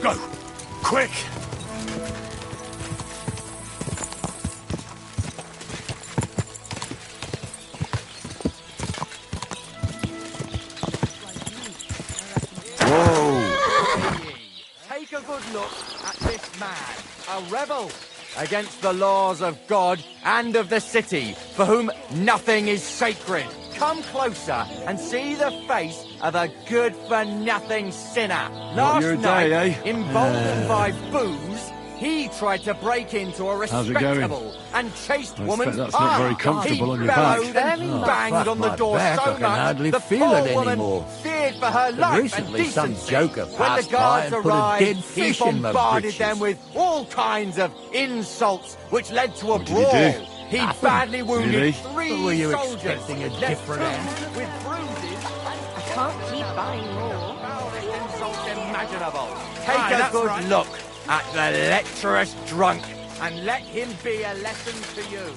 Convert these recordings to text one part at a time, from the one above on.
Go! Quick! Take a good look at this man, a rebel against the laws of God and of the city, for whom nothing is sacred. Come closer and see the face of a good-for-nothing sinner. Last your night, day, eh? emboldened by booze, he tried to break into a How's it going? respectable and chaste I woman's expect that's not very parlour. comfortable He on your back. bellowed and Oh, banged fuck on the my door back, I so can much hardly the feel poor it woman anymore. feared for her life Recently, and some decency. joker When the passed by guards and put a arrived, dead he fish in my bombarded britches. them with all kinds of insults, which led to a What did he brawl. do? He Nothing. badly wounded Really? 3 Were you soldiers. expecting a left different 2 end? with bruises. I can't keep buying more. Foulest insults imaginable. Aye, Take a that's good right. look at the lecherous drunk and let him be a lesson to you.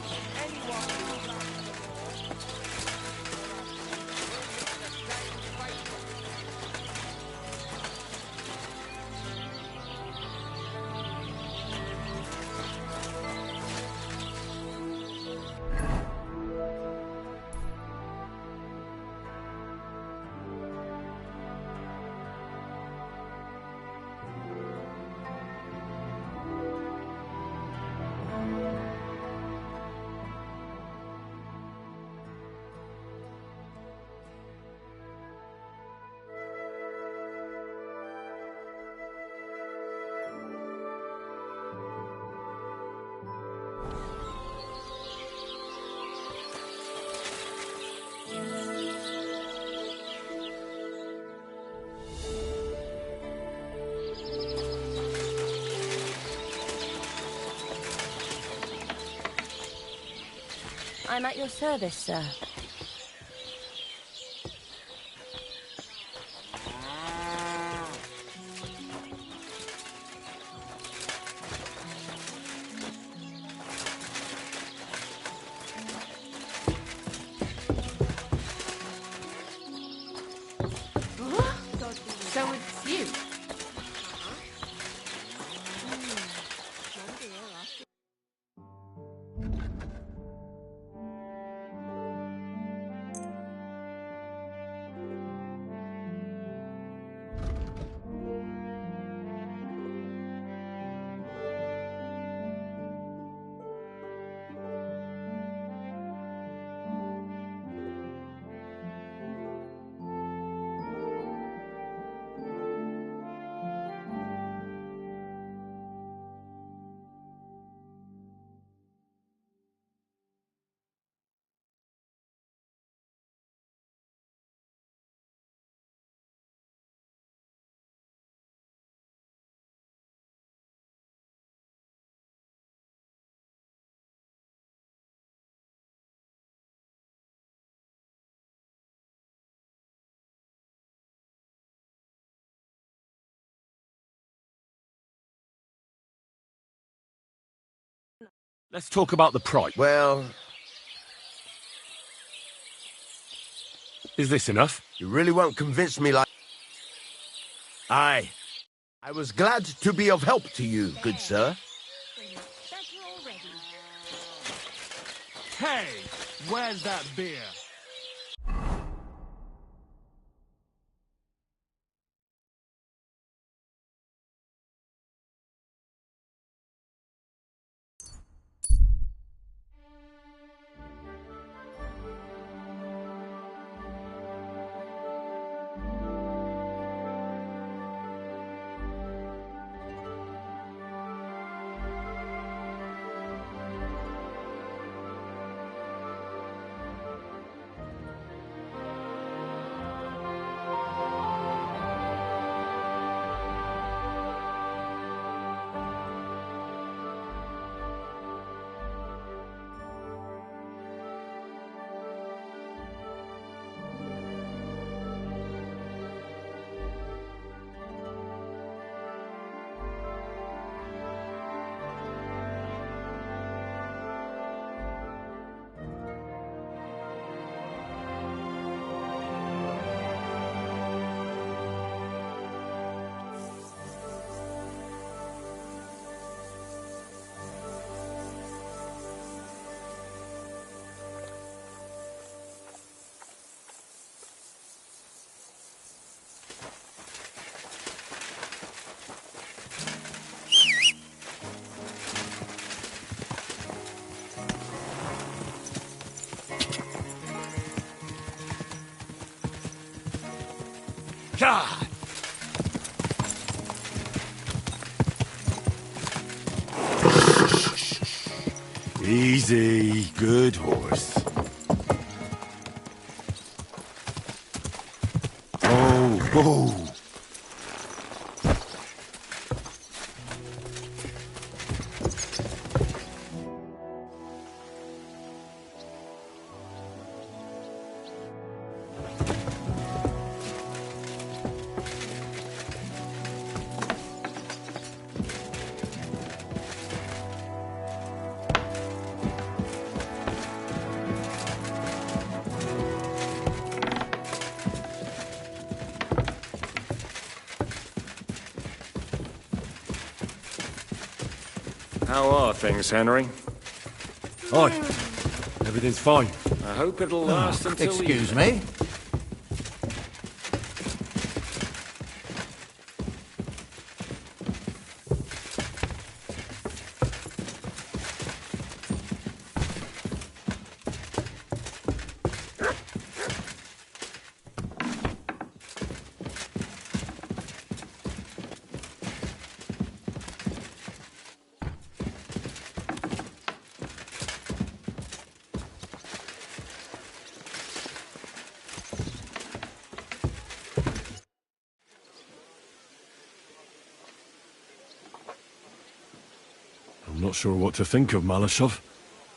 I'm at your service, sir. So it's you. Let's talk about the price. Well, Is this enough? you really won't convince me like... Aye. I was glad to be of help to you, good sir. Hey, where's that beer? God! Easy, good horse. Oh, oh. How are things, Henry? Hi. Everything's fine. I hope it'll last until Excuse me? I'm not sure what to think of Malashov.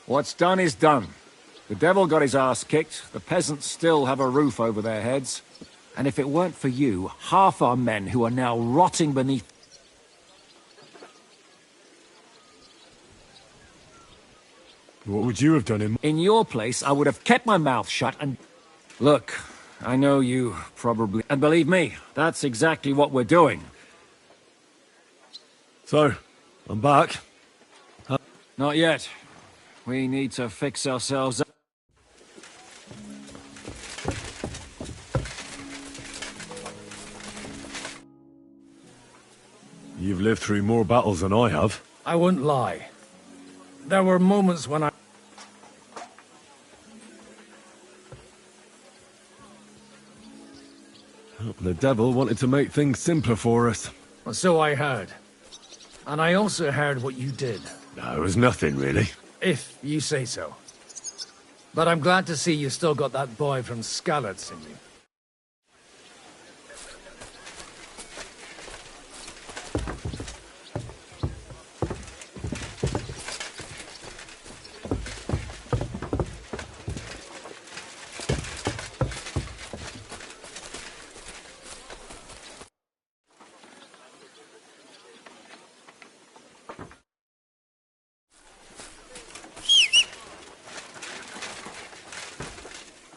What's done is done. The devil got his ass kicked, the peasants still have a roof over their heads. And if it weren't for you, half our men who are now rotting beneath... What would you have done In your place, I would have kept my mouth shut and... Look, I know you probably... And believe me, that's exactly what we're doing. So, I'm back. Not yet. We need to fix ourselves up. You've lived through more battles than I have. I wouldn't lie. There were moments when I... The devil wanted to make things simpler for us. Well, so I heard. And I also heard what you did. No, it was nothing, really. If you say so. But I'm glad to see you still got that boy from Skalitz in you.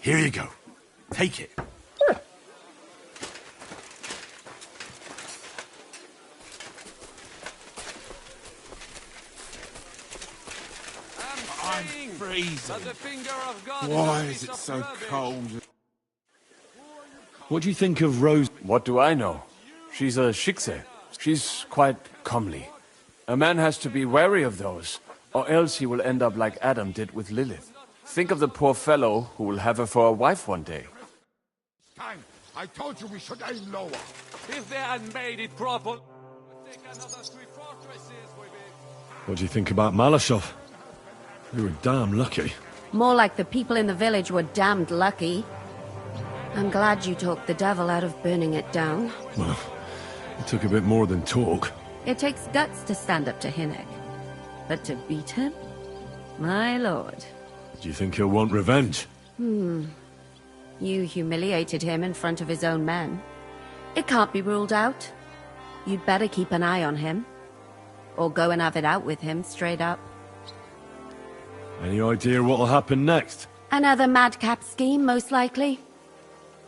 Here you go. Take it. I'm freezing. Why is it so cold? What do you think of Rose? What do I know? She's a Schickse. She's quite comely. A man has to be wary of those, or else he will end up like Adam did with Lilith. Think of the poor fellow who will have her for a wife one day. Time. I told you we should aim lower. If they had made it proper... Take another 3 fortresses with it. What do you think about Malashov? We were damn lucky. More like the people in the village were damned lucky. I'm glad you talked the devil out of burning it down. Well, it took a bit more than talk. It takes guts to stand up to Hinnek. But to beat him? My lord. Do you think he'll want revenge? You humiliated him in front of his own men. It can't be ruled out. You'd better keep an eye on him. Or go and have it out with him, straight up. Any idea what'll happen next? Another madcap scheme, most likely.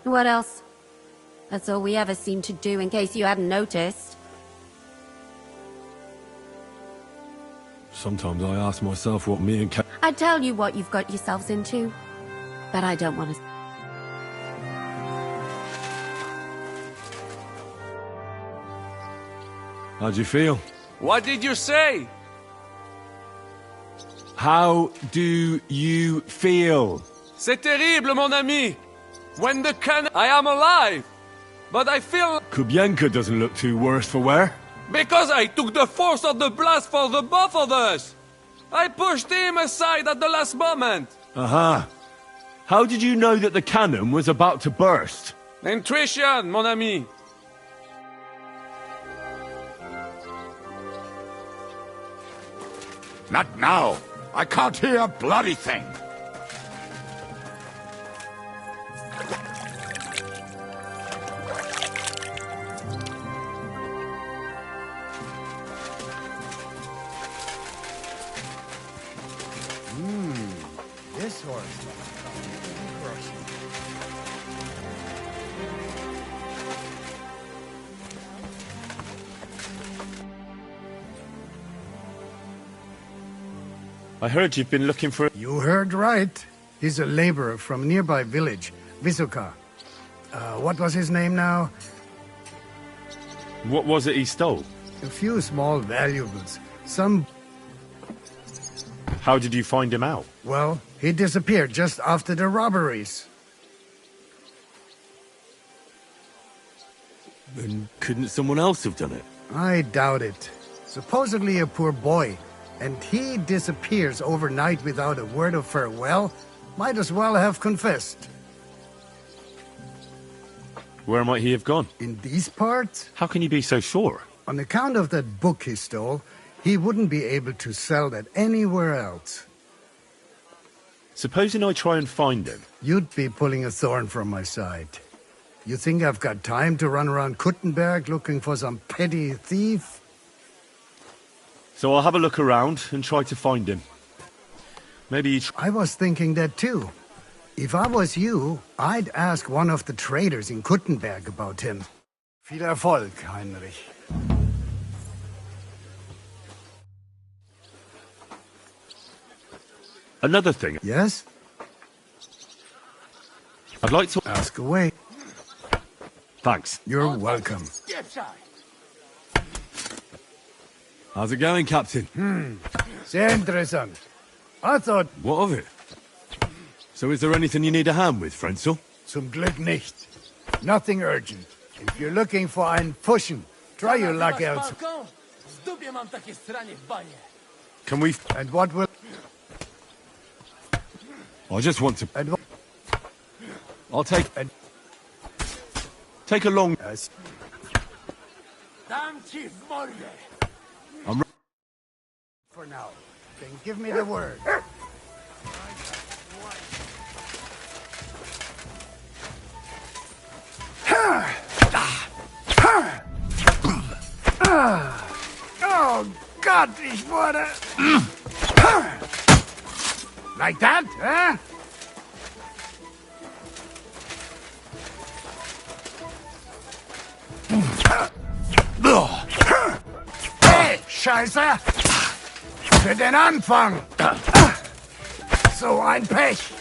What else? That's all we ever seem to do, in case you hadn't noticed. Sometimes I ask myself what me and Kat... I tell you what you've got yourselves into. But I don't want to... How'd you feel? What did you say? How do you feel? C'est terrible, mon ami! When the can... I am alive! but I feel... Kubyanka doesn't look too worse for wear. Because I took the force of the blast for the both of us! I pushed him aside at the last moment! Aha. How did you know that the cannon was about to burst? Intuition, mon ami! Not now. I can't hear a bloody thing. This horse. I heard you've been looking for... You heard right. He's a laborer from a nearby village, Visuka. What was his name now? What was it he stole? A few small valuables. Some... How did you find him out? Well, he disappeared just after the robberies. Then couldn't someone else have done it? I doubt it. Supposedly a poor boy, and he disappears overnight without a word of farewell? Might as well have confessed. Where might he have gone? In these parts? How can you be so sure? On account of that book he stole, he wouldn't be able to sell that anywhere else. Supposing I try and find him? You'd be pulling a thorn from my side. You think I've got time to run around Kuttenberg looking for some petty thief? So I'll have a look around and try to find him. Maybe I was thinking that too. If I was you, I'd ask one of the traders in Kuttenberg about him. Viel Erfolg, Heinrich. Another thing. Yes? I'd like to... Ask away. Thanks. You're welcome. How's it going, Captain? Sehr interessant. I thought... What of it? So is there anything you need a hand with, Frenzel? Zum Glück nicht. Nothing urgent. If you're looking for einen Pfuschen, try your luck elsewhere. Can we... And what will... I just want to... And what... I'll take... And... Take a long... Yes. I'm... For now. Then give me the word. Oh, Gott, ich wurde... Like that, huh? Hey, Scheiße! Für den Anfang! So ein Pech!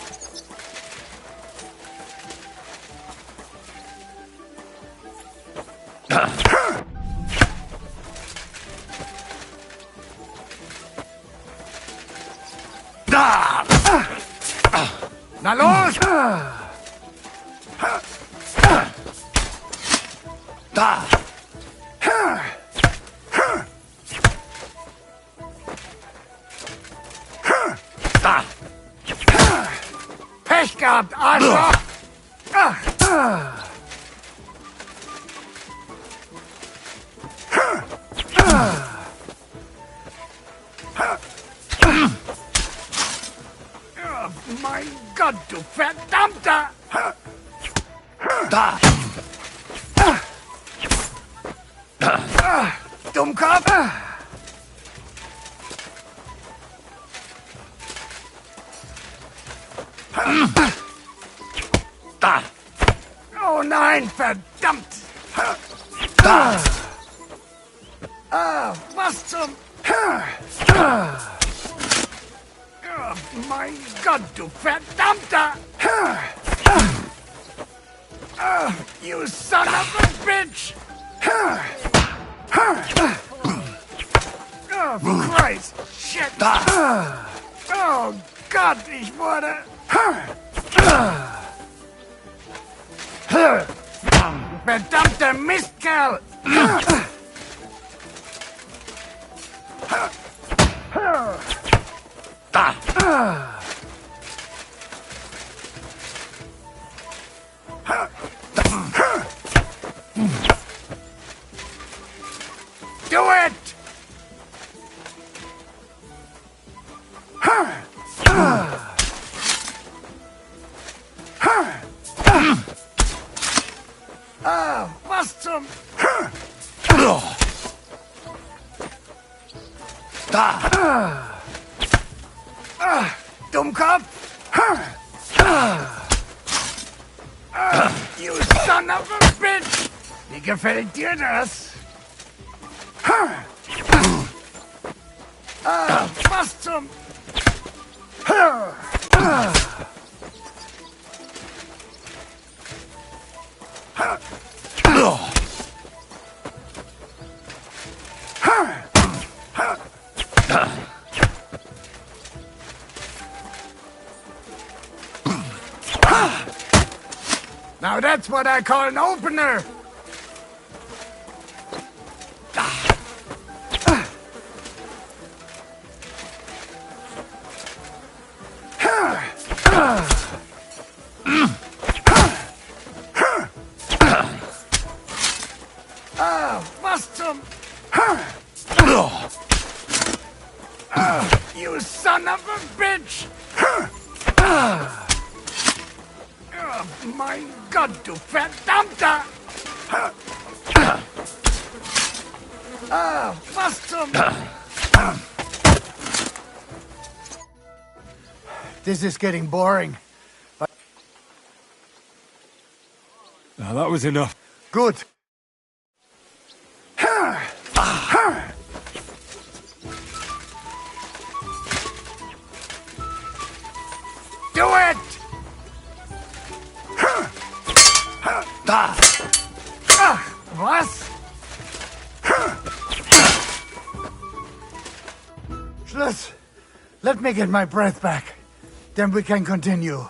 Na los! Da! Da! Pech gehabt, Arschloch! Mein Gott, du verdammter! Da! Dummkopf! Da! Oh nein, verdammt! Da! Was zum... Oh, mein Gott, du verdammter! You son of a bitch! Oh, Christ! Shit! Oh, Gott, ich wurde... Verdammte Mistkerl! Do it! Was zum... Dummkopf! You son of a bitch! Wie gefällt dir das? Was zum... Now that's what I call an opener! Was zum... You son of a bitch! Oh, mein Gott, du verdammter! Was zum... This is getting boring. But... Now that was enough. Good. Do it! Was? Schluss. Let me get my breath back. Then we can continue.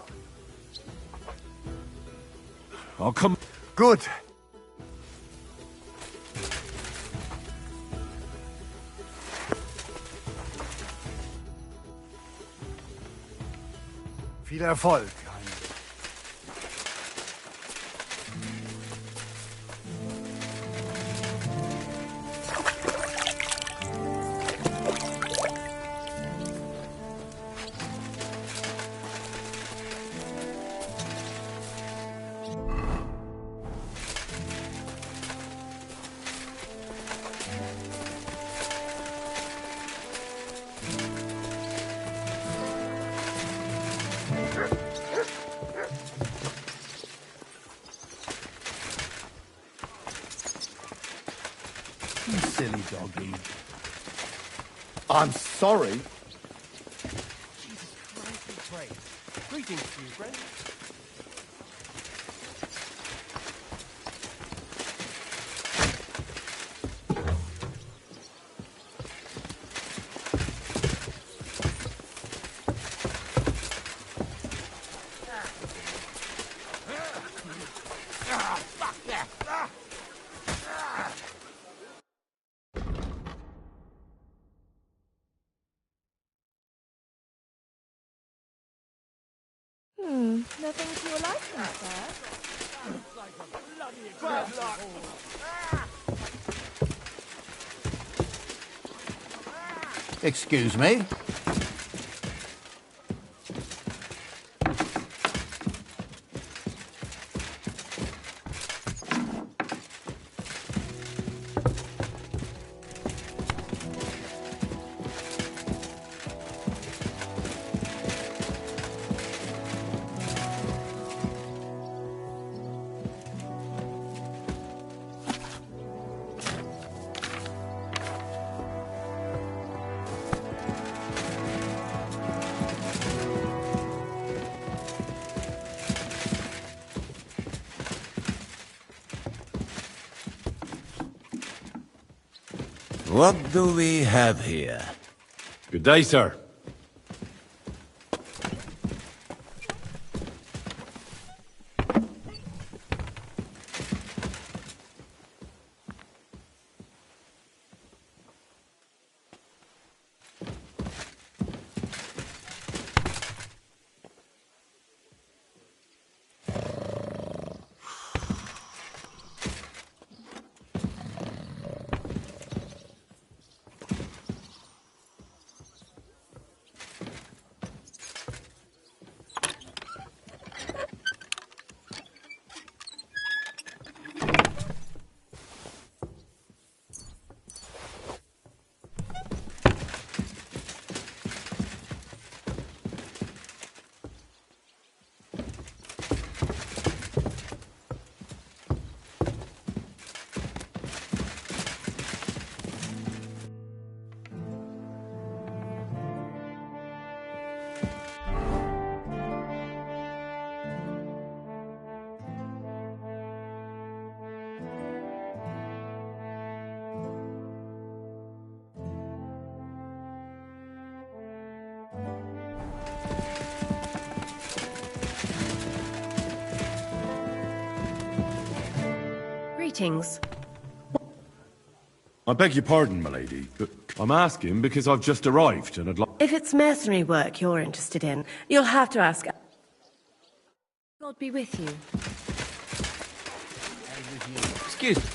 I'll come. Good. Viel Erfolg. You silly doggy. I'm sorry. Jesus Christ, we pray. Greetings to you, friend. Nothing to your liking, sir. Excuse me? What do we have here? Good day, sir. Greetings. I beg your pardon, milady, but I'm asking because I've just arrived and I'd like... If it's mercenary work you're interested in, you'll have to ask... God be with you. Excuse me.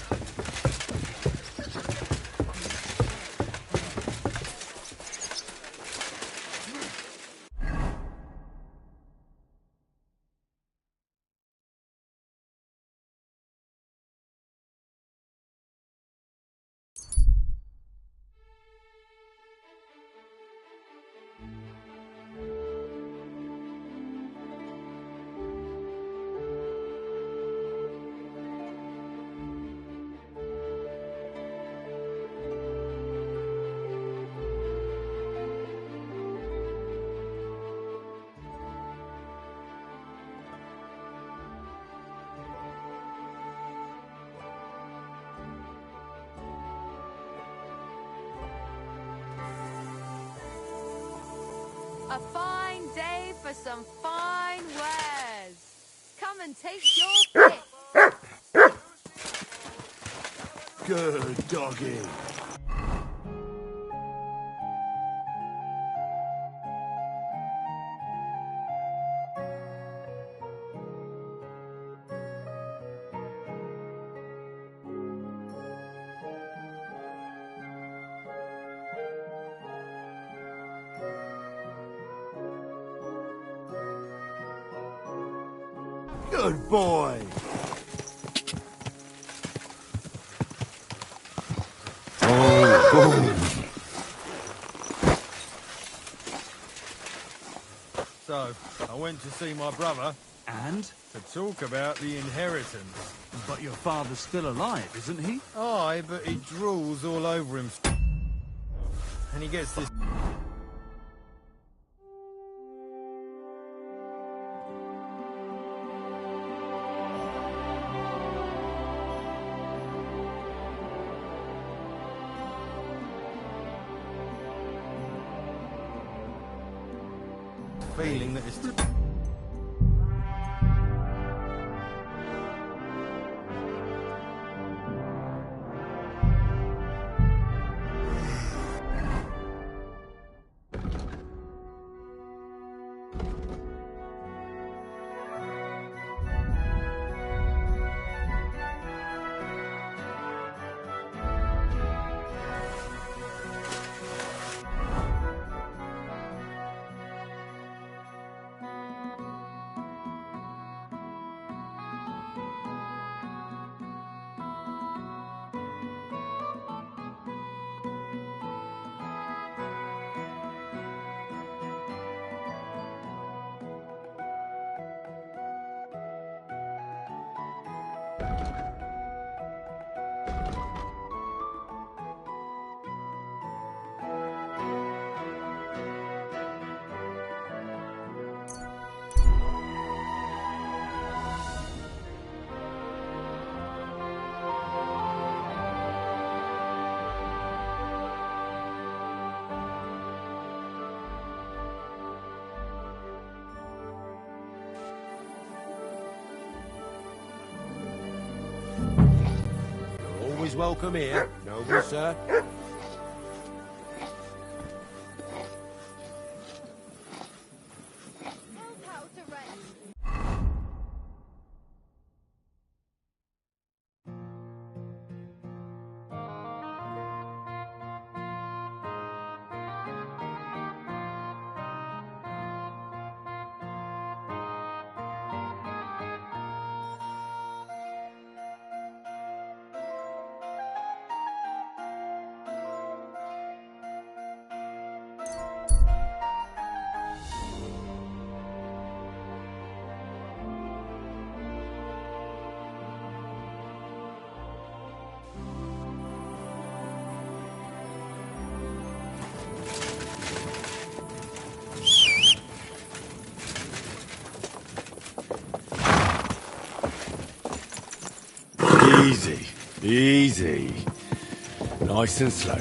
A fine day for some fine wares. Come and take your pick. Good doggy. Good boy. So, I went to see my brother. And? To talk about the inheritance. But your father's still alive, isn't he? Aye, but he drools all over him. And he gets this... feeling that it's... Always welcome here, noble sir. Easy, easy. Nice and slow.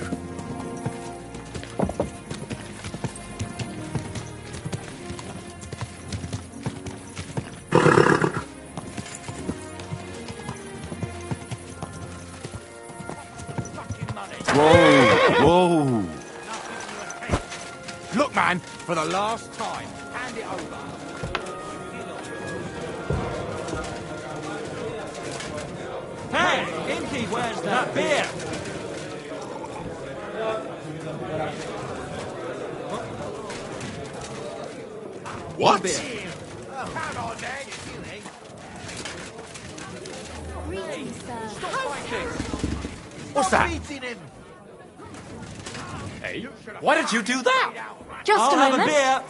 man, for the last time. Hand it over. Hey, Inky, where's that beer? What? Come on, then. Greetings, sir. Stop fighting. What's that? Beating him. Hey, why did you do that? Just I'll a have moment. a beer.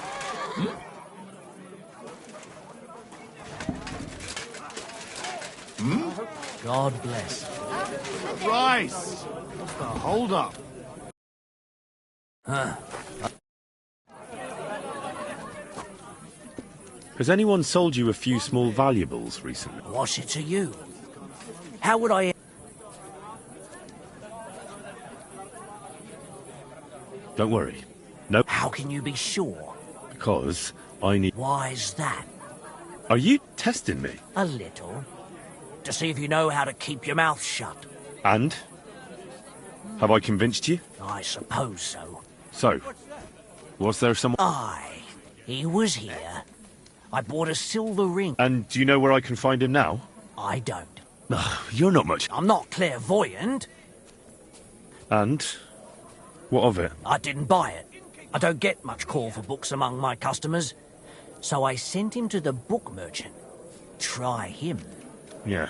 God bless. Rice! What's the hold up? Has anyone sold you a few small valuables recently? What's it to you? How would I... Don't worry. No, How can you be sure? because I need... Why's that? Are you testing me? A little. To see if you know how to keep your mouth shut. And? Have I convinced you? I suppose so. So, was there someone... He was here. I bought a silver ring. And do you know where I can find him now? I don't. You're not much. I'm not clairvoyant. And? What of it? I didn't buy it. I don't get much call for books among my customers. So I sent him to the book merchant. Try him. Yeah.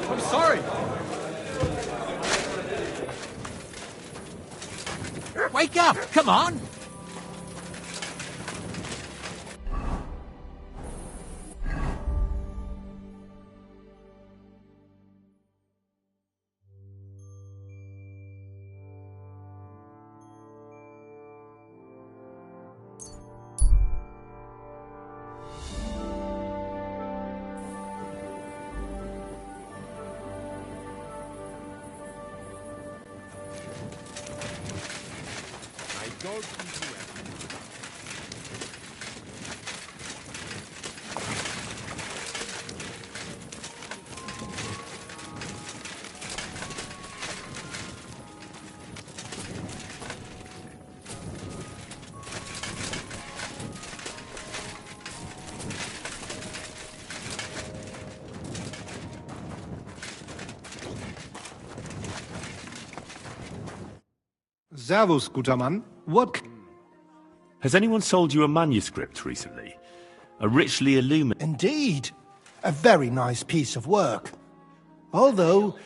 I'm sorry. Wake up! Come on! Servus, guter Mann. What... Has anyone sold you a manuscript recently? A richly illuminated... Indeed. A very nice piece of work. Although,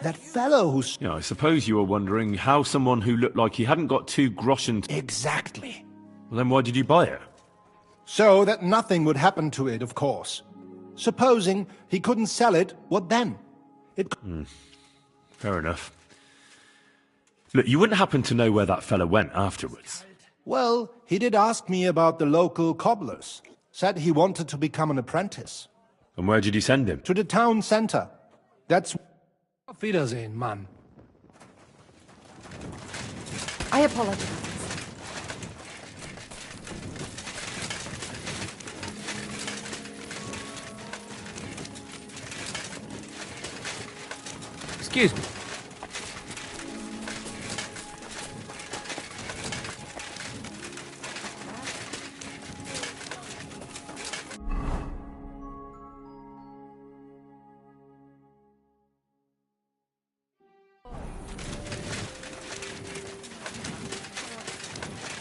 that fellow who's... Yeah, I suppose you were wondering how someone who looked like he hadn't got 2 groschen... Exactly. Well, then why did you buy it? So that nothing would happen to it, of course. Supposing he couldn't sell it, what then? It... Fair enough. Look, you wouldn't happen to know where that fella went afterwards. Well, he did ask me about the local cobblers. Said he wanted to become an apprentice. And where did you send him? To the town center. That's... Auf Wiedersehen, Mann. I apologize. Excuse me.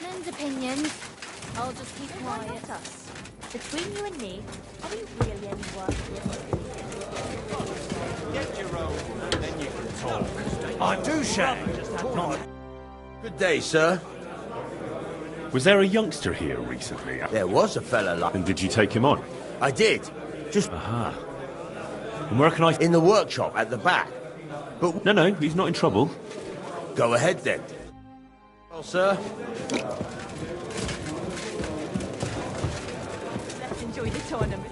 Men's opinions. I'll just keep quiet. Us. Between you and me, are we really any worth Get your own, and then you can talk. I do share. Not... Good day, sir. Was there a youngster here recently? There was a fella like... And did you take him on? I did. Just... Aha. And where can I... In the workshop at the back. But... No, he's not in trouble. Go ahead, then. Well, sir. Let's enjoy the tournament.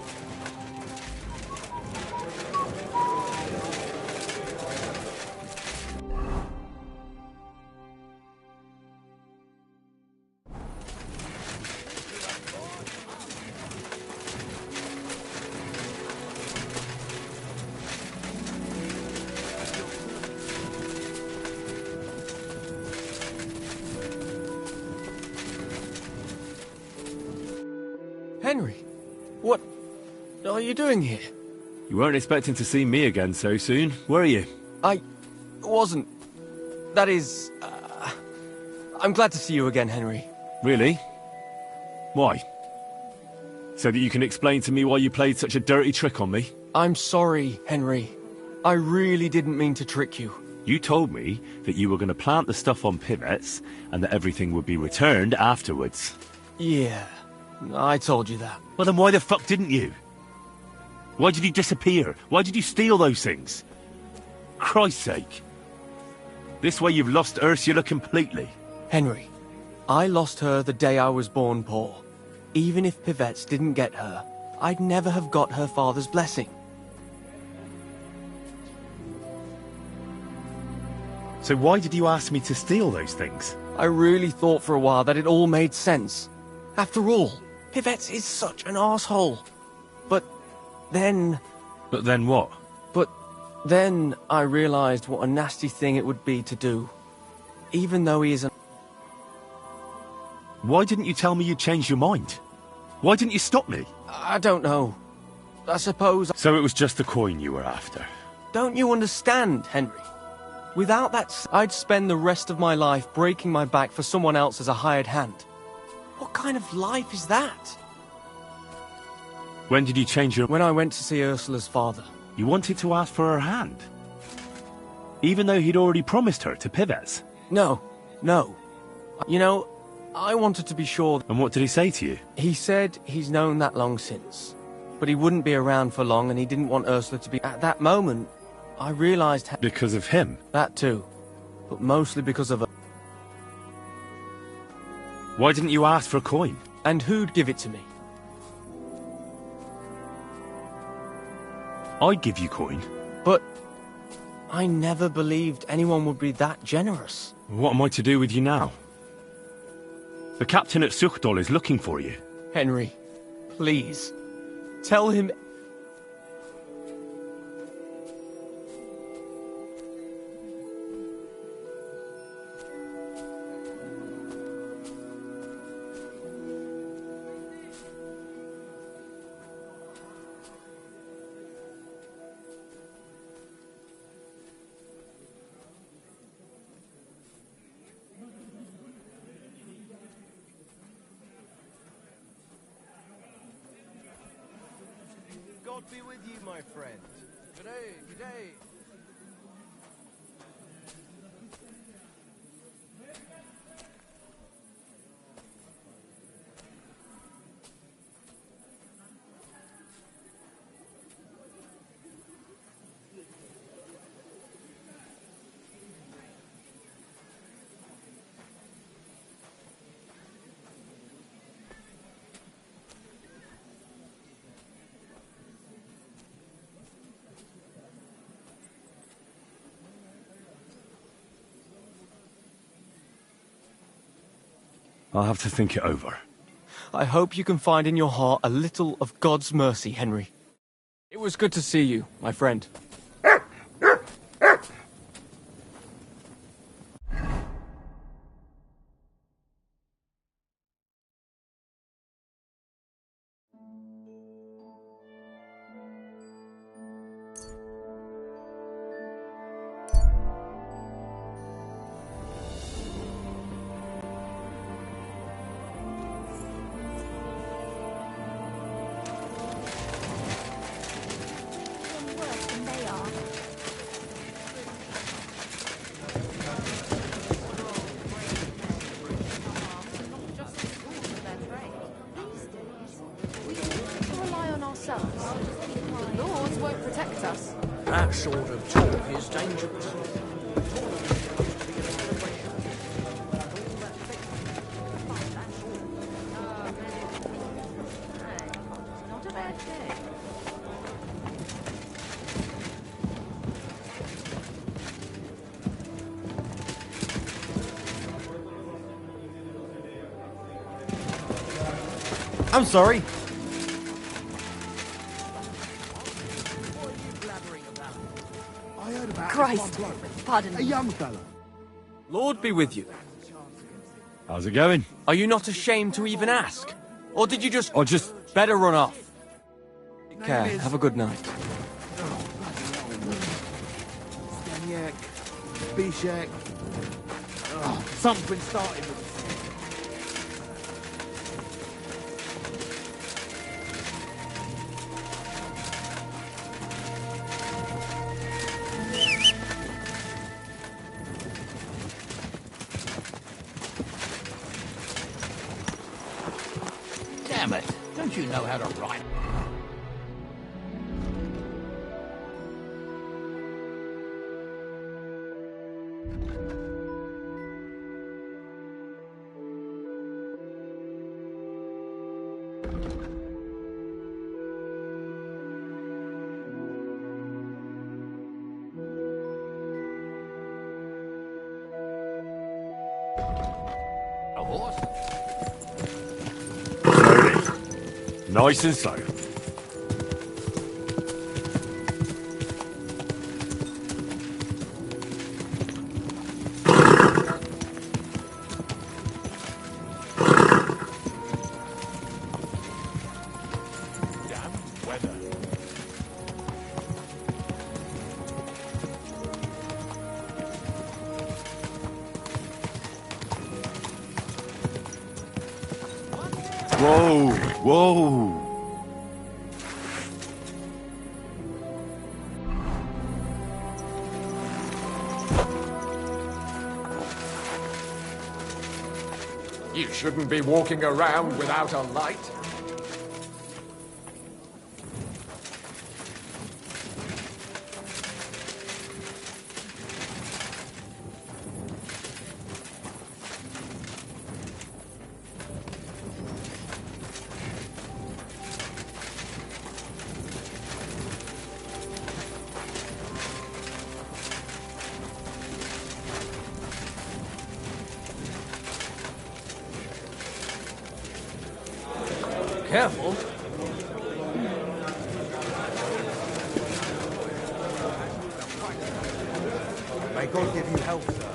Henry, what are you doing here? You weren't expecting to see me again so soon, were you? I wasn't. That is... I'm glad to see you again, Henry. Really? Why? So that you can explain to me why you played such a dirty trick on me? I'm sorry, Henry. I really didn't mean to trick you. You told me that you were going to plant the stuff on pivots and that everything would be returned afterwards. Yeah, I told you that. Well, then why the fuck didn't you? Why did you disappear? Why did you steal those things? Christ's sake. This way you've lost Ursula completely. Henry, I lost her the day I was born poor. Even if Pivettes didn't get her, I'd never have got her father's blessing. So why did you ask me to steal those things? I really thought for a while that it all made sense. After all, Pivettes is such an asshole. But then... But then what? But then I realized what a nasty thing it would be to do. Even though he is an... Why didn't you tell me you'd changed your mind? Why didn't you stop me? I don't know. I suppose... So it was just the coin you were after? Don't you understand, Henry? Without that, I'd spend the rest of my life breaking my back for someone else as a hired hand. What kind of life is that? When did you change your... When I went to see Ursula's father. You wanted to ask for her hand? Even though he'd already promised her to Pivettes? No. You know, I wanted to be sure... And what did he say to you? He said he's known that long since. But he wouldn't be around for long and he didn't want Ursula to be... At that moment, I realized... Because of him? That too. But mostly because of... Why didn't you ask for a coin? And who'd give it to me? I'd give you coin. But I never believed anyone would be that generous. What am I to do with you now? The captain at Suchdol is looking for you. Henry, please, tell him... God be with you, my friend. Good day, good day. I'll have to think it over. I hope you can find in your heart a little of God's mercy, Henry. It was good to see you, my friend. The lords won't protect us. That sort of talk is dangerous. Not a bad thing. I'm sorry. I heard about Christ, pardon a me. young fella. Lord be with you. How's it going? Are you not ashamed to even ask? Or did you just... Or just better run off? Okay, have a good night. Staniak, Bishak. Oh, something's been started with this. Damn it. Don't you know how to write? A horse? Nice and slow. Damn weather. Whoa, whoa. You shouldn't be walking around without a light. Careful. May God give you help, sir.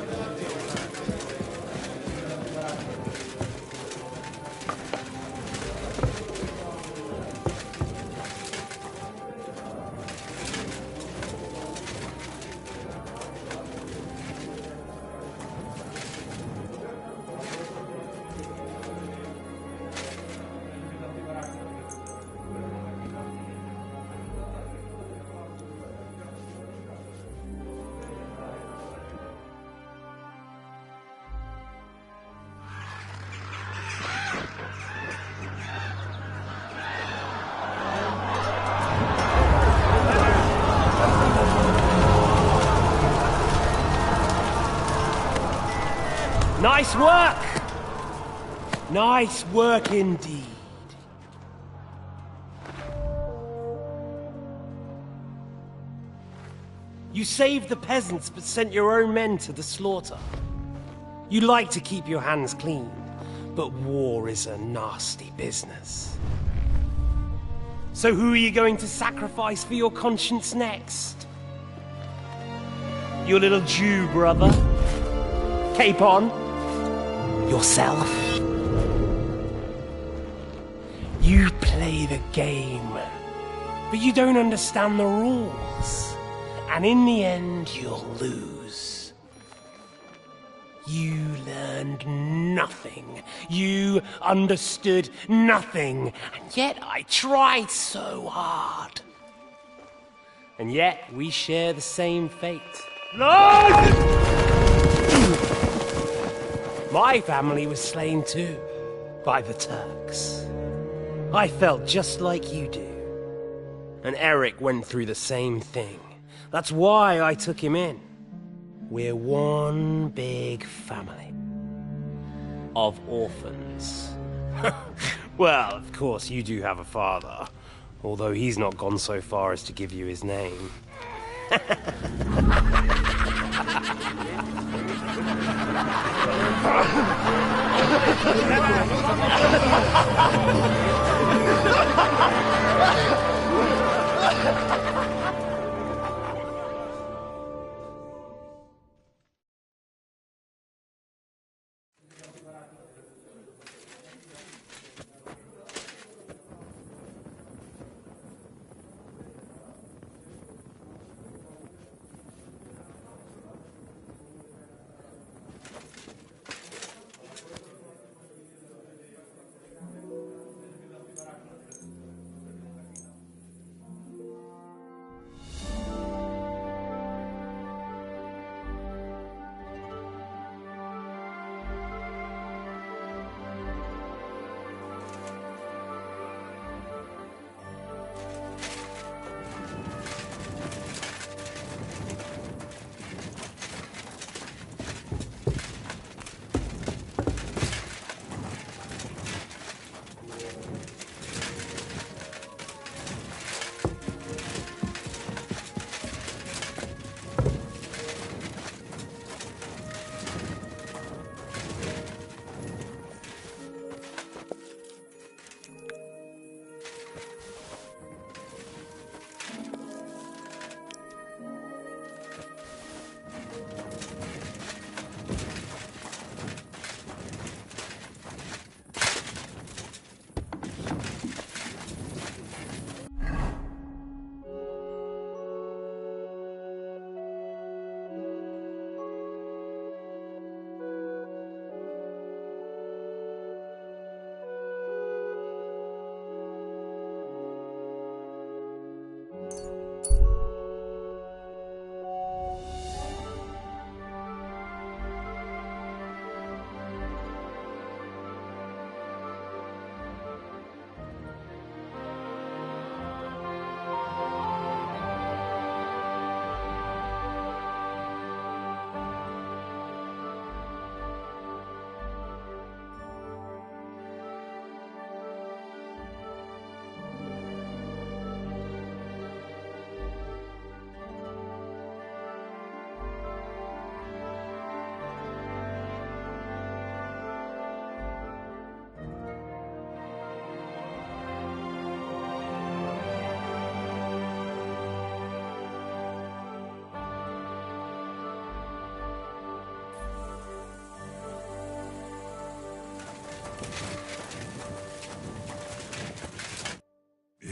Nice work! Nice work indeed. You saved the peasants but sent your own men to the slaughter. You like to keep your hands clean, but war is a nasty business. So who are you going to sacrifice for your conscience next? Your little Jew brother? Cape on? Yourself? You play the game, but you don't understand the rules. And in the end, you'll lose. You learned nothing. You understood nothing. And yet I tried so hard. And yet we share the same fate. My family was slain too, by the Turks. I felt just like you do. And Eric went through the same thing. That's why I took him in. We're one big family. Of orphans. Well, of course, you do have a father. Although he's not gone so far as to give you his name.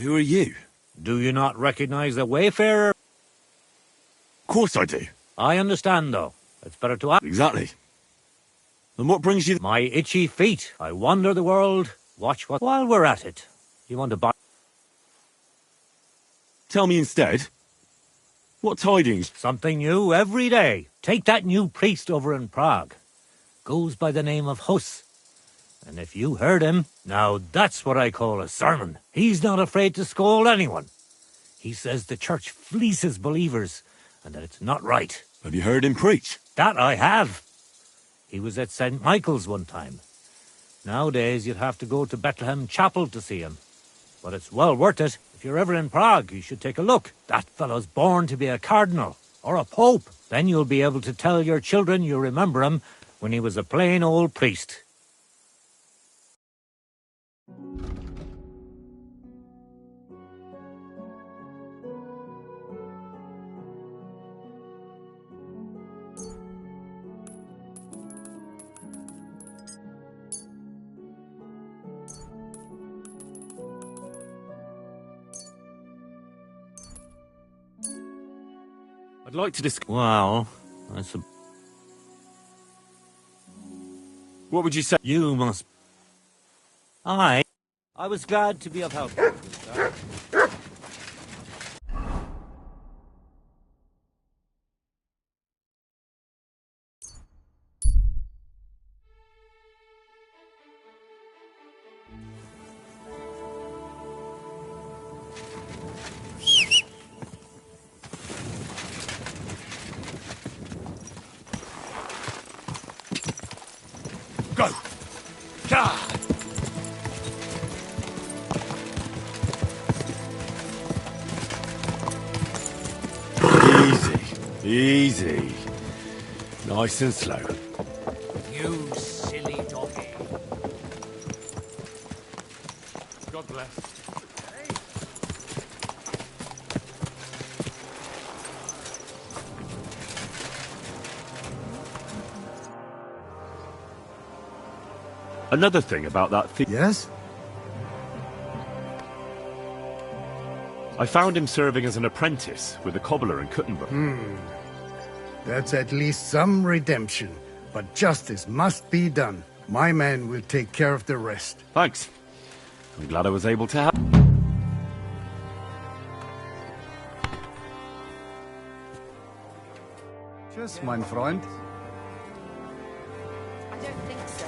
Who are you? Do you not recognize the wayfarer? Of course I do. I understand, though. It's better to ask. Exactly. And what brings you... My itchy feet. I wander the world. Watch what... While we're at it, you want to buy... Tell me instead. What tidings? Something new every day. Take that new priest over in Prague. Goes by the name of Hus. And if you heard him, now that's what I call a sermon. He's not afraid to scold anyone. He says the church fleeces believers, and that it's not right. Have you heard him preach? That I have. He was at St. Michael's one time. Nowadays, you'd have to go to Bethlehem Chapel to see him. But it's well worth it. If you're ever in Prague, you should take a look. That fellow's born to be a cardinal, or a pope. Then you'll be able to tell your children you remember him when he was a plain old priest. I'd like to discuss... Well, What would you say? You must... I was glad to be of help. Go! Ka! Easy. Easy. Nice and slow. You silly doggy. God bless. Another thing about that thief... Yes? I found him serving as an apprentice with a cobbler in Kuttenberg. That's at least some redemption. But justice must be done. My man will take care of the rest. Thanks. I'm glad I was able to help. Tschüss, mein Freund. I don't think so.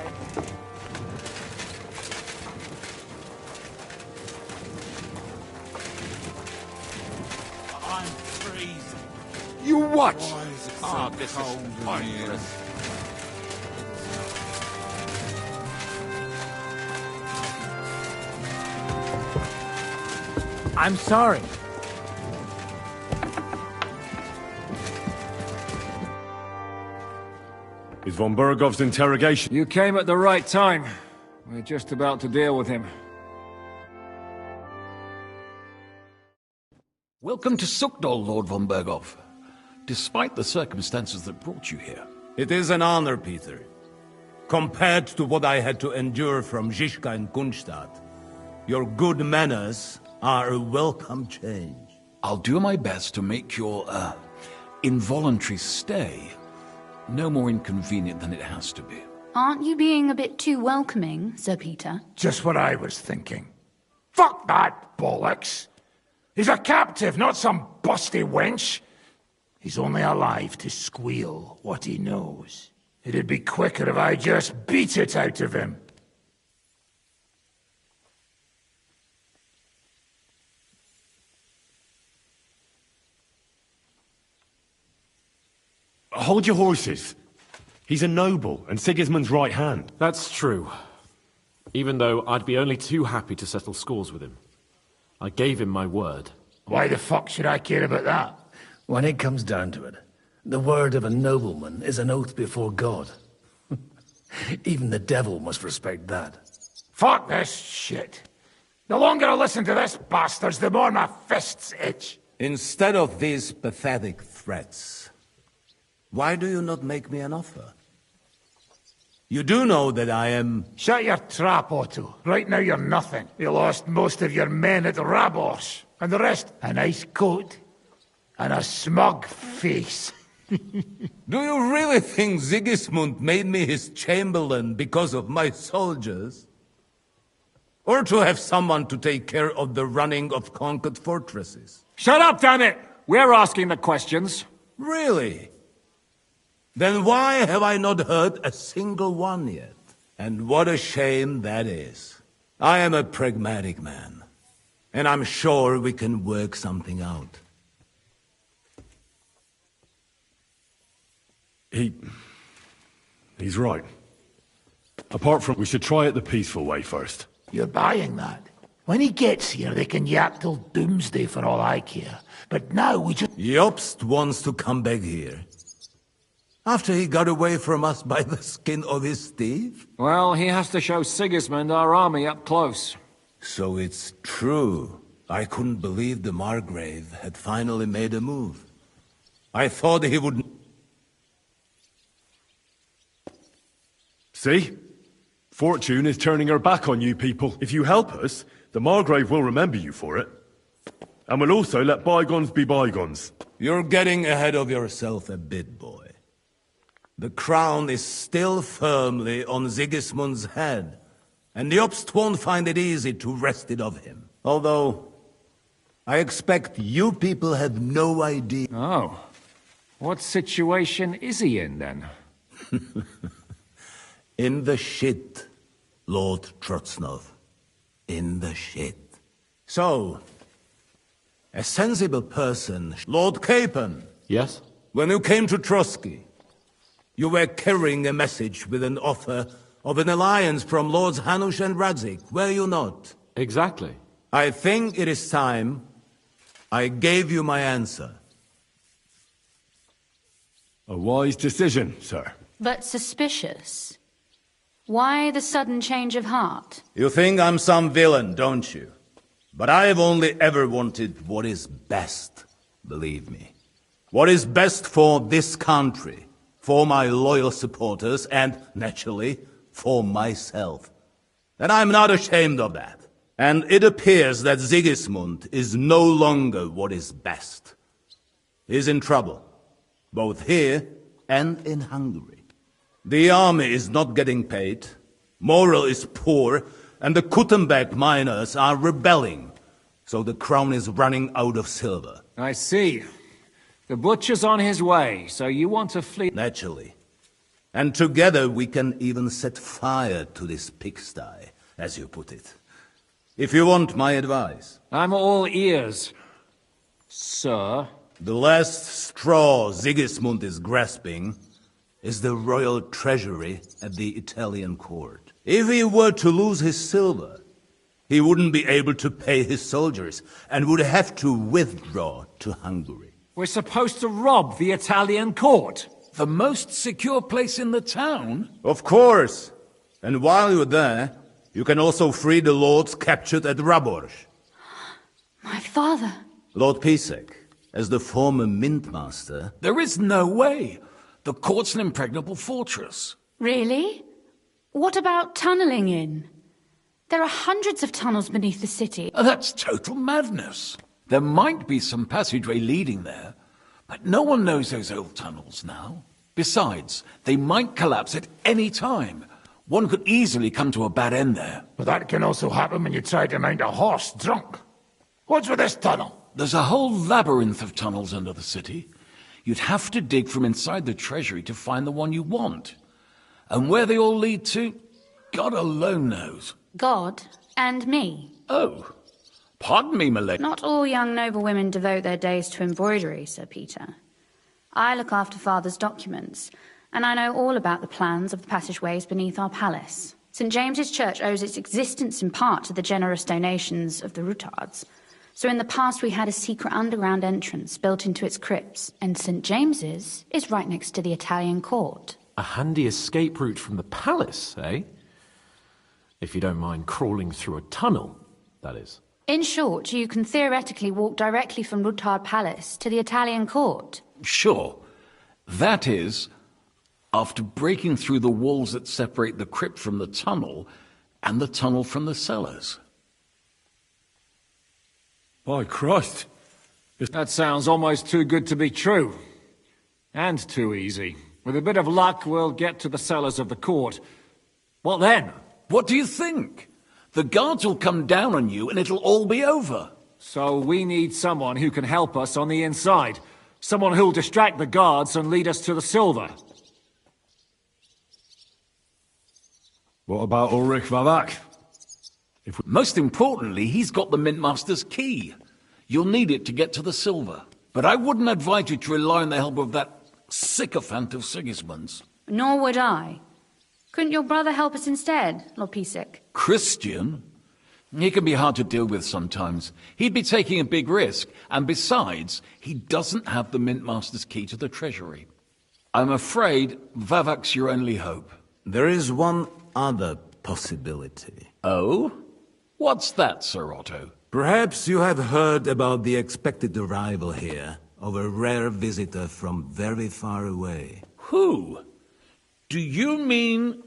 I'm freezing. You watch! Why is it so Ah, this cold is in pointless. I'm sorry. Is von Burgov's interrogation... You came at the right time. We're just about to deal with him. Welcome to Sukdal, Lord von Berghoff. Despite the circumstances that brought you here. It is an honor, Peter. Compared to what I had to endure from Zizka and Kunstadt, your good manners are a welcome change. I'll do my best to make your, involuntary stay no more inconvenient than it has to be. Aren't you being a bit too welcoming, Sir Peter? Just what I was thinking. Fuck that bollocks! He's a captive, not some busty wench. He's only alive to squeal what he knows. It'd be quicker if I just beat it out of him. Hold your horses. He's a noble and Sigismund's right hand. That's true. Even though I'd be only too happy to settle scores with him. I gave him my word. Why the fuck should I care about that? When it comes down to it, the word of a nobleman is an oath before God. Even the devil must respect that. Fuck this shit. The longer I listen to this bastards, the more my fists itch. Instead of these pathetic threats, why do you not make me an offer? You do know that I am... Shut your trap, Otto. Right now you're nothing. You lost most of your men at Rabos. And the rest, a nice coat and a smug face. Do you really think Sigismund made me his chamberlain because of my soldiers? Or to have someone to take care of the running of conquered fortresses? Shut up, damn it! We're asking the questions. Really? Then why have I not heard a single one yet? And what a shame that is. I am a pragmatic man, and I'm sure we can work something out. He's right. Apart from, we should try it the peaceful way first. You're buying that. When he gets here, they can yak till doomsday for all I care. But now we just... Jobst wants to come back here. After he got away from us by the skin of his teeth? Well, he has to show Sigismund our army up close. So it's true. I couldn't believe the Margrave had finally made a move. I thought he would... See? Fortune is turning her back on you people. If you help us, the Margrave will remember you for it. And will also let bygones be bygones. You're getting ahead of yourself a bit, boy. The crown is still firmly on Sigismund's head, and the Jobst won't find it easy to wrest it of him. Although, I expect you people have no idea. Oh. What situation is he in, then? In the shit, Lord Trotznov. In the shit. So, a sensible person, Lord Capon. Yes? When you came to Trotsky, you were carrying a message with an offer of an alliance from Lords Hanush and Radzik, were you not? Exactly. I think it is time I gave you my answer. A wise decision, sir. But suspicious. Why the sudden change of heart? You think I'm some villain, don't you? But I have only ever wanted what is best, believe me. What is best for this country, for my loyal supporters, and, naturally, for myself. And I'm not ashamed of that. And it appears that Sigismund is no longer what is best. He's in trouble, both here and in Hungary. The army is not getting paid, morale is poor, and the Kuttenberg miners are rebelling, so the crown is running out of silver. I see. The butcher's on his way, so you want to flee... Naturally. And together we can even set fire to this pigsty, as you put it. If you want my advice. I'm all ears, sir. The last straw Sigismund is grasping is the royal treasury at the Italian court. If he were to lose his silver, he wouldn't be able to pay his soldiers and would have to withdraw to Hungary. We're supposed to rob the Italian court. The most secure place in the town? Of course. And while you're there, you can also free the lords captured at Raborz. My father. Lord Pisek, as the former mintmaster... There is no way. The court's an impregnable fortress. Really? What about tunneling in? There are hundreds of tunnels beneath the city. That's total madness. There might be some passageway leading there, but no one knows those old tunnels now. Besides, they might collapse at any time. One could easily come to a bad end there. But that can also happen when you try to mount a horse drunk. What's with this tunnel? There's a whole labyrinth of tunnels under the city. You'd have to dig from inside the treasury to find the one you want. And where they all lead to, God alone knows. God and me. Oh, pardon me, my lady. Not all young noblewomen devote their days to embroidery, Sir Peter. I look after Father's documents, and I know all about the plans of the passageways beneath our palace. St. James's Church owes its existence in part to the generous donations of the Routards. So in the past we had a secret underground entrance built into its crypts, and St. James's is right next to the Italian court. A handy escape route from the palace, eh? If you don't mind crawling through a tunnel, that is. In short, you can theoretically walk directly from Routard Palace to the Italian court. Sure. That is, After breaking through the walls that separate the crypt from the tunnel, and the tunnel from the cellars. By Christ. That sounds almost too good to be true. And too easy. With a bit of luck, we'll get to the cellars of the court. What then? What do you think? The guards will come down on you and it'll all be over. So we need someone who can help us on the inside. Someone who'll distract the guards and lead us to the silver. What about Ulrich Vavak? Most importantly, he's got the Mintmaster's key. You'll need it to get to the silver. But I wouldn't advise you to rely on the help of that sycophant of Sigismund's. Nor would I. Couldn't your brother help us instead, Lord Pisek? Christian? He can be hard to deal with sometimes. He'd be taking a big risk, and besides, he doesn't have the Mintmaster's key to the treasury. I'm afraid Vavak's your only hope. There is one other possibility. Oh? What's that, Sir Otto? Perhaps you have heard about the expected arrival here of a rare visitor from very far away. Who? Do you mean...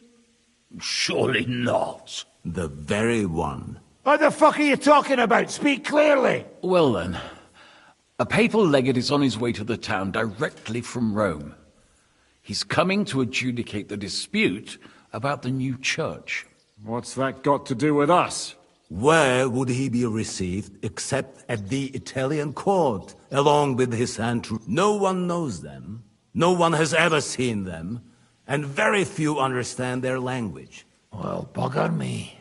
Surely not. The very one. What the fuck are you talking about? Speak clearly. Well then, a papal legate is on his way to the town directly from Rome. He's coming to adjudicate the dispute about the new church. What's that got to do with us? Where would he be received except at the Italian court, along with his handtroops? No one knows them, no one has ever seen them, and very few understand their language. Well, bugger me.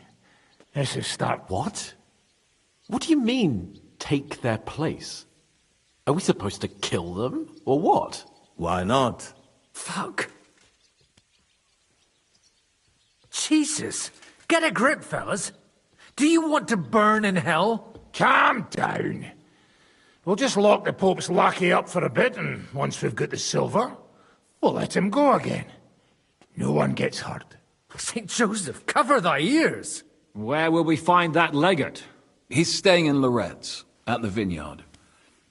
This is start... What? What do you mean, take their place? Are we supposed to kill them, or what? Why not? Fuck. Jesus! Get a grip, fellas! Do you want to burn in hell? Calm down. We'll just lock the Pope's lackey up for a bit, and once we've got the silver, we'll let him go again. No one gets hurt. St. Joseph, cover thy ears! Where will we find that legate? He's staying in Loretz, at the vineyard.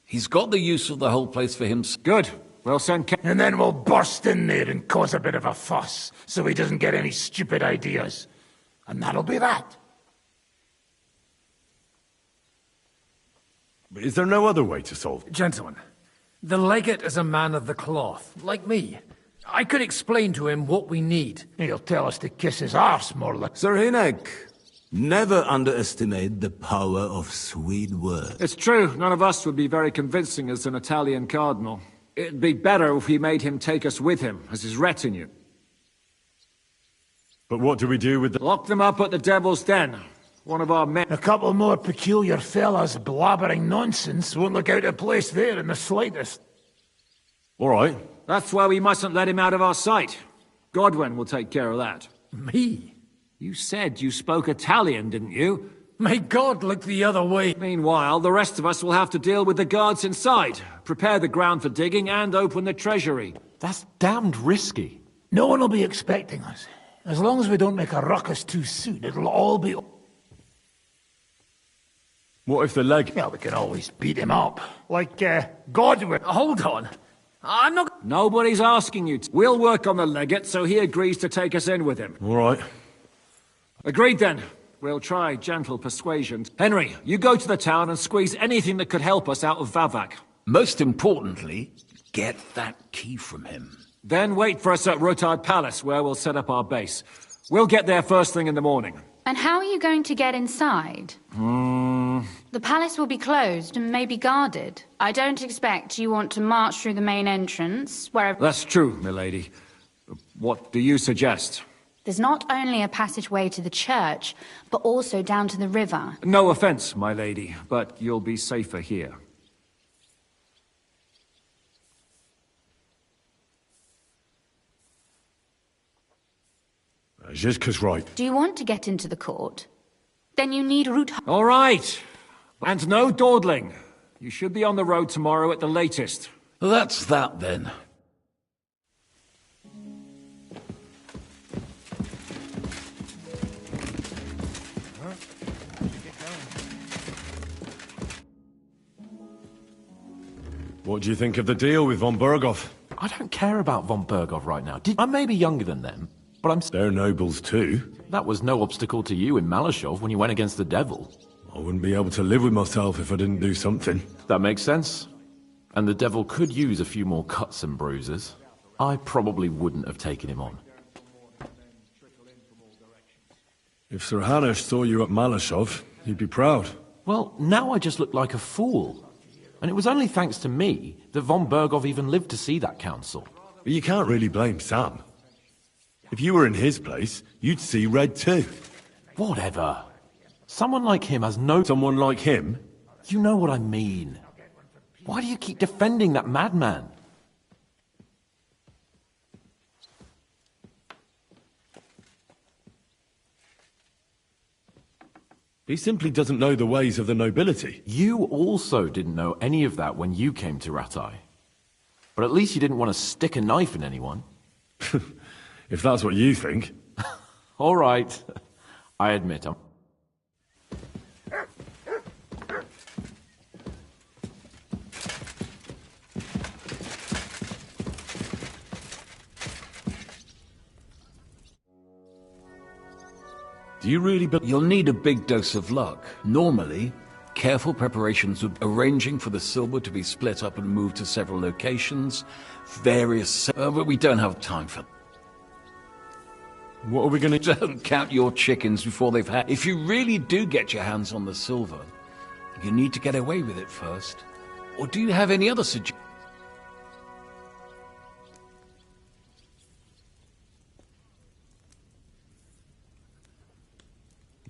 He's got the use of the whole place for him. Good. We'll send... And then we'll burst in there and cause a bit of a fuss, so he doesn't get any stupid ideas. And that'll be that. But is there no other way to solve it? Gentlemen, the legate is a man of the cloth, like me. I could explain to him what we need. He'll tell us to kiss his arse, more like... Sir Hinek, never underestimate the power of sweet words. It's true, none of us would be very convincing as an Italian cardinal. It'd be better if we made him take us with him, as his retinue. But what do we do with the... Lock them up at the Devil's Den. One of our men... A couple more peculiar fellas blabbering nonsense won't look out of place there in the slightest. All right. That's why we mustn't let him out of our sight. Godwin will take care of that. Me? You said you spoke Italian, didn't you? May God look the other way. Meanwhile, the rest of us will have to deal with the guards inside, prepare the ground for digging, and open the treasury. That's damned risky. No one will be expecting us. As long as we don't make a ruckus too soon, it'll all be... What if the leg... Well, we can always beat him up. Like, Godwin. Hold on. I'm not... Nobody's asking you to. We'll work on the legate so he agrees to take us in with him. All right. Agreed then. We'll try gentle persuasion. Henry, you go to the town and squeeze anything that could help us out of Vavak. Most importantly, get that key from him. Then wait for us at Rotard Palace, where we'll set up our base. We'll get there first thing in the morning. And how are you going to get inside? The palace will be closed and maybe guarded. I don't expect you want to march through the main entrance, where... That's true, milady. What do you suggest? There's not only a passageway to the church, but also down to the river. No offense, my lady, but you'll be safer here. Zizka's right. Do you want to get into the court? Then you need route... All right. And no dawdling. You should be on the road tomorrow at the latest. That's that, then. What do you think of the deal with von Berghoff? I don't care about von Bergov right now. I may be younger than them, but I'm... They're nobles too. That was no obstacle to you in Malashov when you went against the devil. I wouldn't be able to live with myself if I didn't do something. That makes sense. And the devil could use a few more cuts and bruises. I probably wouldn't have taken him on. If Sir Hanush saw you at Malashov, he'd be proud. Well, now I just look like a fool. And it was only thanks to me that von Bergov even lived to see that council. But you can't really blame Sam. If you were in his place, you'd see red too. Whatever. Someone like him has no... Someone like him? You know what I mean. Why do you keep defending that madman? He simply doesn't know the ways of the nobility. You also didn't know any of that when you came to Ratai. But at least you didn't want to stick a knife in anyone. If that's what you think. All right. I admit I'm... Do you really You'll need a big dose of luck. Normally, careful preparations would arranging for the silver to be split up and moved to several locations, but we don't have time for... What are we going to... Don't count your chickens before they've had... If you really do get your hands on the silver, you need to get away with it first. Or do you have any other suggestions?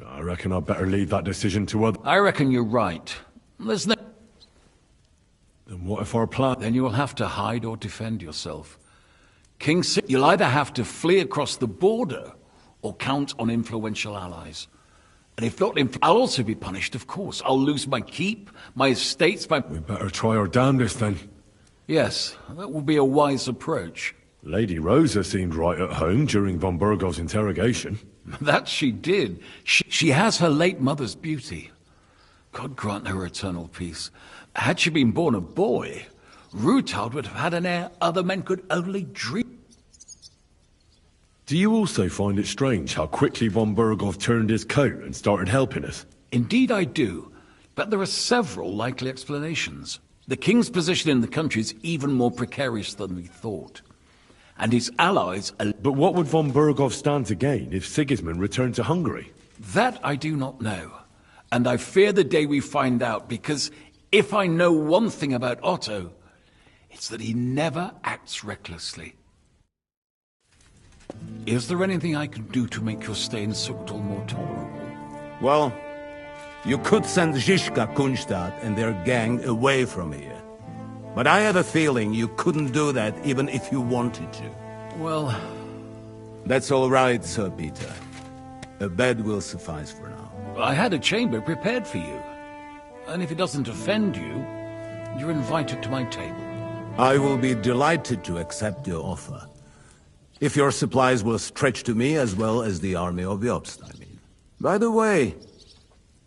I reckon I'd better leave that decision to others. I reckon you're right. There's no... Then what if our plan... Then you will have to hide or defend yourself. You'll either have to flee across the border or count on influential allies. And if not, I'll also be punished, of course. I'll lose my keep, my estates, my... We better try our damnedest then. Yes, that will be a wise approach. Lady Rosa seemed right at home during von Bergov's interrogation. That she did. She has her late mother's beauty. God grant her eternal peace. Had she been born a boy, Rutald would have had an heir other men could only dream. Do you also find it strange how quickly von Bergov turned his coat and started helping us? Indeed I do, but there are several likely explanations. The king's position in the country is even more precarious than we thought. And his allies... But what would von Bergov stand to gain if Sigismund returned to Hungary? That I do not know. And I fear the day we find out, because if I know one thing about Otto, it's that he never acts recklessly. Is there anything I can do to make your stay in Suktal more tolerable? Well, you could send Zizka, Kunstadt and their gang away from here. But I have a feeling you couldn't do that even if you wanted to. Well... That's all right, Sir Peter. A bed will suffice for now. I had a chamber prepared for you. And if it doesn't offend you, you're invited to my table. I will be delighted to accept your offer. If your supplies will stretch to me as well as the army of Jobst, I mean. By the way,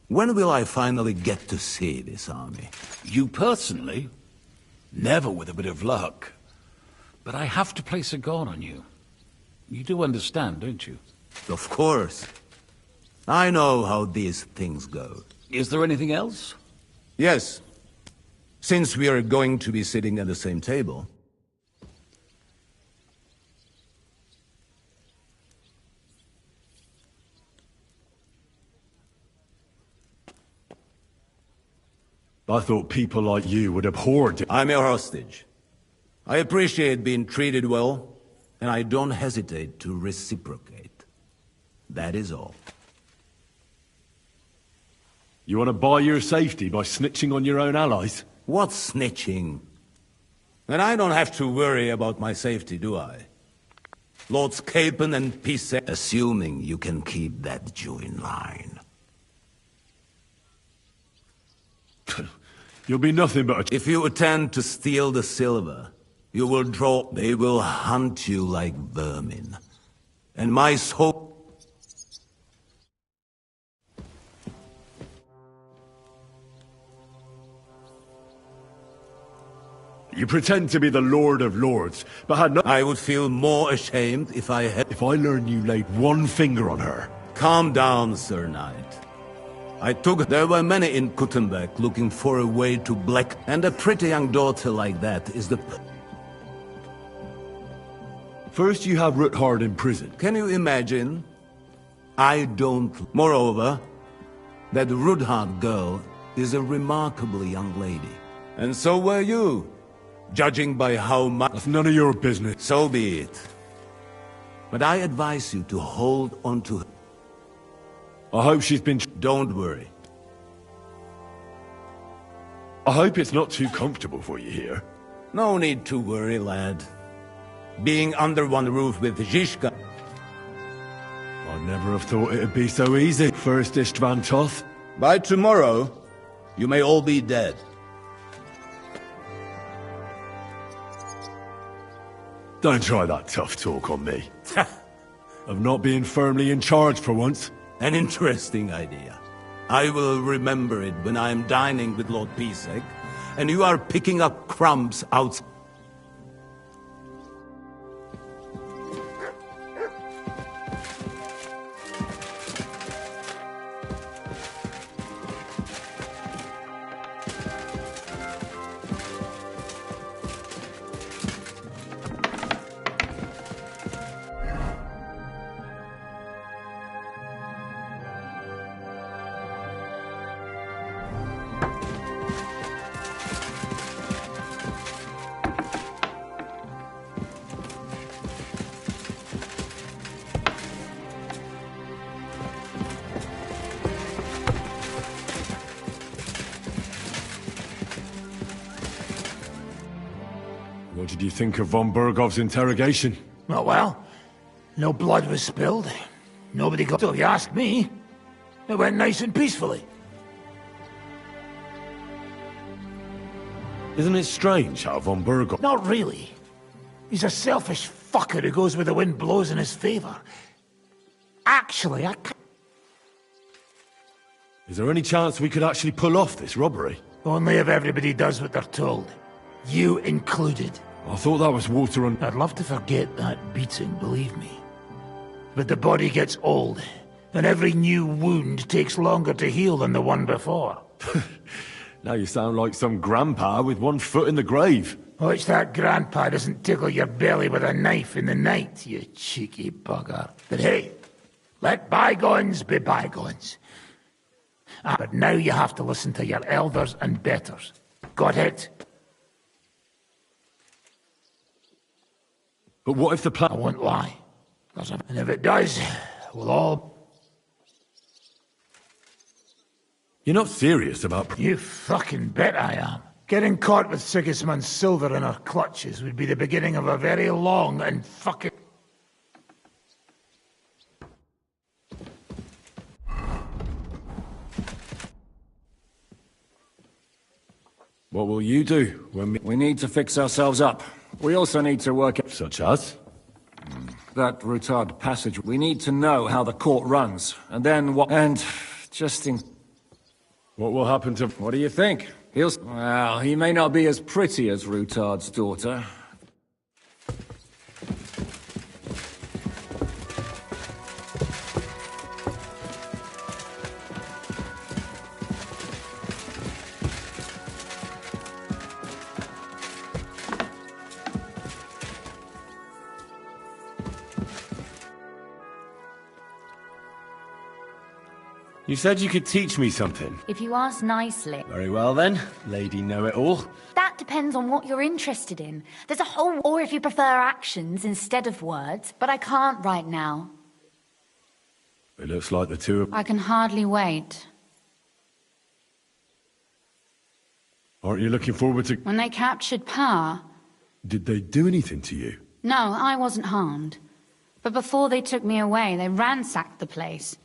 when will I finally get to see this army? You personally? Never with a bit of luck. But I have to place a guard on you. You do understand, don't you? Of course. I know how these things go. Is there anything else? Yes. Since we are going to be sitting at the same table. I thought people like you would abhor... I'm your hostage. I appreciate being treated well, and I don't hesitate to reciprocate. That is all. You want to buy your safety by snitching on your own allies? What snitching? And I don't have to worry about my safety, do I? Lords Capon and Pise... Assuming you can keep that Jew in line. You'll be nothing but a... If you attempt to steal the silver, you will draw... They will hunt you like vermin. And my hope... You pretend to be the Lord of Lords, but had no— I would feel more ashamed if I had— If I learned you laid one finger on her— Calm down, Sir Knight. There were many in Kuttenberg looking for a way to black, and a pretty young daughter like that is the— First you have Ruthard in prison. Can you imagine? I don't. Moreover, that Ruthard girl is a remarkably young lady. And so were you, judging by how much— That's none of your business. So be it. But I advise you to hold on to her. I hope she's been— Don't worry. I hope it's not too comfortable for you here. No need to worry, lad. Being under one roof with Zizka— I'd never have thought it'd be so easy. First Istvan Toth. By tomorrow, you may all be dead. Don't try that tough talk on me. Of not being firmly in charge for once. An interesting idea. I will remember it when I am dining with Lord Pisek, and you are picking up crumbs outside. What did you think of von Bergov's interrogation? Oh, well, no blood was spilled. Nobody got... So if you ask me, it went nice and peacefully. Isn't it strange how von Bergov... Not really. He's a selfish fucker who goes where the wind blows in his favor. Actually, Is there any chance we could actually pull off this robbery? Only if everybody does what they're told. You included. I thought that was water on... I'd love to forget that beating, believe me. But the body gets old, and every new wound takes longer to heal than the one before. Now you sound like some grandpa with one foot in the grave. Watch that grandpa doesn't tickle your belly with a knife in the night, you cheeky bugger. But hey, let bygones be bygones. But now you have to listen to your elders and betters. Got it? But what if the plan... I won't lie. And if it does, we'll all... You're not serious about... You fucking bet I am. Getting caught with Sigismund's silver in our clutches would be the beginning of a very long and fucking... What will you do when We need to fix ourselves up. We also need to work... Such as? That Rutard passage. We need to know how the court runs. And then what... And just in... What will happen to... What do you think? Well, he may not be as pretty as Rutard's daughter. You said you could teach me something. If you ask nicely. Very well then, Lady Know-It-All. That depends on what you're interested in. There's a whole... Or if you prefer actions instead of words, but I can't right now. It looks like the two of... I can hardly wait. Aren't you looking forward to... When they captured power... Did they do anything to you? No, I wasn't harmed. But before they took me away, they ransacked the place.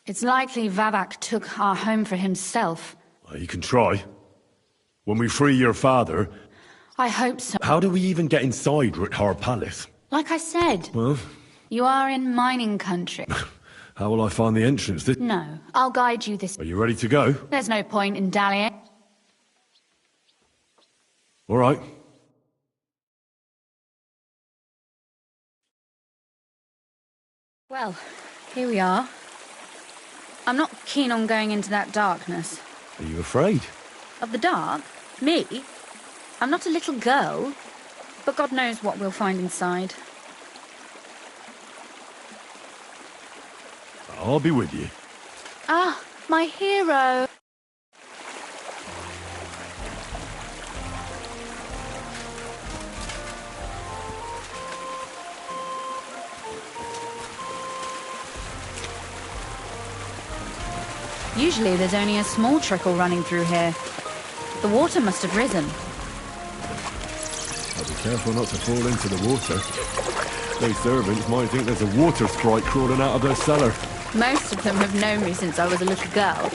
It's likely Vavak took our home for himself. Well, you can try. When we free your father... I hope so. How do we even get inside Ruthar Palace? Like I said, Well, you are in mining country. how will I find the entrance? No, I'll guide you this... Are you ready to go? There's no point in dallying. All right. Well, here we are. I'm not keen on going into that darkness. Are you afraid? Of the dark? Me? I'm not a little girl, but God knows what we'll find inside. I'll be with you. Ah, my hero! Usually there's only a small trickle running through here. The water must have risen. I'll be careful not to fall into the water. Those servants might think there's a water sprite crawling out of their cellar. Most of them have known me since I was a little girl,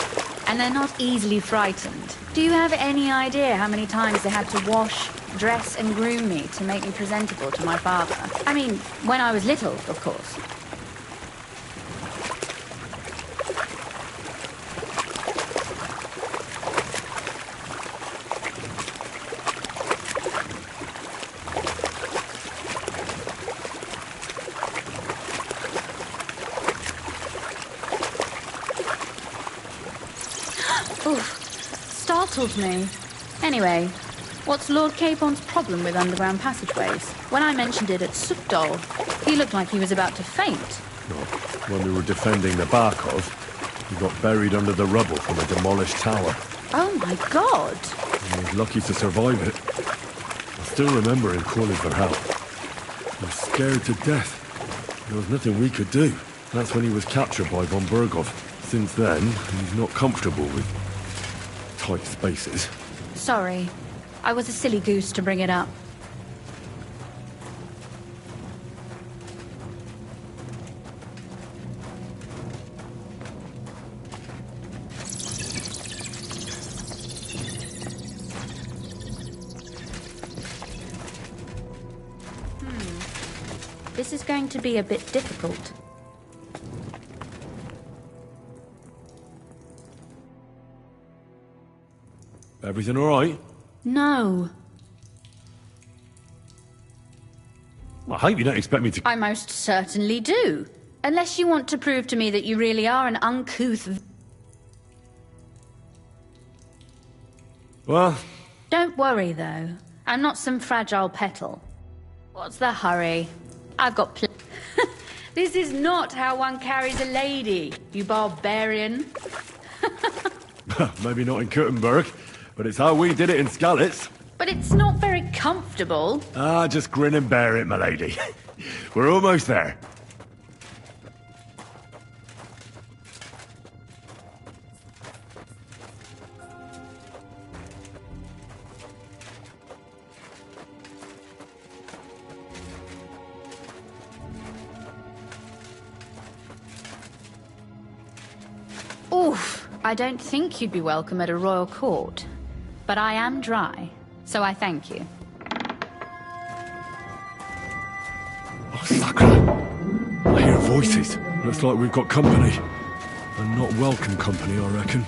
and they're not easily frightened. Do you have any idea how many times they had to wash, dress and groom me to make me presentable to my father? I mean, when I was little, of course. Startled me. Anyway, what's Lord Capon's problem with underground passageways? When I mentioned it at Sukdol, he looked like he was about to faint. Well, when we were defending the Barkov, he got buried under the rubble from a demolished tower. Oh my god! He was lucky to survive it. I still remember him calling for help. He was scared to death. There was nothing we could do. That's when he was captured by von Berghoff. Since then, he's not comfortable with tight spaces. Sorry. I was a silly goose to bring it up. This is going to be a bit difficult. Everything all right? No. I hope you don't expect me to... I most certainly do. Unless you want to prove to me that you really are an uncouth... Well... Don't worry, though. I'm not some fragile petal. What's the hurry? I've got This is not how one carries a lady, you barbarian. Maybe not in Kuttenberg, but it's how we did it in Skalitz. But it's not very comfortable. Ah, just grin and bear it, my lady. We're almost there. Oof, I don't think you'd be welcome at a royal court. But I am dry, so I thank you. Oh, Sacre! I hear voices. Looks like we've got company. And not welcome company, I reckon.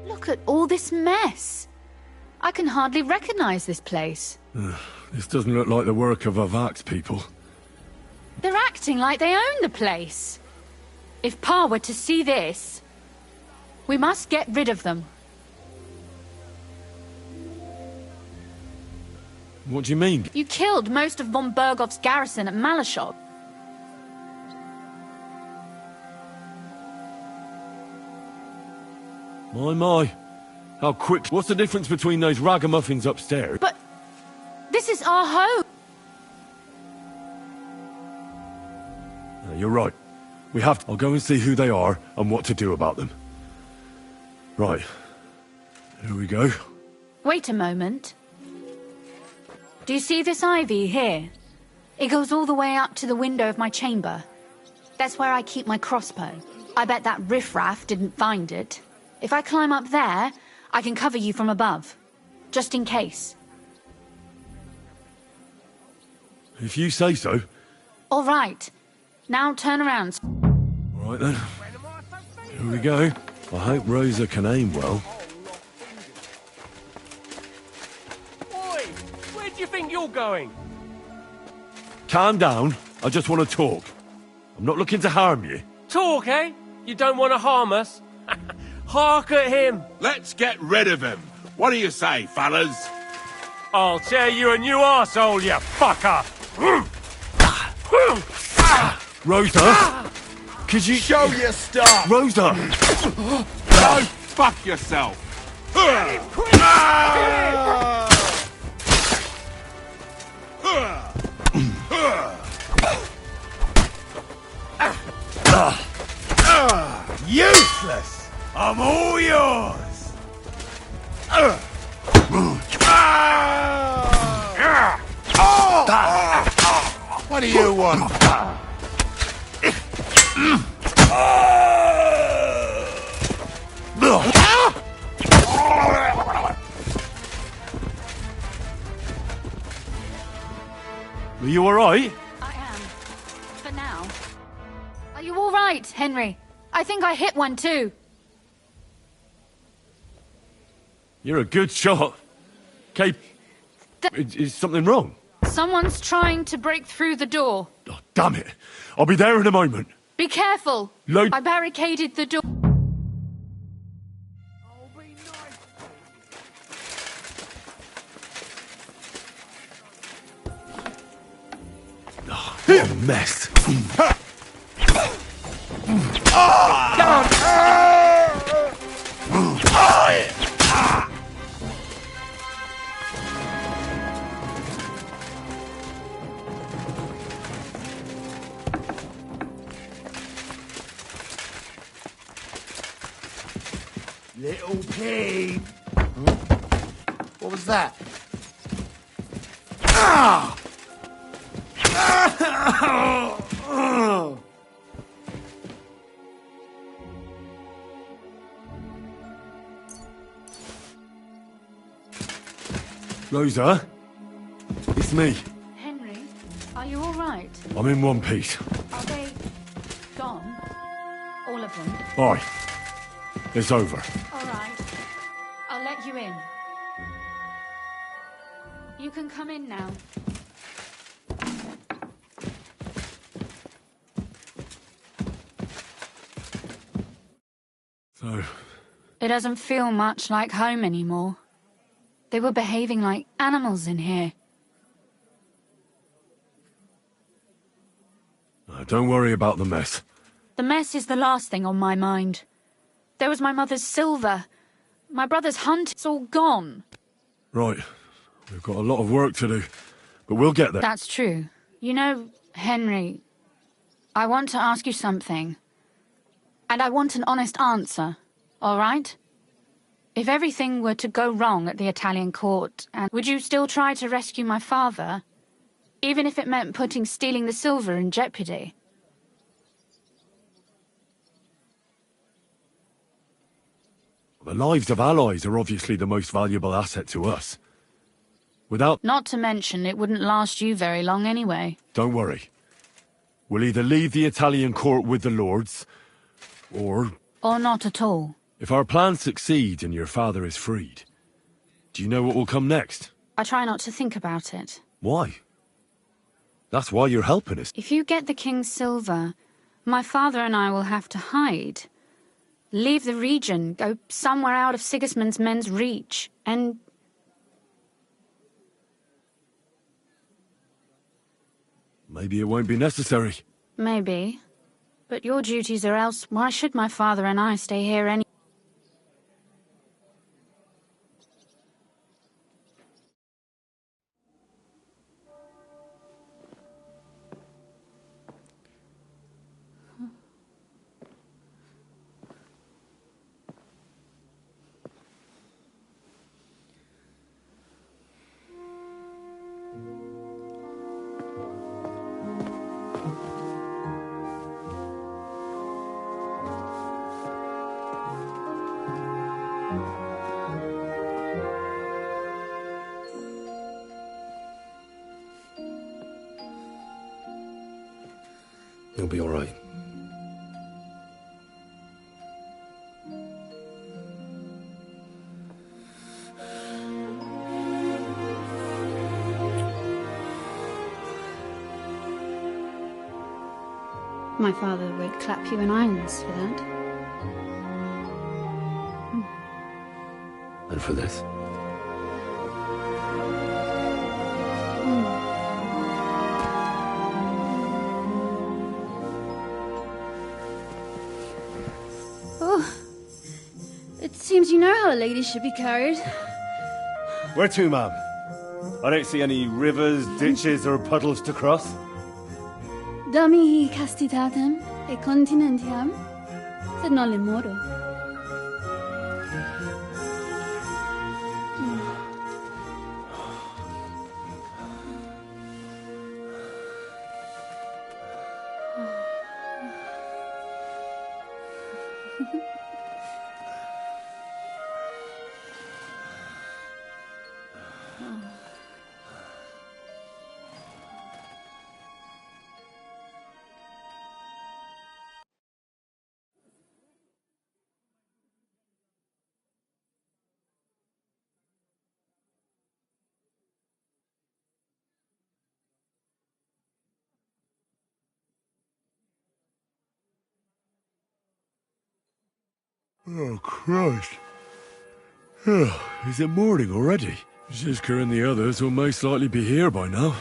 Look at all this mess. I can hardly recognize this place. This doesn't look like the work of Avak's people. They're acting like they own the place. If Pa were to see this, we must get rid of them. What do you mean? You killed most of von Bergoff's garrison at Malashov. My. How quick... What's the difference between those ragamuffins upstairs? But this is our home. You're right. We have to... I'll go and see who they are and what to do about them. Right. Here we go. Wait a moment. Do you see this ivy here? It goes all the way up to the window of my chamber. That's where I keep my crossbow. I bet that riffraff didn't find it. If I climb up there, I can cover you from above, just in case. If you say so. All right. Now turn around. All right then. Here we go. I hope Rosa can aim well. Oi! Where do you think you're going? Calm down. I just want to talk. I'm not looking to harm you. Talk, eh? You don't want to harm us? Hark at him! Let's get rid of him. What do you say, fellas? I'll tear you a new arsehole, you fucker! Rosa? Could you... Show your stuff! Rosa! Go fuck yourself! Useless! I'm all yours! What do you want? Are you all right? I am. For now. Are you all right, Henry? I think I hit one too. You're a good shot. Kate, is something wrong? Someone's trying to break through the door. Oh, damn it. I'll be there in a moment. Be careful. Load... I barricaded the door. What a mess. Little pig. What was that? Rosa? It's me. Henry, are you all right? I'm in one piece. Are they gone? All of them? Aye. It's over. All right. I'll let you in. You can come in now. So... It doesn't feel much like home anymore. They were behaving like animals in here. Don't worry about the mess. The mess is the last thing on my mind. There was my mother's silver. My brother's hunt, it's all gone. Right. We've got a lot of work to do, but we'll get there. That's true. You know, Henry, I want to ask you something. And I want an honest answer, all right? If everything were to go wrong at the Italian court, would you still try to rescue my father? Even if it meant putting stealing the silver in jeopardy? The lives of allies are obviously the most valuable asset to us. Without... Not to mention, it wouldn't last you very long anyway. Don't worry. We'll either leave the Italian court with the lords, or... Or not at all. If our plans succeed and your father is freed, do you know what will come next? I try not to think about it. Why? That's why you're helping us. If you get the king's silver, my father and I will have to hide. Leave the region, go somewhere out of Sigismund's men's reach, and... Maybe it won't be necessary. Maybe. But your duties are else. Why should my father and I stay here any... You'll be all right. My father would clap you in irons for that. And for this? Oh, it seems you know how a lady should be carried. Where to, ma'am? I don't see any rivers, ditches, or puddles to cross. Damihi castitatem e continentiam, sed non limoro. Oh, Christ. Oh, is it morning already? Zizka and the others will most likely be here by now.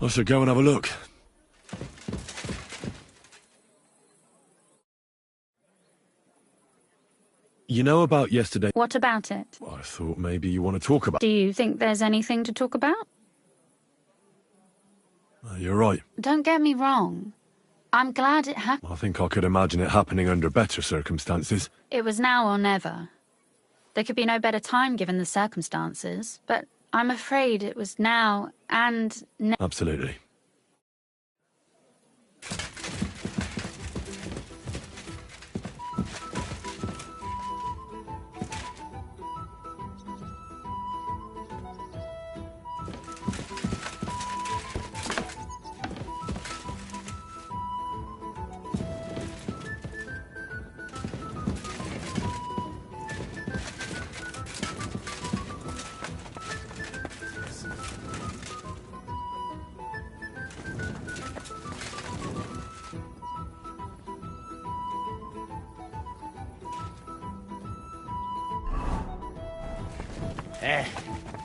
I should go and have a look. You know about yesterday? What about it? I thought maybe you want to talk about... Do you think there's anything to talk about? You're right. Don't get me wrong. I'm glad it happened. I think I could imagine it happening under better circumstances. It was now or never. There could be no better time given the circumstances, but I'm afraid it was now and Absolutely.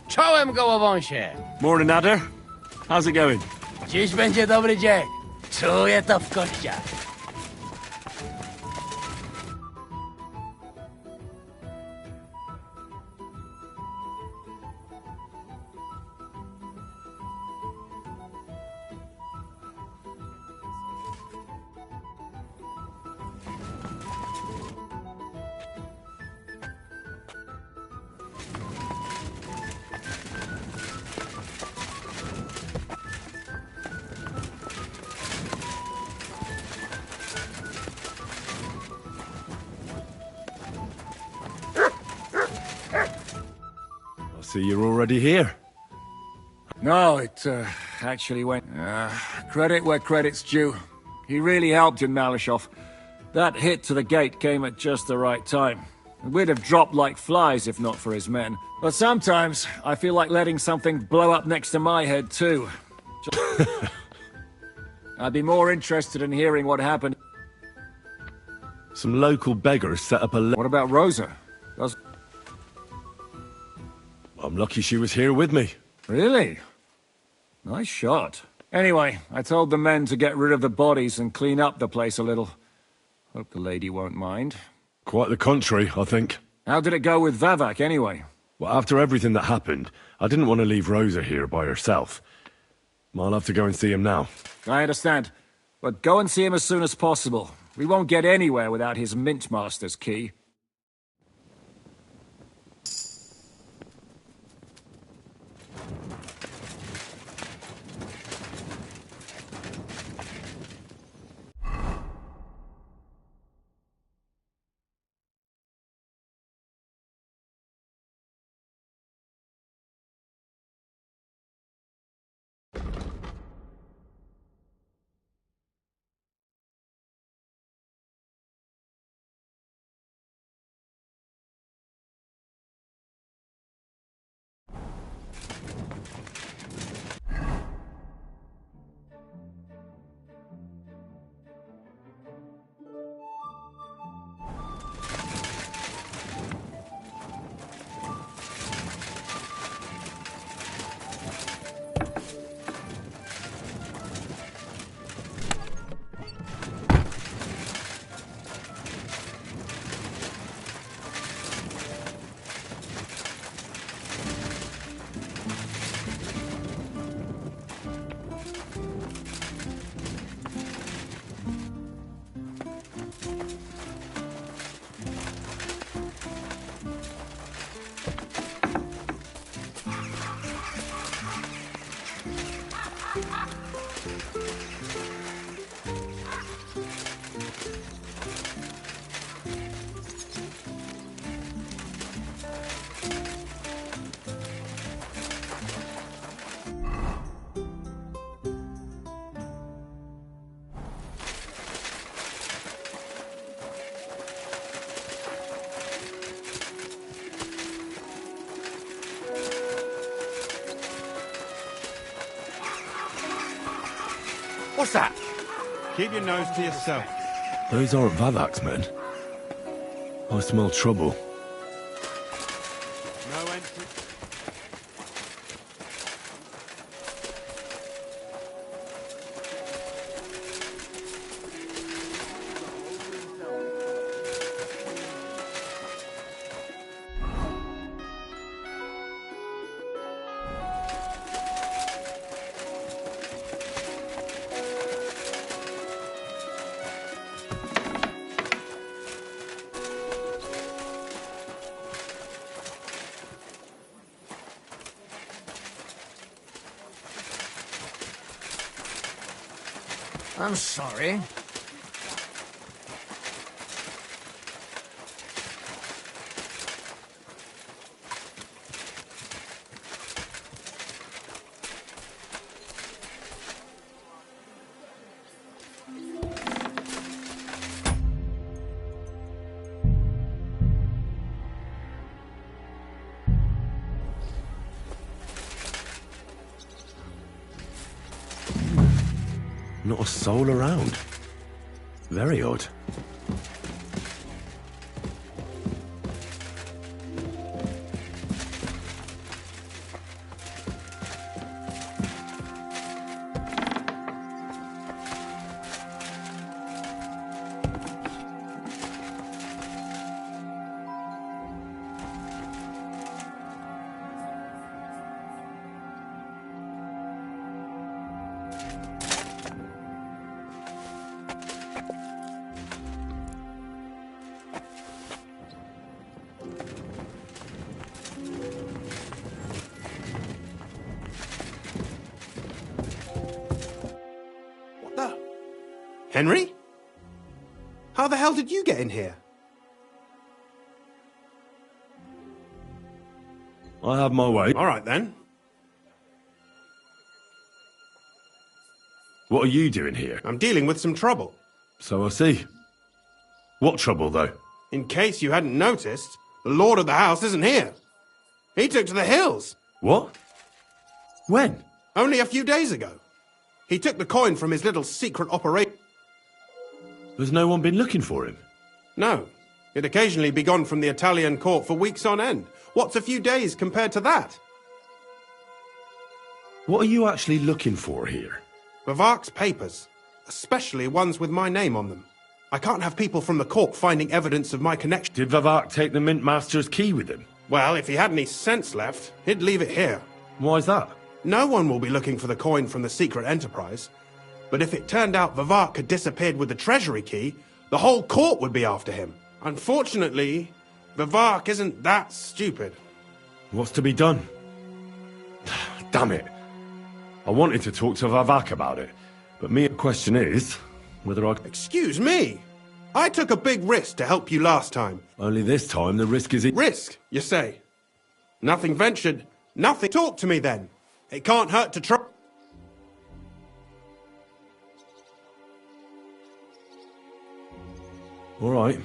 Czołem gołowąsie! Morning, Adder. How's it going? Dziś będzie dobry dzień. Czuję to w kościach. See, you're already here. No, it actually went... credit where credit's due. He really helped in Malishov. That hit to the gate came at just the right time. We'd have dropped like flies if not for his men. But sometimes, I feel like letting something blow up next to my head, too. I'd be more interested in hearing what happened. Some local beggars set up a... What about Rosa? I'm lucky she was here with me. Really? Nice shot. Anyway, I told the men to get rid of the bodies and clean up the place a little. Hope the lady won't mind. Quite the contrary, I think. How did it go with Vavak, anyway? Well, after everything that happened, I didn't want to leave Rosa here by herself. I'll have to go and see him now. I understand. But go and see him as soon as possible. We won't get anywhere without his Mintmaster's key. What's that? Keep your nose to yourself. Those aren't Vavak's men. I smell trouble. No entry. I'm sorry. Not a soul around. Very odd. Henry? How the hell did you get in here? I have my way. All right, then. What are you doing here? I'm dealing with some trouble. So I see. What trouble, though? In case you hadn't noticed, the lord of the house isn't here. He took to the hills. What? When? Only a few days ago. He took the coin from his little secret operation. Has no one been looking for him? No. He'd occasionally be gone from the Italian court for weeks on end. What's a few days compared to that? What are you actually looking for here? Vivark's papers, especially ones with my name on them. I can't have people from the court finding evidence of my connection. Did Vivark take the Mint Master's key with him? Well, if he had any sense left, he'd leave it here. Why's that? No one will be looking for the coin from the secret enterprise. But if it turned out Vivark had disappeared with the treasury key, the whole court would be after him. Unfortunately, Vivark isn't that stupid. What's to be done? Damn it. I wanted to talk to Vivark about it, but the question is whether I... Excuse me? I took a big risk to help you last time. Only this time the risk is... Risk, you say? Nothing ventured, nothing... Talk to me then. It can't hurt to try... All right.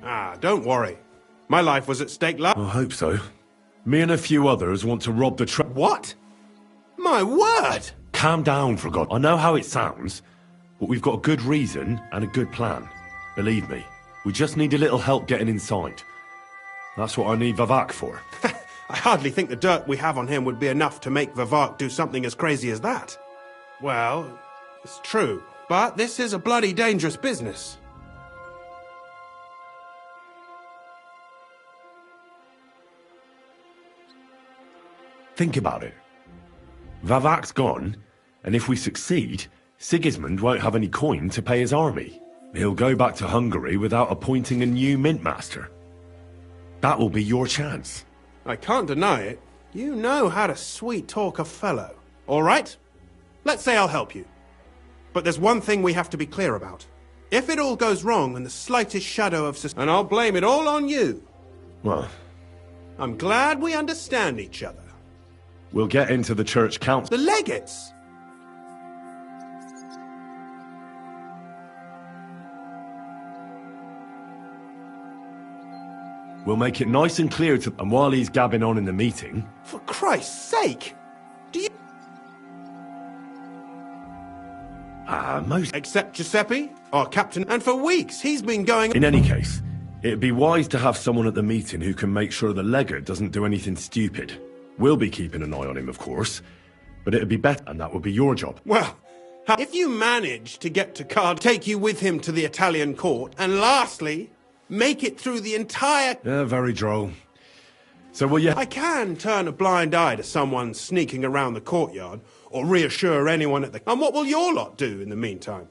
Ah, don't worry. My life was at stake last... I hope so. Me and a few others want to rob the What? My word! Calm down, for God. I know how it sounds, but we've got a good reason and a good plan. Believe me, we just need a little help getting inside. That's what I need Vivark for. I hardly think the dirt we have on him would be enough to make Vivark do something as crazy as that. Well, it's true, but this is a bloody dangerous business. Think about it. Vivark's gone, and if we succeed, Sigismund won't have any coin to pay his army. He'll go back to Hungary without appointing a new mint master. That will be your chance. I can't deny it. You know how to sweet-talk a fellow. All right? Let's say I'll help you. But there's one thing we have to be clear about. If it all goes wrong and the slightest shadow of and I'll blame it all on you. Well, I'm glad we understand each other. We'll get into the church council. The legates! We'll make it nice and clear to... And while he's gabbing on in the meeting... For Christ's sake! Do you... most... Except Giuseppe, our captain, and for weeks he's been going... In any case, it'd be wise to have someone at the meeting who can make sure the legate doesn't do anything stupid. We'll be keeping an eye on him, of course, but it'd be better, and that would be your job. Well, if you manage to get to Card, take you with him to the Italian court, and lastly, make it through the entire... Yeah, very droll. So will you... I can turn a blind eye to someone sneaking around the courtyard, or reassure anyone at the... And what will your lot do in the meantime?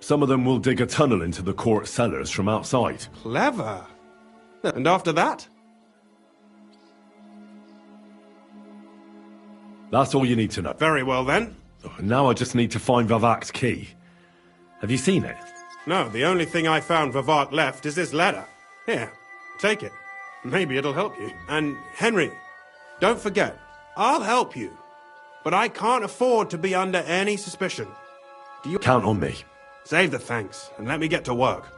Some of them will dig a tunnel into the court cellars from outside. Clever. And after that? That's all you need to know. Very well then. Now I just need to find Vavak's key. Have you seen it? No, the only thing I found Vavak left is this letter. Here, take it. Maybe it'll help you. And Henry, don't forget, I'll help you. But I can't afford to be under any suspicion. Do you count on me? Save the thanks, and let me get to work.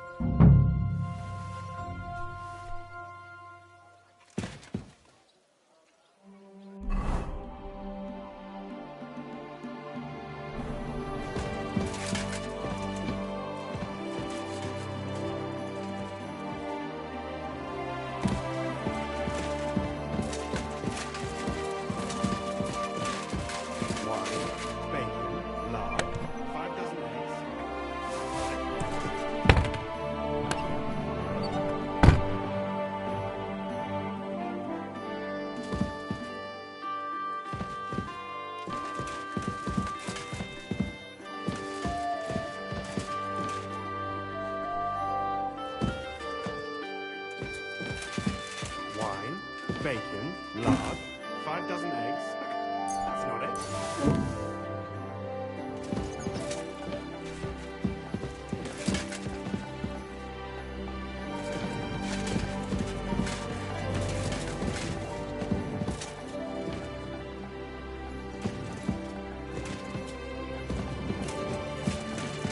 Bacon, lard, 5 dozen eggs. That's not it.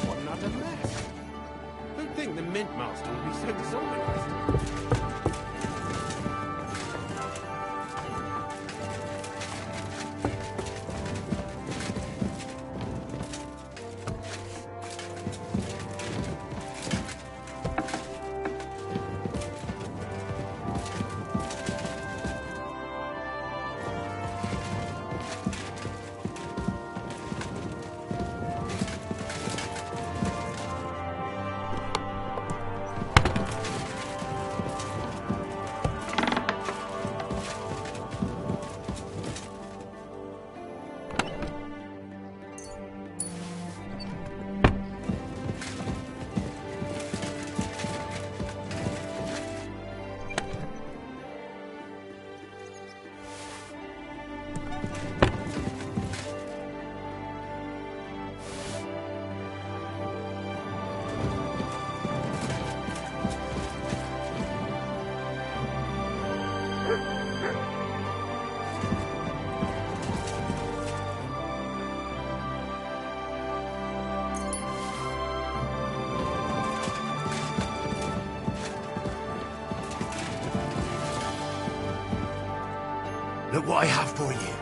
What an utter mess. Don't think the mint master will be so disorganized. Look what I have for you.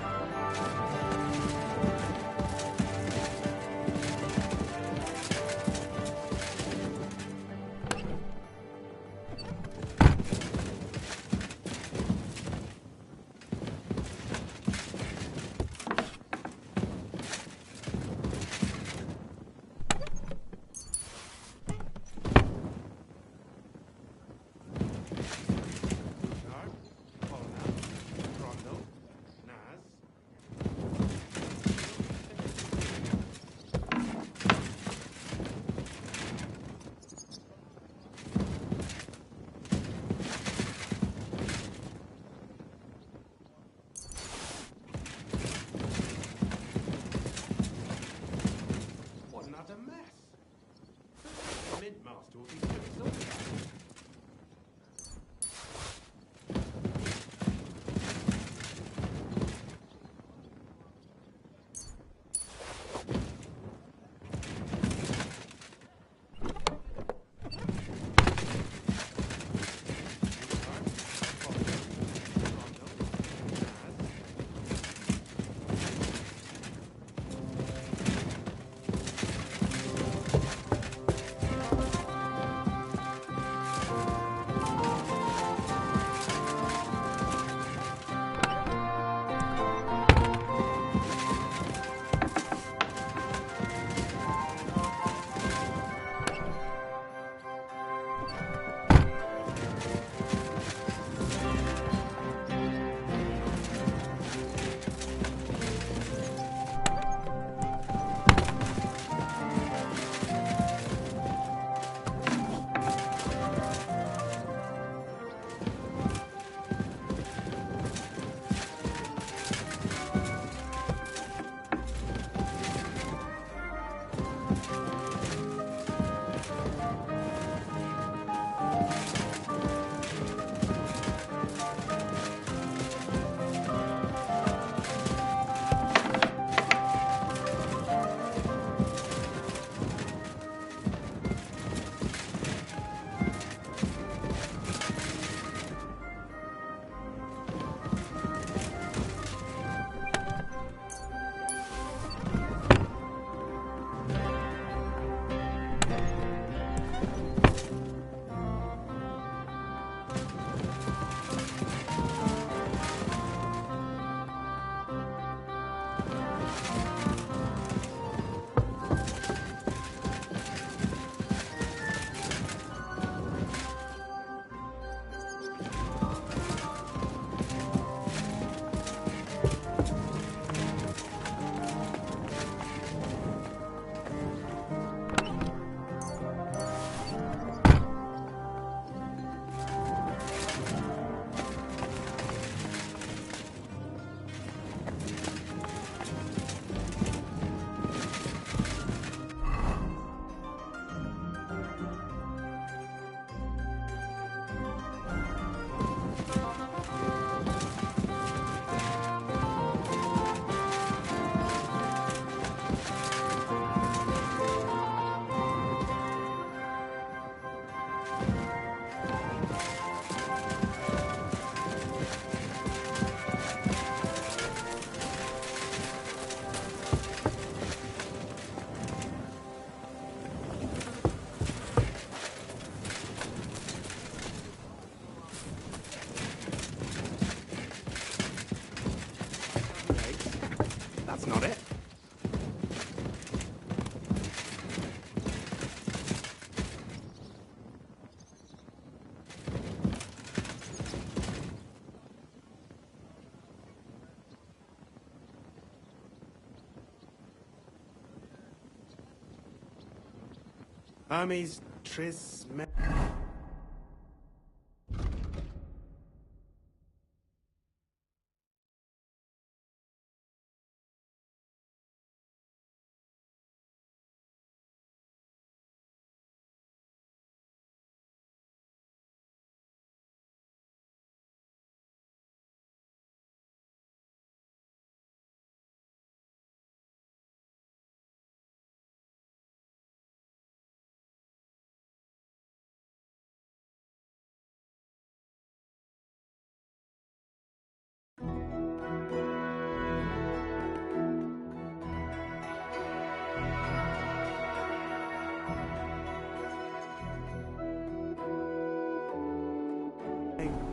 Hermes Tris.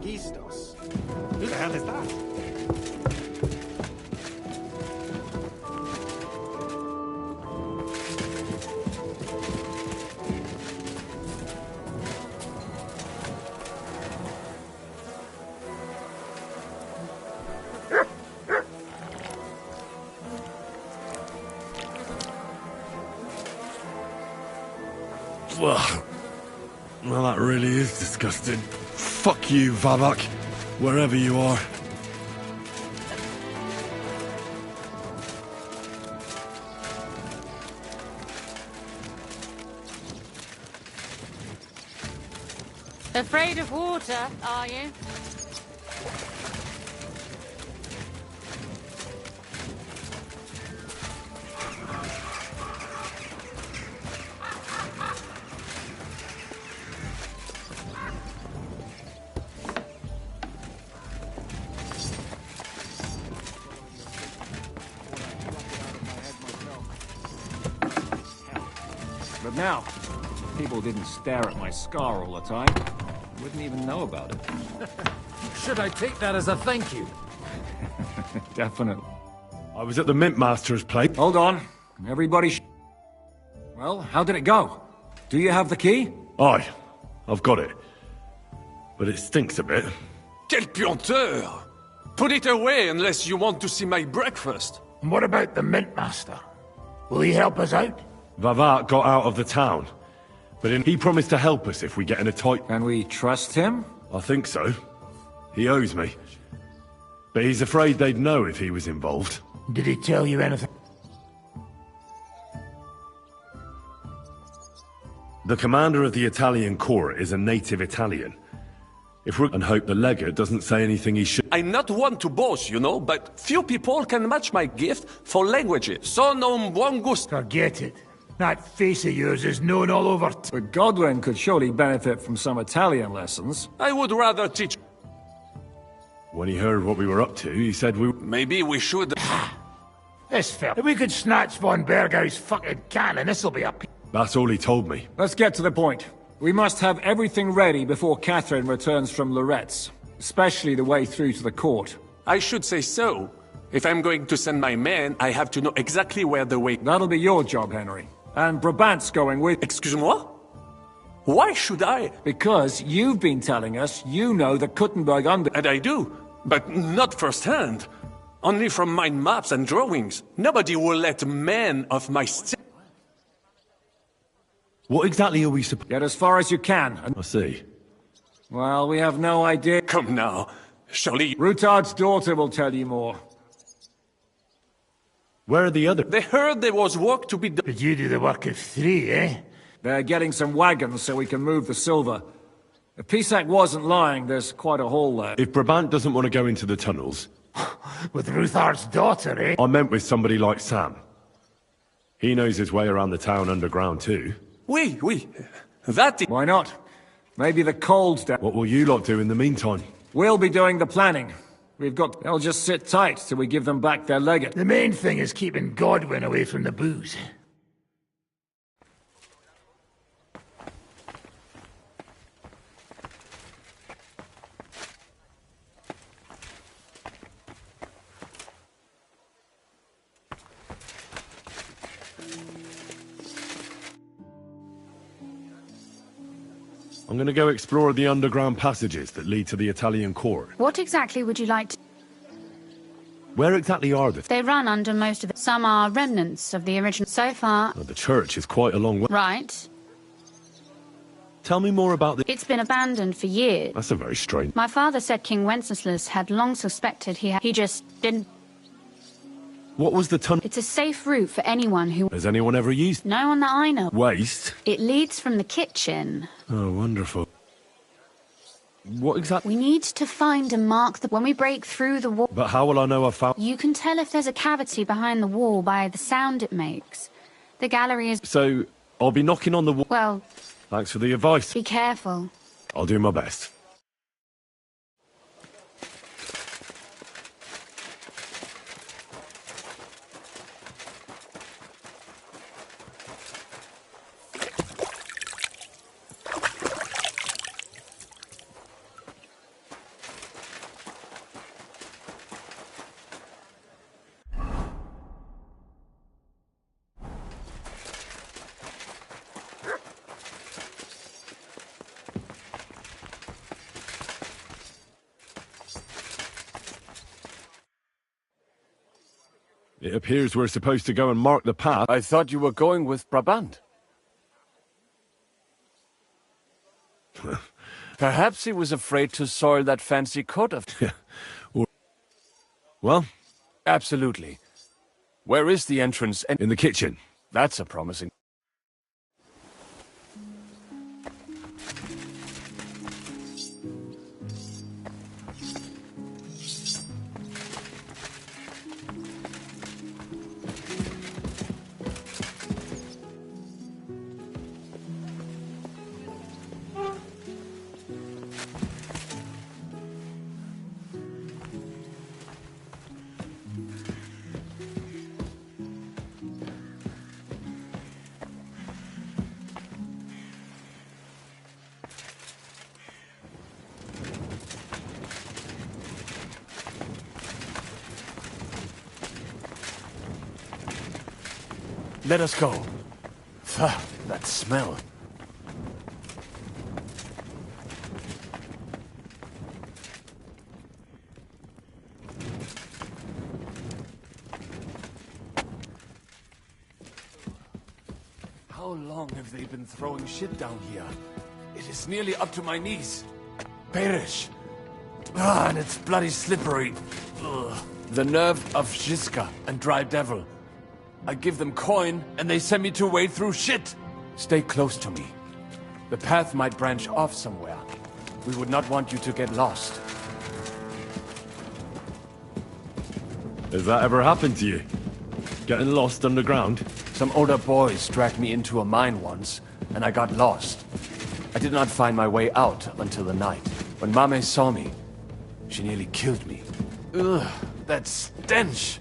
Gistos. Who the hell is that? Well, that really is disgusting. Fuck you, Vavak, wherever you are. Afraid of water, are you? But now, people didn't stare at my scar all the time. Wouldn't even know about it. Should I take that as a thank you? Definitely. I was at the Mint Master's place. Hold on. Everybody Well, how did it go? Do you have the key? Aye, I've got it. But it stinks a bit. Quelle puanteur! Put it away unless you want to see my breakfast. And what about the Mint Master? Will he help us out? Vavak got out of the town. But he promised to help us if we get in a tight... Can we trust him? I think so. He owes me. But he's afraid they'd know if he was involved. Did he tell you anything? The commander of the Italian court is a native Italian. If we're... and hope the legate doesn't say anything he should... I'm not one to boast, you know, but few people can match my gift for languages. Sono buon gusto. Forget it. That face of yours is known all over. But Godwin could surely benefit from some Italian lessons. I would rather teach... When he heard what we were up to, he said we... Maybe we should... This fella. If we could snatch von Bergau's fucking cannon, this'll be up. That's all he told me. Let's get to the point. We must have everything ready before Catherine returns from Loretz. Especially the way through to the court. I should say so. If I'm going to send my men, I have to know exactly where the way... That'll be your job, Henry. And Brabant's going with... Excuse-moi? Why should I? Because you've been telling us you know the Kuttenberg under... And I do, but not firsthand. Only from mind maps and drawings. Nobody will let men of my... What exactly are we supposed... Get as far as you can. I see. Well, we have no idea... Come now. Surely... Rutard's daughter will tell you more. Where are the others? They heard there was work to be done. But you do the work of 3, eh? They're getting some wagons so we can move the silver. If Pisac wasn't lying, there's quite a hole there. If Brabant doesn't want to go into the tunnels... With Rutard's daughter, eh? I meant with somebody like Sam. He knows his way around the town underground too. Oui. That... Why not? Maybe the cold's down. What will you lot do in the meantime? We'll be doing the planning. We've got... They'll just sit tight till we give them back their legate. The main thing is keeping Godwin away from the booze. I'm gonna go explore the underground passages that lead to the Italian court. What exactly would you like to... Where exactly are they? They run under most of it. Some are remnants of the original. So far... The church is quite a long way. Right. Tell me more about the... It's been abandoned for years. That's a very strange... My father said King Wenceslas had long suspected he just didn't... What was the tunnel? It's a safe route for anyone who... Has anyone ever used... No one that I know. Waste? It leads from the kitchen. Oh, wonderful. What exactly... We need to find and mark when we break through the wall... But how will I know I found... You can tell if there's a cavity behind the wall by the sound it makes. The gallery is... So, I'll be knocking on the wall... Well... Thanks for the advice. Be careful. I'll do my best. It appears we're supposed to go and mark the path. I thought you were going with Brabant. Perhaps he was afraid to soil that fancy coat of... Well? Absolutely. Where is the entrance? In the kitchen. That's a promising... Let us go. That smell. How long have they been throwing shit down here? It is nearly up to my knees. Perish. And it's bloody slippery. Ugh. The nerve of Žižka and Dry Devil. I give them coin, and they send me to wade through shit! Stay close to me. The path might branch off somewhere. We would not want you to get lost. Has that ever happened to you? Getting lost underground? Some older boys dragged me into a mine once, and I got lost. I did not find my way out until the night. When Mame saw me, she nearly killed me. Ugh, that stench!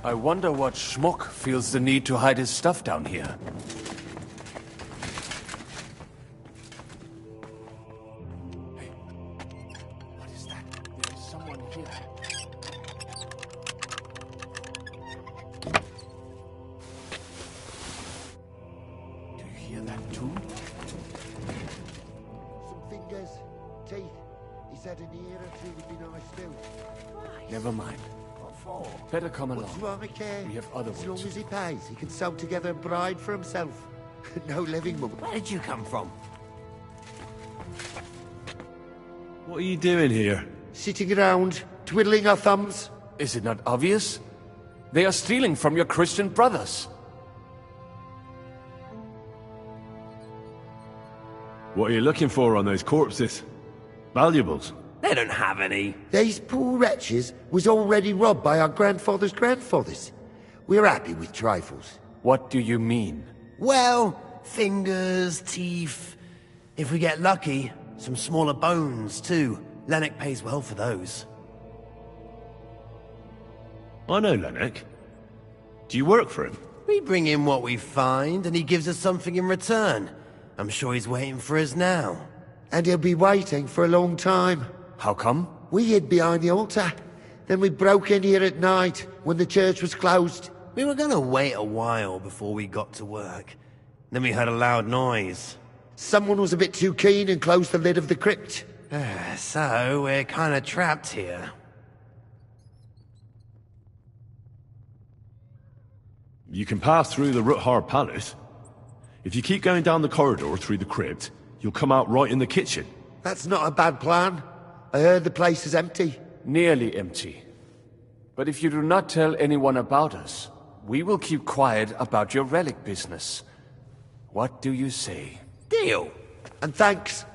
I wonder what schmuck feels the need to hide his stuff down here. Hey, what is that? There's someone here. Do you hear that too? Some fingers, teeth. He said an ear or two would be nice too. Never mind. Better come along. What's wrong, care? We have other As long ones. as he pays, he can sew together a bride for himself. No living mum. Where did you come from? What are you doing here? Sitting around, twiddling our thumbs. Is it not obvious? They are stealing from your Christian brothers. What are you looking for on those corpses? Valuables? They don't have any. These poor wretches was already robbed by our grandfather's grandfathers. We're happy with trifles. What do you mean? Well, fingers, teeth. If we get lucky, some smaller bones too. Lennox pays well for those. I know Lennox. Do you work for him? We bring in what we find, and he gives us something in return. I'm sure he's waiting for us now. And he'll be waiting for a long time. How come? We hid behind the altar. Then we broke in here at night, when the church was closed. We were gonna wait a while before we got to work. Then we heard a loud noise. Someone was a bit too keen and closed the lid of the crypt. So, we're kinda trapped here. You can pass through the Ruthar Palace. If you keep going down the corridor through the crypt, you'll come out right in the kitchen. That's not a bad plan. I heard the place is empty. Nearly empty. But if you do not tell anyone about us, we will keep quiet about your relic business. What do you say? Deal. And thanks.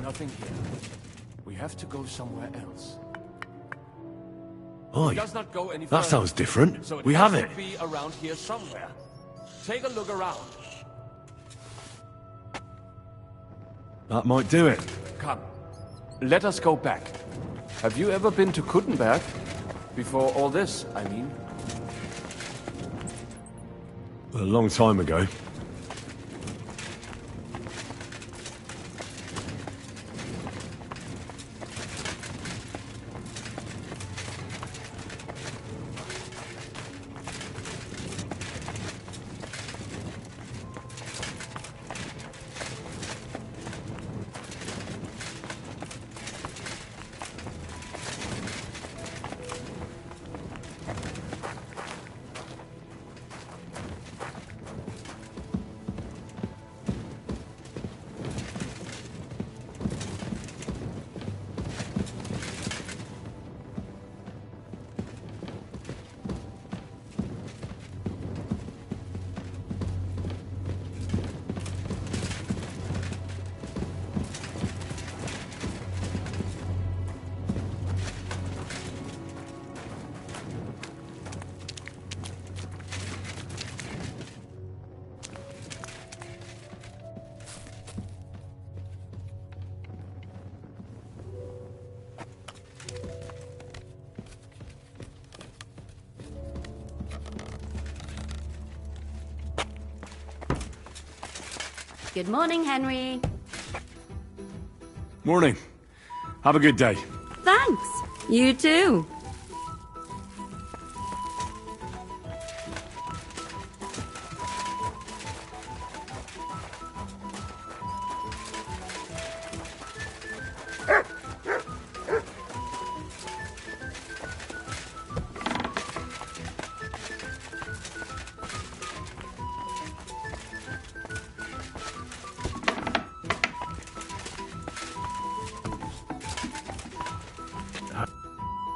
Nothing here. We have to go somewhere else. Oi, It does not go any that further, sounds different. so We has have to it. be around here somewhere. Take a look around. That might do it. Come, let us go back. Have you ever been to Kuttenberg? Before all this, I mean. A long time ago. Good morning, Henry. Morning. Have a good day. Thanks. You too.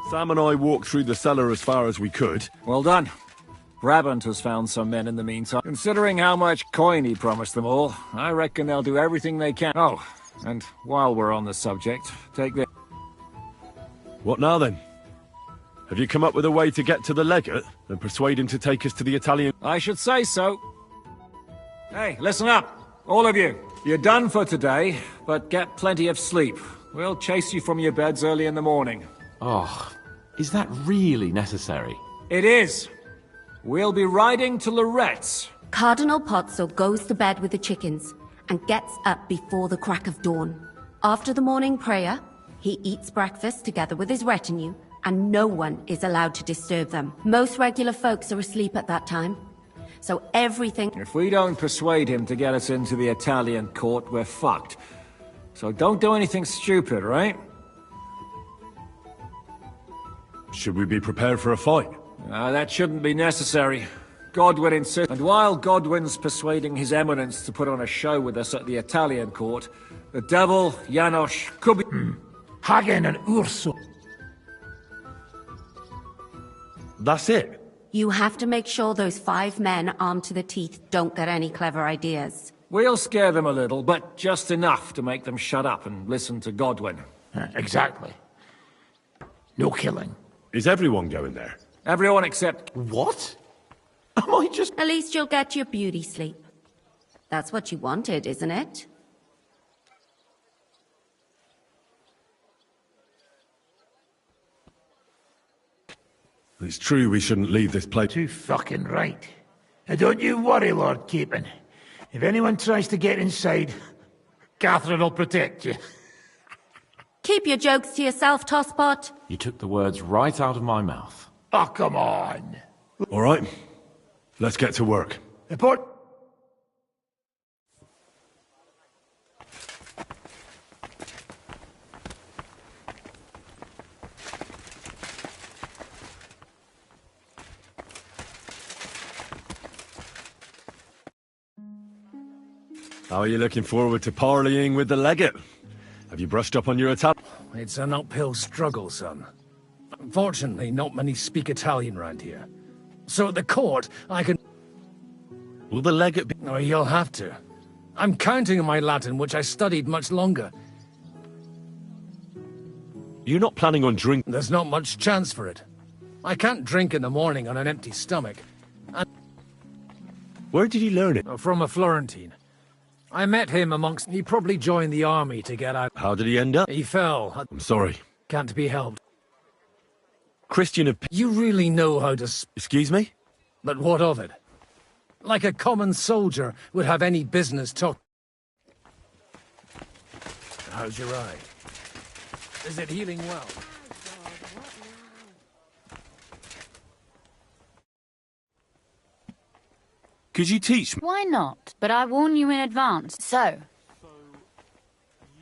Sam and I walked through the cellar as far as we could. Well done. Brabant has found some men in the meantime. Considering how much coin he promised them all, I reckon they'll do everything they can. Oh, and while we're on the subject, take this. What now then? Have you come up with a way to get to the legate and persuade him to take us to the Italian... I should say so. Hey, listen up, all of you. You're done for today, but get plenty of sleep. We'll chase you from your beds early in the morning. Oh, is that really necessary? It is. We'll be riding to Lorette's. Cardinal Pozzo goes to bed with the chickens and gets up before the crack of dawn. After the morning prayer, he eats breakfast together with his retinue, and no one is allowed to disturb them. Most regular folks are asleep at that time, so everything... If we don't persuade him to get us into the Italian court, we're fucked. So don't do anything stupid, right? Should we be prepared for a fight? That shouldn't be necessary. Godwin insists. And while Godwin's persuading His Eminence to put on a show with us at the Italian court, the devil, Janos, could be... Hagen and Urso. That's it? You have to make sure those 5 men armed to the teeth don't get any clever ideas. We'll scare them a little, but just enough to make them shut up and listen to Godwin. Exactly. No killing. Is everyone going there? Everyone except... What? Am I just... At least you'll get your beauty sleep. That's what you wanted, isn't it? It's true we shouldn't leave this place. Too fucking right. Now don't you worry, Lord Capon. If anyone tries to get inside, Catherine will protect you. Keep your jokes to yourself, Tosspot. You took the words right out of my mouth. Oh, come on. All right, let's get to work. Report. How are you looking forward to parleying with the legate? Have you brushed up on your Italian? It's an uphill struggle, son. Unfortunately, not many speak Italian round here. So at the court, I can... Will the legate be... No, you'll have to. I'm counting on my Latin, which I studied much longer. You're not planning on drinking? There's not much chance for it. I can't drink in the morning on an empty stomach. And... Where did you learn it? From a Florentine. I met him amongst... He probably joined the army to get out. How did he end up? He fell. I'm sorry. Can't be helped. Christian of... You really know how to... Excuse me? But what of it? Like a common soldier would have any business talk... How's your eye? Is it healing well? Could you teach me? Why not? But I warn you in advance, so...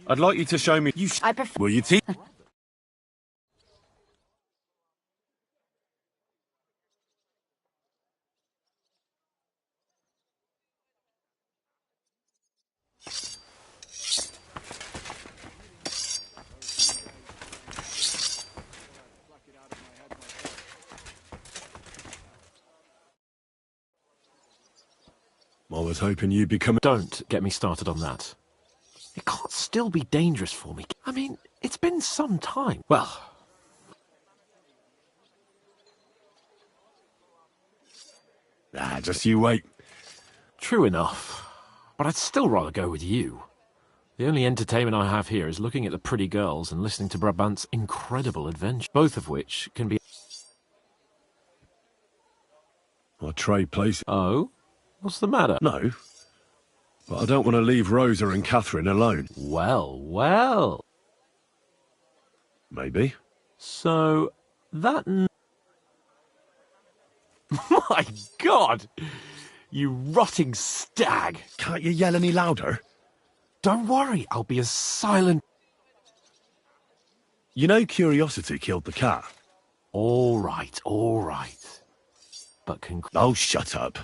I'd like you to show me... I prefer... Will you teach? I was hoping you'd become... Don't get me started on that. It can't still be dangerous for me. I mean, it's been some time. Well... just you wait. True enough. But I'd still rather go with you. The only entertainment I have here is looking at the pretty girls and listening to Brabant's incredible adventure, both of which can be... I'll trade places. Oh? What's the matter? No. But I don't want to leave Rosa and Catherine alone. Well, well. Maybe. So, that... My God! You rotting stag! Can't you yell any louder? Don't worry, I'll be as silent... You know curiosity killed the cat? All right. But Oh, shut up.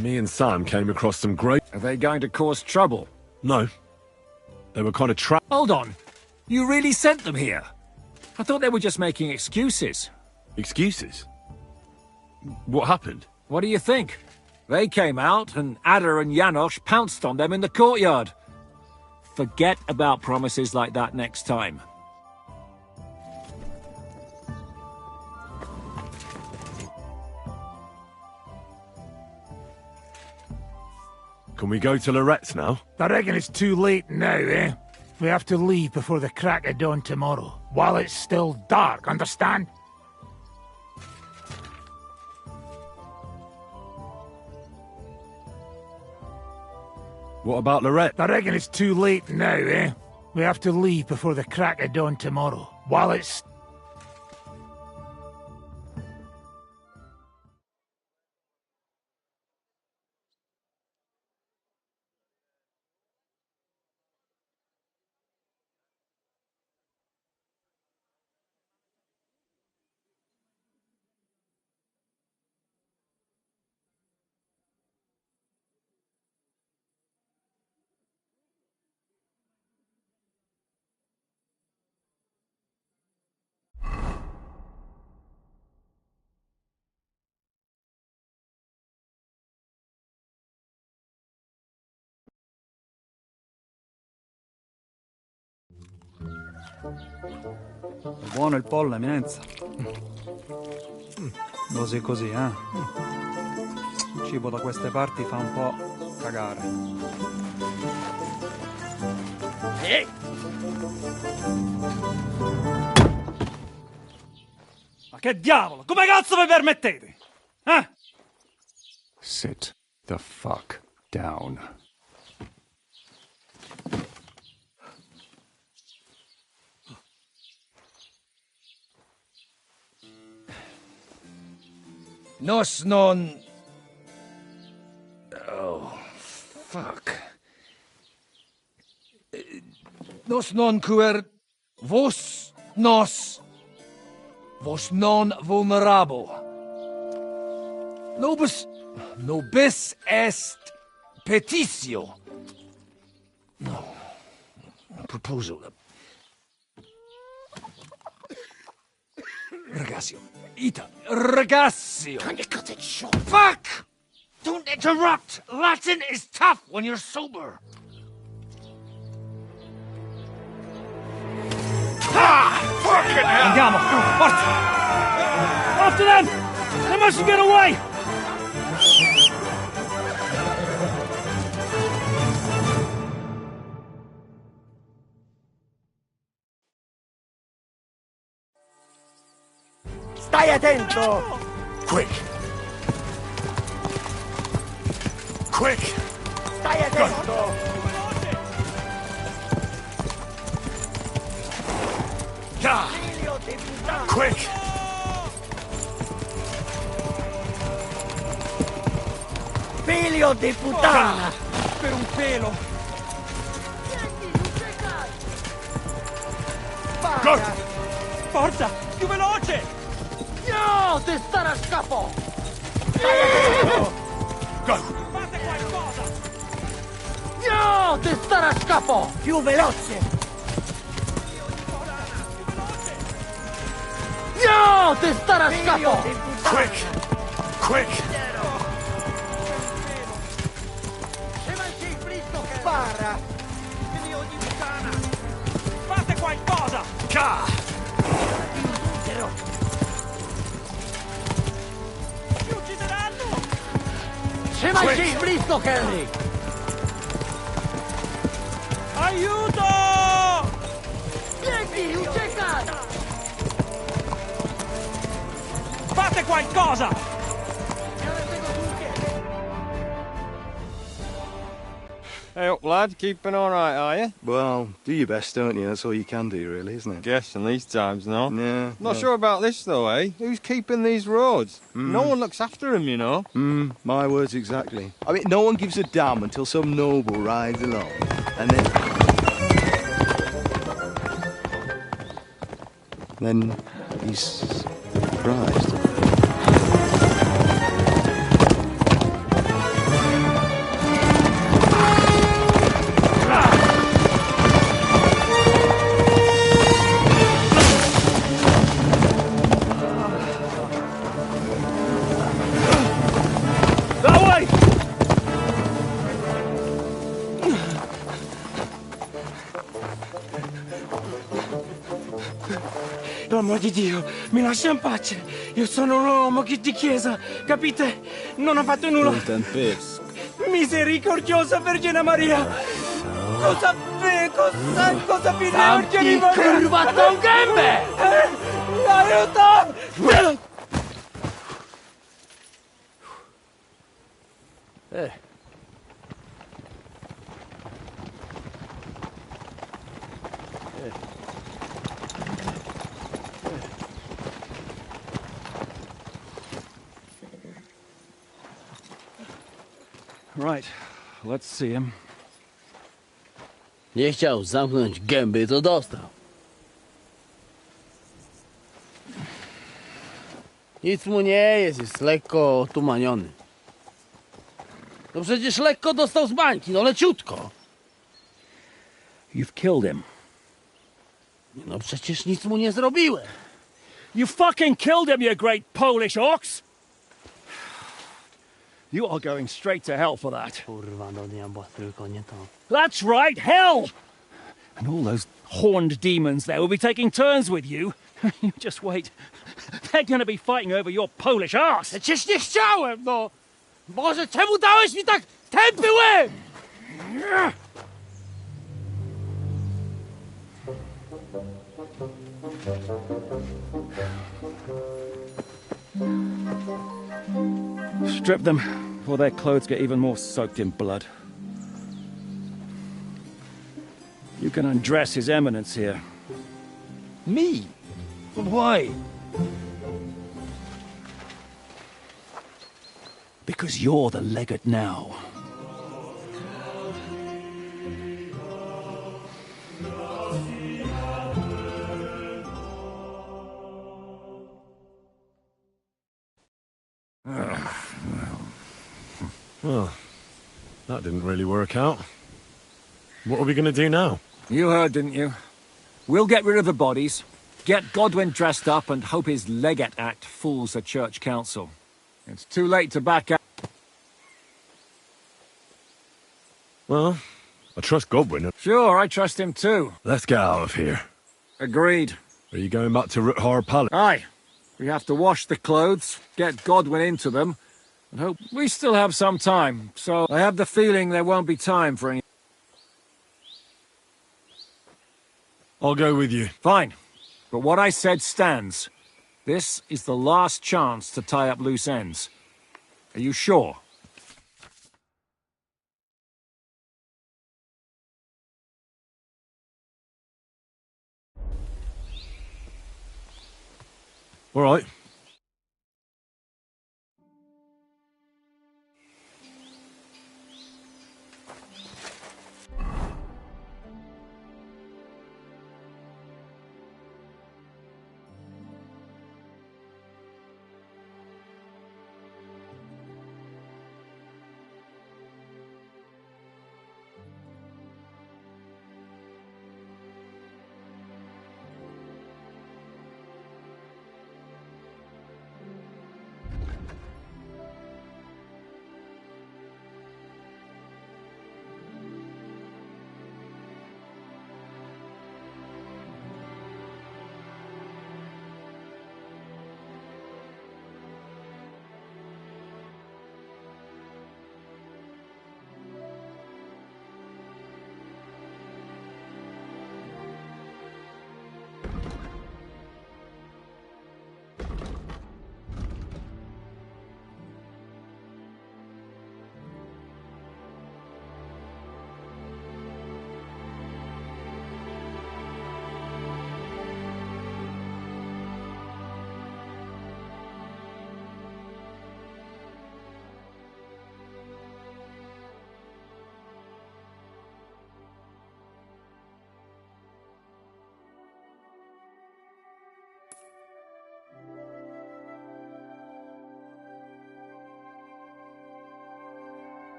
Me and Sam came across some great... Are they going to cause trouble? No. They were kind of trapped. Hold on. You really sent them here? I thought they were just making excuses. Excuses? What happened? What do you think? They came out, and Ada and Janosch pounced on them in the courtyard. Forget about promises like that next time. Can we go to Lorette's now? I reckon it's too late now, eh? We have to leave before the crack of dawn tomorrow, while it's still dark, understand? What about Lorette? I reckon it's too late now, eh? We have to leave before the crack of dawn tomorrow, while it's... Buono il pollo, eminenza. Così così, eh? Il cibo da queste parti fa un po' cagare. Ma che diavolo? Come cazzo vi permettete? Eh? Sit the fuck down. Nos non... Oh, fuck. Nos non cuer... Vos nos... Vos non vulnerabo. Nobis est petitio. No. Proposal. Ragazio. Ita. Ragazio. Can you cut it short? Fuck! Don't interrupt! Latin is tough when you're sober. Fucking hell! Andiamo! Forza! After them! They mustn't get away! Stai attento! Quick! Quick! Stai attento! Quick! Figlio di puttana! Per un pelo! Go! Forza! Più veloce! No! Ti starà a scappo! Go! Fate qualcosa! No! Ti starà a scappo! Più veloce! No! Ti starà a scappo! Quick! Quick! Spara! Figlio di puttana! Fate qualcosa! Mi uccideranno! Trzymaj się ich blisko, Henry! Aiuto! Biegnij, uciekaj! Fate qualcosa! Hey up, lad. Keeping all right, are you? Well, do your best, don't you? That's all you can do, really, isn't it? Guess in these times, no? Yeah. Not sure about this, though, eh? Who's keeping these roads? No one looks after them, you know. My words exactly. I mean, no one gives a damn until some noble rides along, and then he's surprised. nell'amor di Dio, mi lascia in pace. Io sono un uomo di chiesa, capite? Non ho fatto nulla. Misericordiosa Vergine Maria! Cosa fide Vergine Maria? Curvato un gambe! Aiuto! Right, let's see him. Nie chciał zamknąć gęby, to dostał. Nic mu nie jest lekko otumaniony. No przecież lekko dostał z bańki, no leciutko. You've killed him. No przecież nic mu nie zrobiłem. You fucking killed him, you great Polish ox! You are going straight to hell for that. Kurwa, do diabła, tylko nie to. That's right, hell! And all those horned demons there will be taking turns with you. You just wait. They're gonna be fighting over your Polish ass! Przecież nie chciałem, no! Boże, czemu dałeś mi tak tępy łeb? Strip them, before their clothes get even more soaked in blood. You can undress His Eminence here. Me? Why? Because you're the legate now. Well, that didn't really work out. What are we going to do now? You heard, didn't you? We'll get rid of the bodies, get Godwin dressed up, and hope his Legate Act fools the Church Council. It's too late to back out. Well, I trust Godwin. Sure, I trust him too. Let's get out of here. Agreed. Are you going back to Ruthar Palace? Aye. We have to wash the clothes, get Godwin into them, and hope we still have some time, so I have the feeling there won't be time for any... I'll go with you. Fine. But what I said stands. This is the last chance to tie up loose ends. Are you sure? All right.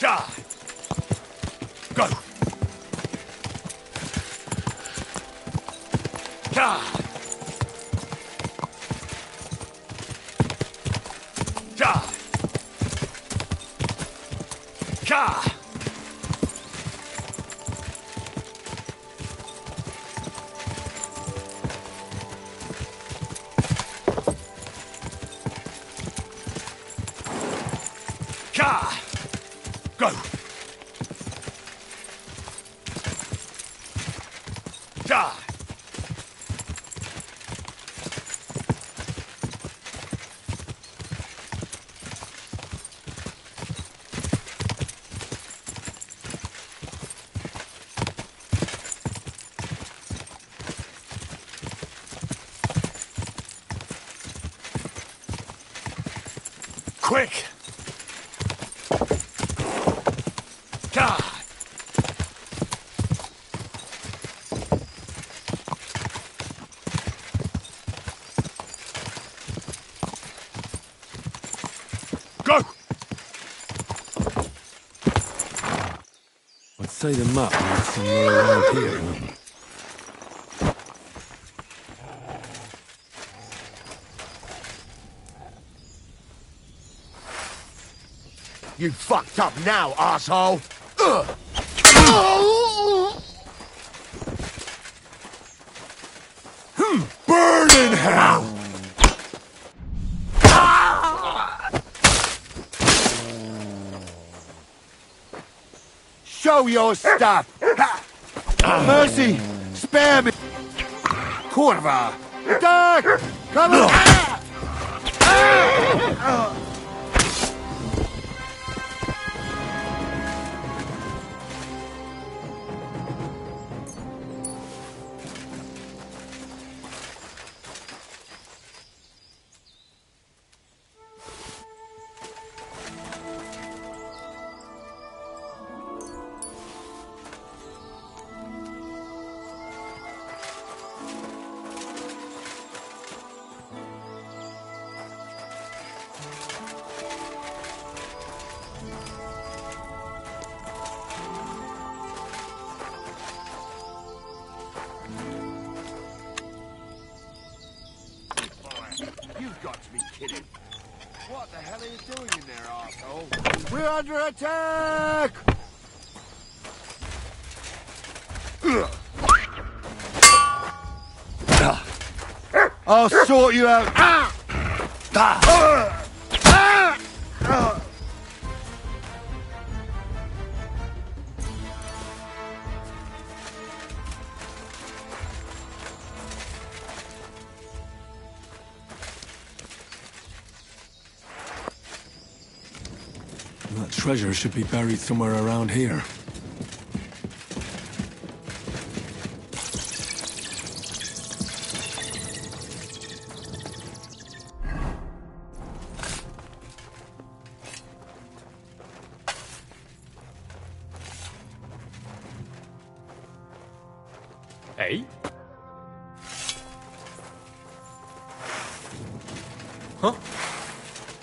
Go! Go! Quick! God! Go! I'd say the map leads somewhere around here. You fucked up now, asshole! Burn in hell! Show your stuff! Mercy! Spare me! Curva! Duck! Come on! You've got to be kidding. What the hell are you doing in there, asshole? We're under attack! I'll sort you out. That treasure should be buried somewhere around here. Hey? Huh?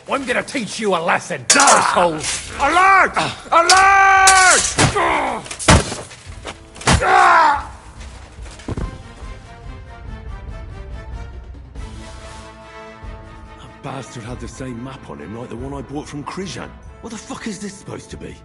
I'm gonna teach you a lesson, asshole! Alert! Alert! That bastard had the same map on him like the one I bought from Krijan. What the fuck is this supposed to be?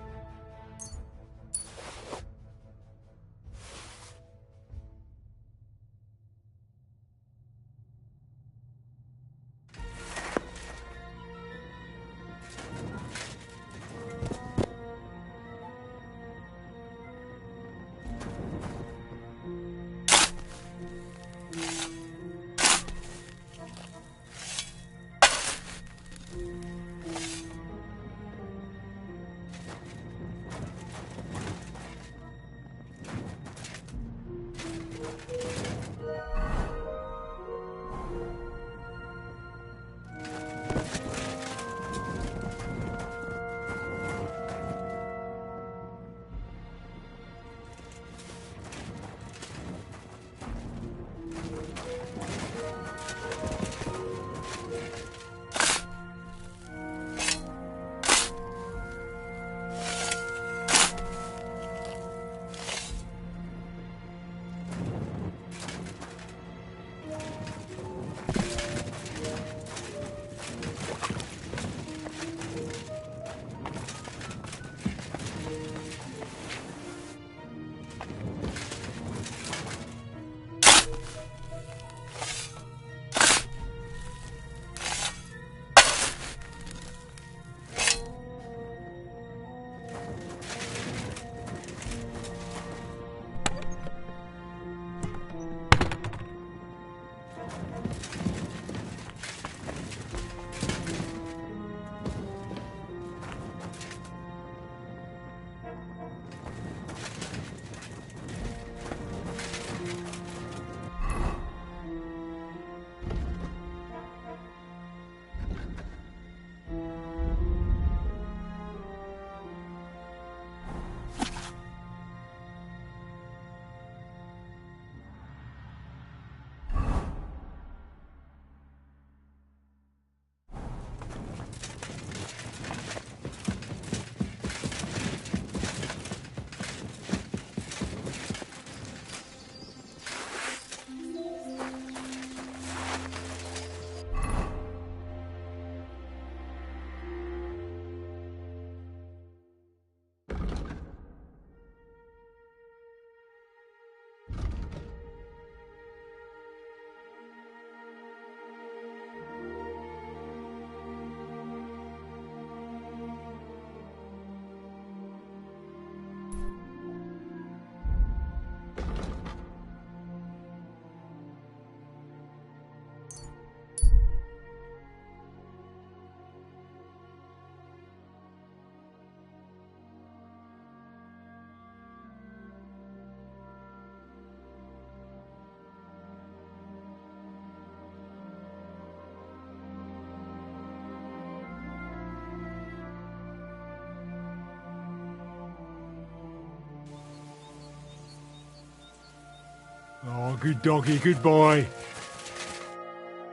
Oh, good doggy, good boy.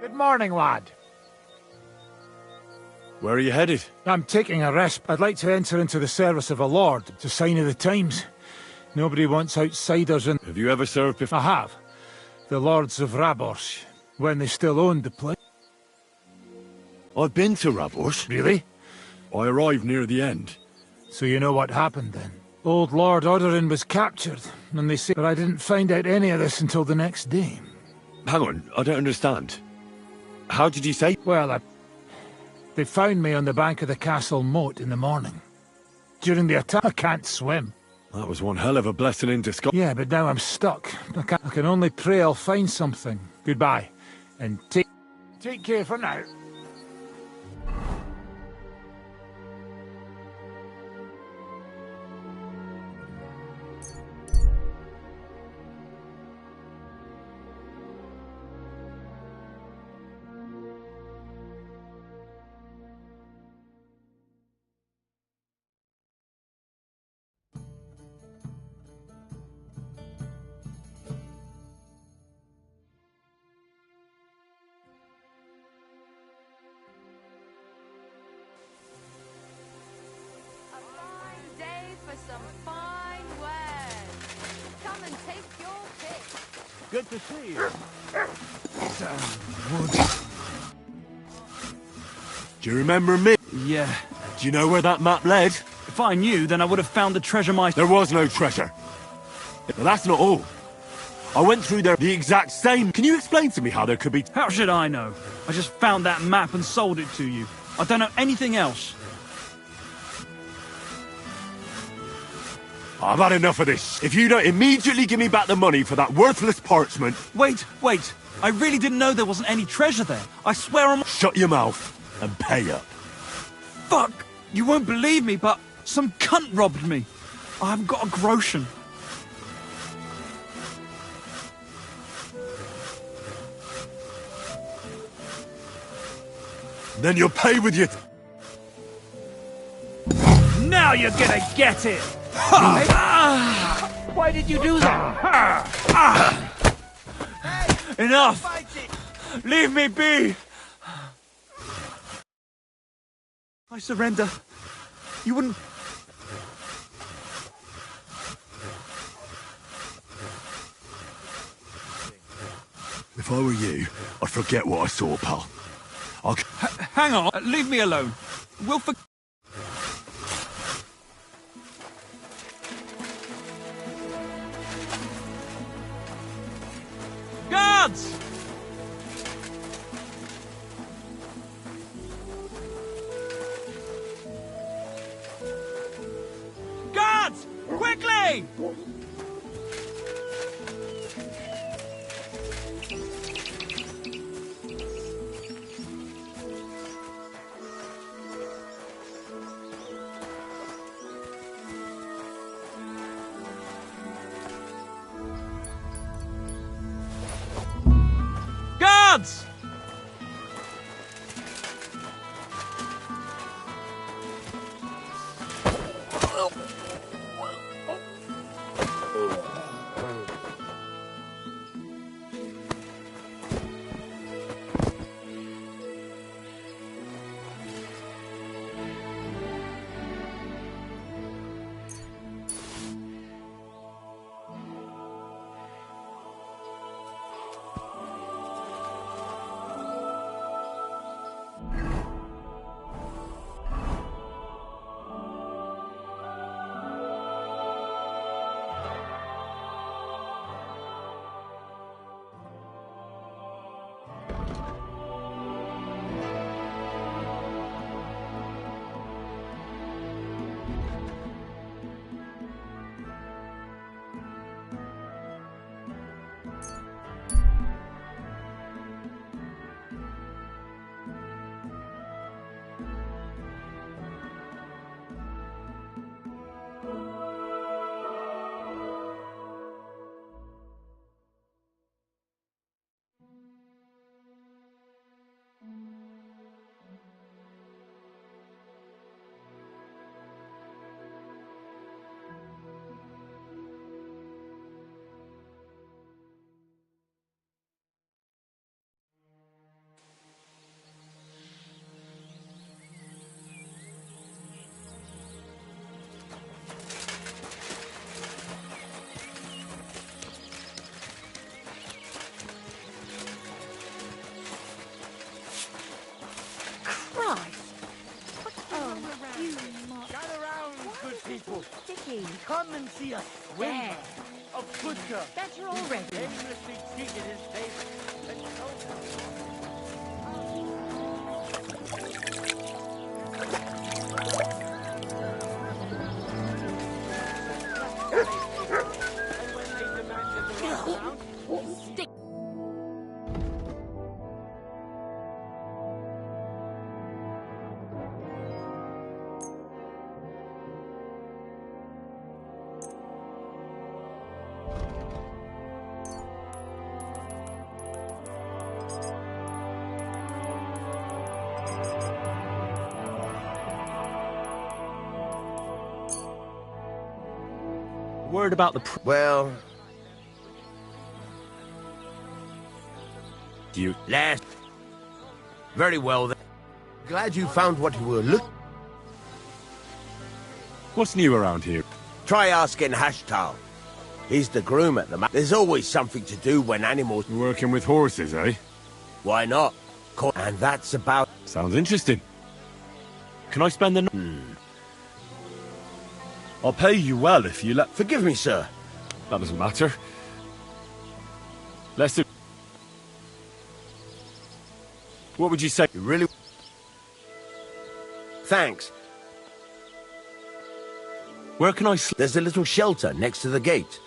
Good morning, lad. Where are you headed? I'm taking a rest. I'd like to enter into the service of a lord. It's a sign of the times. Nobody wants outsiders in... Have you ever served before? I have. The lords of Raborsh, when they still owned the place. I've been to Raborsh. Really? I arrived near the end. So you know what happened then? Old Lord Odorin was captured, and they say... But I didn't find out any of this until the next day. Hang on, I don't understand. How did you say? Well, they found me on the bank of the castle moat in the morning. During the attack, I can't swim. That was one hell of a blessing in disguise. Yeah, but now I'm stuck. I can only pray I'll find something. Goodbye, and take care for now. Some fine wares. Come and take your pick. Good to see you. Do you remember me? Yeah. Do you know where that map led? If I knew, then I would have found the treasure myself. There was no treasure. But that's not all. I went through there the exact same. Can you explain to me how there could be... How should I know? I just found that map and sold it to you. I don't know anything else. I've had enough of this. If you don't immediately give me back the money for that worthless parchment... Wait. I really didn't know there wasn't any treasure there. I swear on... Shut your mouth and pay up. Fuck! You won't believe me, but some cunt robbed me. I haven't got a groschen. Then you'll pay with your... Now you're gonna get it! Why did you do that? Enough! Leave me be! I surrender. You wouldn't... If I were you, I'd forget what I saw, pal. Hang on, leave me alone. We'll forget... Guards! Guards! Quickly! Guards! see a swimmer, a butcher. Better already. Aimlessly cheated his neighbor. And Stick. Word about the... Well... You... Last... Very well then. Glad you found what you were looking... What's new around here? Try asking Hashtal. He's the groom at the There's always something to do when animals... Working with horses, eh? Why not? And that's about... Sounds interesting. Can I spend the... I'll pay you well if you let... Forgive me, sir. That doesn't matter. Let's do... What would you say? You really... Thanks. Where can I There's a little shelter next to the gate.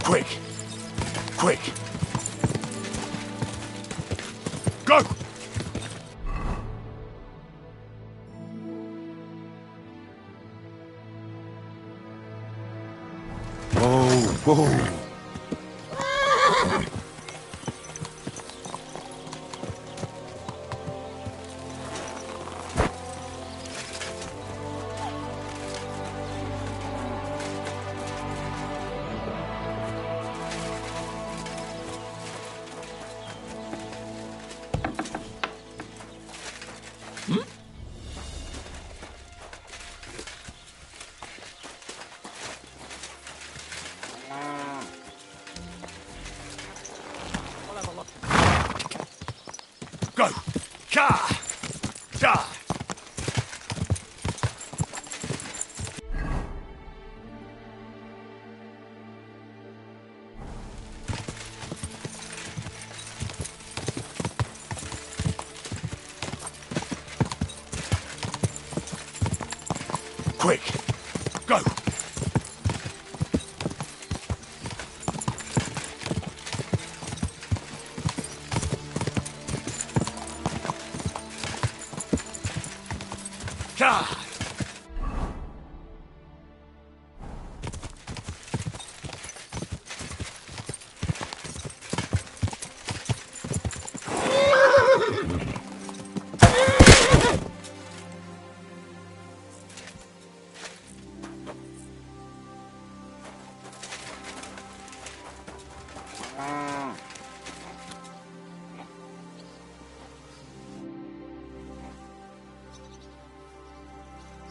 Quick! Quick! Go! Whoa! Go! Ka! Da! Quick! Go! Ka!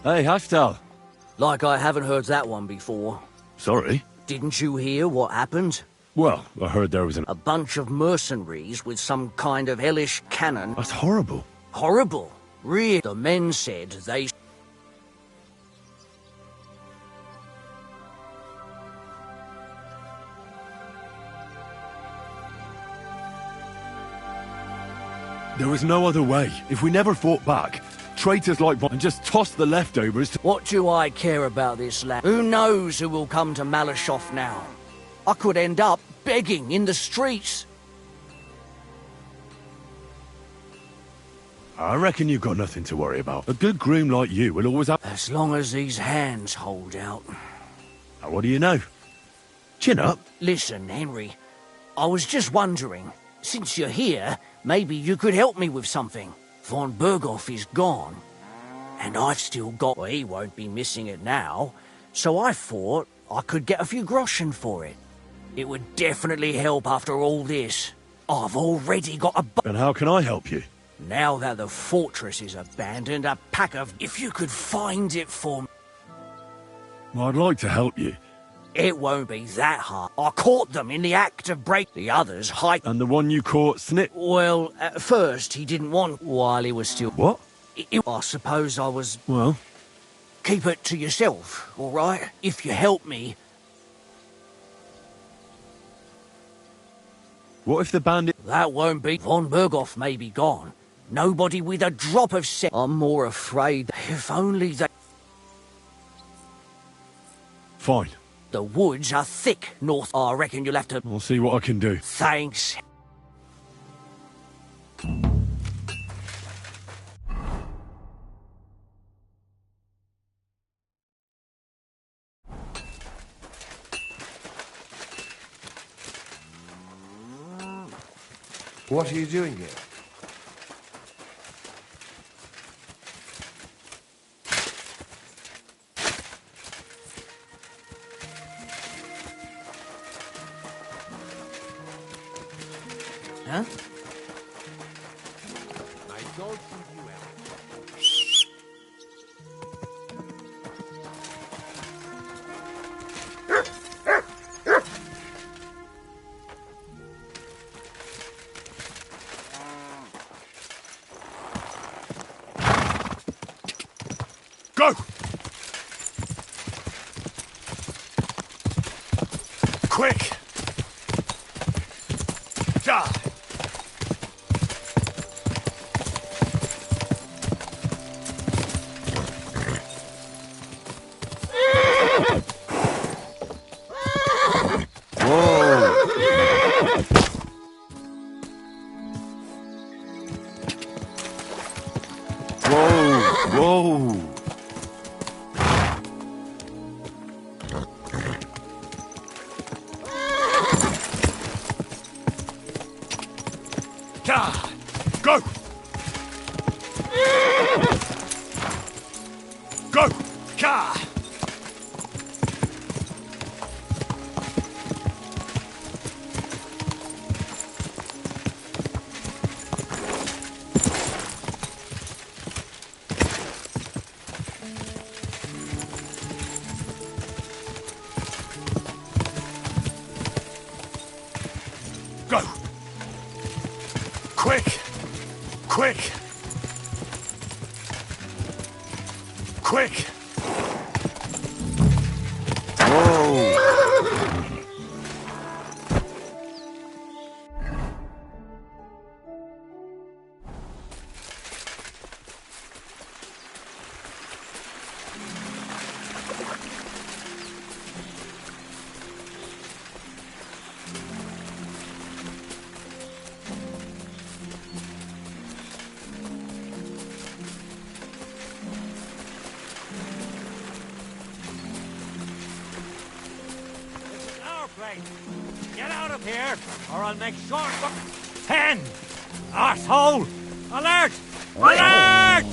Hey, Hashtal. Like I haven't heard that one before. Sorry? Didn't you hear what happened? Well, I heard there was A bunch of mercenaries with some kind of hellish cannon. That's horrible. Horrible? Really? The men said they... There was no other way. If we never fought back, traitors like and just tossed the leftovers to... What do I care about this land? Who knows who will come to Malashoff now? I could end up begging in the streets. I reckon you've got nothing to worry about. A good groom like you will always have... As long as these hands hold out. Now, what do you know? Chin up. Listen, Henry, I was just wondering, since you're here, maybe you could help me with something. Von Berghoff is gone, and I've still got... Well, he won't be missing it now, so I thought I could get a few groschen for it. It would definitely help after all this. I've already got a... And how can I help you? Now that the fortress is abandoned, a pack of... If you could find it for me... Well, I'd like to help you. It won't be that hard. I caught them in the act of break. The others hide... And the one you caught snip? Well, at first he didn't want while he was still... What? I suppose I was... Well? Keep it to yourself, all right? If you help me... What if the bandit... That won't be... Von Berghoff may be gone. Nobody with a drop of sense. I'm more afraid if only they... Fine. The woods are thick north. I reckon you'll have to... I'll see what I can do. Thanks. What are you doing here? Huh? I don't think you ever. Go! Quick! Die! Whoa! Go! Go! Ka! Go! Quick! Quick! Quick! Whoa! Get out of here, or I'll make short work. 10! Arsehole! Alert! Alert!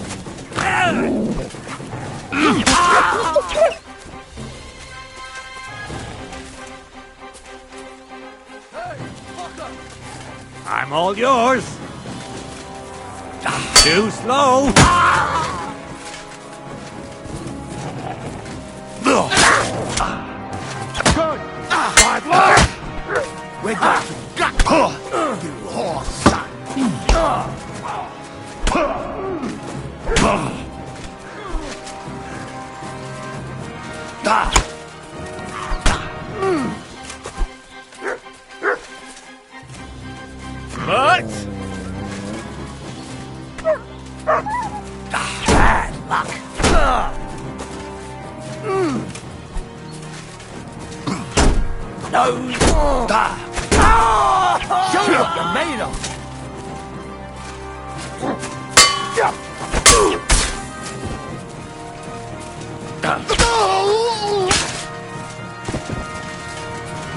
I'm all yours. Too slow. Good. Bad luck. We got you. You horse son. But bad luck. No. Show me what you're made of.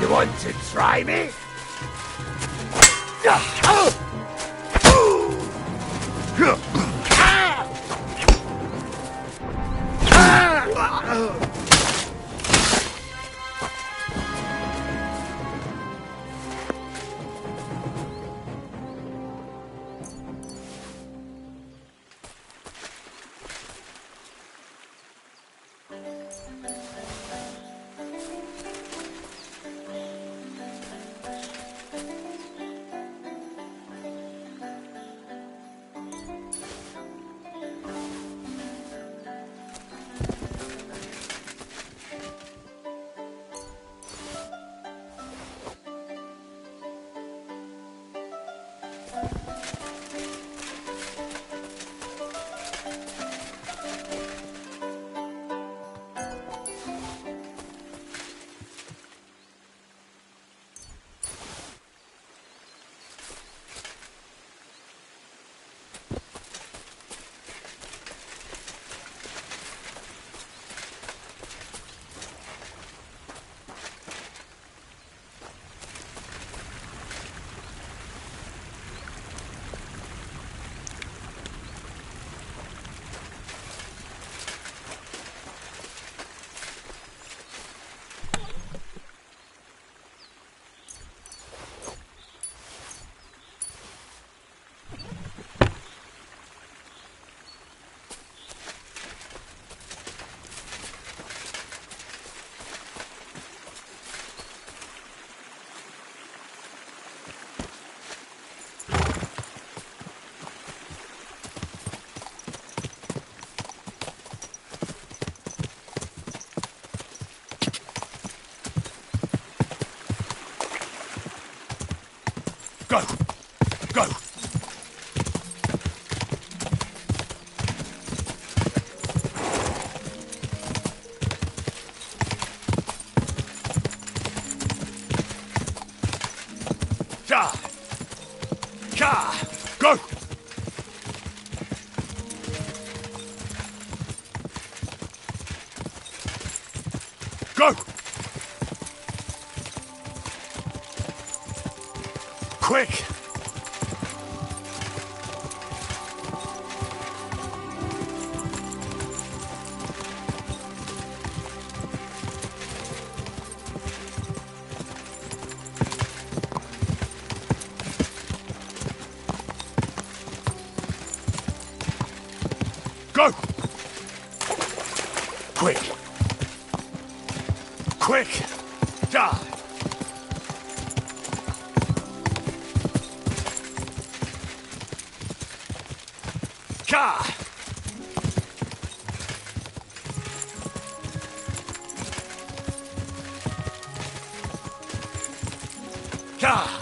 You want to try me? Go! Go! Quick! Go! Quick! Quick! Die! Ka! Ka!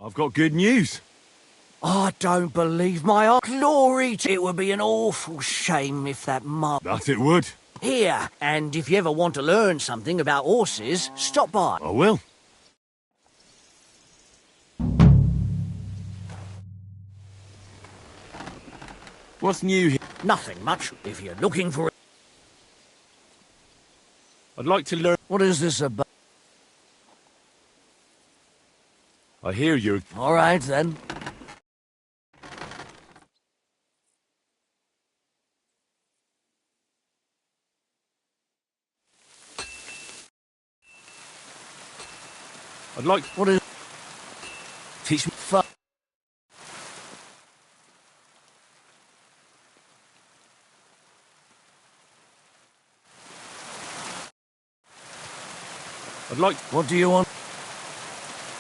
I've got good news. I don't believe my eye. Glory! It would be an awful shame if that That it would. Here, and if you ever want to learn something about horses, stop by. I will. What's new here? Nothing much, if you're looking for it. I'd like to learn. What is this about? I hear you. All right, then. I'd like... What is... Teach me... I'd like... What do you want?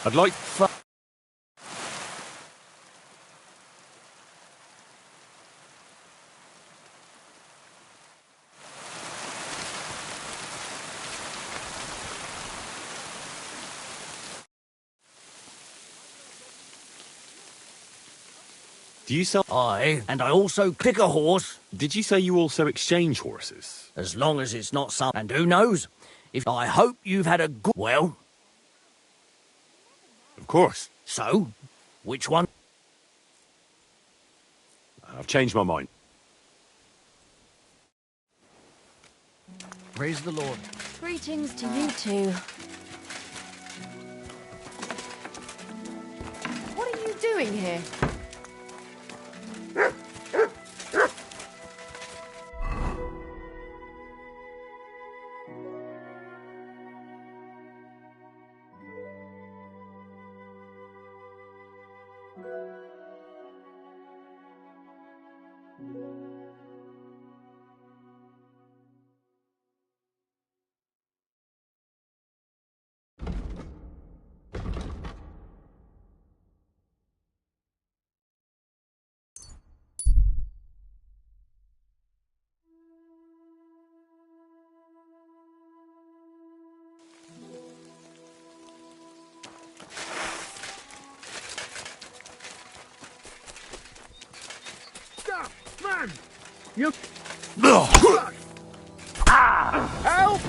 I'd like... Do you sell... And I also pick a horse. Did you say you also exchange horses? As long as it's not some... And who knows? If I hope you've had a good... Well... Of course. So? Which one? I've changed my mind. Praise the Lord. Greetings to you two. What are you doing here? Man! You... Help!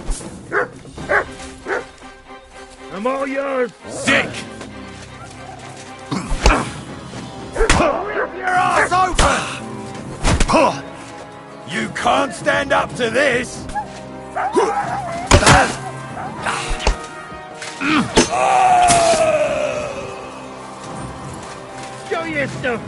I'm all yours! Sick! Rip your ass open! You can't stand up to this! Show your stuff!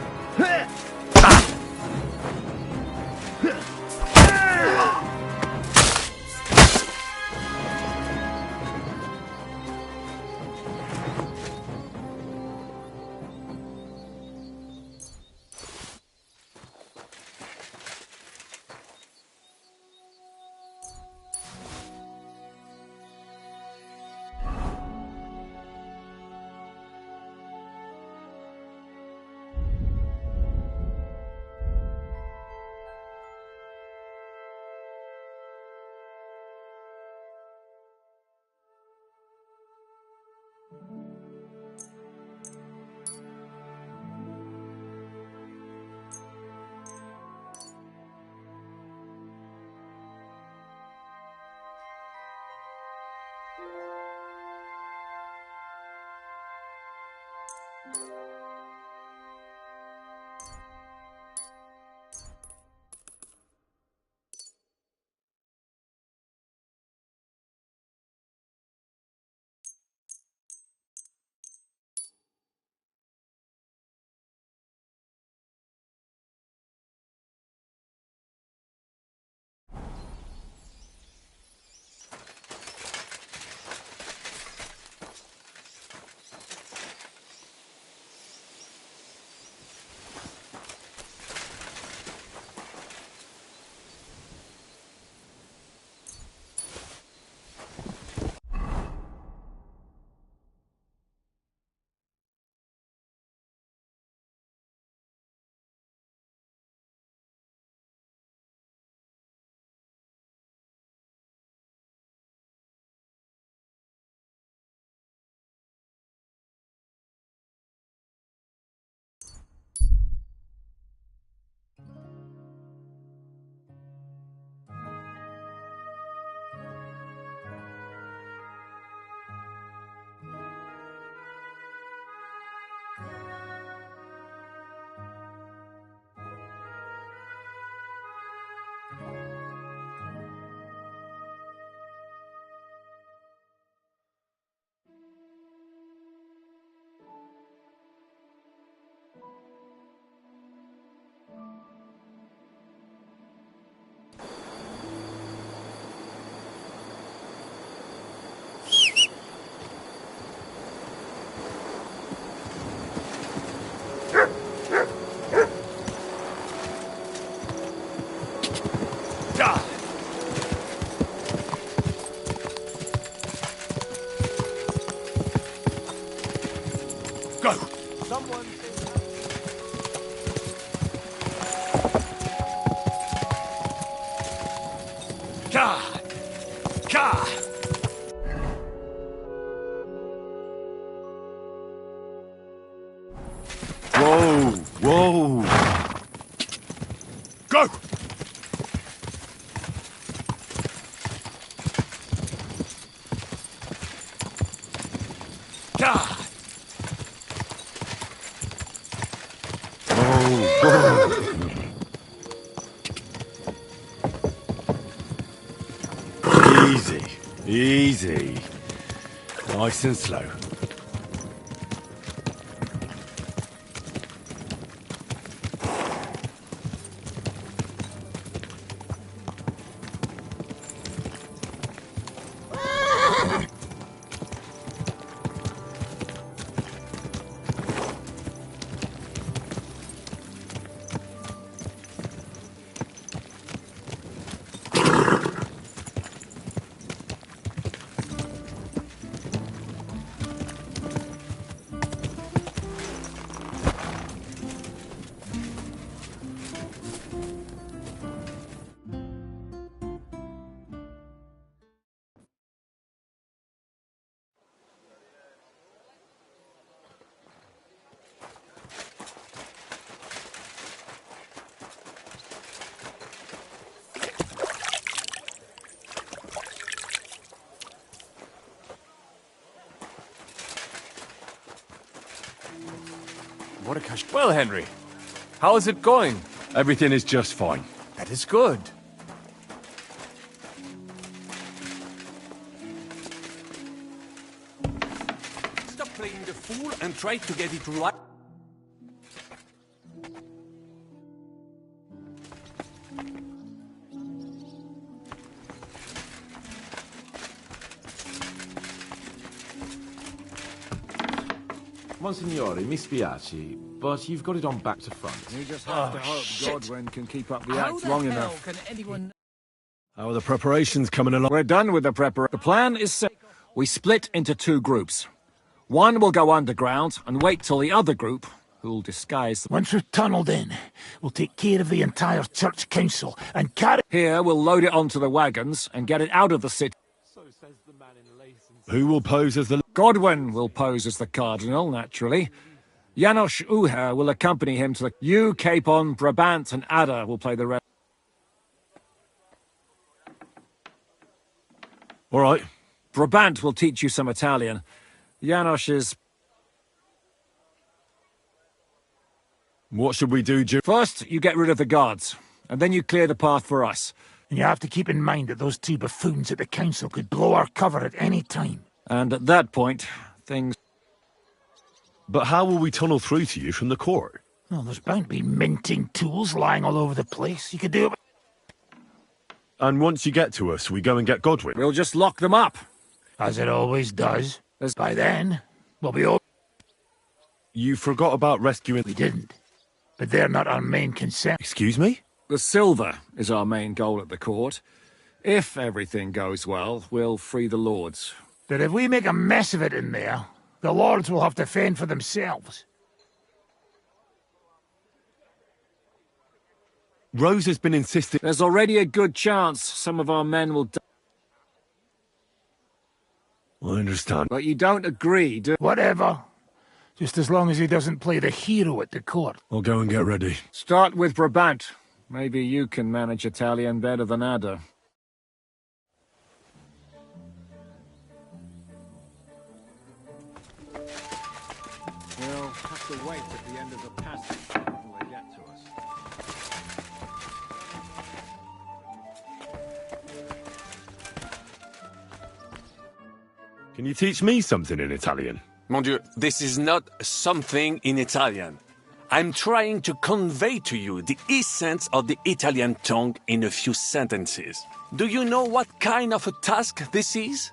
Whoa, whoa. Go! Easy, easy. Nice and slow. What a cash. Well, Henry, how is it going? Everything is just fine. That is good. Stop playing the fool and try to get it right. Monsignore, mi spiace, but you've got it on back to front. You just have to hope Godwin can keep up the How act the long hell enough. can anyone... How are the preparations coming along? We're done with the prepper. The plan is set. We split into two groups. One will go underground and wait till the other group, who'll disguise... Once we've tunneled in, we'll take care of the entire church council and carry... Here, we'll load it onto the wagons and get it out of the city. So says the man in lace and Who will pose as the... Godwin will pose as the Cardinal, naturally. Janos Uher will accompany him to the... You, Capon, Brabant, and Ada will play the rest. All right. Brabant will teach you some Italian. Janos is... What should we do, Jim? First, you get rid of the guards, and then you clear the path for us. And you have to keep in mind that those two buffoons at the council could blow our cover at any time. And at that point, things... But how will we tunnel through to you from the court? Well, there's bound to be minting tools lying all over the place. You could do it... And once you get to us, we go and get Godwin. We'll just lock them up. As it always does. By then, we'll be all... You forgot about rescuing... We didn't. But they're not our main concern. Excuse me? The silver is our main goal at the court. If everything goes well, we'll free the lords. But if we make a mess of it in there, the lords will have to fend for themselves. Rose has been insisting... There's already a good chance some of our men will die. I understand. But you don't agree, do... Whatever. Just as long as he doesn't play the hero at the court. I'll go and get ready. Start with Brabant. Maybe you can manage Italian better than Ada. We'll have to wait at the end of the passage until they get to us. Can you teach me something in Italian? Mon Dieu, this is not something in Italian. I'm trying to convey to you the essence of the Italian tongue in a few sentences. Do you know what kind of a task this is?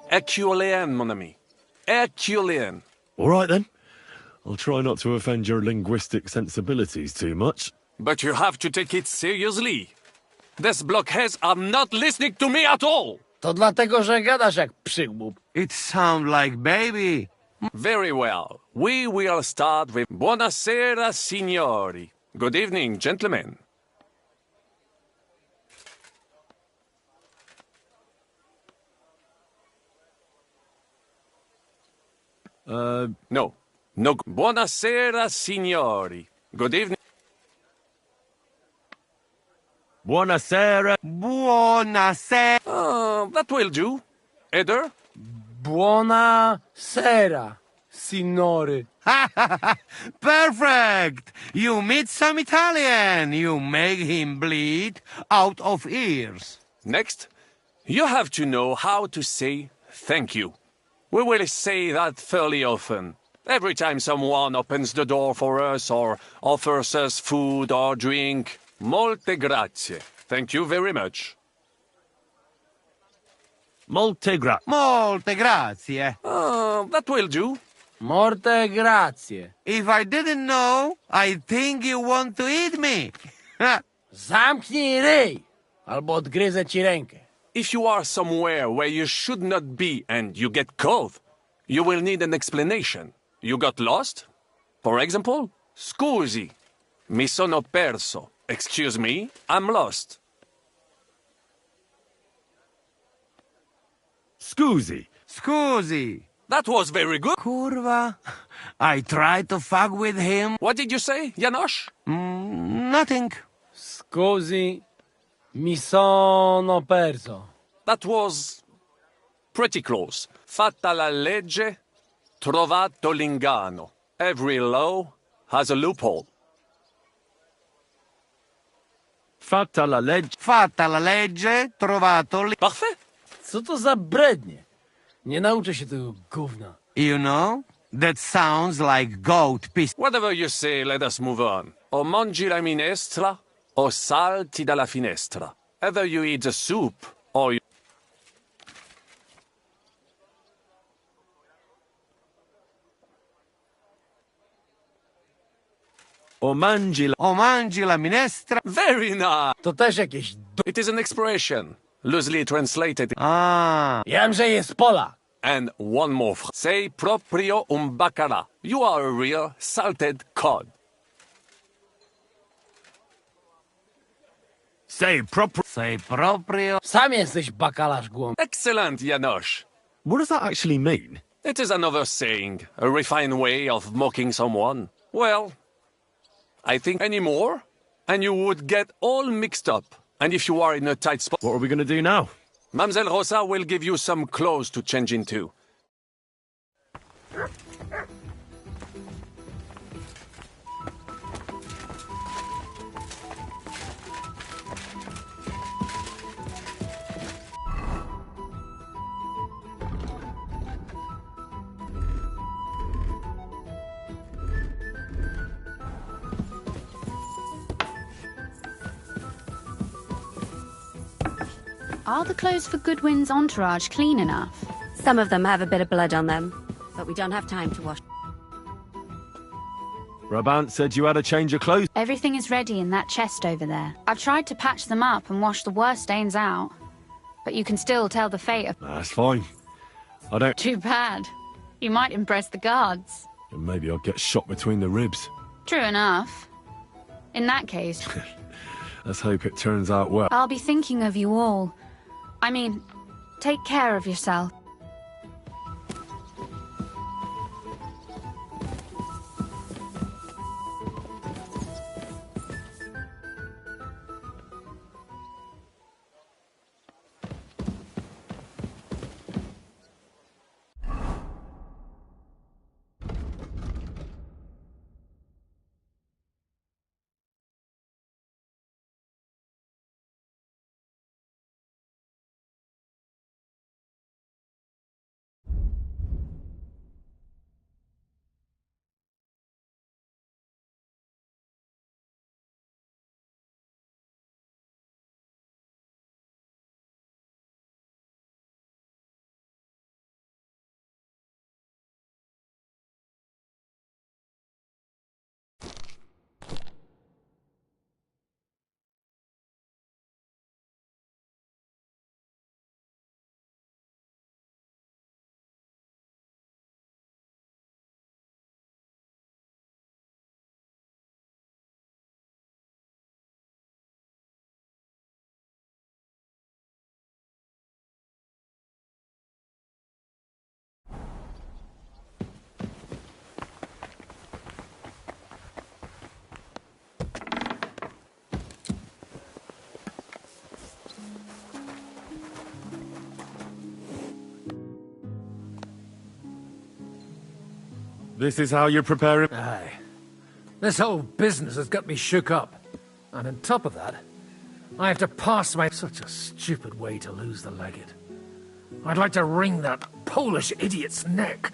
Herculean, mon ami. Herculean. All right, then. I'll try not to offend your linguistic sensibilities too much. But you have to take it seriously. These blockheads are not listening to me at all. To dlatego, że gadasz jak przygłup. It sounds like baby. Very well. We will start with Buonasera, signori. Good evening, gentlemen. No. Buonasera, signori. Good evening. Buonasera. Buonasera. That will do. Eder? Buonasera, signore. Perfect! You meet some Italian. You make him bleed out of ears. Next, you have to know how to say thank you. We will say that fairly often. Every time someone opens the door for us or offers us food or drink. Molte grazie. Thank you very much. Molte grazie. That will do. Morte grazie. If I didn't know, I'd think you want to eat me. Zamknij ryj, albo odgryzę ci rękę. If you are somewhere where you should not be and you get cold, you will need an explanation. You got lost? For example, scusi, mi sono perso. Excuse me, I'm lost. Scusi. That was very good. Kurwa. I tried to fuck with him. What did you say, Janos? Nothing. Scusi, mi sono perso. That was pretty close. Fatta la legge, trovato l'ingano. Every law has a loophole. Fatta la legge, trovato lì. Parfait. Co to za brednie? Nie nauczę się tego gówna. You know, that sounds like goat piss. Whatever you say, let us move on. O mangi la minestra, o salti dalla finestra. Either you eat the soup, or you... O mangi la minestra. Very nice. To też jakieś It is an expression, loosely translated. Wiem, że jest Polak. And one more. Sei proprio un baccara. You are a real salted cod. Sei proprio. Sam jesteś bakalarz głąb. Excellent, Janos. What does that actually mean? It is another saying, a refined way of mocking someone. Well, I think any more, and you would get all mixed up. And if you are in a tight spot... What are we going to do now? Mamselle Rosa will give you some clothes to change into. Are the clothes for Goodwin's entourage clean enough? Some of them have a bit of blood on them, but we don't have time to wash. Brabant said you had a change of clothes. Everything is ready in that chest over there. I've tried to patch them up and wash the worst stains out, but you can still tell the fate of... That's fine. I don't... Too bad. You might impress the guards. Maybe I'll get shot between the ribs. True enough. In that case... Let's hope it turns out well. I'll be thinking of you all. I mean, take care of yourself. This is how you're preparing? Aye. This whole business has got me shook up. And on top of that, I have to pass my... Such a stupid way to lose the legate. I'd like to wring that Polish idiot's neck.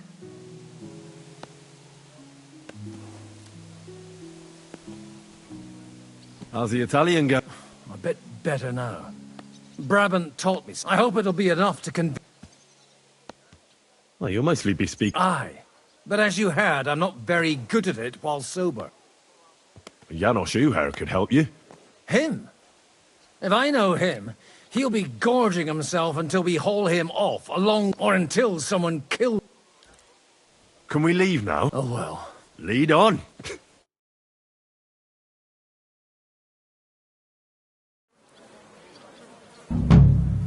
How's the Italian go? A bit better now. Brabant taught me. I hope it'll be enough to convince... Well, you'll mostly be speaking... Aye. But as you heard, I'm not very good at it while sober. Janos Uher could help you. Him? If I know him, he'll be gorging himself until we haul him off, along or until someone kills... Can we leave now? Oh, well. Lead on.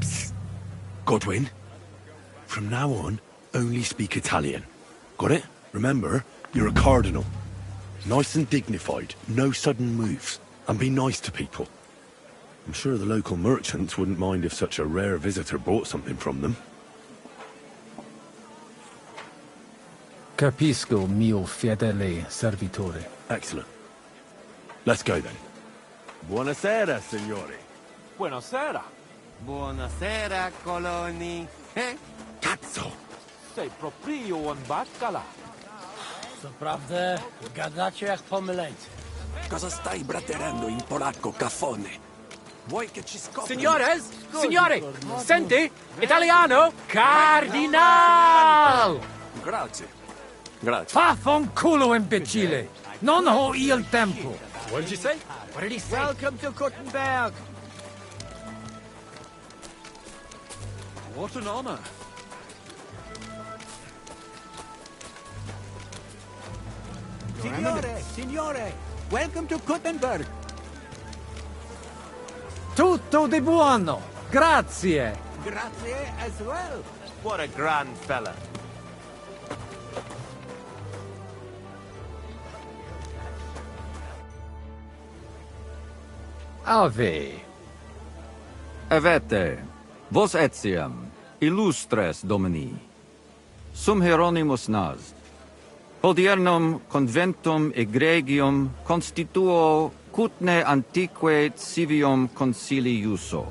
Psst. Godwin, from now on, only speak Italian. Got it? Remember, you're a cardinal. Nice and dignified, no sudden moves, and be nice to people. I'm sure the local merchants wouldn't mind if such a rare visitor bought something from them. Capisco, mio fedele servitore. Excellent. Let's go then. Buonasera, signori. Buonasera. Buonasera, coloni. Cazzo! Sei proprio un baccala. Naprawdę, gadacie jak pomyleńcy. Cosa stai braterando in polacco, caffone? Vuoi che ci scopri? Signores! Signore! Senti! Italiano! Cardinal! Grazie. Grazie. Vaffanculo, imbecille! Non ho il tempo! What did you say? What did he say? Welcome to Kuttenberg. What an honor. Signore, welcome to Kuttenberg. Tutto di buono! Grazie! Grazie as well. What a grand fella. Ave. Avete, vos etiam, illustres domini, sum Hieronymus nas, hodiernum conventum egregium constituo cutne antique civium concili iuso.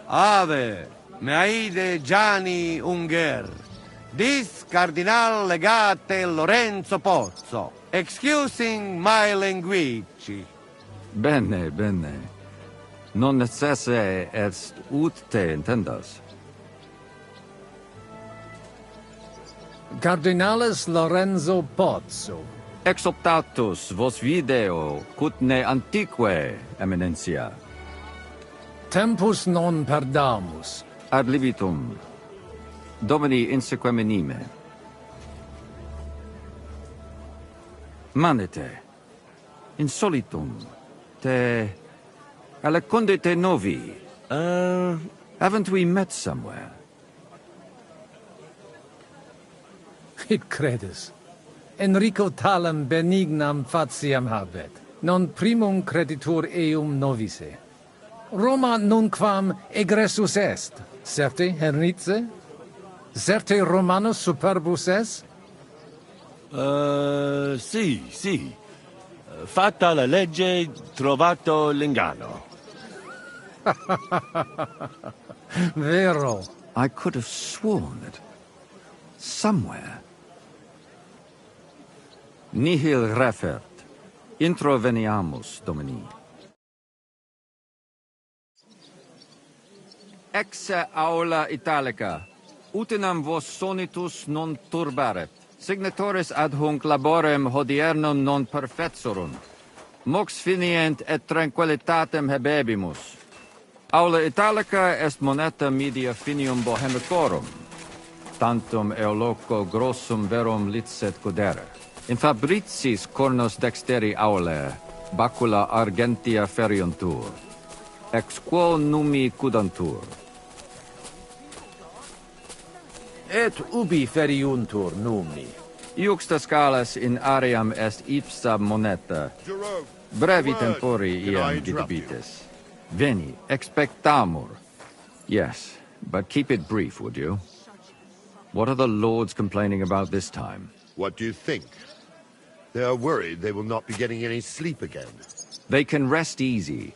Ave, meaide Gianni Unger, dis Cardinal Legate Lorenzo Pozzo, excusing my language. Bene, bene. Non necesse est ut te intendas. Cardinalis Lorenzo Pozzo. Exoptatus vos video cutne antique, eminencia. Tempus non perdamus. Ad libitum. Domini insequem inime. Manete. Insolitum. Te... Alecundite novi. Haven't we met somewhere? It credus. Enrico talam benignam fatiam habet. Non primum creditur eum novice. Roma nunquam egressus est. Certe Henrice? Certe Romanus superbus est? Sì. Fatta la legge, trovato l'ingano. Vero. I could have sworn that somewhere. Nihil refert. Introveniamus, Domini. Exe aula italica. Utinam vos sonitus non turbaret. Signatoris ad hunc laborem hodiernum non perfetsorunt. Mox finient et tranquillitatem habebimus. Aula italica est moneta media finium bohemicorum. Tantum eoloco grossum verum licet godere. In fabricis cornos dexteri aule, bacula argentia feriuntur. Ex quo numi cudantur. Et ubi feriuntur numi? Iuxta scalas in aream est ipsa moneta. Brevi tempori iam didibitis. Veni, expectamur. Yes, but keep it brief, would you? What are the lords complaining about this time? What do you think? They are worried they will not be getting any sleep again. They can rest easy.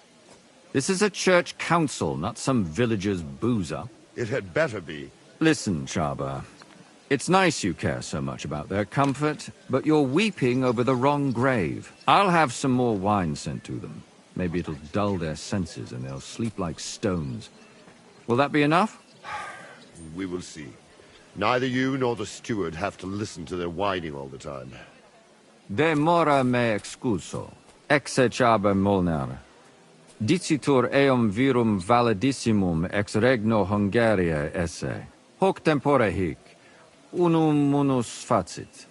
This is a church council, not some villager's boozer. It had better be. Listen, Chaba. It's nice you care so much about their comfort, but you're weeping over the wrong grave. I'll have some more wine sent to them. Maybe it'll dull their senses and they'll sleep like stones. Will that be enough? We will see. Neither you nor the steward have to listen to their whining all the time. De mora me excuso. Exe Chaba Molnar. Dicitur eum virum validissimum ex regno Hungaria esse. Hoc tempore hic. Unum munus facit.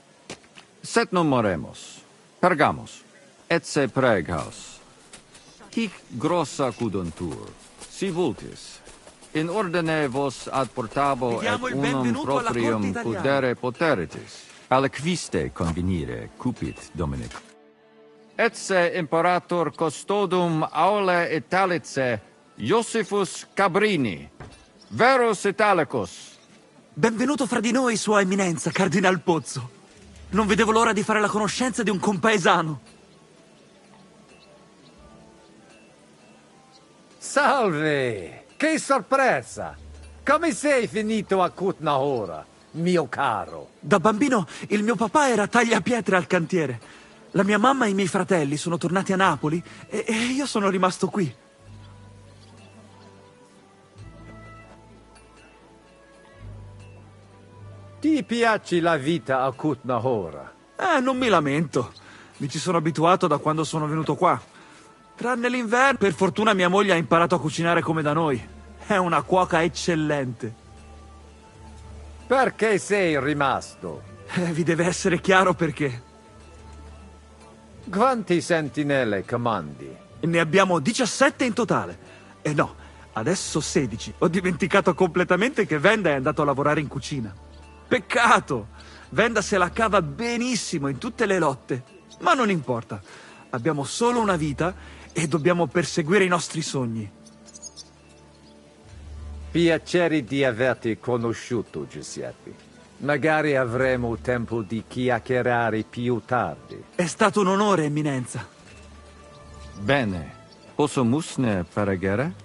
Set non moremus. Pergamos. Etse preghaus. Hic grossa cuduntur. Si vultis. In ordine vos ad portabo et unum proprium pudere poteritis. Aliquiste convenire cupit Dominic. Etse imperator custodum aule Italice Iosifus Cabrini. Verus Italicus. Benvenuto fra di noi, Sua Eminenza, Cardinal Pozzo. Non vedevo l'ora di fare la conoscenza di un compaesano. Salve! Che sorpresa! Come sei finito a Kutnahora, mio caro? Da bambino il mio papà era tagliapietre al cantiere. La mia mamma e i miei fratelli sono tornati a Napoli e io sono rimasto qui. Ti piace la vita a Kutnahora? Non mi lamento. Mi ci sono abituato da quando sono venuto qua. Tranne l'inverno, per fortuna mia moglie ha imparato a cucinare come da noi. È una cuoca eccellente. Perché sei rimasto? Vi deve essere chiaro perché. Quanti sentinelle comandi? Ne abbiamo 17 in totale. No, Adesso 16. Ho dimenticato completamente che Venda è andato a lavorare in cucina. Peccato! Venda se la cava benissimo in tutte le lotte. Ma non importa. Abbiamo solo una vita e dobbiamo perseguire i nostri sogni. Piacere di averti conosciuto, Giuseppe. Magari avremo tempo di chiacchierare più tardi. È stato un onore, Eminenza. Bene. Posso musne paregere?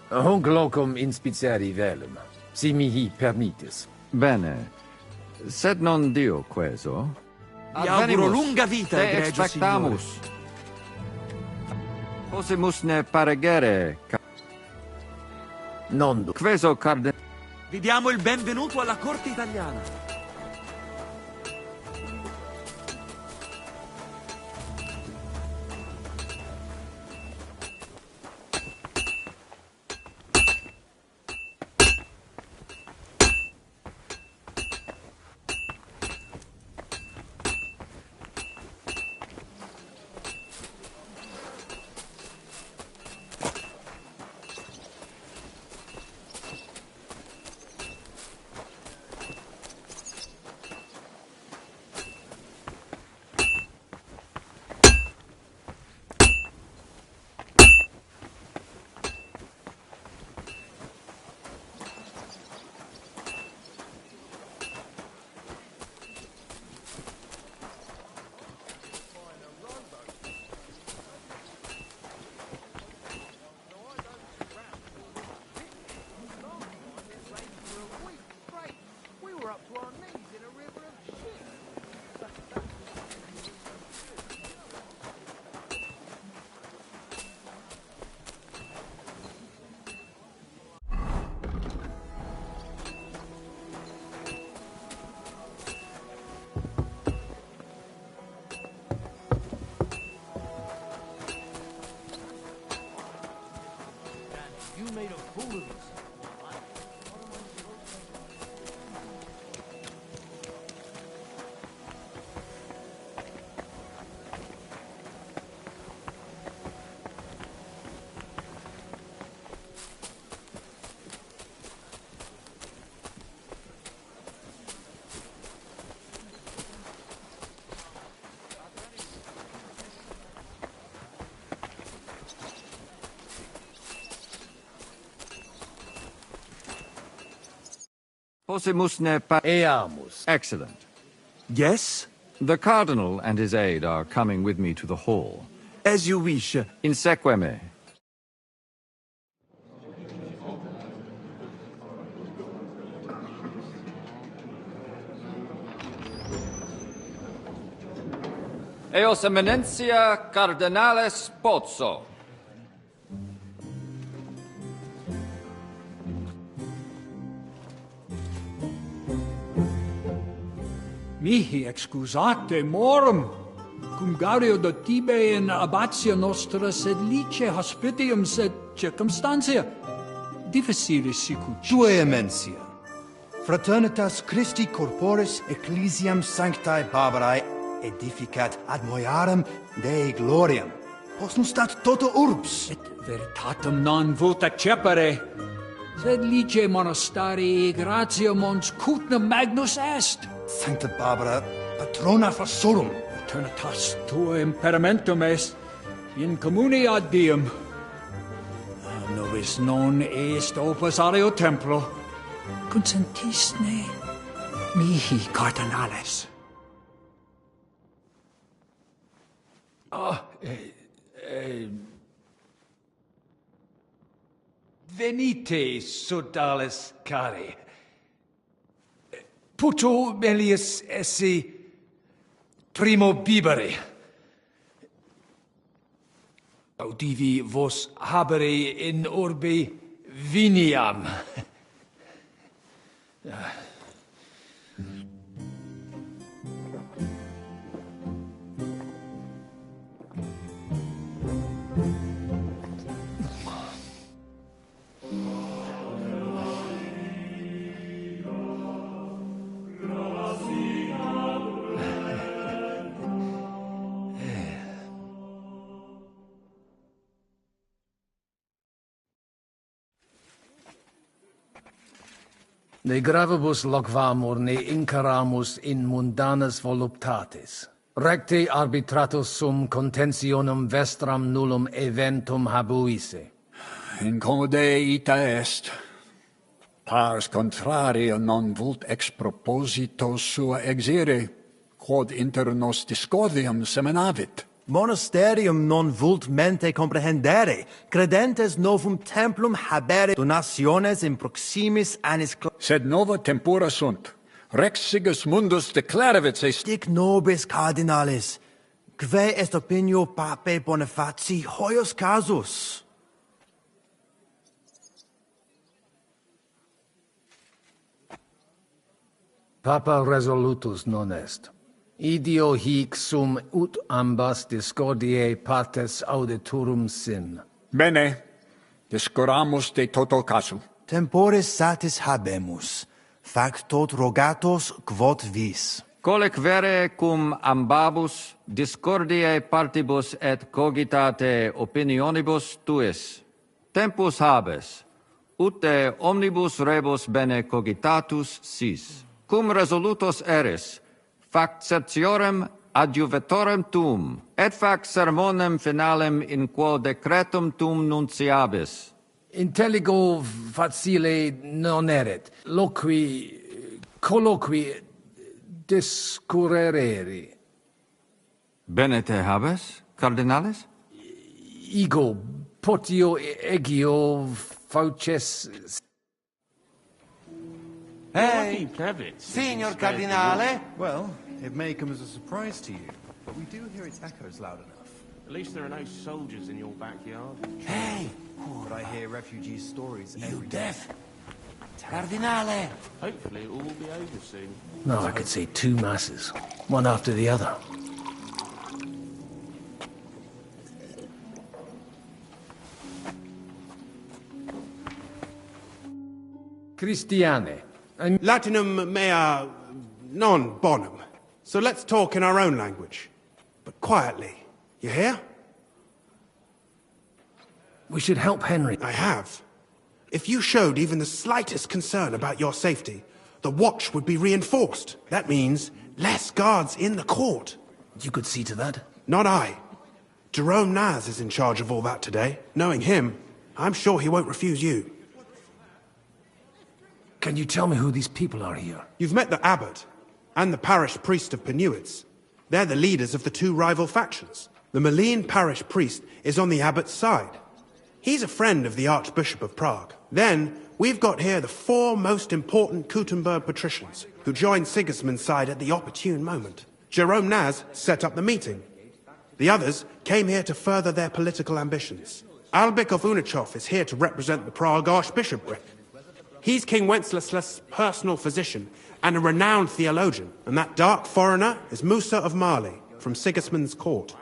Hunc locum inspiciari velum, si mihi permittis. Bene. Sed non dio queso? Vi auguro lunga vita, Te egregio expectamus. signore. Possimus ne paregere, Non queso carden... Vi diamo il benvenuto alla corte italiana. Possimus ne Eamus. Excellent. Yes? The Cardinal and his aide are coming with me to the hall. As you wish. Inseque me. Eos Eminentia Cardinales Pozzo. Mihi excusate morum, cum gario de tibe in abatia nostra sed lice hospitium sed circumstantia difficilis sicut. Tue emensia. Fraternitas Christi corporis ecclesiam sanctae Barbarae edificat ad moiarem Dei gloriam. Post nustat toto urbs. Et veritatem non vult accepere, sed lice monastarii gratia mons cutnam magnus est. Sancta Barbara, patrona forsorum. Eternitas tua imperamentum est in communi ad diem. Nobis non est opus aleo templo. Consentisne mihi cardinales. Venite, sodales cari. Puto melius esse primo bibere. Audivi vos habere in orbe viniam. Ne gravibus loquamur ne incaramus in mundanas voluptatis. Recte arbitratus sum contentionum vestram nullum eventum habuisse. Incode ita est. Pars contrario non vult ex proposito sua exire, quod inter nos discordium seminavit. Monasterium non vult mente comprehendere, credentes novum templum habere donationes in proximis annis sed nova tempora sunt. Rex Sigismundus declaravit se Dic nobis cardinalis, quae est opinio pape Bonifaci hoius casus? Papa resolutus non est. Idio hic sum ut ambas discordiae partes auditorum sim. Bene, discuramus de toto casu. Temporis satis habemus, factot rogatos quod vis. Colec vere cum ambabus discordiae partibus et cogitate opinionibus tuis. Tempus habes, ute omnibus rebus bene cogitatus sis. Cum resolutos eris, fac certiorem adjuvetorem tuum, et fac sermonem finalem in quo decretum tuum nunciabis. Intelligo facile non erit, colloqui discurreri. Bene te habes, cardinalis? Ego, potio egio fauces... Hey, Signor Cardinale. Well, it may come as a surprise to you, but we do hear its echoes loud enough. At least there are no soldiers in your backyard. Hey! But I hear refugee stories every day. Deaf? Cardinale! Hopefully it will all be over soon. No, I could say 2 masses, one after the other. Christiane. Latinum mea non bonum. So let's talk in our own language. But quietly. You hear? We should help Henry. I have. If you showed even the slightest concern about your safety, the watch would be reinforced. That means less guards in the court. You could see to that? Not I. Jerome Naz is in charge of all that today. Knowing him, I'm sure he won't refuse you. Can you tell me who these people are here? You've met the abbot and the parish priest of Penuits. They're the leaders of the 2 rival factions. The Malene parish priest is on the abbot's side. He's a friend of the Archbishop of Prague. Then, we've got here the 4 most important Kuttenberg patricians, who joined Sigismund's side at the opportune moment. Jerome Naz set up the meeting. The others came here to further their political ambitions. Albik of Unichov is here to represent the Prague Archbishopric. He's King Wenceslas's personal physician and a renowned theologian. And that dark foreigner is Musa of Mali, from Sigismund's court.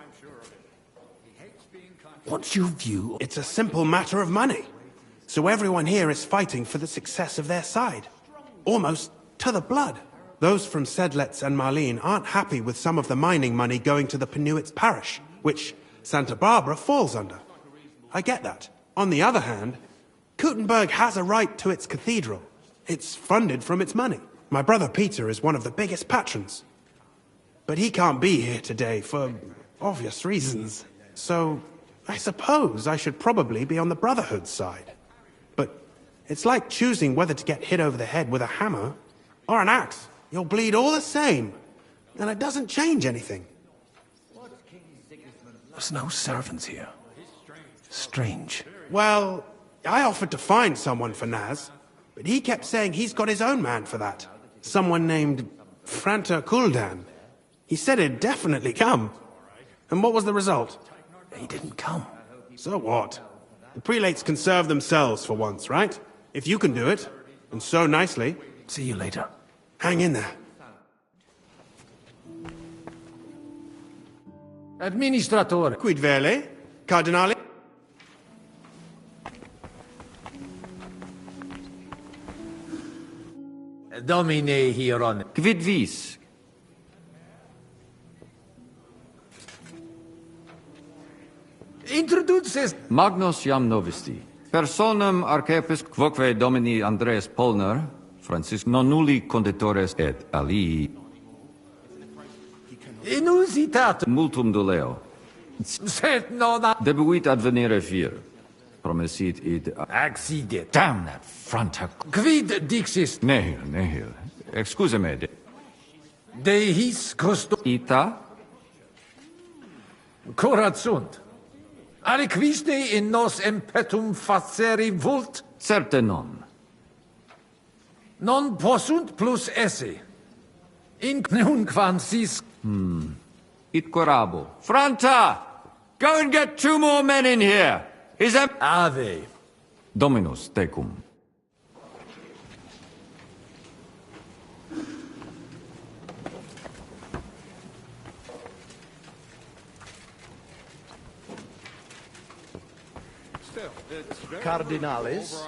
What's your view? It's a simple matter of money. So everyone here is fighting for the success of their side. Almost to the blood. Those from Sedlets and Marlene aren't happy with some of the mining money going to the Penuits parish, which Santa Barbara falls under. I get that. On the other hand, Kuttenberg has a right to its cathedral. It's funded from its money. My brother Peter is one of the biggest patrons. But he can't be here today for obvious reasons. So I suppose I should probably be on the Brotherhood's side. But it's like choosing whether to get hit over the head with a hammer or an axe. You'll bleed all the same, and it doesn't change anything. There's no servants here. Strange. Well, I offered to find someone for Naz, but he kept saying he's got his own man for that. Someone named Franta Kuldan. He said he'd definitely come. And what was the result? He didn't come. So what? The prelates can serve themselves for once, right? If you can do it, and so nicely. See you later. Hang in there. Administratore. Quid vele? Cardinale? Domine hieron. Quid vis? Introduces. Magnus jam novisti. Personam archiepisc quoque domini Andreas Polner, Francis non nulli conditores et alii Inusitat. multum doleo. Sed non Debuit advenire vir. Promesit id accidit. Damn that front. Quid dixis? Nihil. Excuse me. De his costo... Ita? Curat sunt. Aliquisne in nos impetum faceri vult? Certe non. Non possunt plus esse. In nunquam sis... It corabo. Franta! Go and get 2 more men in here! Is that... Ave. Dominus tecum. Cardinales,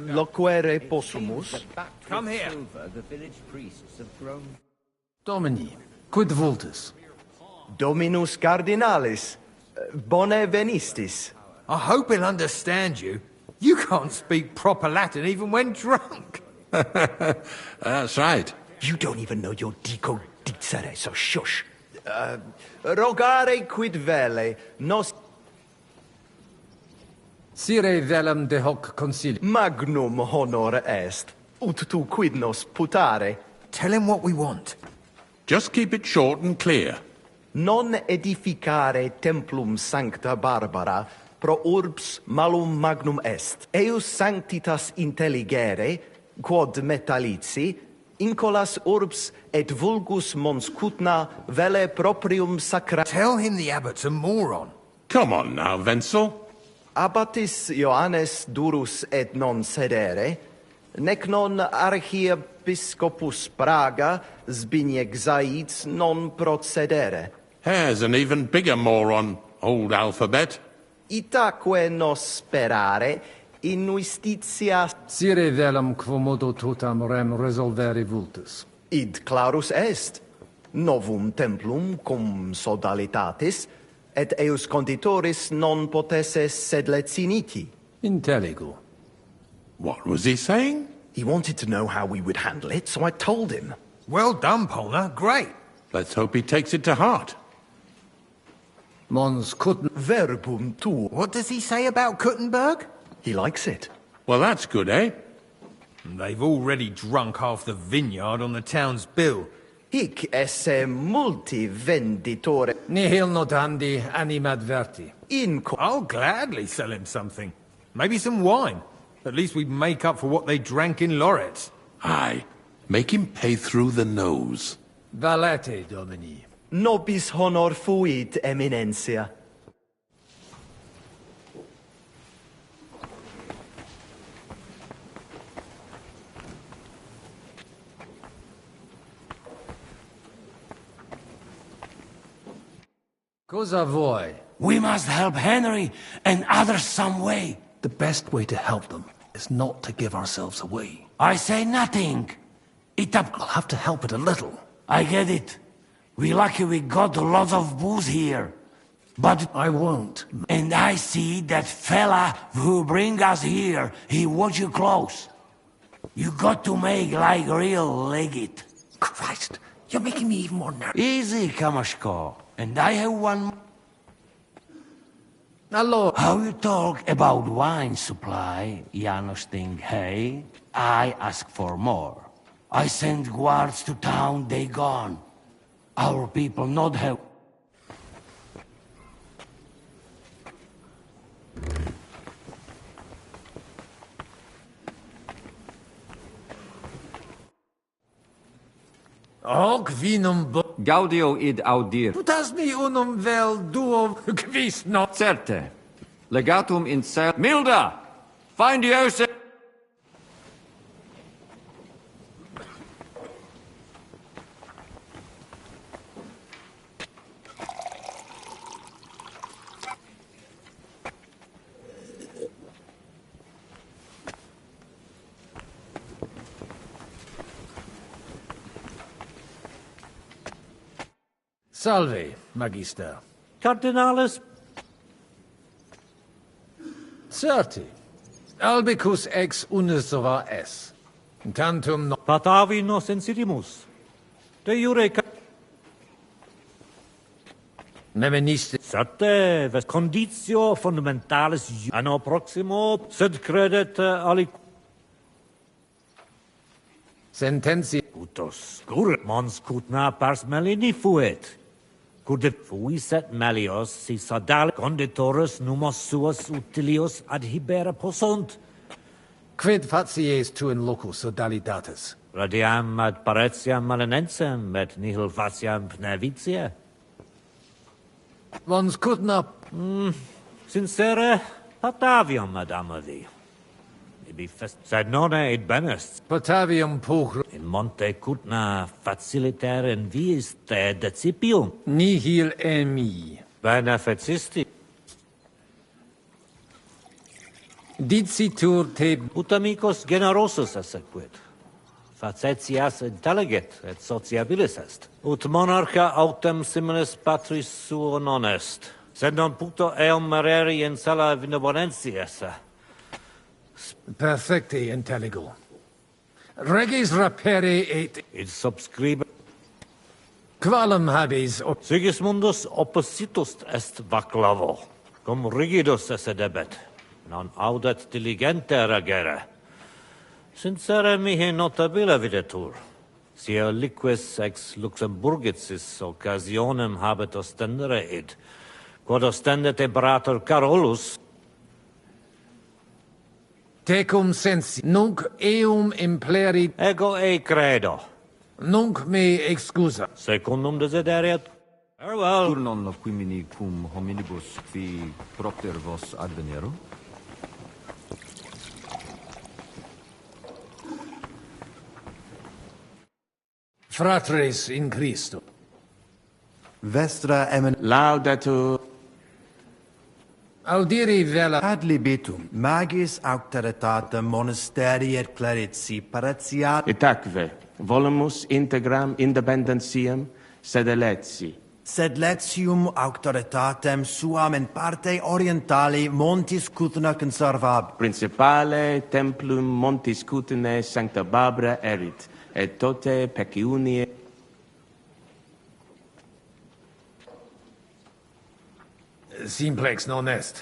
loquere possumus. Come here. The village priests have grown. Domini, quid vultus? Dominus Cardinalis, bone venistis. I hope he'll understand you. You can't speak proper Latin even when drunk. That's right. You don't even know your dico dicere, so shush. Rogare quid vele, nos... Sire velum de hoc concili. Magnum honor est, ut tu quid nos putare. Tell him what we want. Just keep it short and clear. Non edificare templum sancta Barbara pro urbs malum magnum est. Eius sanctitas intelligere, quod metallici, incolas urbs et vulgus mons cutna vele proprium sacra... Tell him the abbot's a moron. Come on now, Wenzel. Abbatis Ioannes durus et non sedere, nec non archiepiscopus Praga Zbigniek Zaitz non procedere. Here's an even bigger moron, old alphabet. Itaque nos sperare in justitia... Sire velum quomodo totam rem resolvere vultus. Id clarus est. Novum templum cum sodalitatis, et eius conditoris non potesses sed leciniti. Intelligo. What was he saying? He wanted to know how we would handle it, so I told him. Well done, Polner. Great. Let's hope he takes it to heart. Mons Kutn... Verbum tu. What does he say about Kuttenberg? He likes it. Well, that's good, eh? They've already drunk half the vineyard on the town's bill. Hic esse multi venditore. Nihil notandi animadverti. I'll gladly sell him something. Maybe some wine. At least we'd make up for what they drank in Loretz. Aye. Make him pay through the nose. Valete, Domini. Nobis honor fuit, eminentia. Cosa vuoi? We must help Henry and others some way. The best way to help them is not to give ourselves away. I say nothing. I'll have to help it a little. I get it. We lucky we got a lot of booze here. But I won't. And I see that fella who bring us here, he watch you close. You got to make like real legit. Christ, you're making me even more nervous. Easy, Kamashko. And I have one... Hello. How you talk about wine supply, Janos think, hey? I ask for more. I send guards to town, they gone. Our people not have... Hoc vinum Gaudio id audir. Putas mi unum vel duo quis not. Certe. Legatum in cel... Milda! Find Joseph! Salve, Magister. Cardinalis. Certi. Albicus ex unisova es. Tantum no... Patavi nos insidimus. De jure... Neveniste... Sate, ves conditio fundamentalis anno proximo, sed credet alic... Sententia... Utos, cur, mons cutna pars melini fuet. Cur fuis et melios, si sadal conditorus numos suos utilios adhibere possunt. Quid facies tu in loco sodalitatis? Radiam ad paretiam malinensem, et nihil faciam pnevitia. Mons cutna... Sincere, patavium ad amavi. Ibi fest... Sed nonne id benest. Patavium pulchrum... In monte cutna faciliter in viis te decipium. Nihil emi. Bene fecisti. Dicitur te... Ut amicos generosus essequit. Facetias intelligit et sociabilis est. Ut monarcha autem similis patris suo non est. Sed non puto eum mereri in sala benevolentia esse. Perfecte intelligo. Regis rapere et... Id subscribe... Qualem habes... Sigismundus oppositus est vaclavo. Cum rigidus esse debet. Non audet diligente regere. Sincere mihi notabile videtur. Si liquis ex Luxemburgicis occasionem habet ostendere id. Quod ostendet imperator Carolus. Tecum sensi, nunc eum impleri... Ego e credo. Nunc me excusa. Secundum desideriat. Farewell. Tur non loquimini cum hominibus qui propter vos advenero? Fratres in Christo. Vestra emen... Laudetur... Audiri vela... Ad libitum, magis auctoritatem monasteri et clerici paratial... Itaque, volumus integram independentiam sedeletsi. Sed letium auctoritatem suam in parte orientali montis cutna conservab. Principale templum montis cutine sancta Barbara erit, et tote peciunie... Simplex non est.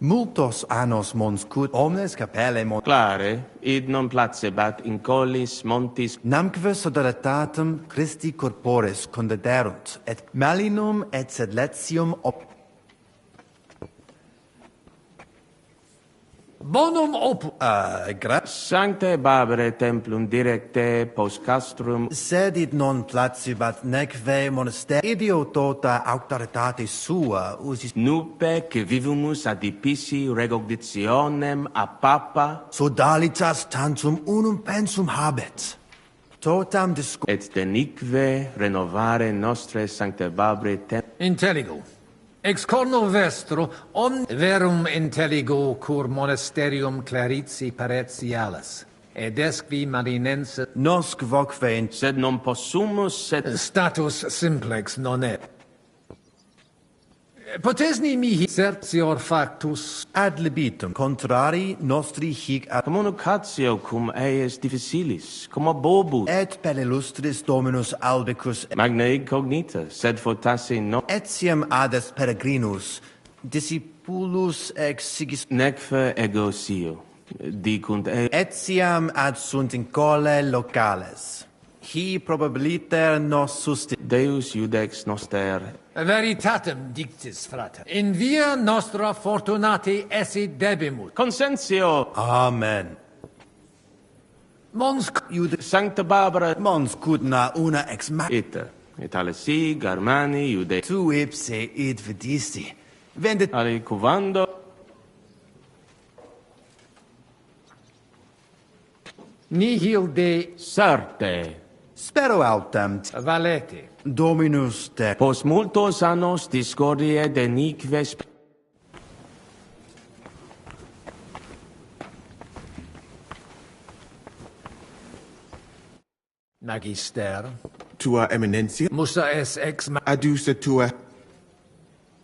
Multos annos mons cut omnes capelle mon... Clare, id non placebat in collis montis... Namque soderitatem Christi corporis condederunt, et malinum et sed letium op... Bonum op... Sancte Barbare templum directe post castrum... Sed id non placibat neque monaster... Idio tota auctoritatis sua usis... Nupe que vivumus adipisi recognitionem a Papa... Sodalitas tantum unum pensum habet. Totam disco... Et denique renovare nostre Sancte Barbare templum... Intelligo. Ex corno vestro, om verum intelligo cur monasterium clerici paretialis, ed esqui marinense... Nosc vocve in... Sed non possumus, sed... Status simplex non est. Potesni mihi certior factus... Ad libitum, contrari nostri hic ad... Communicatio cum eius difficilis, cum abobus... Et per illustris Dominus albicus... Magna incognita, sed fortasse non... Etiam ades peregrinus, discipulus ex sigis... Neque ego sio, dicunt eius... Etiam ad sunt in cole locales. Hi probabiliter nos sustit... Deus iudex noster... Veritatem dictis, frater. In via nostra fortunati esse debimus. Consentio! Amen. Mons... Iude... Sancta Barbara... Mons cutna una ex ma... Ita. Et alesi, Germani, Iude... Tu ipse id vidisti. Vendet... Alicuvando... Nihil de... Certe. Spero autem... Valete. Dominus te... Post multos annos discordie denique... Magister. Tua eminencia? Musa es ex... Aduce tua...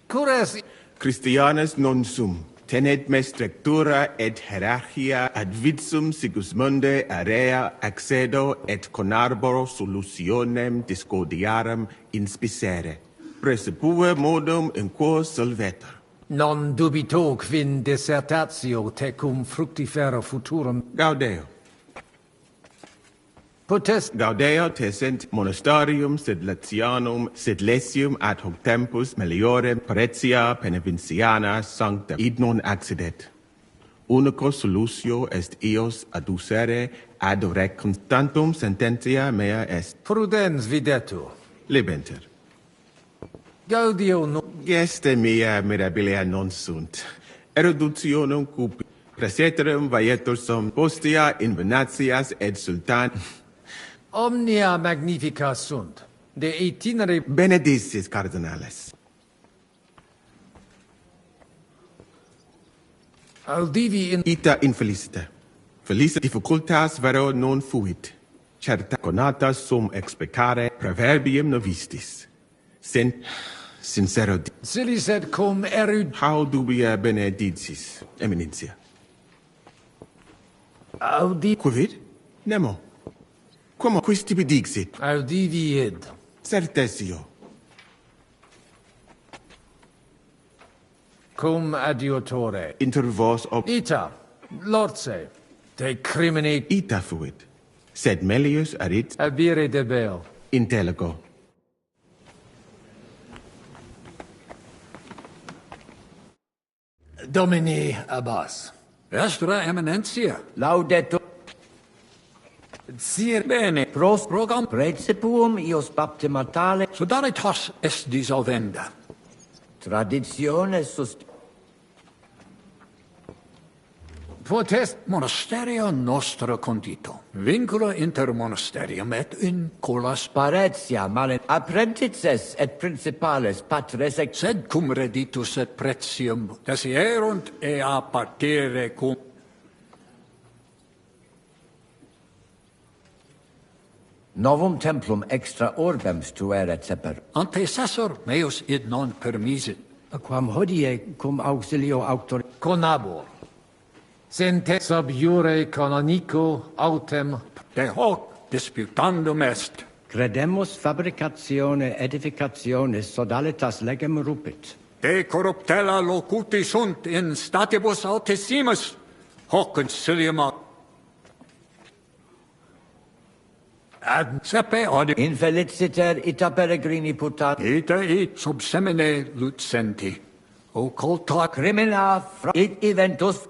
Cur es... Christianus non sum. tenet me structura et hierarchia ad vitsum Sigismunde area accedo et conarboro solutionem discordiarum inspicere. Presupue modum in quo solvetur. Non dubito quin dissertatio tecum fructifera futurum. Gaudeo. Potest Gaudeo te sent monastarium sedlatianum sedlesium ad hoc tempus meliorem paretia penevinciana sancta id non accidet. Unico solutio est eos adducere ad rec constantum sententia mea est. Prudens videtur. Libenter. Gaudio no... Geste mea mirabilia non sunt. Eruditionum cupi. Praeterum vaietur sum postia invenatias et sultan... Omnia magnifica sunt. De itinere... Benedicis cardinales. Audivi in... Ita infelicita. Felice difficultas vero non fuit. Certa conatas sum expecare proverbium novistis. Sincero... Silis et cum erud... How dubia benedicis, eminentia? Audi... Quivit? Nemo. Como quis tibi dixit? Audivi id. Certesio. Cum adiutore. Inter vos ob... Ita, lorse, te crimine... Ita fuit. Sed melius arit... Abire debeo. Intellego. Domini Abbas. Vestra Eminentia. Laudetur. Sir Bene. Pros progam precepuum ios baptimatale. Sodalitas est dissolvenda. Traditione sust... Potest... Monasterio nostra condito. Vincula inter monasterium et in colas... Paretia male... Apprentices et principales patres... Sed cum reditus et pretium desierunt ea partire cum... Novum templum extra orbem stueret seper. Antecessor meus id non permisit. Quam hodie cum auxilio auctor... Conabor. Sente sub iure canonico autem... De hoc disputandum est. Credemus fabricatione edificationis sodalitas legem rupit. De corruptella locuti sunt in statibus altissimus. Hoc concilium ad sepe odi... Infeliciter ita peregrini putat. Ita it sub semine lucenti. Occulta crimina it eventus...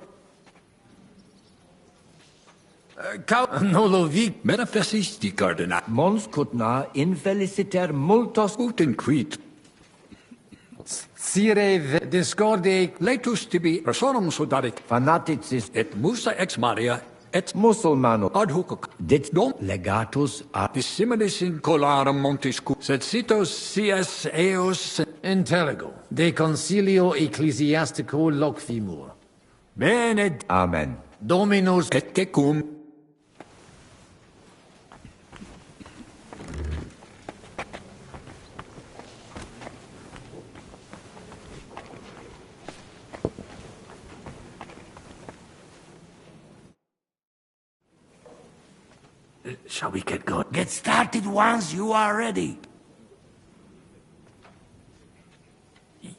Nolo vic... Manifestisti cardinal. Mons cutna infeliciter multos... Ut inquit. Sire discorde... Letus tibi personum sodaric. Fanaticis... Et musa ex Maria... Et musulmano ad hoc dit dom legatus a dissimilis in colarum montis sed sitos sias eos intellego de concilio ecclesiastico loquimur. Bene. Amen. Dominus et tecum. Shall we get going? Get started once you are ready.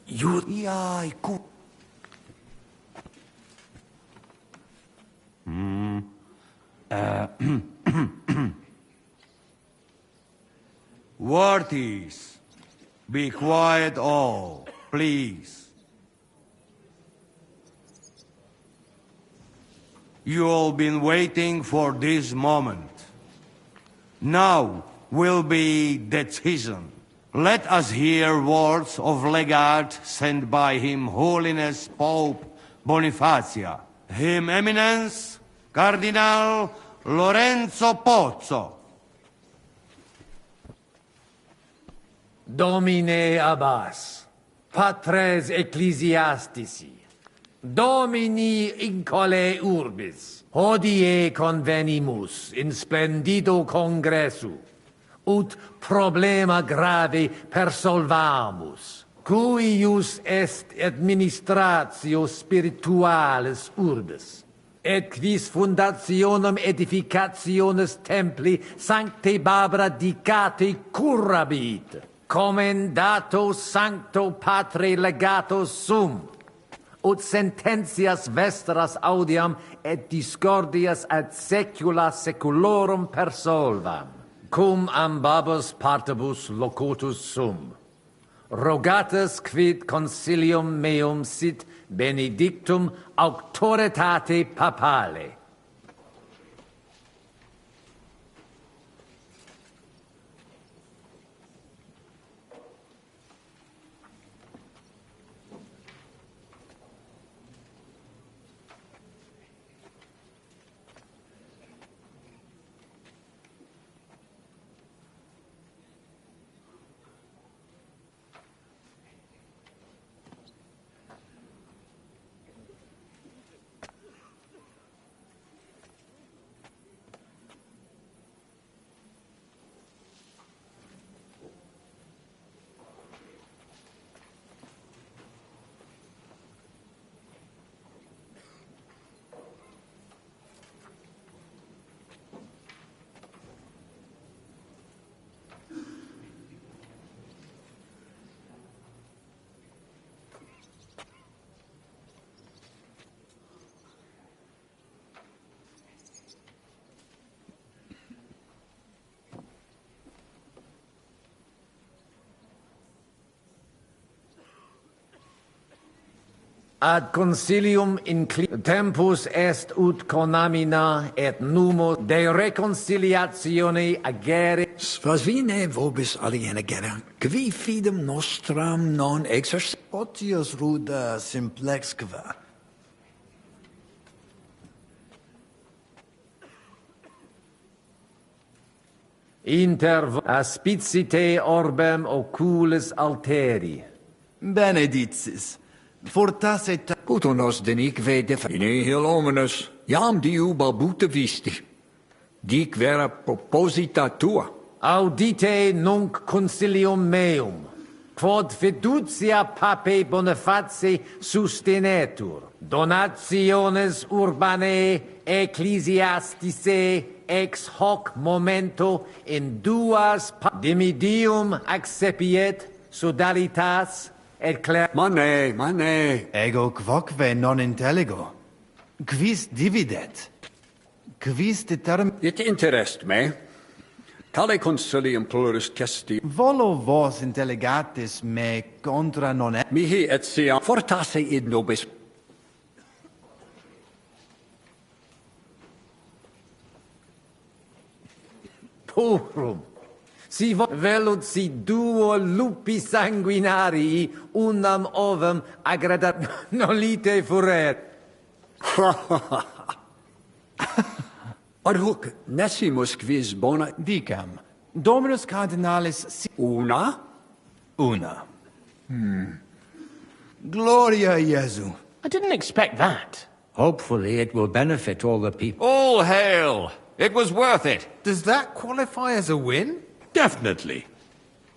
You... Yeah, cool. Worthies, be quiet all, please. You all been waiting for this moment. Now will be decision. Let us hear words of legate sent by Him Holiness Pope Bonifacia, Him Eminence Cardinal Lorenzo Pozzo. Domine Abbas, patres ecclesiastici, Domini incole urbis, hodie convenimus in splendido congressu, ut problema grave persolvamus. cuius est administratio spiritualis urbis, et quis fundationem edificationes templi sancte Barbara dicate curabit, commendato sancto patre legato sum, ut sententias vestras audiam et discordias ad secula seculorum persolvam, cum ambabus partibus locutus sum. Rogatus quid consilium meum sit benedictum auctoritate papale. Ad concilium tempus est ut conamina et numo de reconciliatione agere. Svasvine vobis aliena gera, qui fidem nostram non exerc... Otius ruda simplexqua. Inter aspicite orbem oculis alteri. Benedictis. Fortasse Putonos denic vede nihil ominus, jam diu balbuta visti. Dic vera proposita tua. Audite nunc concilium meum, quod fiducia pape Boniface sustenetur, donationes urbanae ecclesiasticae ex hoc momento in duas dimidium accepiet sodalitas et cler... Mane. Ego quoque non intelligo. Quis dividet? Quis It interest me. Tale concilium plurus quaesti. Volo vos intelligatis me contra non est. Mihi et sia fortasse id nobis. Purum. Si velut si duo lupi sanguinarii unam ovum agredat nolite furet. Ad hoc nesimus quis bona... Dicam, Dominus Cardinalis... Una? Una. Gloria Jesu. I didn't expect that. Hopefully it will benefit all the people. All hail! It was worth it. Does that qualify as a win? Definitely.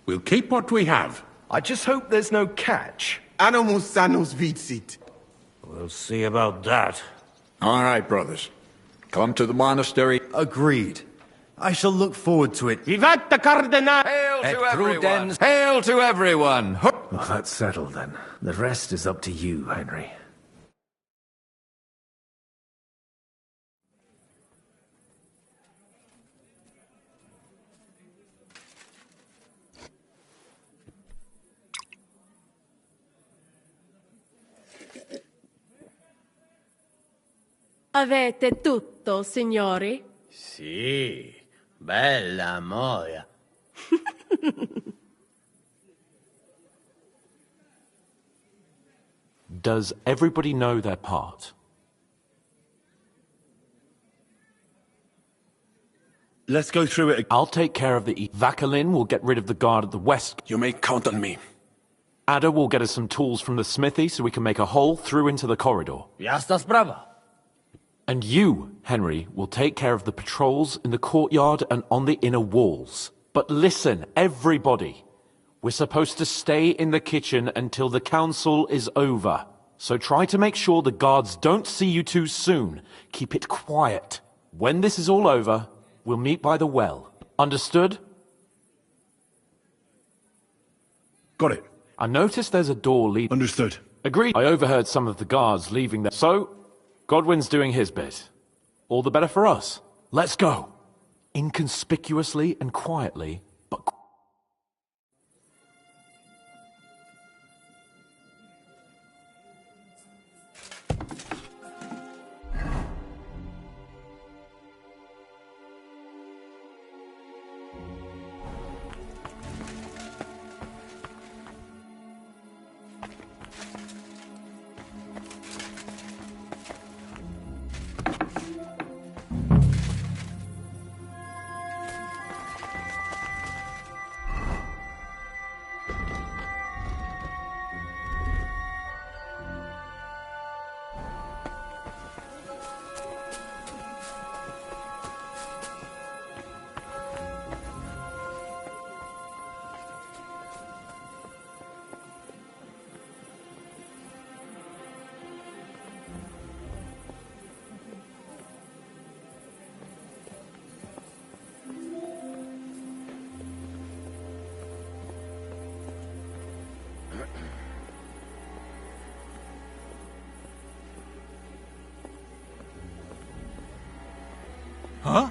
We'll keep what we have. I just hope there's no catch. Animus sanos vicit. We'll see about that. All right, brothers. Come to the monastery. Agreed. I shall look forward to it. Vivat the Cardinal! Hail to everyone! Hail to everyone! Well, that's settled then. The rest is up to you, Henry. Avete tutto, signori? Sì, bella moia. Does everybody know their part? Let's go through it. I'll take care of the east. Vakalin will get rid of the guard at the west. You may count on me. Ada will get us some tools from the smithy so we can make a hole through into the corridor. Jastas brava. And you, Henry, will take care of the patrols in the courtyard and on the inner walls. But listen, everybody. We're supposed to stay in the kitchen until the council is over. So try to make sure the guards don't see you too soon. Keep it quiet. When this is all over, we'll meet by the well. Understood? Got it. I noticed there's a door leading... Understood. Agreed. I overheard some of the guards leaving there. So, Godwin's doing his bit. All the better for us. Let's go. Inconspicuously and quietly, but... Huh?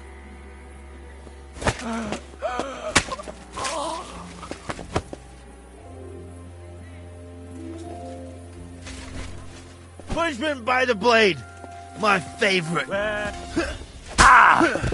Punishment by the blade. My favorite. Ah!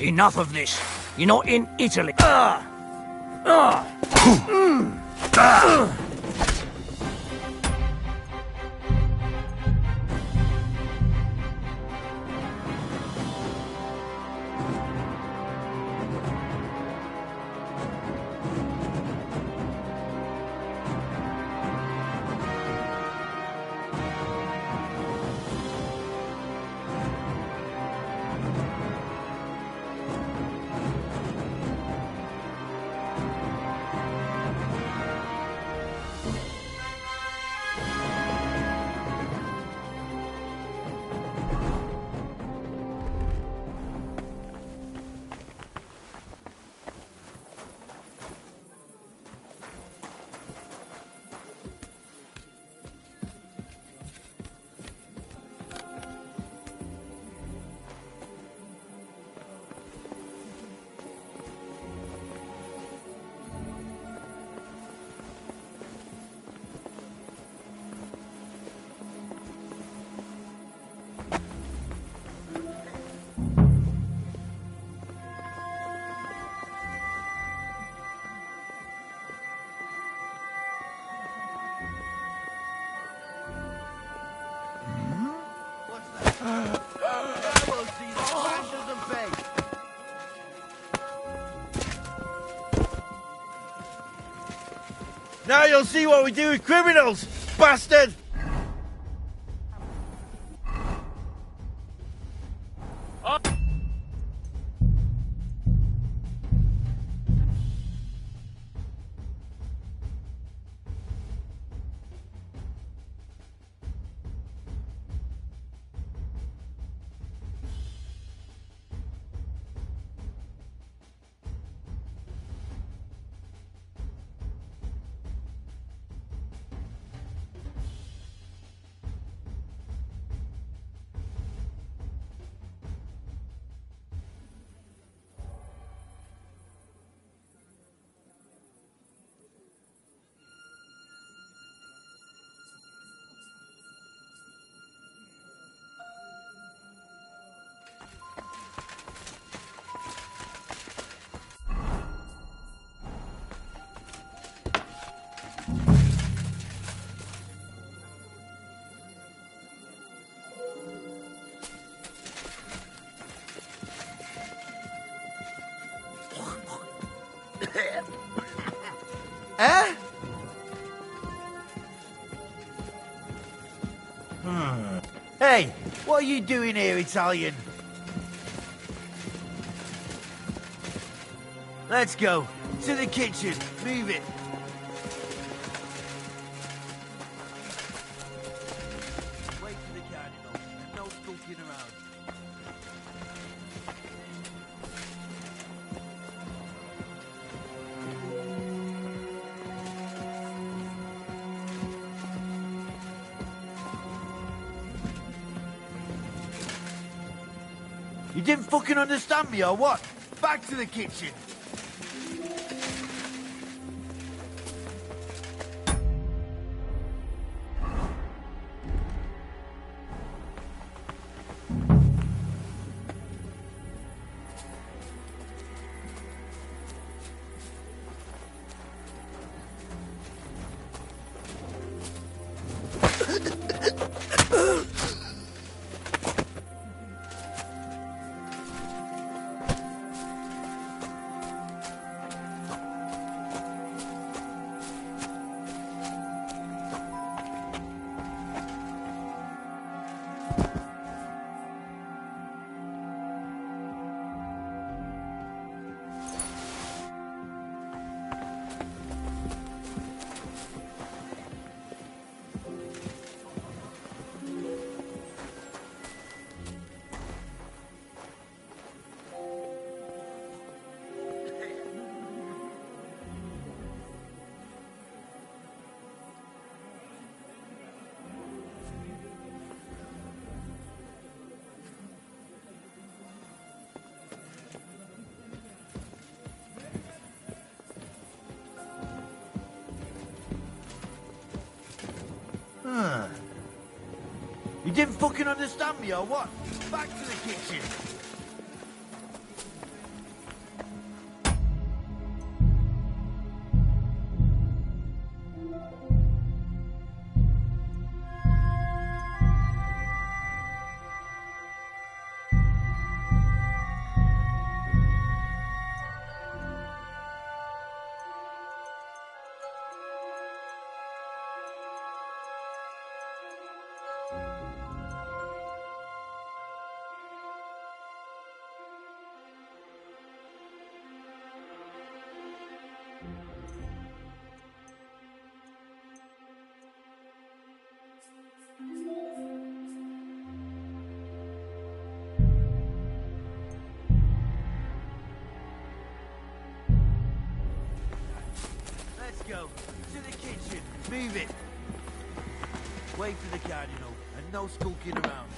Enough of this. You're not in Italy. Now you'll see what we do with criminals, bastard! Eh? Hey, what are you doing here, Italian? Let's go. To the kitchen. Move it. Wait for the cardinal. And no skulking around. You didn't fucking understand me or what? Back to the kitchen. You didn't fucking understand me or what? Back to the kitchen. Let's go. To the kitchen. Move it. Wait for the cardinal. And no skulking around.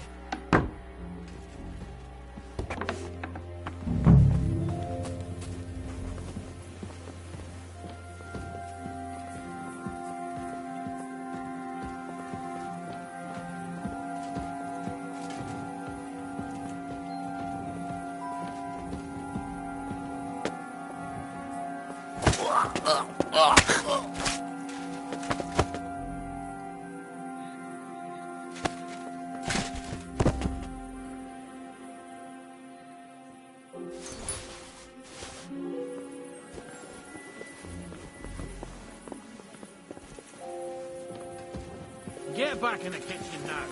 Get back in the kitchen now.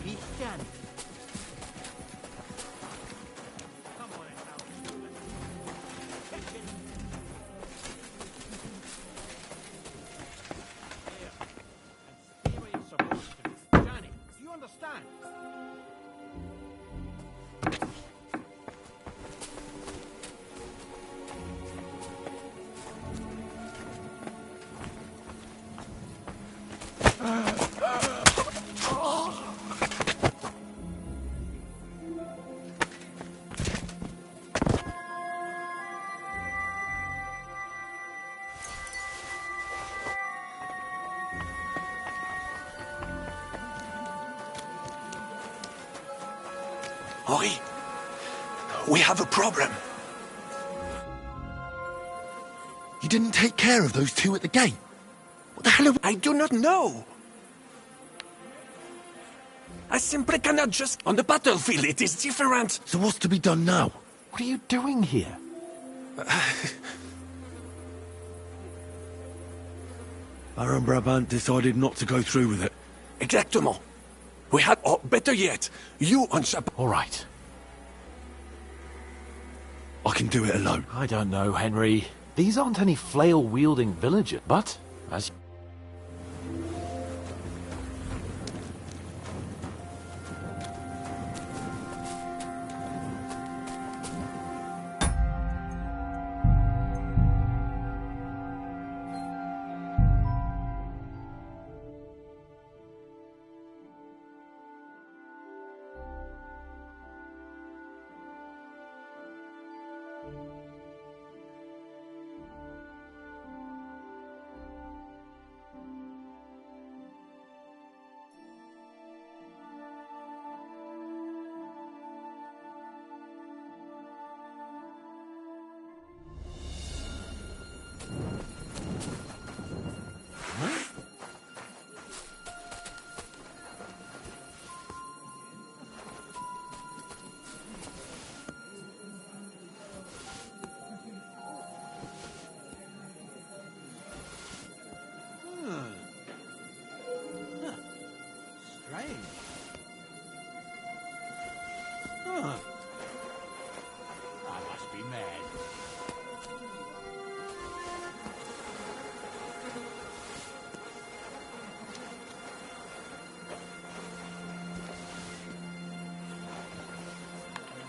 Christian. Do you understand? Oi, we have a problem. You didn't take care of those two at the gate. What the hell I do not know. I simply cannot just... On the battlefield, it is different. So what's to be done now? What are you doing here? Baron Brabant decided not to go through with it. Exactement. We had, or better yet, you on All right. I can do it alone. I don't know, Henry. These aren't any flail-wielding villagers, but as... Strange. Huh. I must be mad.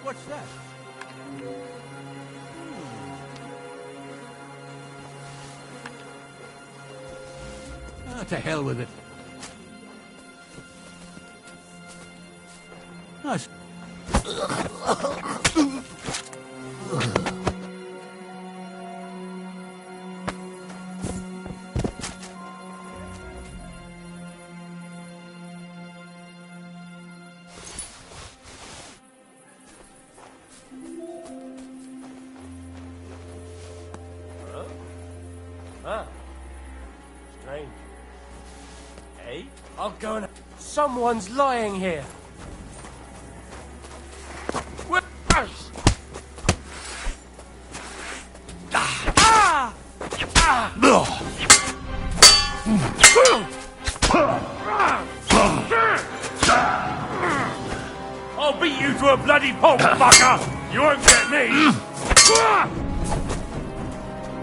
What's that? To hell with it. Nice. Strange. Hey, I'll go and... Someone's lying here. I'll beat you to a bloody pulp, fucker! You won't get me!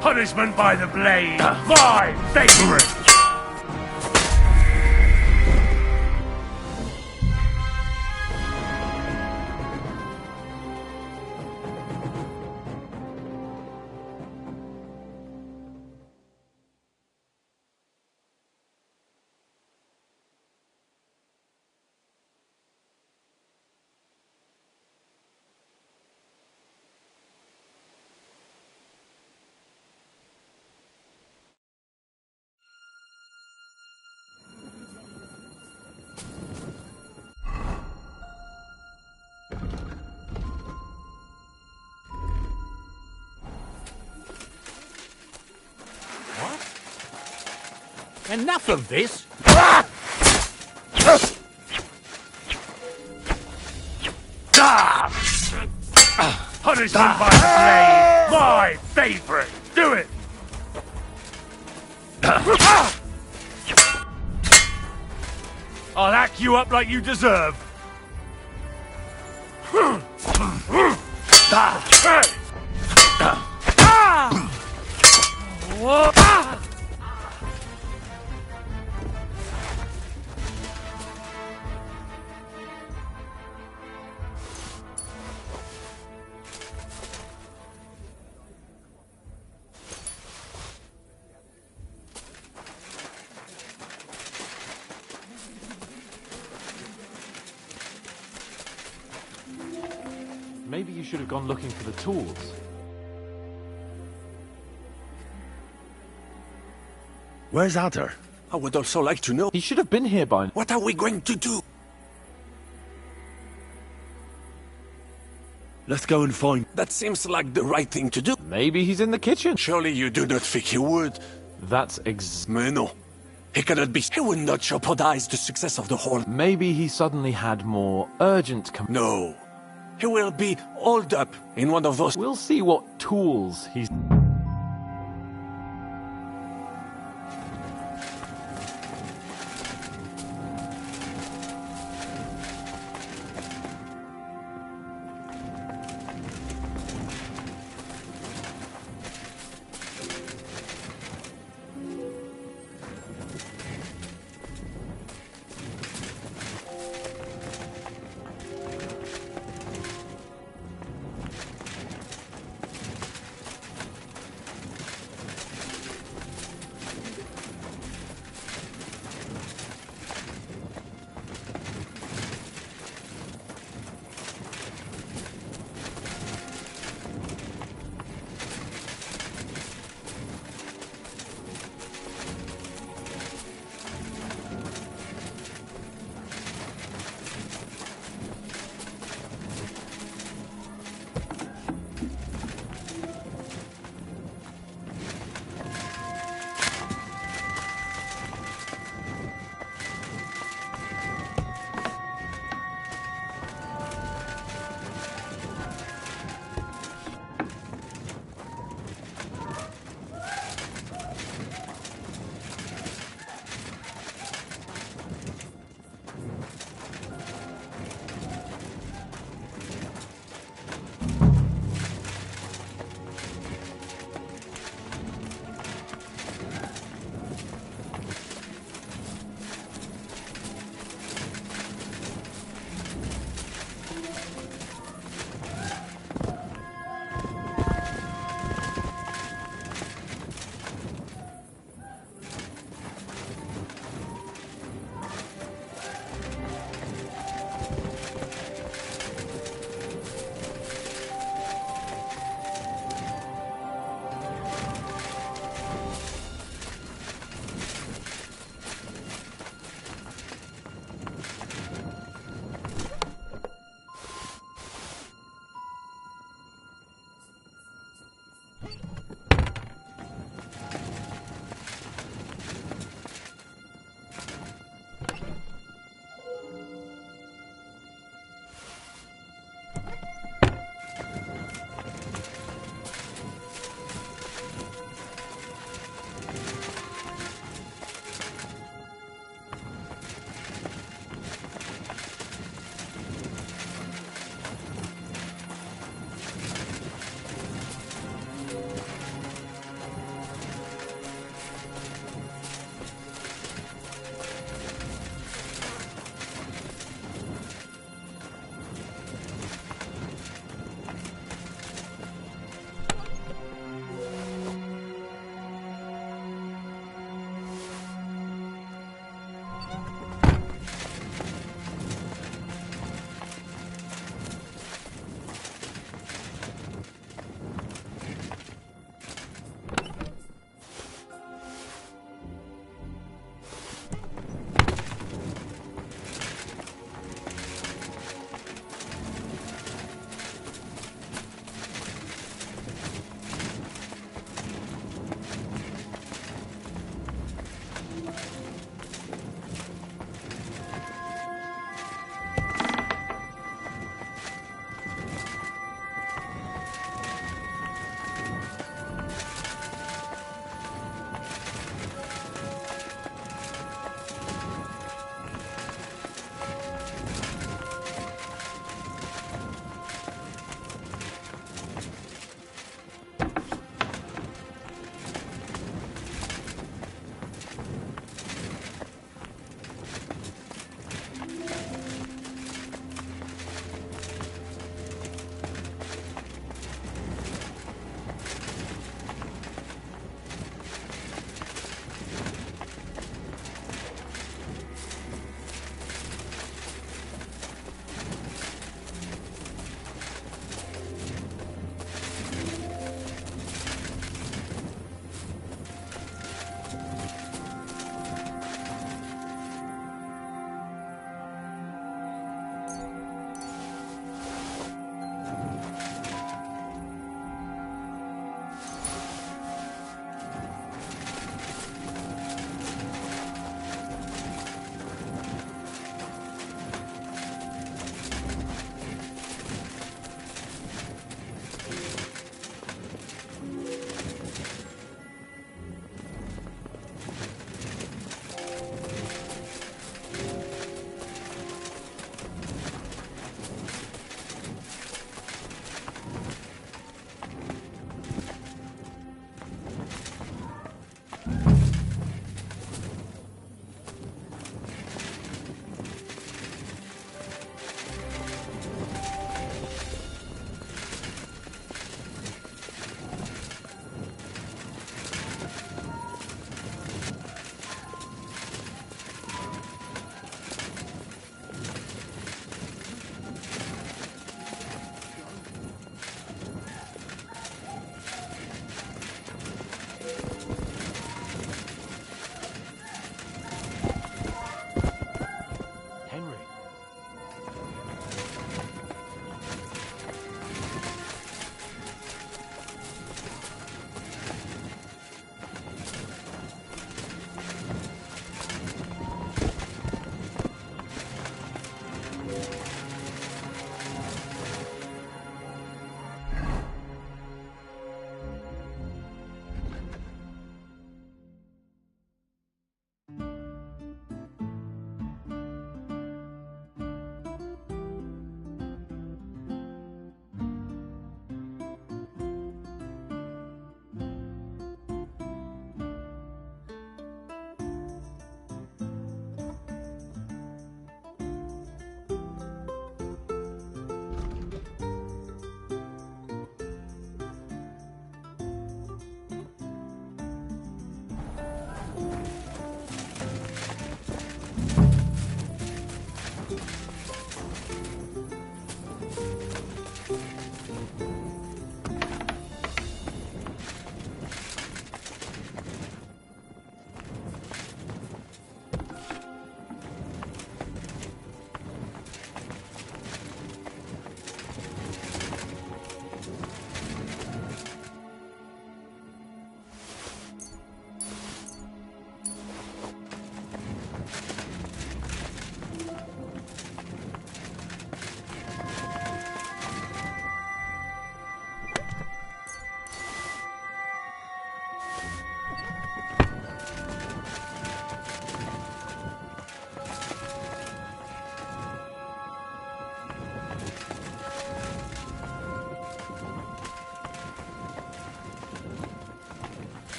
Punishment by the blade, my favourite! Enough of this! Punishment by the blade, my favourite! Do it! back you up like you deserve. Maybe you should have gone looking for the tools. Where's Adder? I would also like to know. He should have been here by now. What are we going to do? Let's go and find... That seems like the right thing to do. Maybe he's in the kitchen. Surely you do not think he would. That's Mais no. He cannot be... He would not jeopardize the success of the whole... Maybe he suddenly had more urgent... No. He will be holed up in one of those... We'll see what tools he's...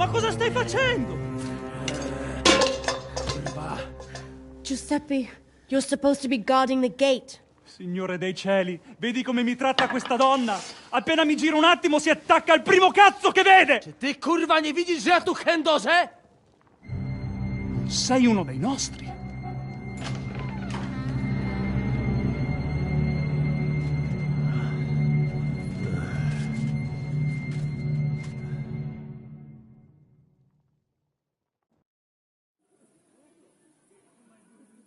ma cosa stai facendo? Giuseppe, you're supposed to be guarding the gate. Signore dei cieli, vedi come mi tratta questa donna? Appena mi giro un attimo si attacca al primo cazzo che vede! Czy ty, kurwa, nie widzisz, że ja tu chędożę? Sei uno dei nostri.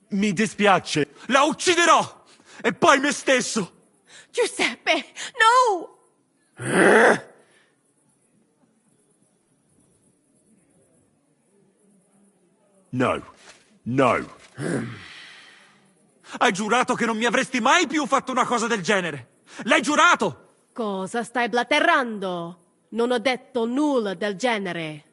Mi dispiace. La ucciderò! E poi me stesso! Giuseppe, no! No. No. Hai giurato che non mi avresti mai più fatto una cosa del genere! L'hai giurato! Cosa stai blatterando? Non ho detto nulla del genere.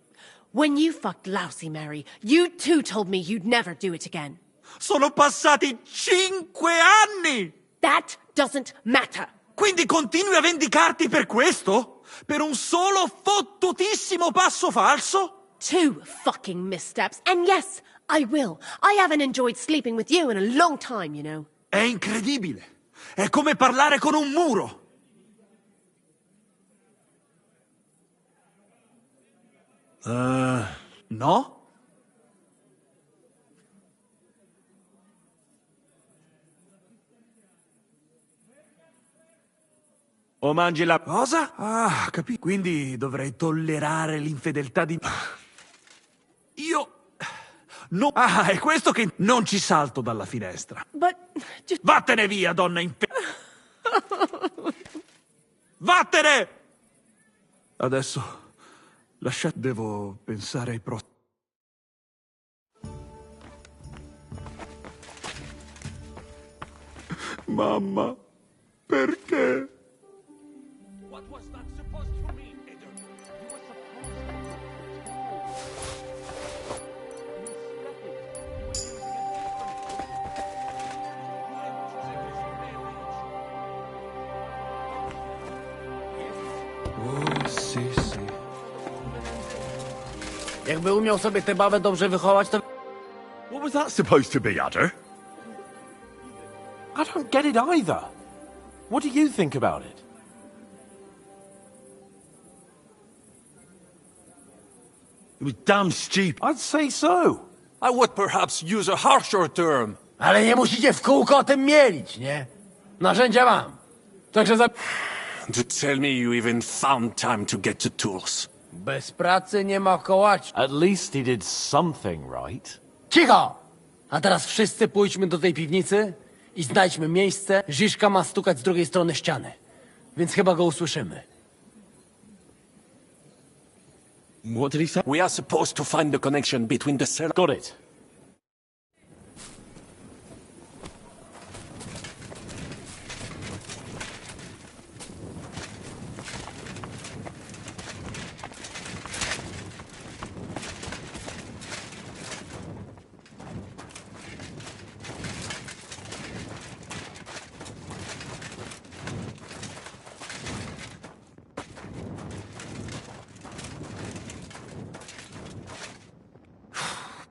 When you fucked Lousy Mary, you too told me you'd never do it again. Sono passati 5 anni! That doesn't matter. Quindi continui a vendicarti per questo? Per un solo fottutissimo passo falso? 2 fucking missteps, and yes, I will. I haven't enjoyed sleeping with you in a long time, you know. È incredibile. È come parlare con un muro. No? O mangi la... Cosa? Ah, capì. Quindi dovrei tollerare l'infedeltà di... Io... No... Ah, è questo che... Non ci salto dalla finestra. But... Vattene via, donna Vattene! Adesso... Lasciate... Devo pensare ai prossimi... Mamma... Perché? What was that supposed to mean, Edo? You were Oh, sì, sì. Jakby umiał sobie tę babę dobrze wychować, to... What was that supposed to be, Udder? I don't get it either. What do you think about it? It was damn stupid. I'd say so. I would perhaps use a harsher term. Ale nie musicie w kółko o tym mielić, nie? Narzędzia mam. Także za... To tell me you even found time to get to tools. Bez pracy nie ma kołacz. At least he did something right. Cicho! A teraz wszyscy pójdźmy do tej piwnicy i znajdźmy miejsce. Ziszka ma stukać z drugiej strony ściany. Więc chyba go usłyszymy. What did he say? We are supposed to find the connection between the cell... Got it.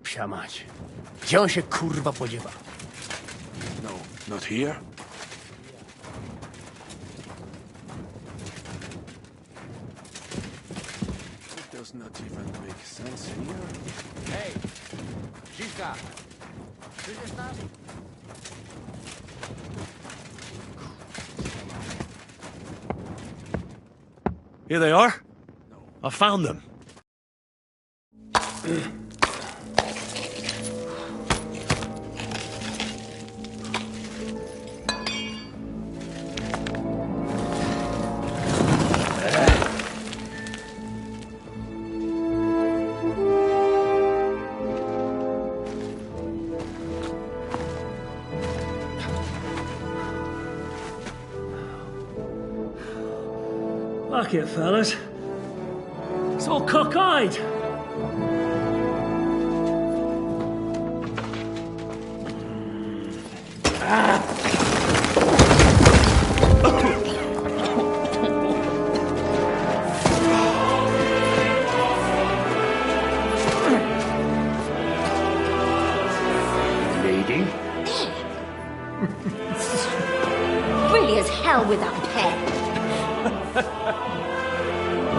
Psia mać. Gdzie on się kurwa podziewa? No, not here. It does not even make sense here. Hej! Ziszka! Przyjdziesz nas? Here they are. I found them. Fuck it, fellas. It's all cockeyed. with a pen.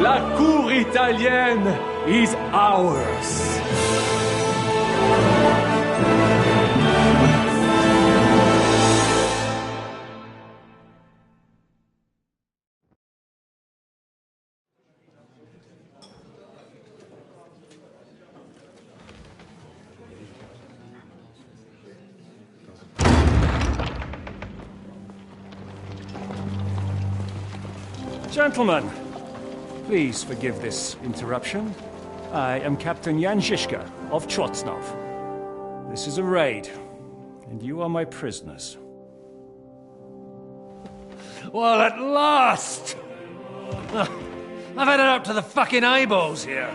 La cour italienne is ours. Gentlemen, please forgive this interruption. I am Captain Jan Žižka of Trotznov. This is a raid, and you are my prisoners. Well, at last! I've had it up to the fucking eyeballs here.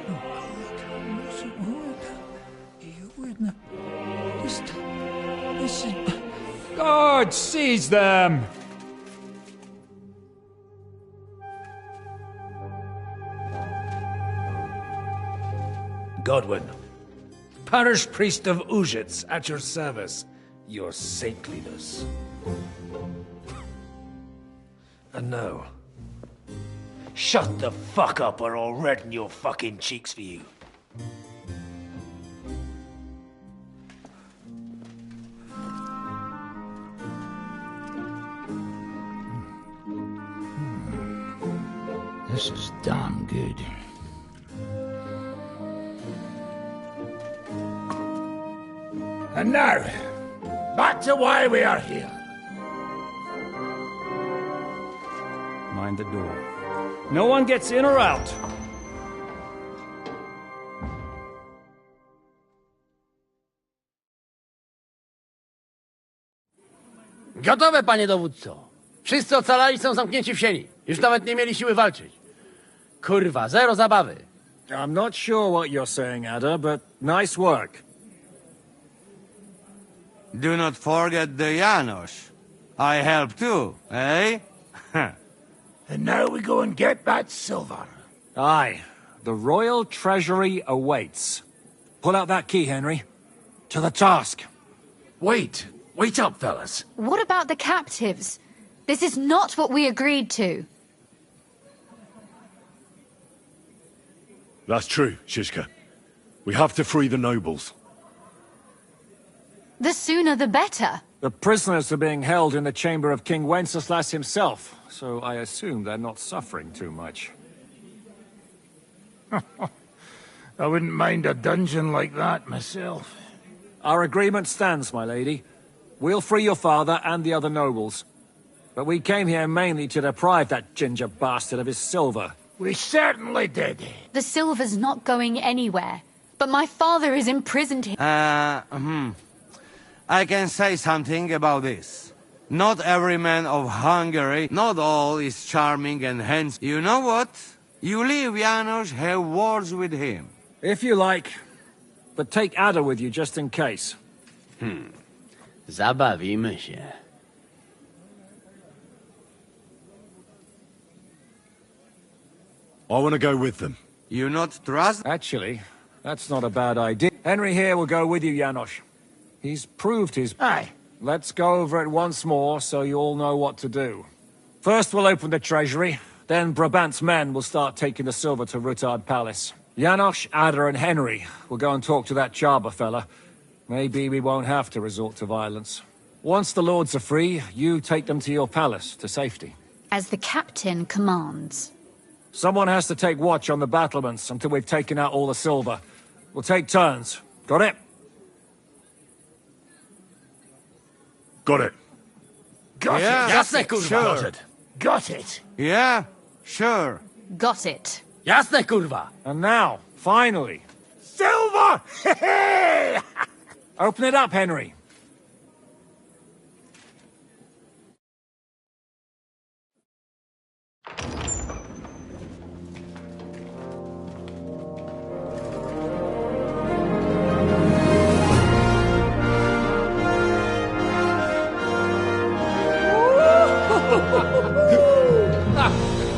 God, seize them! Godwin, parish priest of Uzhitz, at your service, your saintliness. And now, shut the fuck up or I'll redden your fucking cheeks for you. This is damn good. And now, back to why we are here. Mind the door. No one gets in or out. Gotowe, panie dowódco. Wszyscy ocalali są zamknięci w sieni. Już nawet nie mieli siły walczyć. Kurwa, zero zabawy. I'm not sure what you're saying, Ada, but nice work. Do not forget the Janos. I help too, eh? And now we go and get that silver. Aye. The royal treasury awaits. Pull out that key, Henry. To the task. Wait up, fellas. What about the captives? This is not what we agreed to. That's true, Žižka. We have to free the nobles. The sooner the better. The prisoners are being held in the chamber of King Wenceslas himself, so I assume they're not suffering too much. I wouldn't mind a dungeon like that myself. Our agreement stands, my lady. We'll free your father and the other nobles. But we came here mainly to deprive that ginger bastard of his silver. We certainly did. The silver's not going anywhere. But my father is imprisoned here. I can say something about this. Not every man of Hungary, not all is charming and handsome. You know what? You leave Janos, have words with him. If you like. But take Ada with you just in case. Zabawimy się. I want to go with them. You not trust? Actually, that's not a bad idea. Henry here will go with you, Janos. He's proved his... Aye. Let's go over it once more so you all know what to do. First we'll open the treasury, then Brabant's men will start taking the silver to Rutard Palace. Janos, Ada and Henry will go and talk to that Chaba fella. Maybe we won't have to resort to violence. Once the lords are free, you take them to your palace, to safety. As the captain commands. Someone has to take watch on the battlements until we've taken out all the silver. We'll take turns. Got it? Got it. Got Yeah, it. Jasne, kurwa. sure. Got it. Yeah, sure. Got it. Jasne, kurwa. And now, finally, Silver! open it up, Henry.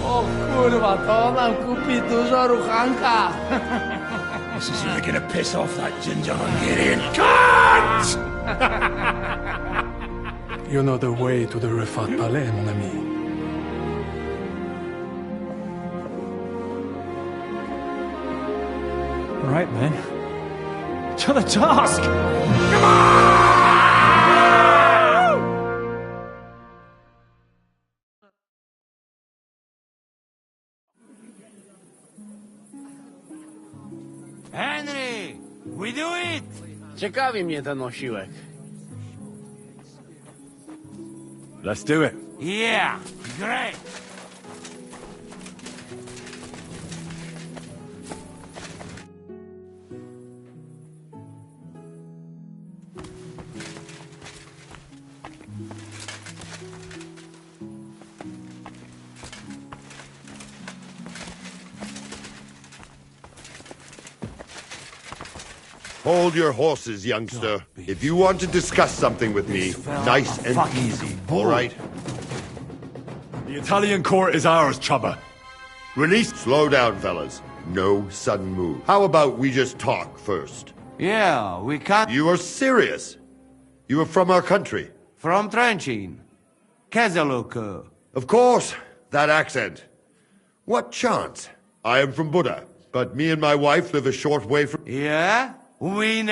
O kurwa, to nam kupi dużo ruchanka. This is really gonna piss off that ginger Hungarian cunt! You know the way to the Refat Palais, mon ami. All right, men. To the task! Henry! We do it! Ciekawi mnie ten osiłek. Let's do it. Yeah, great! Hold your horses, youngster. If you want to discuss something with me, nice and easy, all right? The Italian court is ours, Chubba. Release... Slow down, fellas. No sudden move. How about we just talk first? Yeah, we can't... You are serious? You are from our country? From Trenchin. Kezeluk. Of course, that accent. What chance? I am from Buddha, but me and my wife live a short way from... Yeah?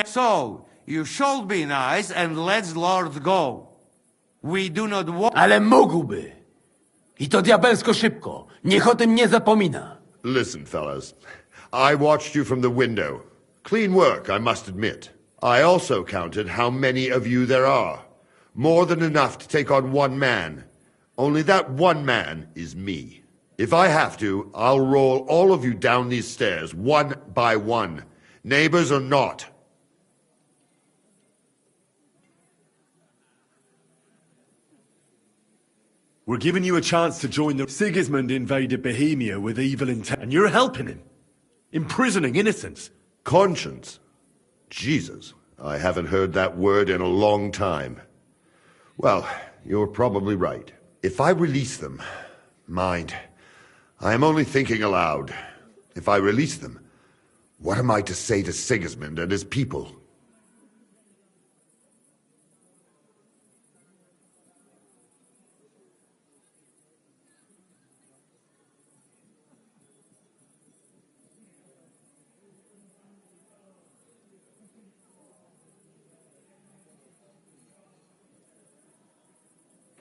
So, you should be nice and let's Lord go. We do not want... Ale mógłby. I to diabelsko szybko. Niech o tym nie zapomina. Listen, fellas. I watched you from the window. Clean work, I must admit. I also counted how many of you there are. More than enough to take on one man. Only that one man is me. If I have to, I'll roll all of you down these stairs, one by one. Neighbors or not. We're giving you a chance to join the... Sigismund invaded Bohemia with evil intent, and you're helping him. Imprisoning innocents. Conscience? Jesus, I haven't heard that word in a long time. Well, you're probably right. If I release them... Mind, I am only thinking aloud. If I release them, what am I to say to Sigismund and his people?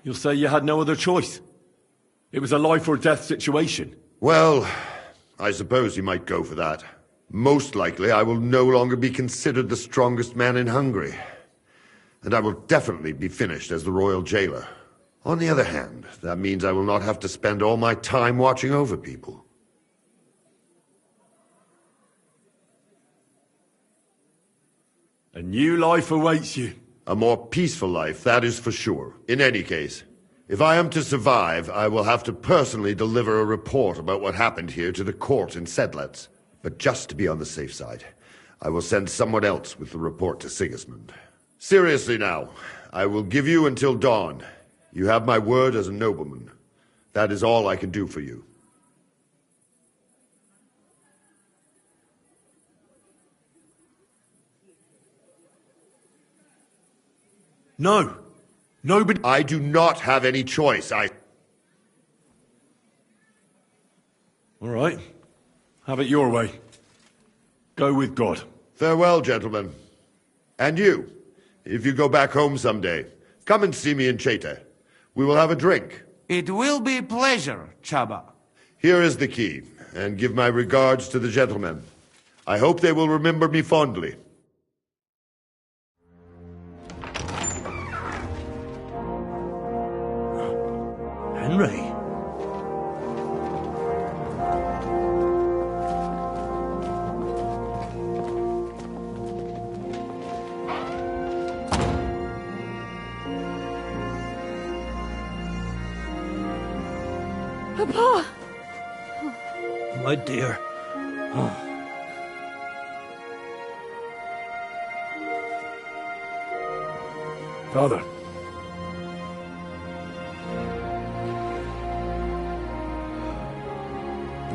You'll say you had no other choice. It was a life or death situation. Well, I suppose you might go for that. Most likely, I will no longer be considered the strongest man in Hungary. And I will definitely be finished as the royal jailer. On the other hand, that means I will not have to spend all my time watching over people. A new life awaits you. A more peaceful life, that is for sure. In any case, if I am to survive, I will have to personally deliver a report about what happened here to the court in Sedlec. But just to be on the safe side, I will send someone else with the report to Sigismund. Seriously now, I will give you until dawn. You have my word as a nobleman. That is all I can do for you. No. Nobody... I do not have any choice. All right. Have it your way. Go with God. Farewell, gentlemen. And you, if you go back home someday, come and see me in Cheta. We will have a drink. It will be a pleasure, Chaba. Here is the key, and give my regards to the gentlemen. I hope they will remember me fondly. Henry. Papa! My dear. Father.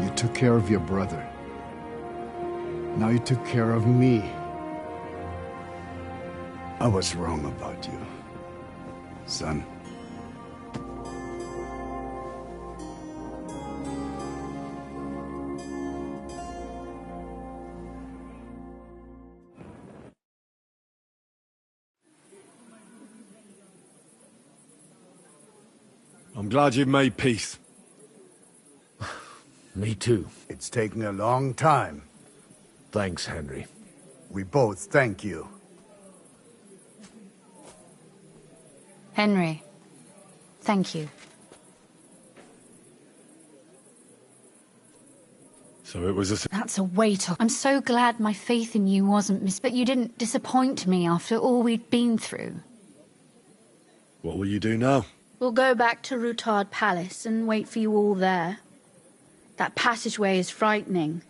You took care of your brother. Now you took care of me. I was wrong about you, son. I'm glad you've made peace. Me too. It's taken a long time. Thanks, Henry. We both thank you. Henry, thank you. So it was a... That's a weight off. I'm so glad my faith in you wasn't but you didn't disappoint me after all we'd been through. What will you do now? We'll go back to Rutard Palace and wait for you all there. That passageway is frightening.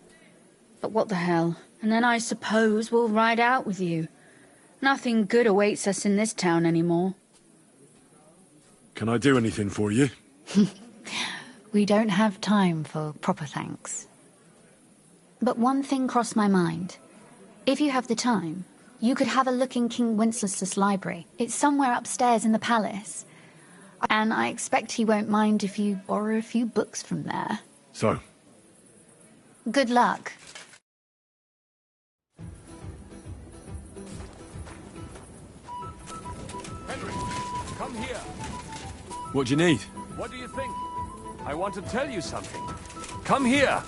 But what the hell? And then I suppose we'll ride out with you. Nothing good awaits us in this town anymore. Can I do anything for you? We don't have time for proper thanks. But one thing crossed my mind. If you have the time, you could have a look in King Wenceslas' library. It's somewhere upstairs in the palace. And I expect he won't mind if you borrow a few books from there. So? Good luck. Henry, come here. What do you need? What do you think? I want to tell you something. Come here.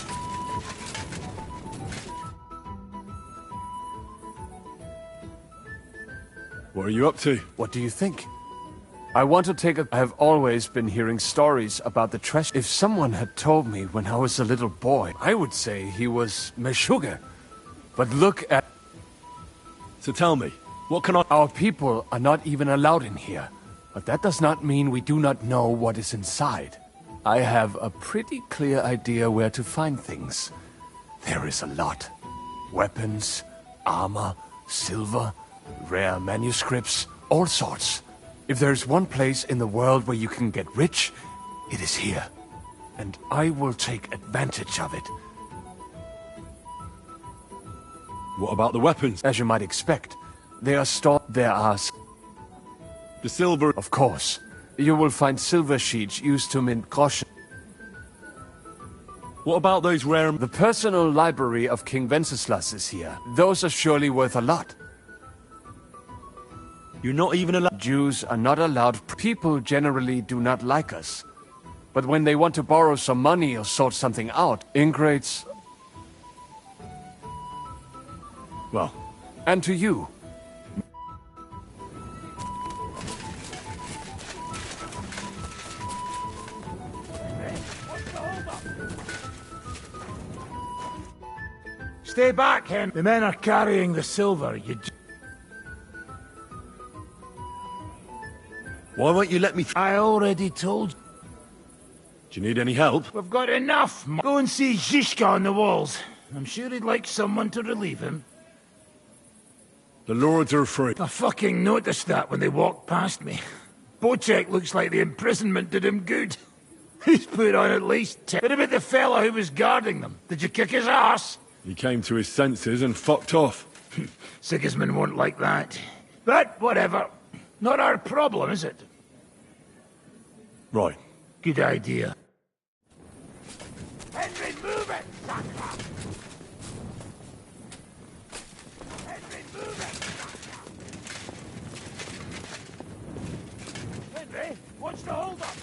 What are you up to? What do you think? I want to take a... I have always been hearing stories about the treasure. If someone had told me when I was a little boy, I would say he was Meshuggah. But look at... So tell me, what can I... Our people are not even allowed in here. But that does not mean we do not know what is inside. I have a pretty clear idea where to find things. There is a lot. Weapons, armor, silver, rare manuscripts, all sorts. If there's one place in the world where you can get rich, it is here. And I will take advantage of it. What about the weapons? As you might expect, they are stored. There are... The silver... Of course. You will find silver sheets used to mint groschen. What about those rare... The personal library of King Wenceslas is here. Those are surely worth a lot. You're not even allowed... Jews are not allowed... People generally do not like us. But when they want to borrow some money or sort something out, ingrates... Well... And to you. Stay back, Hen. The men are carrying the silver. Why won't you let me... I already told you. Do you need any help? We've got enough. Go and see Zizka on the walls. I'm sure he'd like someone to relieve him. The lords are free. I fucking noticed that when they walked past me. Bocek looks like the imprisonment did him good. He's put on at least 10. What about the fella who was guarding them? Did you kick his ass? He came to his senses and fucked off. Sigismund won't like that. But whatever. Not our problem, is it? Right. Good idea. Henry, move it! Henry, move it! Henry, what's the hold up?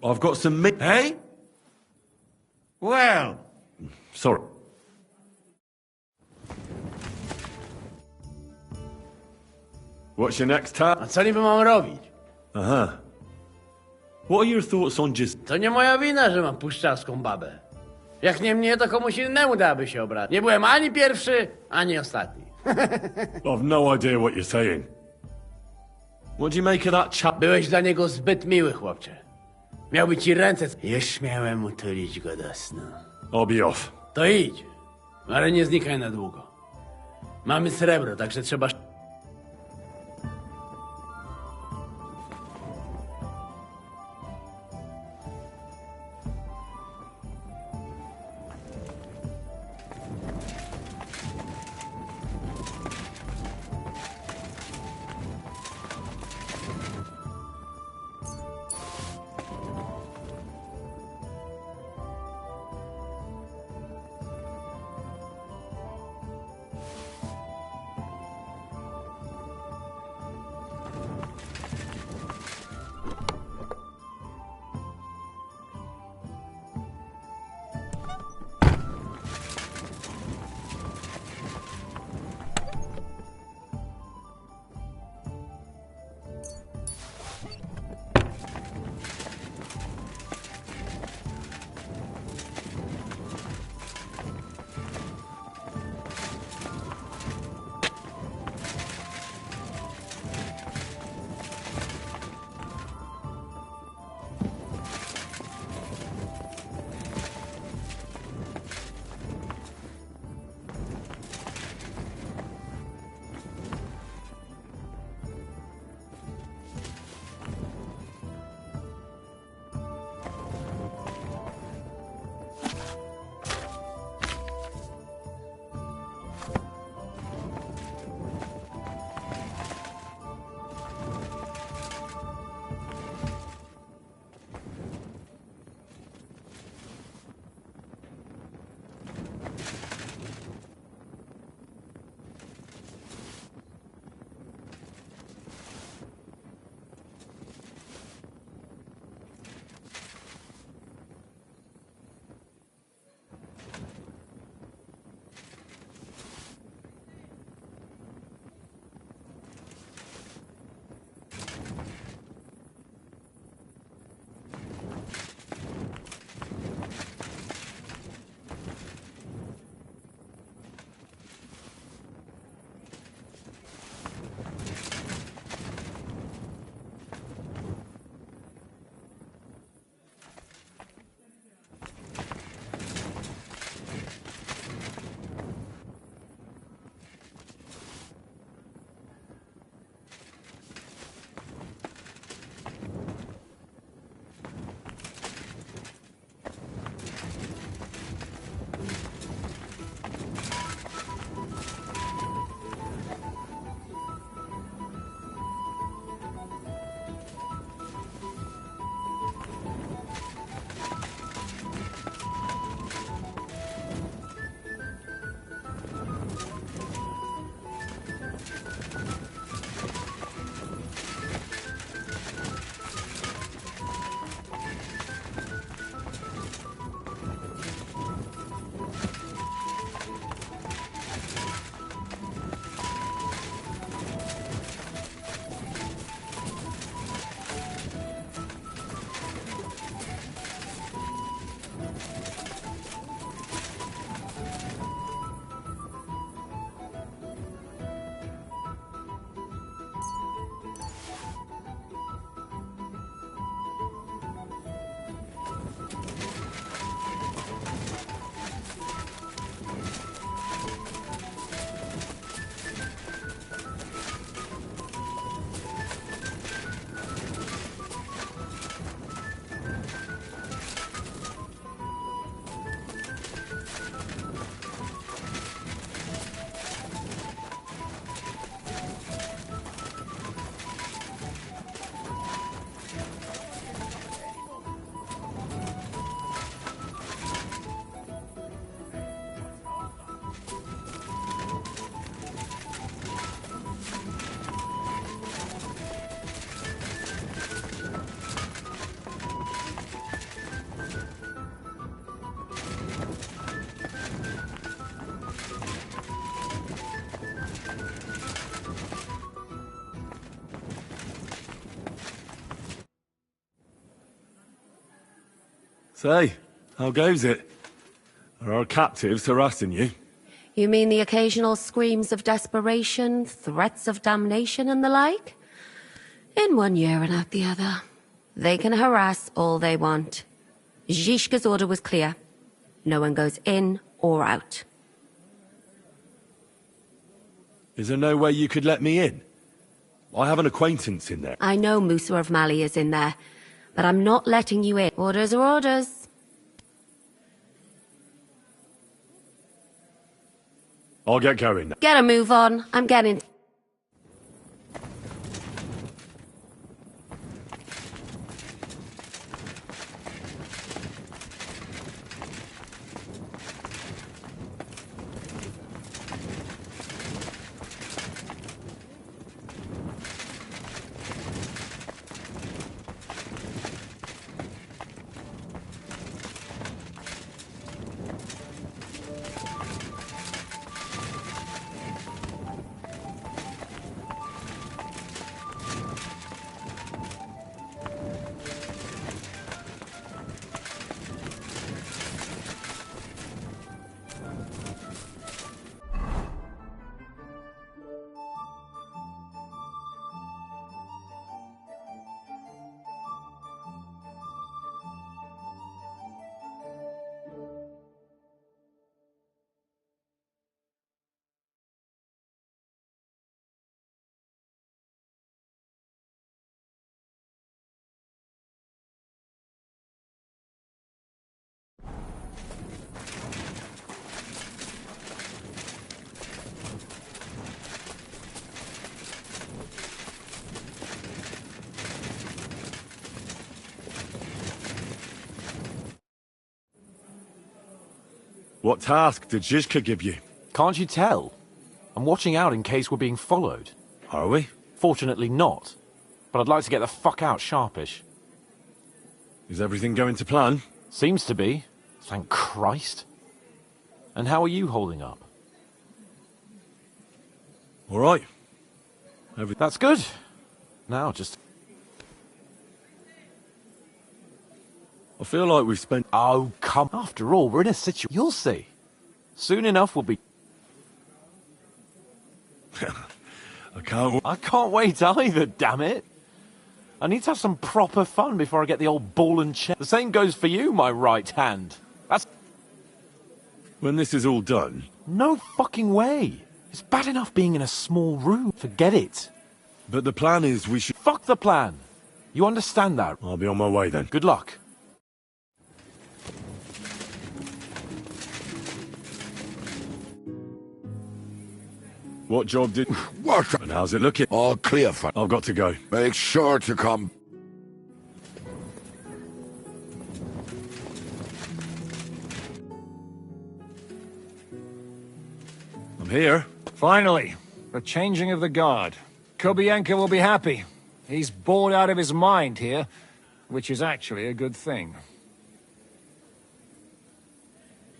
I've got some meat. Hey? Well. Sorry. What's your next task? A co niby mam robić? Aha. What are your thoughts on just... To nie moja wina, że mam puszczalską babę. Jak nie mnie, to komuś innemu dałaby się obrać. Nie byłem ani pierwszy, ani ostatni. I've no idea what you're saying. What do you make of that chap? Byłeś dla niego zbyt miły, chłopcze. Miałby ci ręce... Już śmiałem utulić go do snu. I'll be off. To idź, ale nie znikaj na długo. Mamy srebro, także trzeba... Say, how goes it? Are our captives harassing you? You mean the occasional screams of desperation, threats of damnation and the like? In one ear and out the other. They can harass all they want. Zhishka's order was clear. No one goes in or out. Is there no way you could let me in? I have an acquaintance in there. I know Musa of Mali is in there, but I'm not letting you in. Orders are orders. I'll get going. Get a move on. I'm getting... What task did Zhishka give you? Can't you tell? I'm watching out in case we're being followed. Are we? Fortunately not. But I'd like to get the fuck out sharpish. Is everything going to plan? Seems to be. Thank Christ. And how are you holding up? All right. That's good. Now just... I feel like we've spent... Oh, come... After all, we're in a situation... You'll see. Soon enough we'll be... I can't wait either, damn it. I need to have some proper fun before I get the old ball and chain. The same goes for you, my right hand. That's... When this is all done... No fucking way. It's bad enough being in a small room. Forget it. But the plan is we should... Fuck the plan. You understand that? I'll be on my way then. Good luck. What job did... What? And how's it looking? All clear for... I've got to go. Make sure to come. I'm here. Finally, the changing of the guard. Kobienka will be happy. He's bored out of his mind here, which is actually a good thing.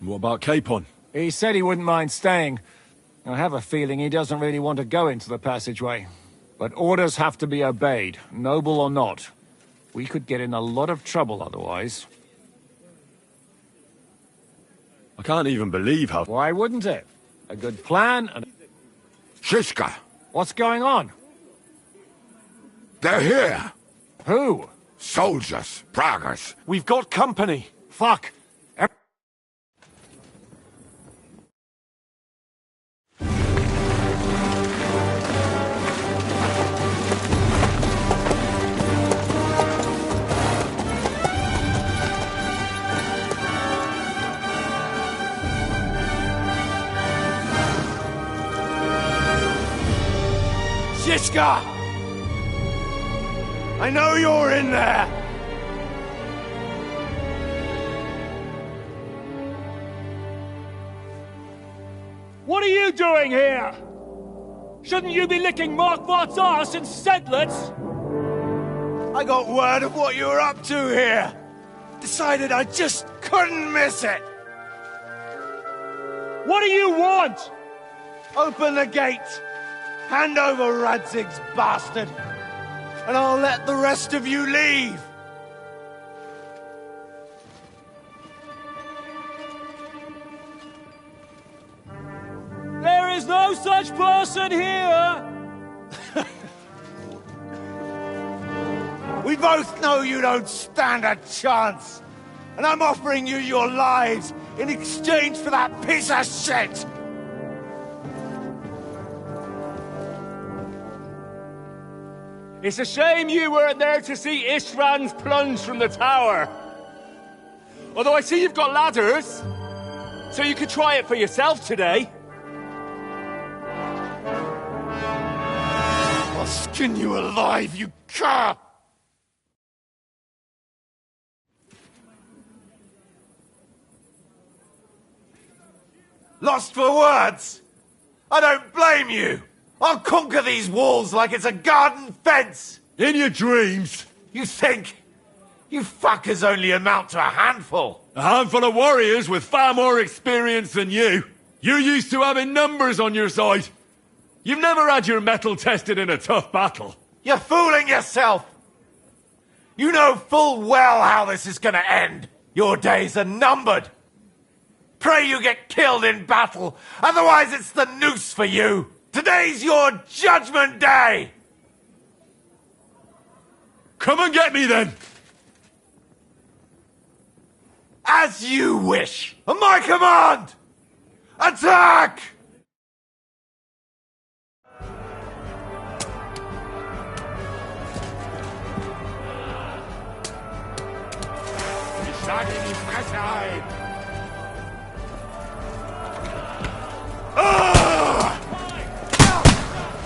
What about Capon? He said he wouldn't mind staying. I have a feeling he doesn't really want to go into the passageway. But orders have to be obeyed, noble or not. We could get in a lot of trouble otherwise. I can't even believe how... Why wouldn't it? A good plan and... Zhishka! What's going on? They're here! Who? Soldiers, braggers. We've got company. Fuck! Zhishka! I know you're in there! What are you doing here? Shouldn't you be licking Markvart's arse in Sedlitz? I got word of what you were up to here. Decided I just couldn't miss it. What do you want? Open the gate. Hand over Radzig's bastard. And I'll let the rest of you leave. no such person here! We both know you don't stand a chance. And I'm offering you your lives in exchange for that piece of shit! It's a shame you weren't there to see Isran's plunge from the tower. Although I see you've got ladders, so you could try it for yourself today. I'll skin you alive, you cur! Lost for words? I don't blame you! I'll conquer these walls like it's a garden fence! In your dreams! You think? You fuckers only amount to a handful! A handful of warriors with far more experience than you. You're used to having numbers on your side. You've never had your mettle tested in a tough battle. You're fooling yourself! You know full well how this is gonna end. Your days are numbered. Pray you get killed in battle, otherwise it's the noose for you. Today's your judgment day! Come and get me then! As you wish! On my command! Attack! Ich sage in die Fresse ein!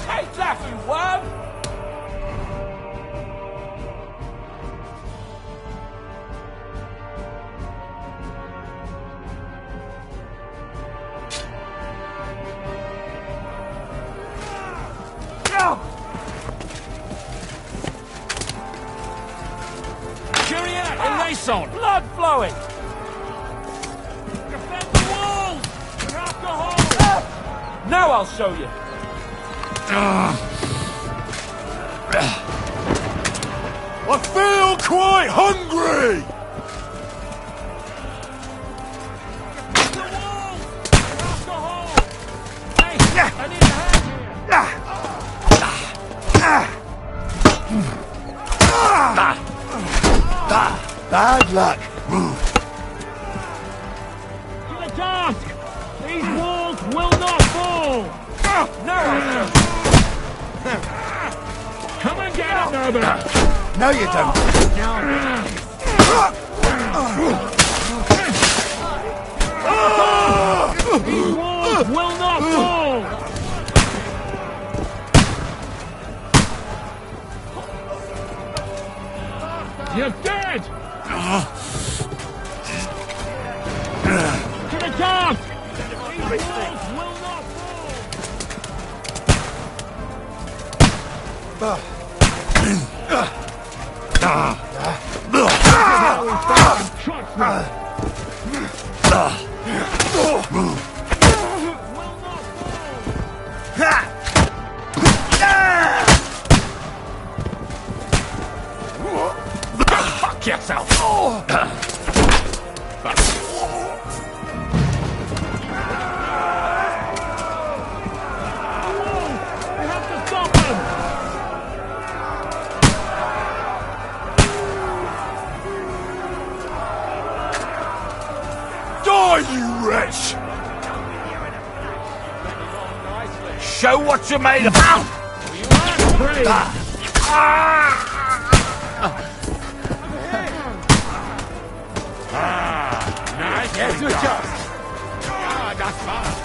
Take that, you worm! Kyriak, Eleison! Blood flowing! Defend the walls! We have to hold! Now I'll show you! I feel quite hungry! The walls! We have to hold! Hey, I need a hand here! Bad luck. To the task! These walls will not fall! Now I'll show you! Come and get another! No, you don't. These walls will not fall! You're dead! To the task! These walls will not Fuck yourself! We have to stop them! Die, you wretch! Show what you're made of! Nice. Yes, good job. Ah, das war's.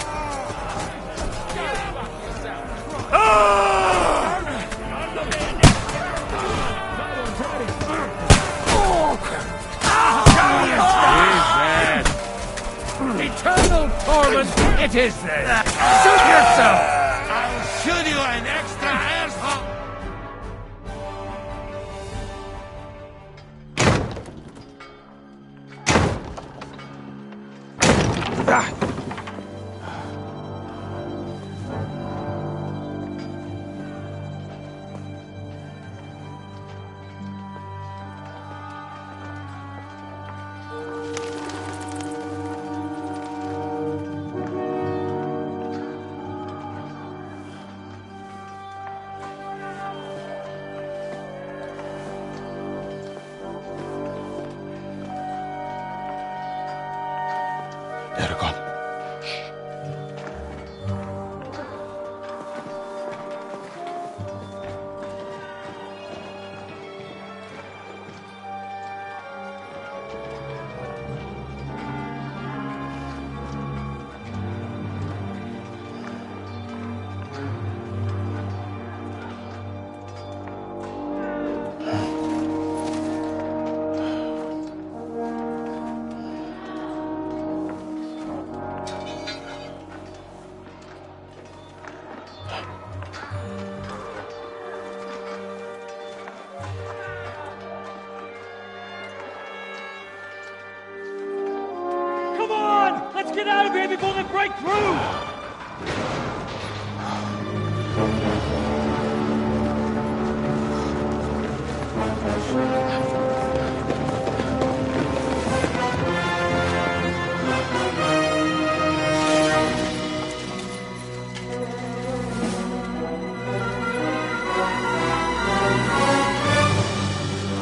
Eternal torment, it is then! Shoot yourself! I'll shoot you an extra asshole! out of here before they break through!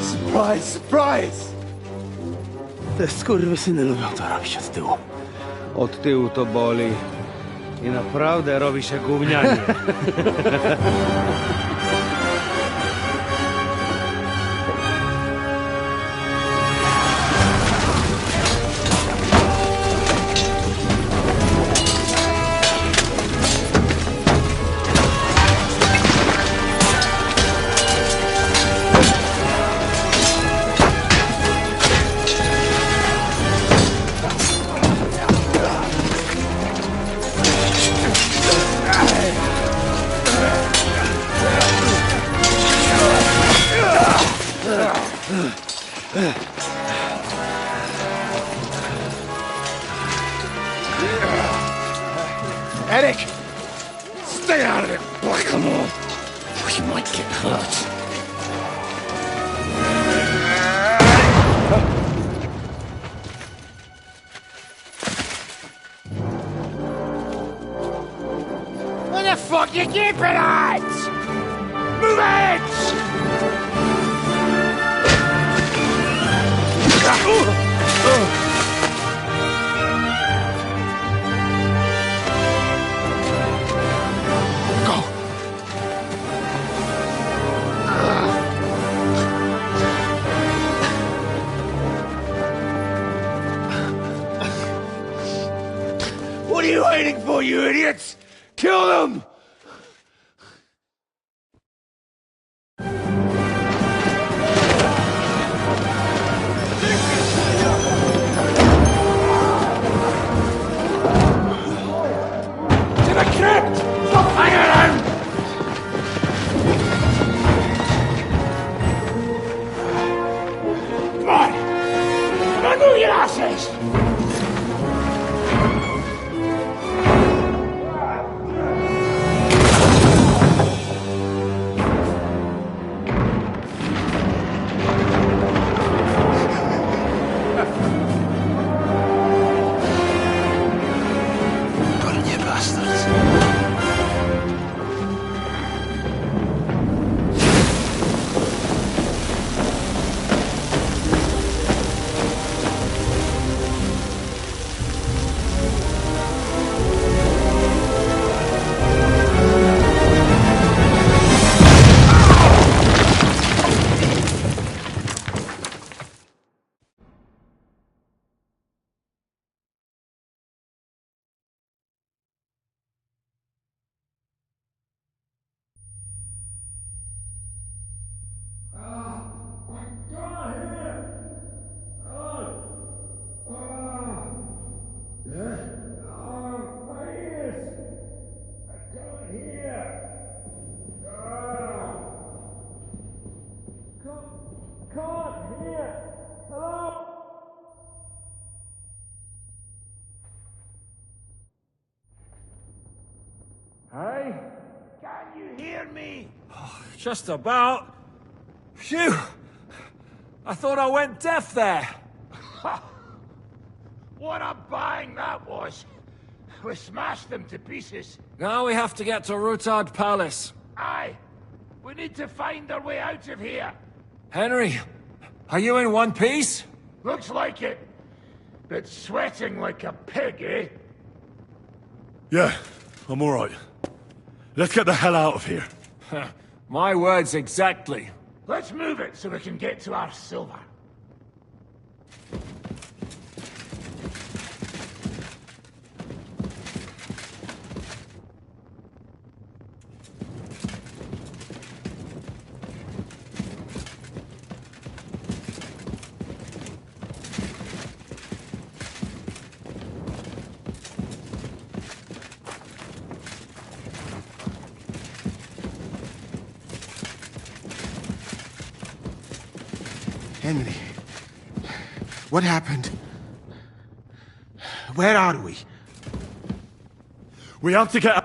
Surprise, surprise! Te skurwysyny lubią to robić od tyłu. Od tyłu to boli. I naprawdę robi się gównianie. Eric! Stay out of it, Blackamoor! We might get hurt. What the fuck you keeping at? Move it! What are you waiting for, you idiots? Kill them! To the crypt! Stop hanging around! Come on! Come on, move your asses! Hey? Can you hear me? Just about. Phew! I thought I went deaf there. What a bang that was! We smashed them to pieces. Now we have to get to Rutard Palace. Aye! We need to find our way out of here. Henry, are you in one piece? Looks like it. But sweating like a pig, eh? Yeah, I'm alright. Let's get the hell out of here. My words exactly. Let's move it so we can get to our silver. Henry, what happened? Where are we? We have to get...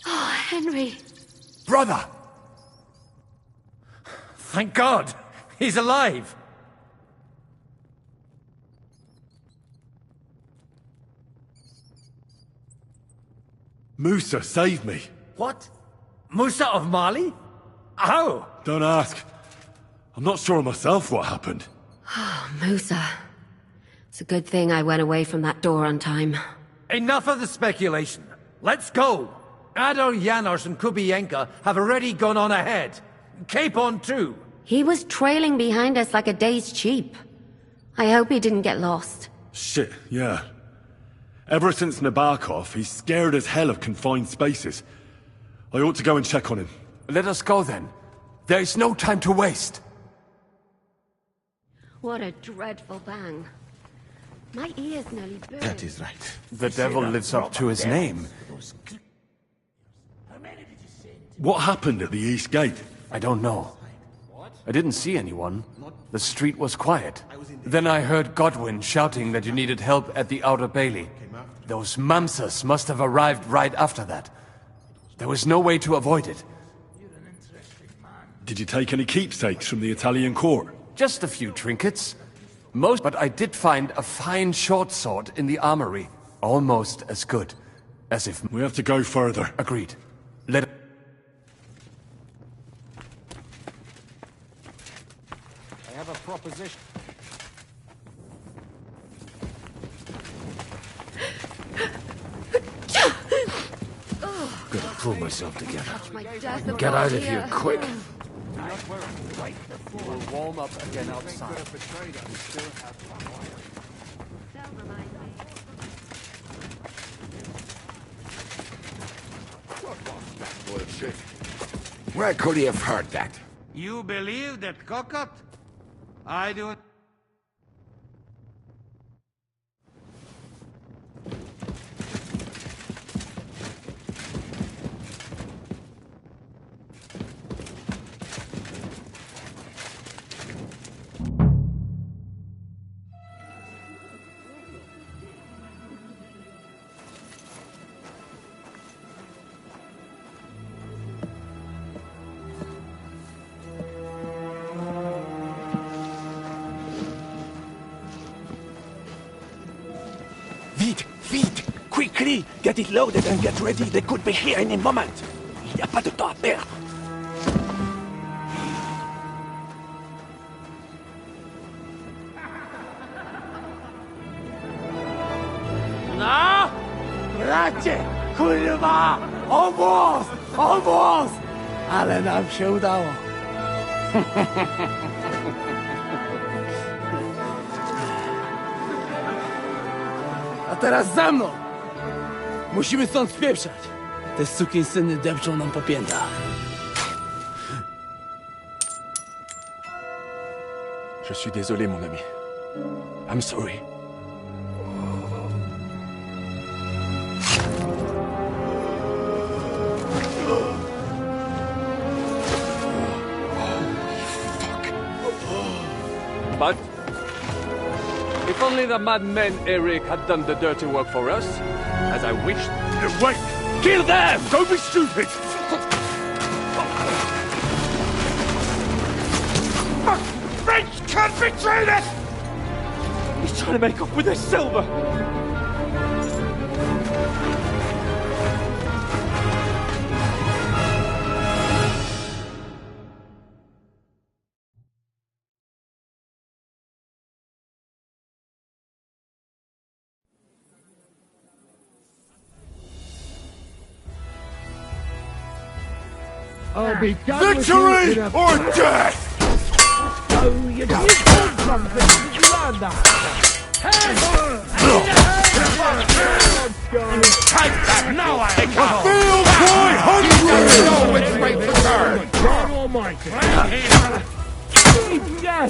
Oh, Henry. Brother! Thank God! He's alive! Musa saved me. What? Musa of Mali? How? Don't ask. I'm not sure myself what happened. Oh, Musa. It's a good thing I went away from that door on time. Enough of the speculation. Let's go! Adol Janos and Kubienka have already gone on ahead. Capon too. He was trailing behind us like a dazed sheep. I hope he didn't get lost. Shit, yeah. Ever since Nabokov, he's scared as hell of confined spaces. I ought to go and check on him. Let us go then. There is no time to waste. What a dreadful bang. My ears nearly burned. That is right. The devil lives up to his name. What happened at the East Gate? I don't know. I didn't see anyone. The street was quiet. Then I heard Godwin shouting that you needed help at the Outer Bailey. Those Mamsas must have arrived right after that. There was no way to avoid it. Did you take any keepsakes from the Italian court? Just a few trinkets. But I did find a fine short sword in the armory. Almost as good. As if... We have to go further. Agreed. I have a proposition. Gotta pull myself together. My death Get out of here quick. We'll warm up again outside. Bullshit. Where could he have heard that? You believe that cockot? I do. Quickly, get it loaded and get ready. They could be here any moment. Il n'y a pas de temps à perdre. No! Bracie! Kurwa! Almost! Almost! Ale nam się udało. A teraz za mną! Musimy stąd spieprzać. Te sukinsyny depczą nam po piętach. Je suis désolé, mon ami. I'm sorry. But if only the madman Eric had done the dirty work for us, as I wished. Wait! Kill them! Don't be stupid! French can't betray us! He's trying to make off with his silver! I'll be done Victory with you in a or death! Oh, you did something! You learned that! Take that now, I feel quite hungry! No, which way to turn! God Almighty! Yes!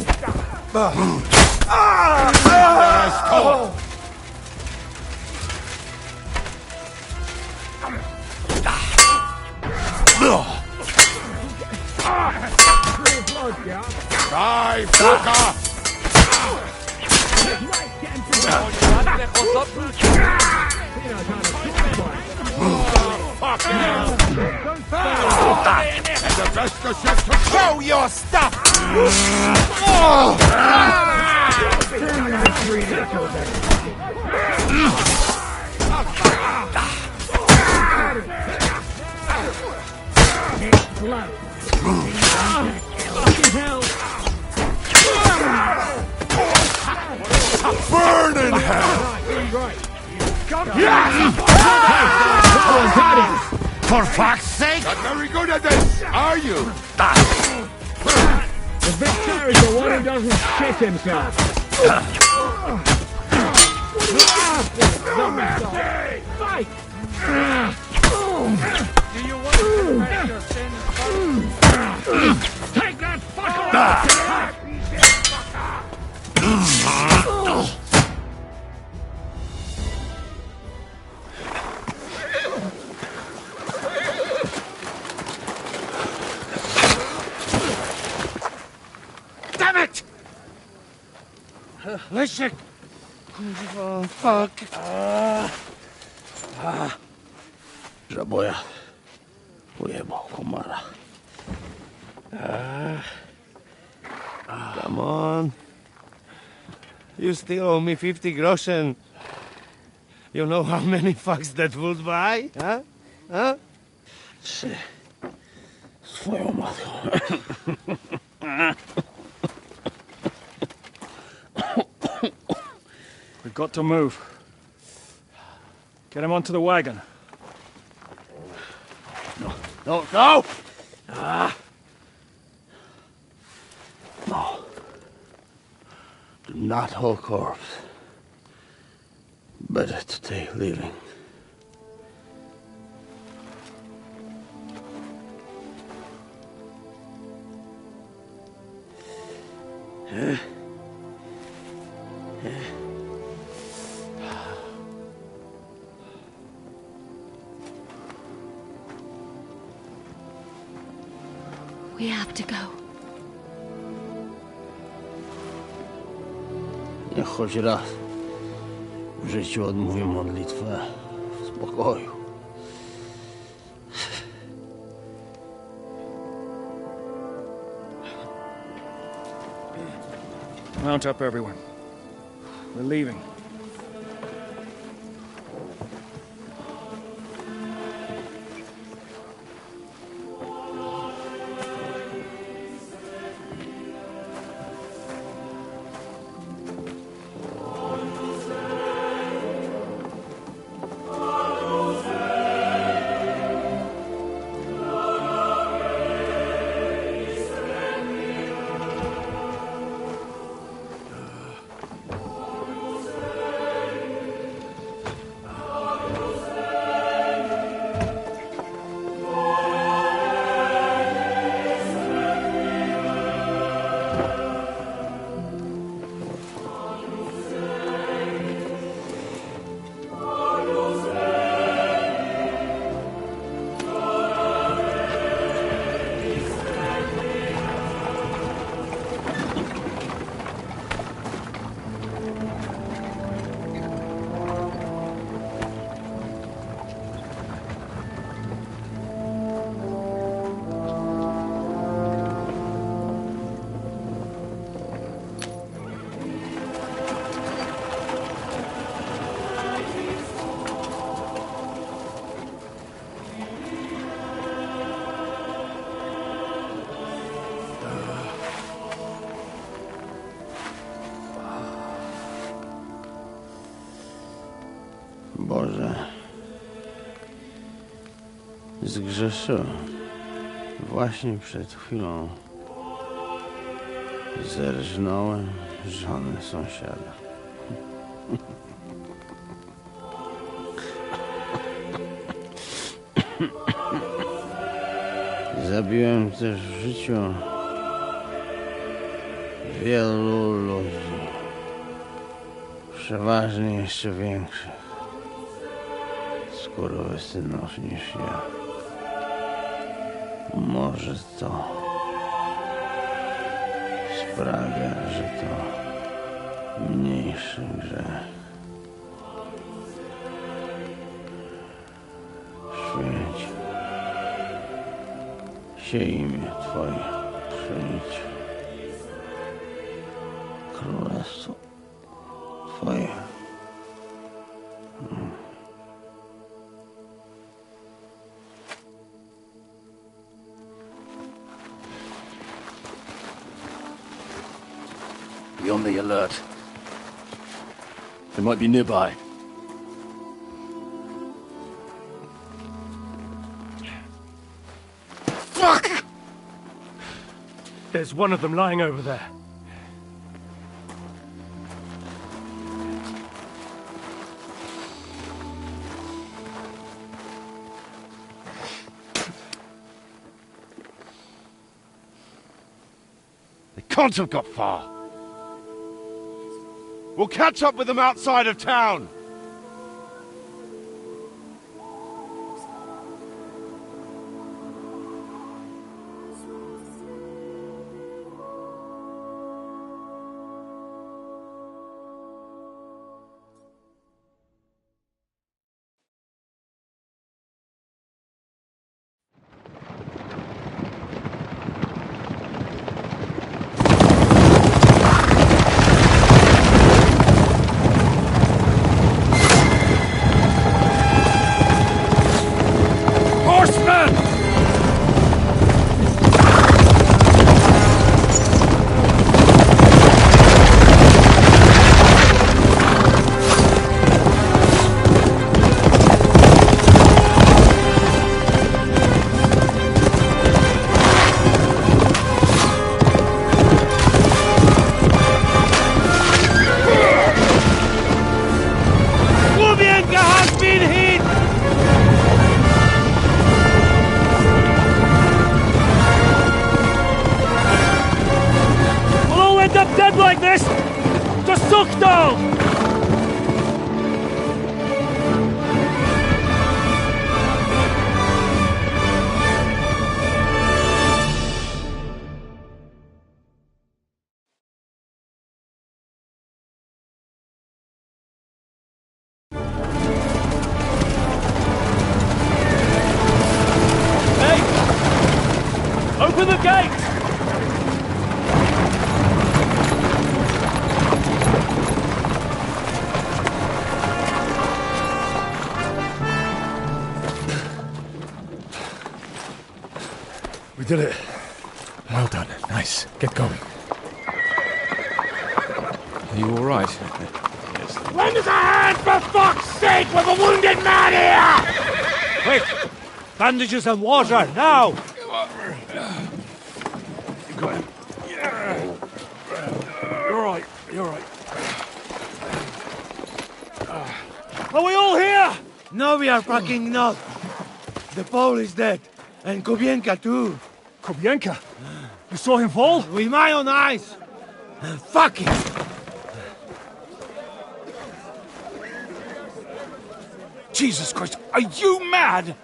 Die, fucker! The best is yet to show your stuff! Burn in hell! For fuck's sake! Not very good at this, are you? The victor is the one who doesn't shit himself. Fight! Do you want to confess your sins? Take that fucker Damn it! Leszek! Kurwa, fuck. Żaboja. Pojebał komara. Come on. You still owe me 50 groschen. You know how many fucks that would buy? Huh? Huh? Swoją matką. We've got to move. Get him onto the wagon. No! No! No. Do not hold corpse. Better to take living. We have to go. Niech choć raz w życiu odmówię modlitwę w spokoju. Mount up, everyone. We're leaving. Boże, zgrzeszyłem. Właśnie przed chwilą zerżnąłem żonę sąsiada. Zabiłem też w życiu wielu ludzi, przeważnie jeszcze większych skurwysynów niż ja. Może to sprawia, że to mniejszy grzech. Świeć się imię Twoje, przyjdź królestwo Twoje. Be on the alert. They might be nearby. Fuck! There's one of them lying over there. They can't have got far. We'll catch up with them outside of town. Open the gate! We did it. Well done. Nice. Get going. Are you all right? Lend us a hand, for fuck's sake, with a wounded man here! Quick! Bandages and water, now! You got him. You're right, you're right. Are we all here? No, we are fucking not. The Pole is dead. And Kobienka too. Kobienka? You saw him fall? With my own eyes. Fuck him. Jesus Christ, are you mad?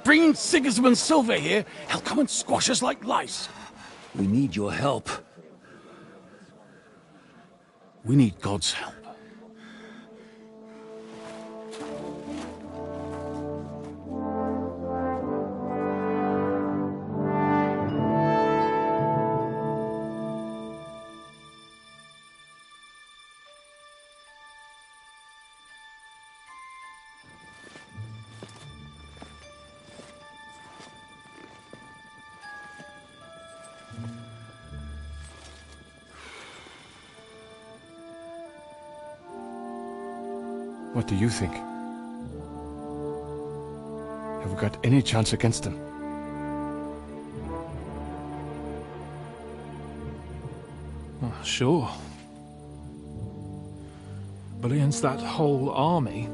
Bring Sigismund Silva here, he'll come and squash us like lice. We need your help. We need God's help. What do you think? Have we got any chance against them? Well, sure. But against that whole army...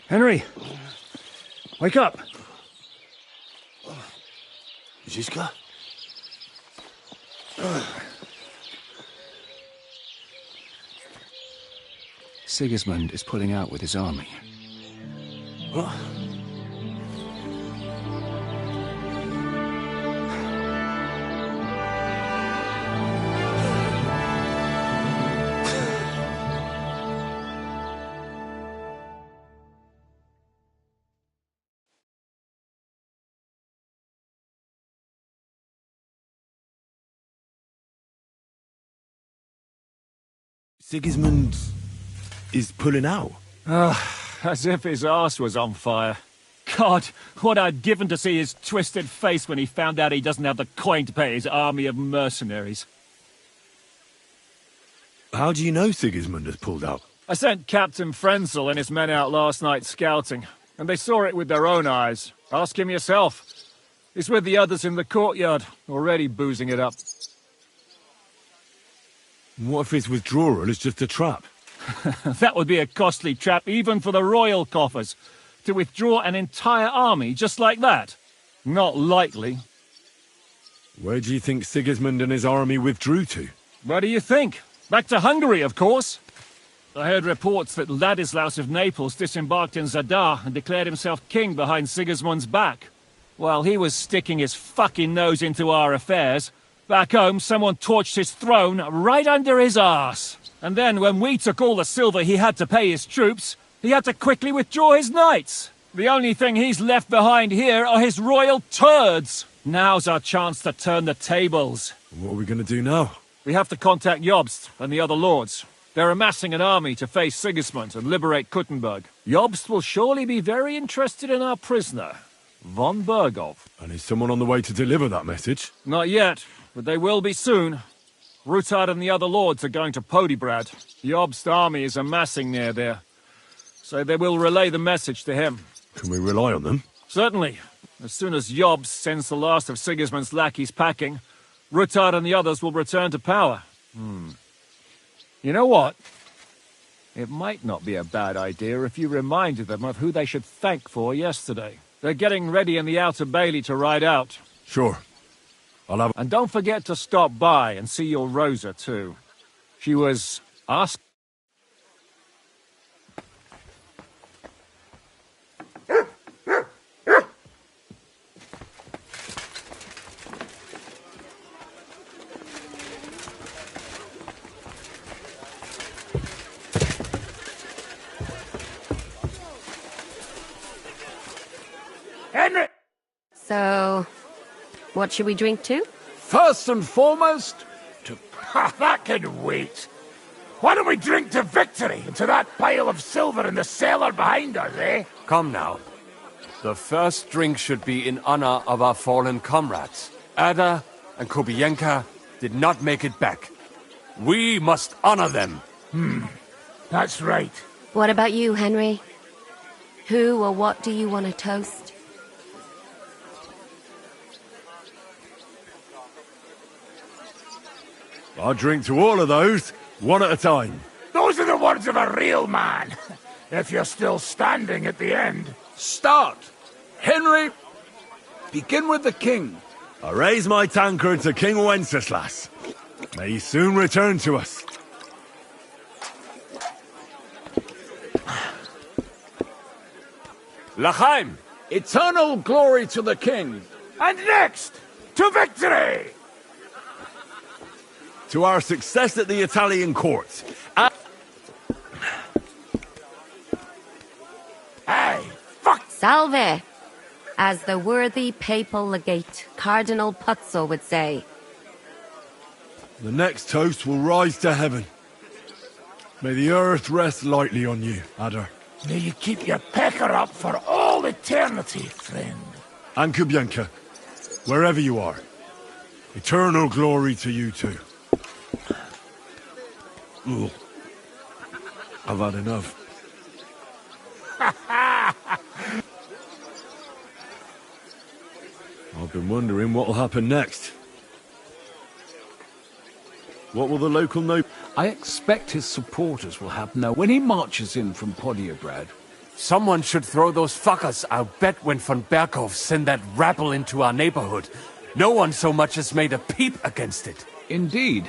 Henry! Wake up! Ziska? Sigismund is pulling out with his army. What? Sigismund is pulling out. As if his arse was on fire. God, what I'd given to see his twisted face when he found out he doesn't have the coin to pay his army of mercenaries. How do you know Sigismund has pulled out? I sent Captain Frenzel and his men out last night scouting, and they saw it with their own eyes. Ask him yourself. He's with the others in the courtyard, already boozing it up. What if his withdrawal is just a trap? That would be a costly trap even for the royal coffers. To withdraw an entire army just like that? Not likely. Where do you think Sigismund and his army withdrew to? Where do you think? Back to Hungary, of course. I heard reports that Ladislaus of Naples disembarked in Zadar and declared himself king behind Sigismund's back. While he was sticking his fucking nose into our affairs, back home someone torched his throne right under his arse. And then when we took all the silver he had to pay his troops, he had to quickly withdraw his knights. The only thing he's left behind here are his royal turds. Now's our chance to turn the tables. What are we going to do now? We have to contact Jobst and the other lords. They're amassing an army to face Sigismund and liberate Kuttenberg. Jobst will surely be very interested in our prisoner, von Bergov. And is someone on the way to deliver that message? Not yet, but they will be soon. Rutard and the other lords are going to Podibrad. Jobst's army is amassing near there, so they will relay the message to him. Can we rely on them? Certainly. As soon as Jobst sends the last of Sigismund's lackeys packing, Rutard and the others will return to power. You know what? It might not be a bad idea if you reminded them of who they should thank for yesterday. They're getting ready in the Outer Bailey to ride out. Sure. And don't forget to stop by and see your Rosa, too. She was asked... Henry! So, what should we drink to? First and foremost, to... that can wait. Why don't we drink to victory and to that pile of silver in the cellar behind us, eh? Come now. The first drink should be in honor of our fallen comrades. Ada and Kubienka did not make it back. We must honor them. That's right. What about you, Henry? Who or what do you want to toast? I'll drink to all of those, one at a time. Those are the words of a real man. If you're still standing at the end. Start! Henry, begin with the king. I raise my tankard to King Wenceslas. May he soon return to us. L'chaim! Eternal glory to the king. And next, to victory! To our success at the Italian court. Hey, fuck! Salve! As the worthy papal legate, Cardinal Puzzo would say. The next toast will rise to heaven. May the earth rest lightly on you, Ada. May you keep your pecker up for all eternity, friend. And Kubienka, wherever you are, eternal glory to you too. Ooh. I've had enough. I've been wondering what'll happen next. What will the local know? I expect his supporters will have now when he marches in from Podiebrad. Someone should throw those fuckers. I'll bet when von Berghoff sent that rabble into our neighborhood, no one so much as made a peep against it. Indeed.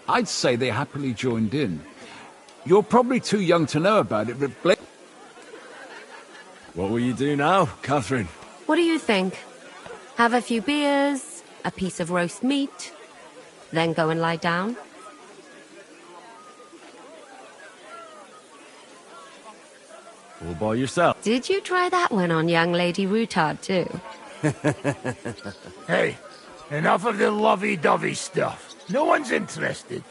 I'd say they happily joined in. You're probably too young to know about it, but What will you do now, Catherine? What do you think? Have a few beers, a piece of roast meat, then go and lie down? All by yourself? Did you try that one on young Lady Routard, too? Hey, enough of the lovey-dovey stuff. No one's interested.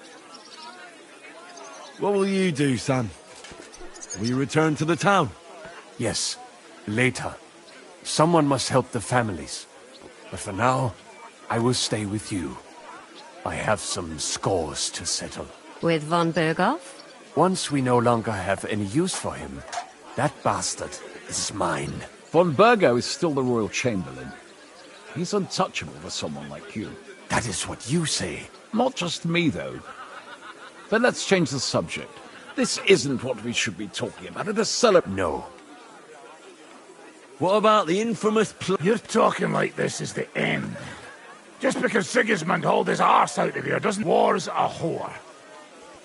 What will you do, Sam? Will you return to the town? Yes, later. Someone must help the families. But for now, I will stay with you. I have some scores to settle. With von Berghoff? Once we no longer have any use for him, that bastard is mine. Von Bergo is still the Royal Chamberlain. He's untouchable for someone like you. That is what you say. Not just me, though. But let's change the subject. This isn't what we should be talking about. It is No. What about the infamous You're talking like this is the end. Just because Sigismund hauled his arse out of here doesn't... War's a whore.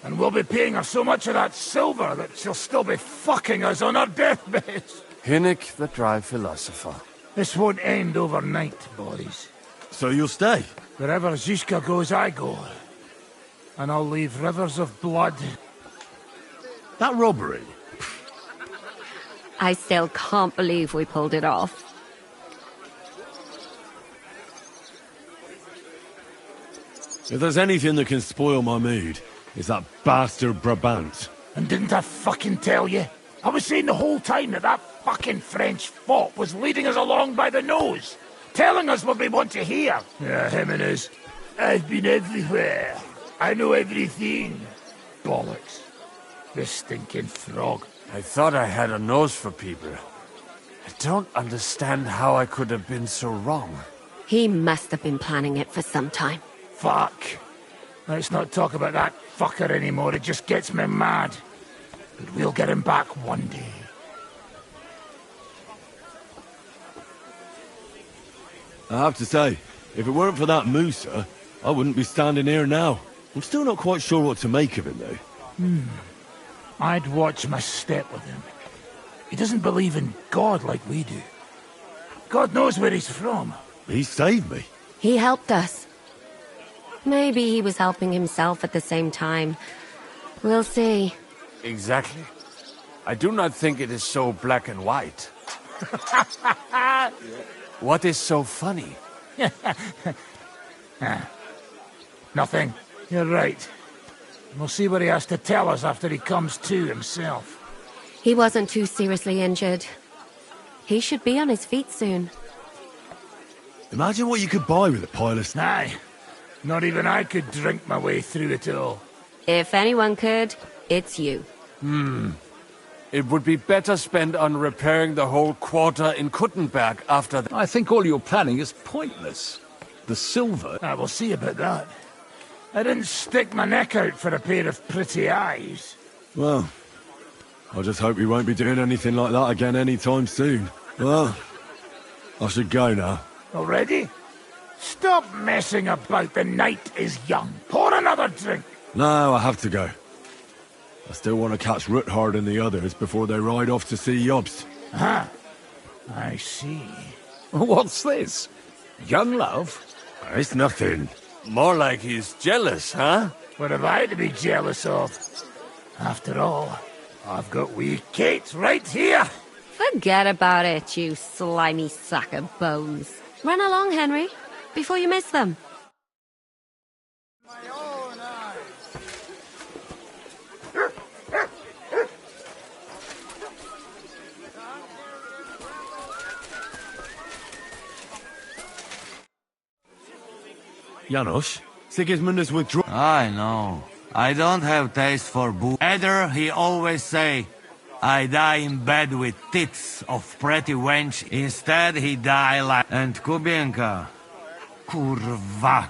And we'll be paying her so much of that silver that she'll still be fucking us on our deathbeds. Hinnick, the dry philosopher. This won't end overnight, boys. So you'll stay? Wherever Zizka goes, I go. And I'll leave rivers of blood. That robbery? I still can't believe we pulled it off. If there's anything that can spoil my mood, it's that bastard Brabant. And didn't I fucking tell you? I was saying the whole time that that fucking French fop was leading us along by the nose, telling us what we want to hear. Yeah, him and his. I've been everywhere. I know everything. Bollocks. This stinking frog. I thought I had a nose for people. I don't understand how I could have been so wrong. He must have been planning it for some time. Fuck. Let's not talk about that fucker anymore. It just gets me mad. But we'll get him back one day. I have to say, if it weren't for that Musa, I wouldn't be standing here now. I'm still not quite sure what to make of him, though. I'd watch my step with him. He doesn't believe in God like we do. God knows where he's from. He saved me. He helped us. Maybe he was helping himself at the same time. We'll see. Exactly. I do not think it is so black and white. What is so funny? Nothing. You're right. We'll see what he has to tell us after he comes to himself. He wasn't too seriously injured. He should be on his feet soon. Imagine what you could buy with a pile of... Aye. Not even I could drink my way through it all. If anyone could, it's you. It would be better spent on repairing the whole quarter in Kuttenberg after the... I think all your planning is pointless. The silver... I will see about that. I didn't stick my neck out for a pair of pretty eyes. Well, I just hope we won't be doing anything like that again anytime soon. Well, I should go now. Already? Stop messing about. The night is young. Pour another drink. No, I have to go. I still want to catch Ruthard and the others before they ride off to see Jobst. Ah, I see. What's this? Young love? It's nothing. More like he's jealous, huh? What have I to be jealous of? After all, I've got wee Kate right here. Forget about it, you slimy sack of bones. Run along, Henry, before you miss them. Janos, Sigismund has withdrawn. I know. I don't have taste for booze. Either he always say, I die in bed with tits of pretty wench. Instead he die like... And Kubienka. Kurwa.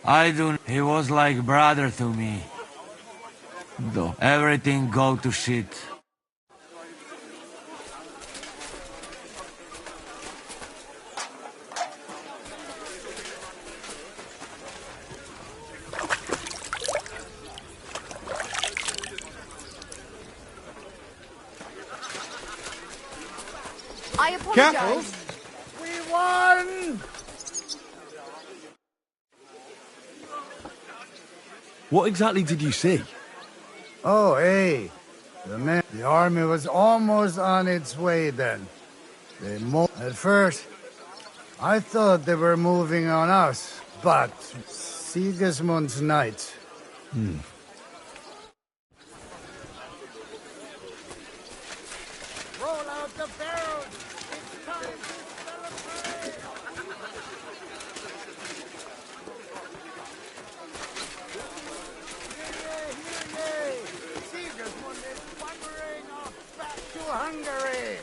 I do... He was like brother to me. Though everything go to shit. I apologize. Careful! We won! What exactly did you see? Oh, hey. The army was almost on its way then. At first, I thought they were moving on us, but Sigismund's knights. Roll out the barrels! It's time to celebrate! Hear ye! Sigismund is wandering off back to Hungary!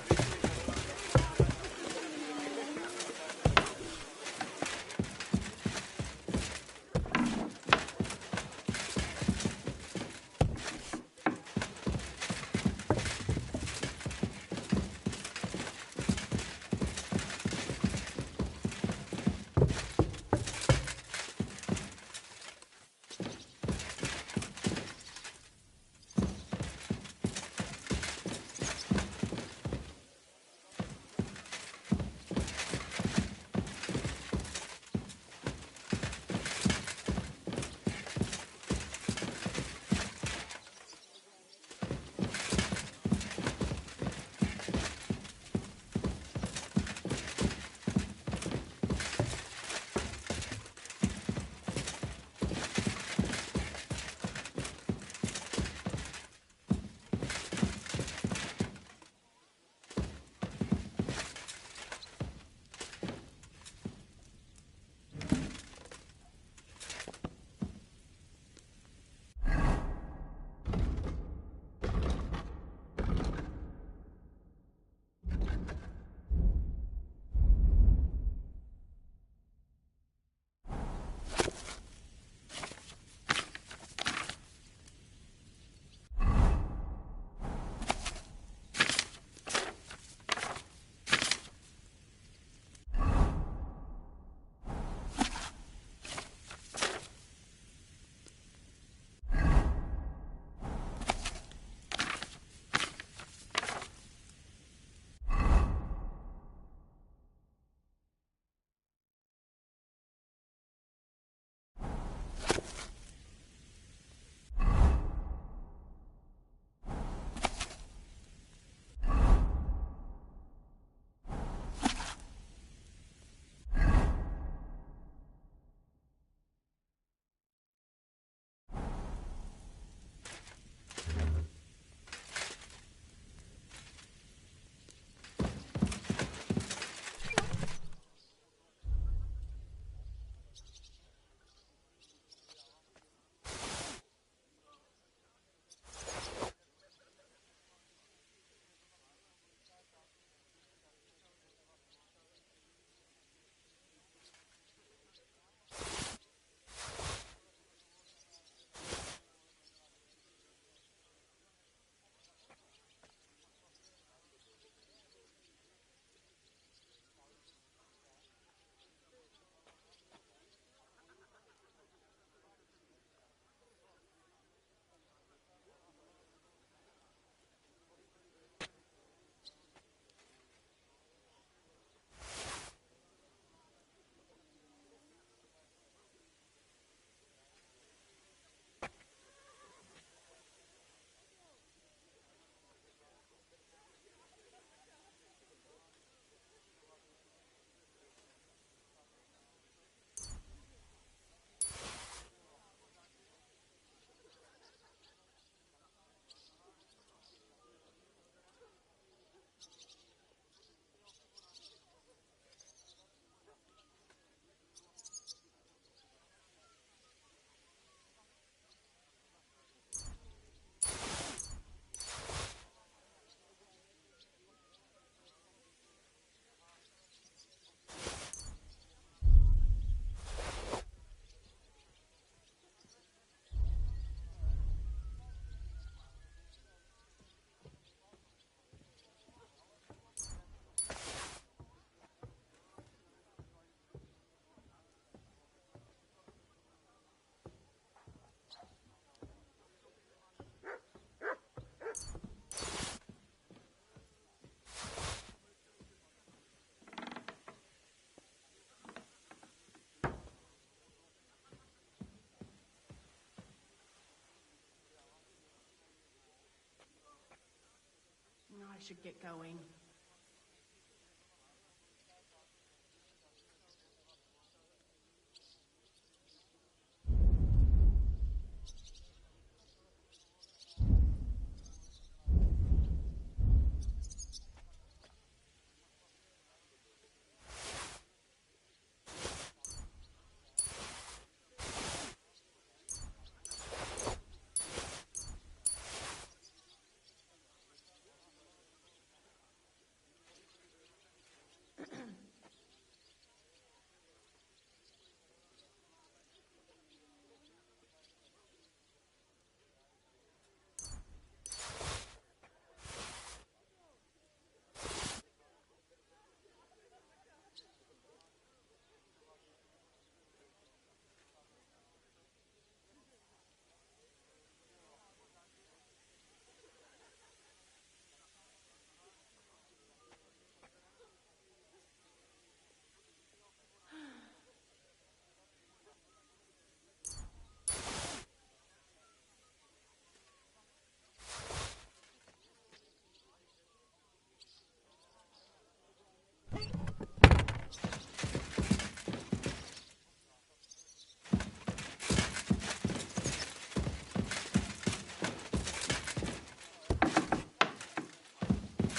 I should get going.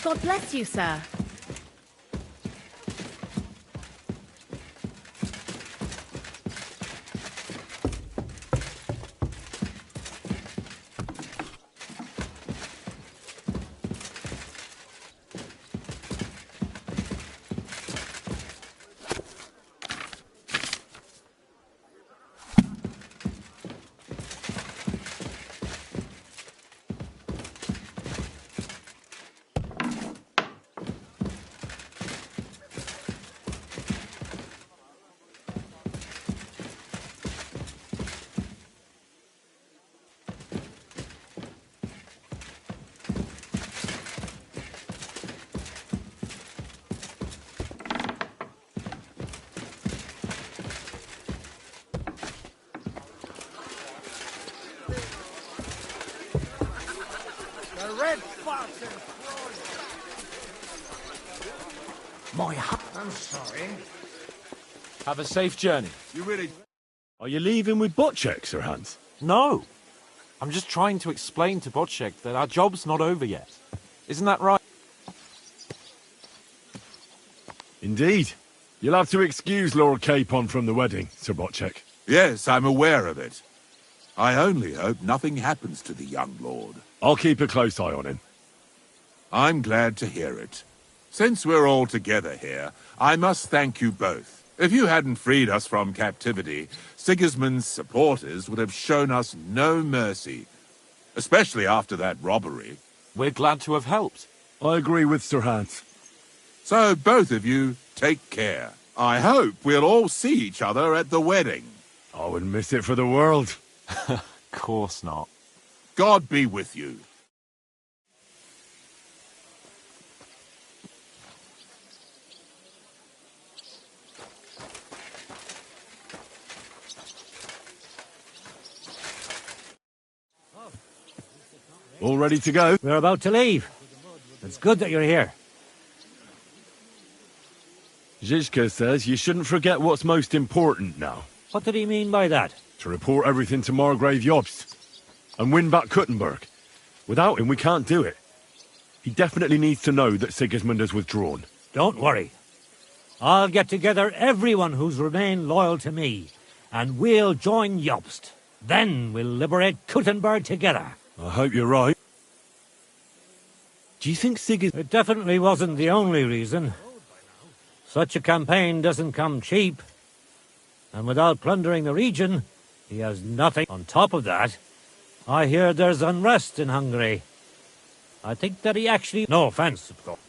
God bless you, sir. I'm sorry. Have a safe journey. You really... Are you leaving with Bocek, Sir Hans? No. I'm just trying to explain to Bocek that our job's not over yet. Isn't that right? Indeed. You'll have to excuse Lord Capon from the wedding, Sir Bocek. Yes, I'm aware of it. I only hope nothing happens to the young lord. I'll keep a close eye on him. I'm glad to hear it. Since we're all together here, I must thank you both. If you hadn't freed us from captivity, Sigismund's supporters would have shown us no mercy. Especially after that robbery. We're glad to have helped. I agree with Sir Hans. So both of you, take care. I hope we'll all see each other at the wedding. I wouldn't miss it for the world. Of course not. God be with you. All ready to go? We're about to leave. It's good that you're here. Zizka says you shouldn't forget what's most important now. What did he mean by that? To report everything to Margrave Jobst. And win back Kuttenberg. Without him, we can't do it. He definitely needs to know that Sigismund has withdrawn. Don't worry. I'll get together everyone who's remained loyal to me, and we'll join Jobst. Then we'll liberate Kuttenberg together. I hope you're right. Do you think It definitely wasn't the only reason. Such a campaign doesn't come cheap. And without plundering the region, he has nothing. On top of that, I hear there's unrest in Hungary. I think that he actually... No offense, of course.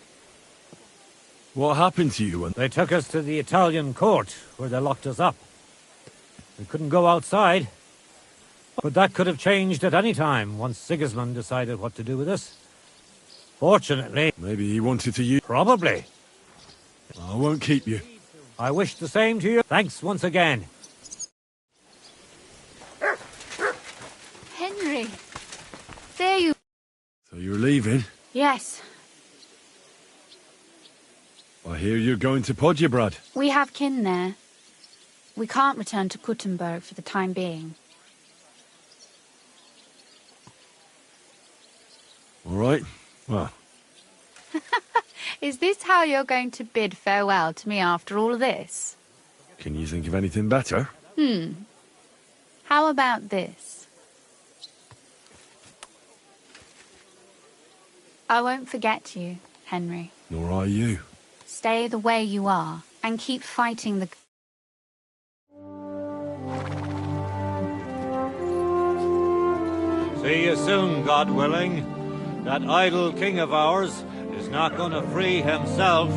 What happened to you? They took us to the Italian court, where they locked us up. We couldn't go outside. But that could have changed at any time, once Sigismund decided what to do with us. Fortunately... Maybe he wanted to use... Probably. I won't keep you. I wish the same to you. Thanks once again. Henry. There you... So you're leaving? Yes. I hear you're going to Podjebrad. We have kin there. We can't return to Kuttenberg for the time being. All right. Well, Is this how you're going to bid farewell to me after all of this? can you think of anything better? How about this? I won't forget you, Henry. Nor are you. Stay the way you are, and keep fighting the... See you soon, God willing. That idle king of ours is not going to free himself.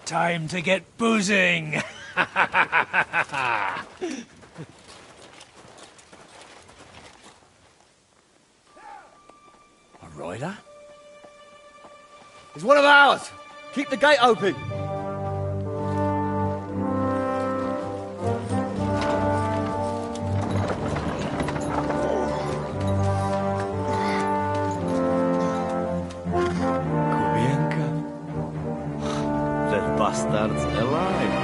Time to get boozing! A rider? He's one of ours! Keep the gate open! Kubienka? That bastard's alive.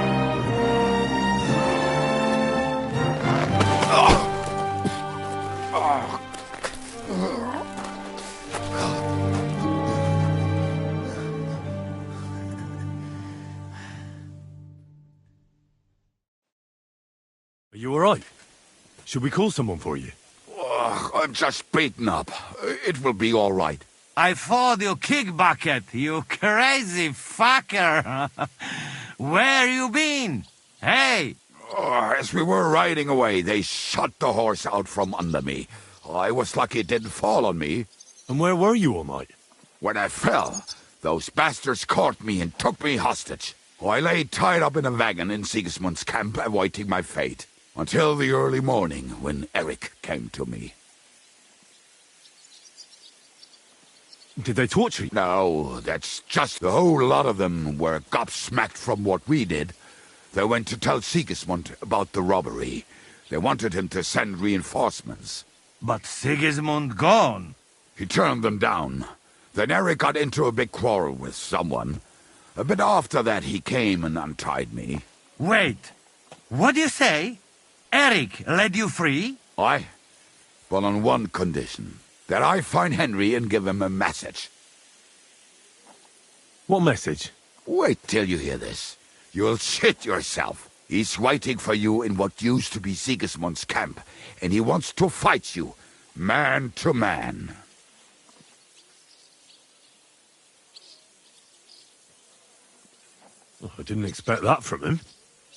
Are you all right? Should we call someone for you? I'm just beaten up. It will be all right. I fought you kick bucket, you crazy fucker. Where you been? Hey! As we were riding away, they shot the horse out from under me. I was lucky it didn't fall on me. And where were you all night? When I fell, those bastards caught me and took me hostage. I lay tied up in a wagon in Sigismund's camp, awaiting my fate. Until the early morning, when Eric came to me. Did they torture you? No, that's just the whole lot of them were gobsmacked from what we did. They went to tell Sigismund about the robbery. They wanted him to send reinforcements. But Sigismund gone. He turned them down. Then Eric got into a big quarrel with someone. A bit after that, he came and untied me. Wait, what do you say? Eric led you free? Aye, but on one condition. That I find Henry and give him a message. What message? Wait till you hear this. You'll shit yourself. He's waiting for you in what used to be Sigismund's camp, and he wants to fight you, man to man. Oh, I didn't expect that from him.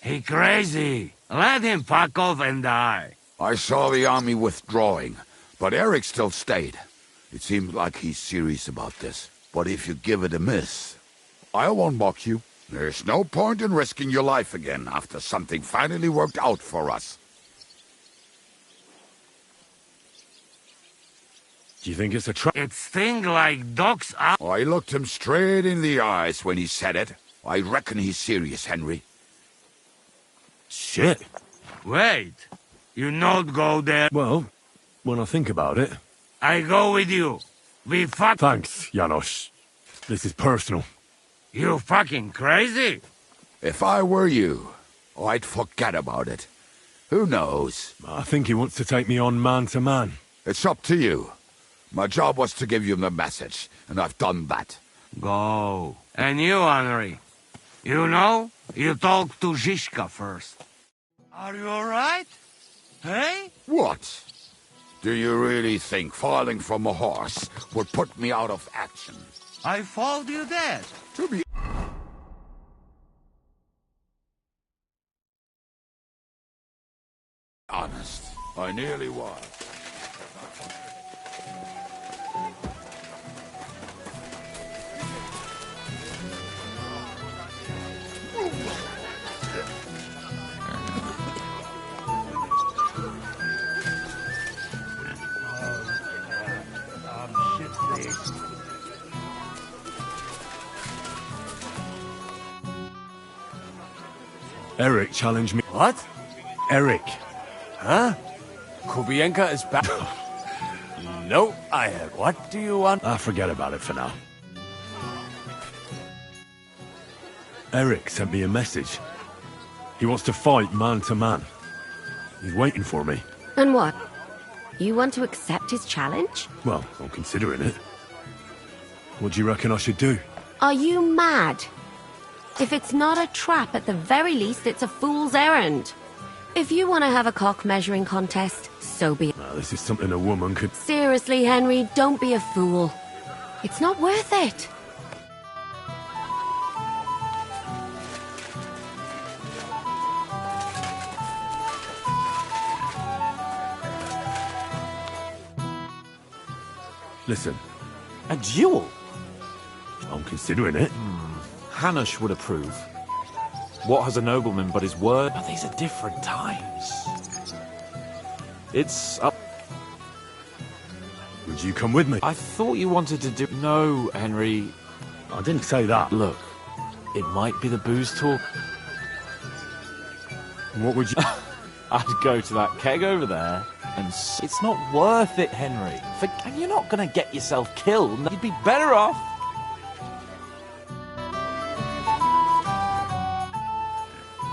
He crazy. Let him fuck off and die. I saw the army withdrawing, but Eric still stayed. It seems like he's serious about this. But if you give it a miss, I won't mock you. There's no point in risking your life again after something finally worked out for us. Do you think it's a trap? It's thing like dogs out. I looked him straight in the eyes when he said it. I reckon he's serious, Henry. Shit. Wait, you not go there? Well, when I think about it... I go with you. We fuck... Thanks, Janos. This is personal. You fucking crazy? If I were you, I'd forget about it. Who knows? I think he wants to take me on man to man. It's up to you. My job was to give you the message, and I've done that. Go. And you, Henry. You know, you talk to Zizka first. Are you alright? Hey? What? Do you really think falling from a horse would put me out of action? I followed you dead. To be honest, I nearly was. Eric challenged me. What? Eric. Huh? Kubienka is back? No, I have. What do you want? Forget about it for now. Eric sent me a message. He wants to fight man to man. He's waiting for me. And what? You want to accept his challenge? Well, I'm considering it. What do you reckon I should do? Are you mad? If it's not a trap, at the very least, it's a fool's errand. If you want to have a cock measuring contest, so be it. This is something a woman could... Seriously, Henry, don't be a fool. It's not worth it. Listen. A duel? I'm considering it. Hanush would approve. What has a nobleman but his word? But these are different times. It's up. Would you come with me? I thought you wanted to do... No, Henry. I didn't say that. Look, it might be the booze talk. What would you... I'd go to that keg over there and... It's not worth it, Henry. And you're not going to get yourself killed. You'd be better off...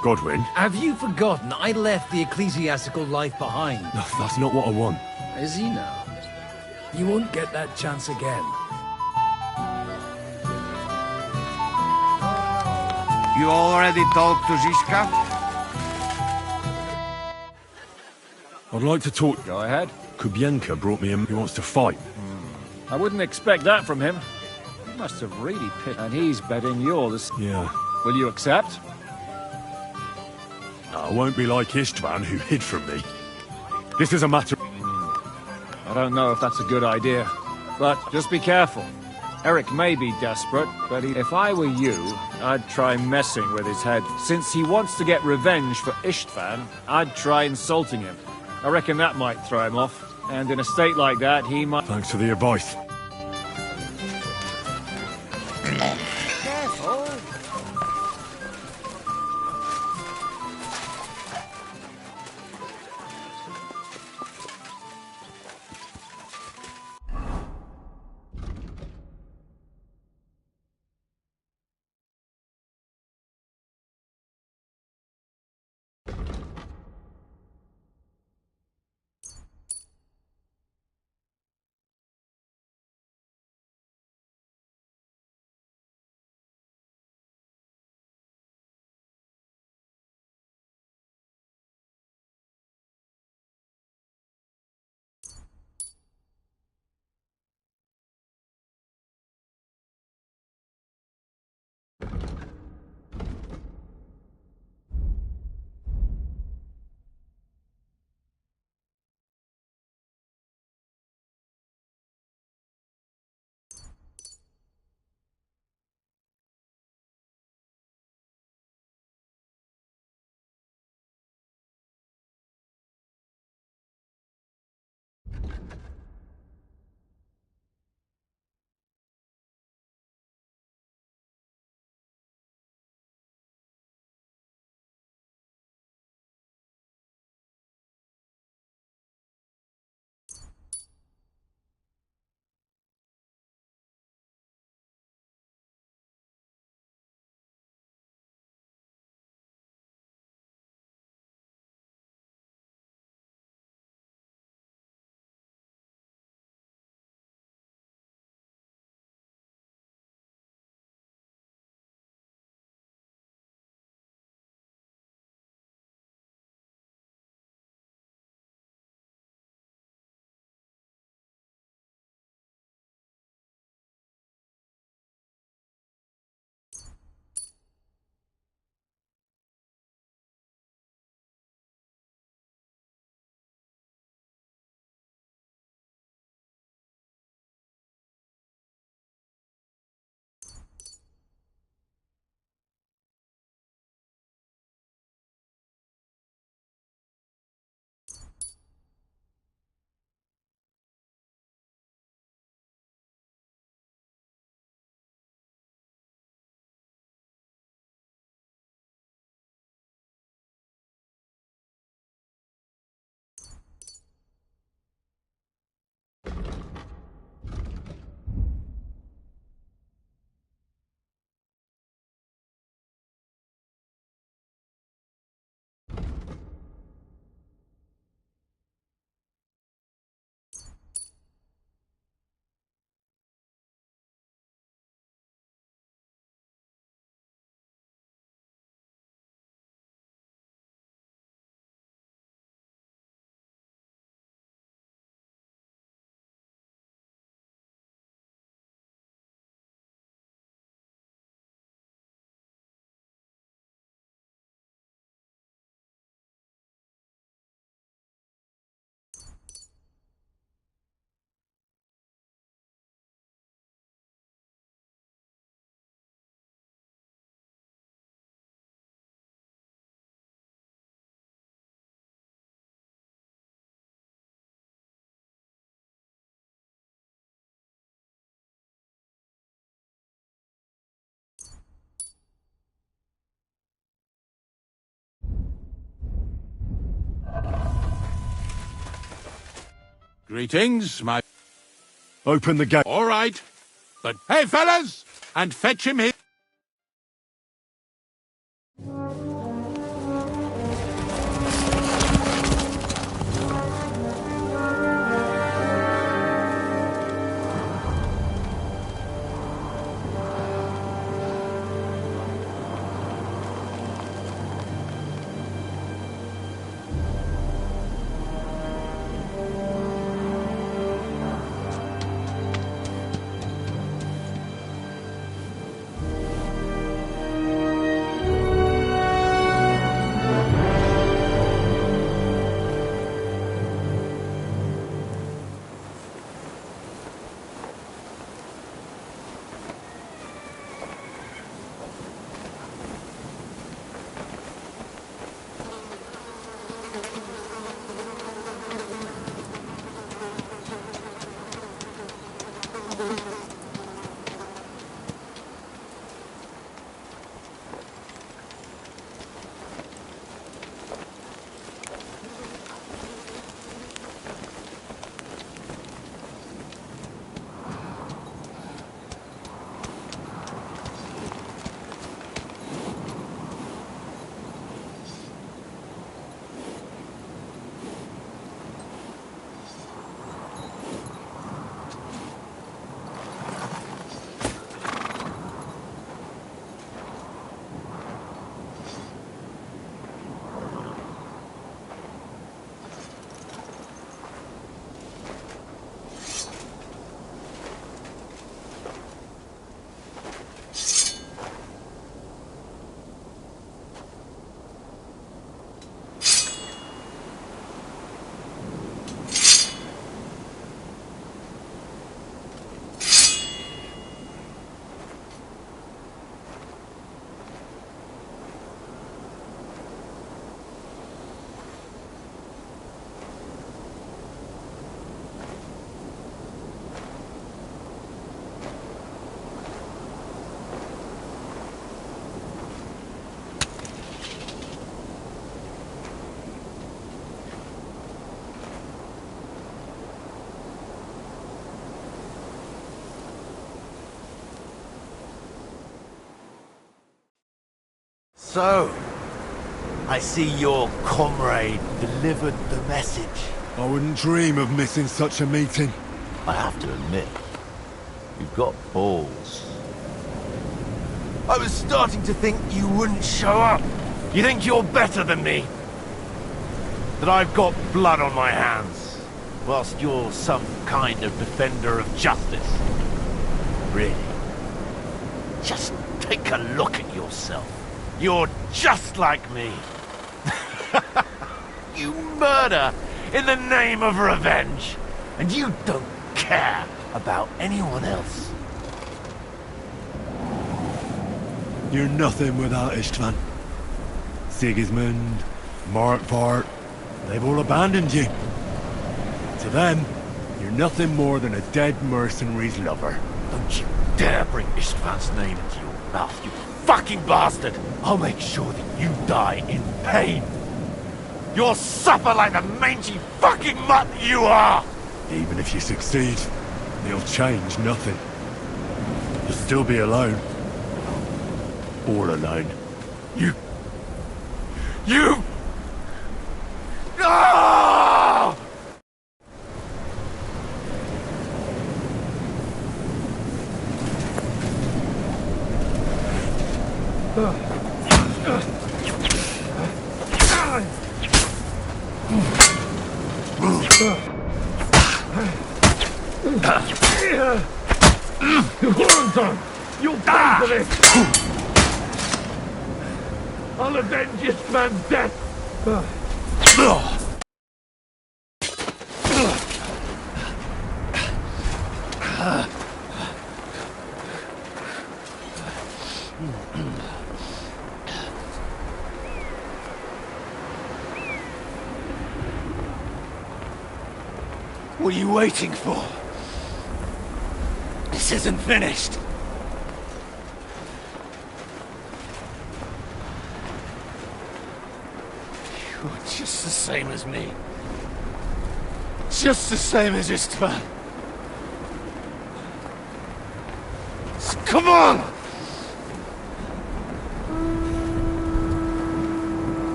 Godwin? Have you forgotten I left the ecclesiastical life behind? No, that's not what I want. Is he now? You won't get that chance again. You already talked to Zizka? I'd like to talk... Go ahead. Kubienka brought me in. He wants to fight. I wouldn't expect that from him. He must have really picked... And he's betting you're the... Yeah. Will you accept? I won't be like Istvan, who hid from me. This is a matter... I don't know if that's a good idea. But just be careful. Eric may be desperate, but if I were you, I'd try messing with his head. Since he wants to get revenge for Istvan, I'd try insulting him. I reckon that might throw him off. And in a state like that, he might... Thanks for the advice. Greetings, my... Open the gate. All right. But hey, fellas! And fetch him here. So, I see your comrade delivered the message. I wouldn't dream of missing such a meeting. I have to admit, you've got balls. I was starting to think you wouldn't show up. You think you're better than me? That I've got blood on my hands, whilst you're some kind of defender of justice. Really? Just take a look at yourself. You're just like me. You murder in the name of revenge, and you don't care about anyone else. You're nothing without Istvan. Sigismund, Markvart, they've all abandoned you. To them, you're nothing more than a dead mercenary's lover. Don't you dare bring Istvan's name into your mouth, you fucking bastard! I'll make sure that you die in pain. You'll suffer like the mangy fucking mutt you are! Even if you succeed, it'll change nothing. You'll still be alone. All alone. You... No! You'll pay for this! I'll avenge this man's death! What are you waiting for? This isn't finished. You're just the same as me. just the same as Istvan. Come on!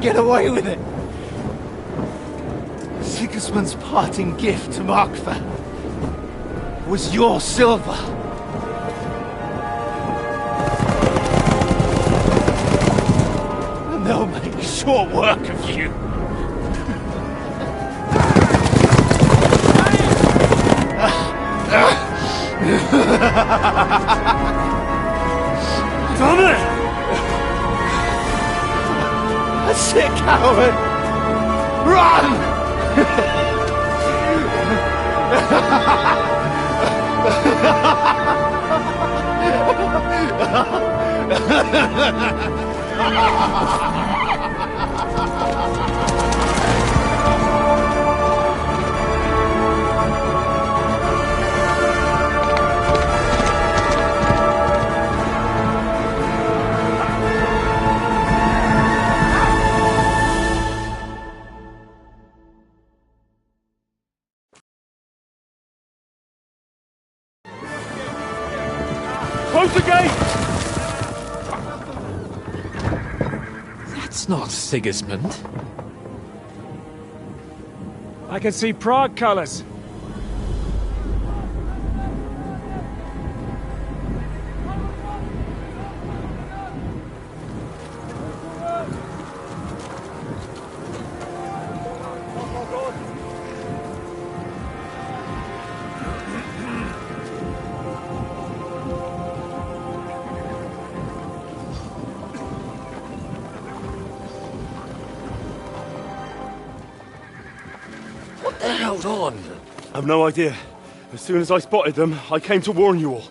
Get away with it! Sigismund's parting gift to Markva was your silver. And they'll make short work of you. Damn it! That's it, coward! Run! Close the gate! That's not Sigismund. I can see Prague colors. What the hell's on? I've no idea. As soon as I spotted them, I came to warn you all.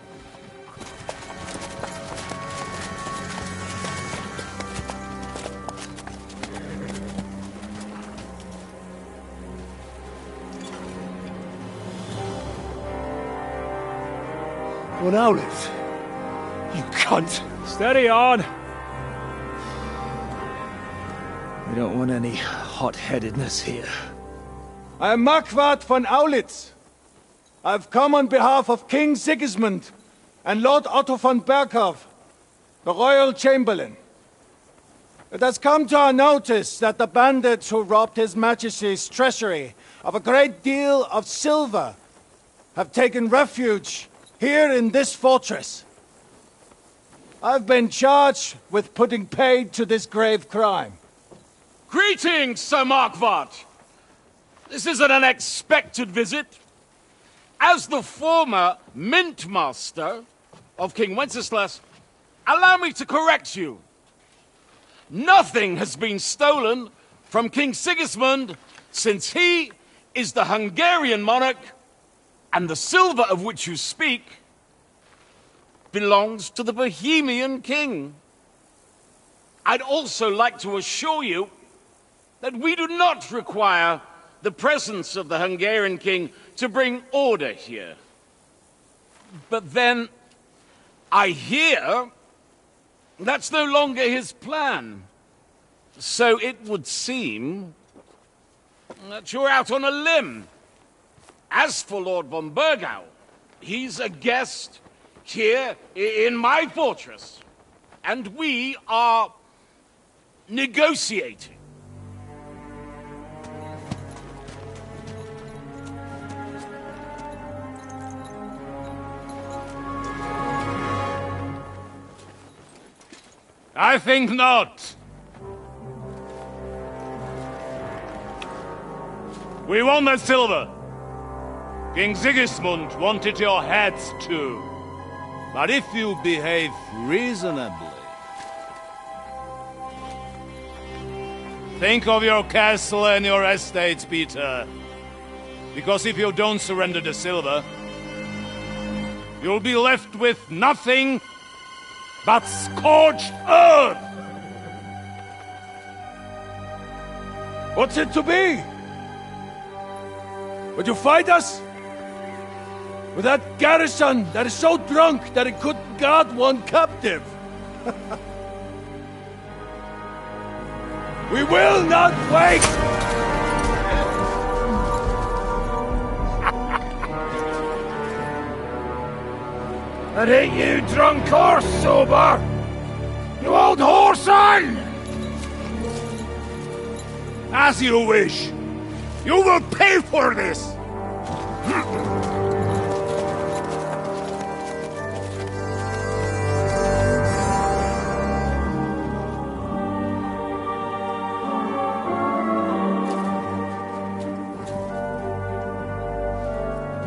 What Owlet? You cunt! Steady on! We don't want any hot-headedness here. I am Markvart von Aulitz. I've come on behalf of King Sigismund and Lord Otto von Berghoff, the Royal Chamberlain. It has come to our notice that the bandits who robbed His Majesty's treasury of a great deal of silver have taken refuge here in this fortress. I've been charged with putting paid to this grave crime. Greetings, Sir Markvart! This is an unexpected visit. As the former Mint Master of King Wenceslas, allow me to correct you. Nothing has been stolen from King Sigismund since he is the Hungarian monarch, and the silver of which you speak belongs to the Bohemian king. I'd also like to assure you that we do not require the presence of the Hungarian king to bring order here. But then, I hear that's no longer his plan. So it would seem that you're out on a limb. As for Lord von Bergau, he's a guest here in my fortress, and we are negotiating. I think not. We want that silver. King Sigismund wanted your heads too. But if you behave reasonably... Think of your castle and your estates, Peter. Because if you don't surrender the silver, you'll be left with nothing but scorched earth! What's it to be? Would you fight us? With that garrison that is so drunk that it couldn't guard one captive? We will not wait! That ain't you, drunk or sober! You old whoreson! As you wish. You will pay for this!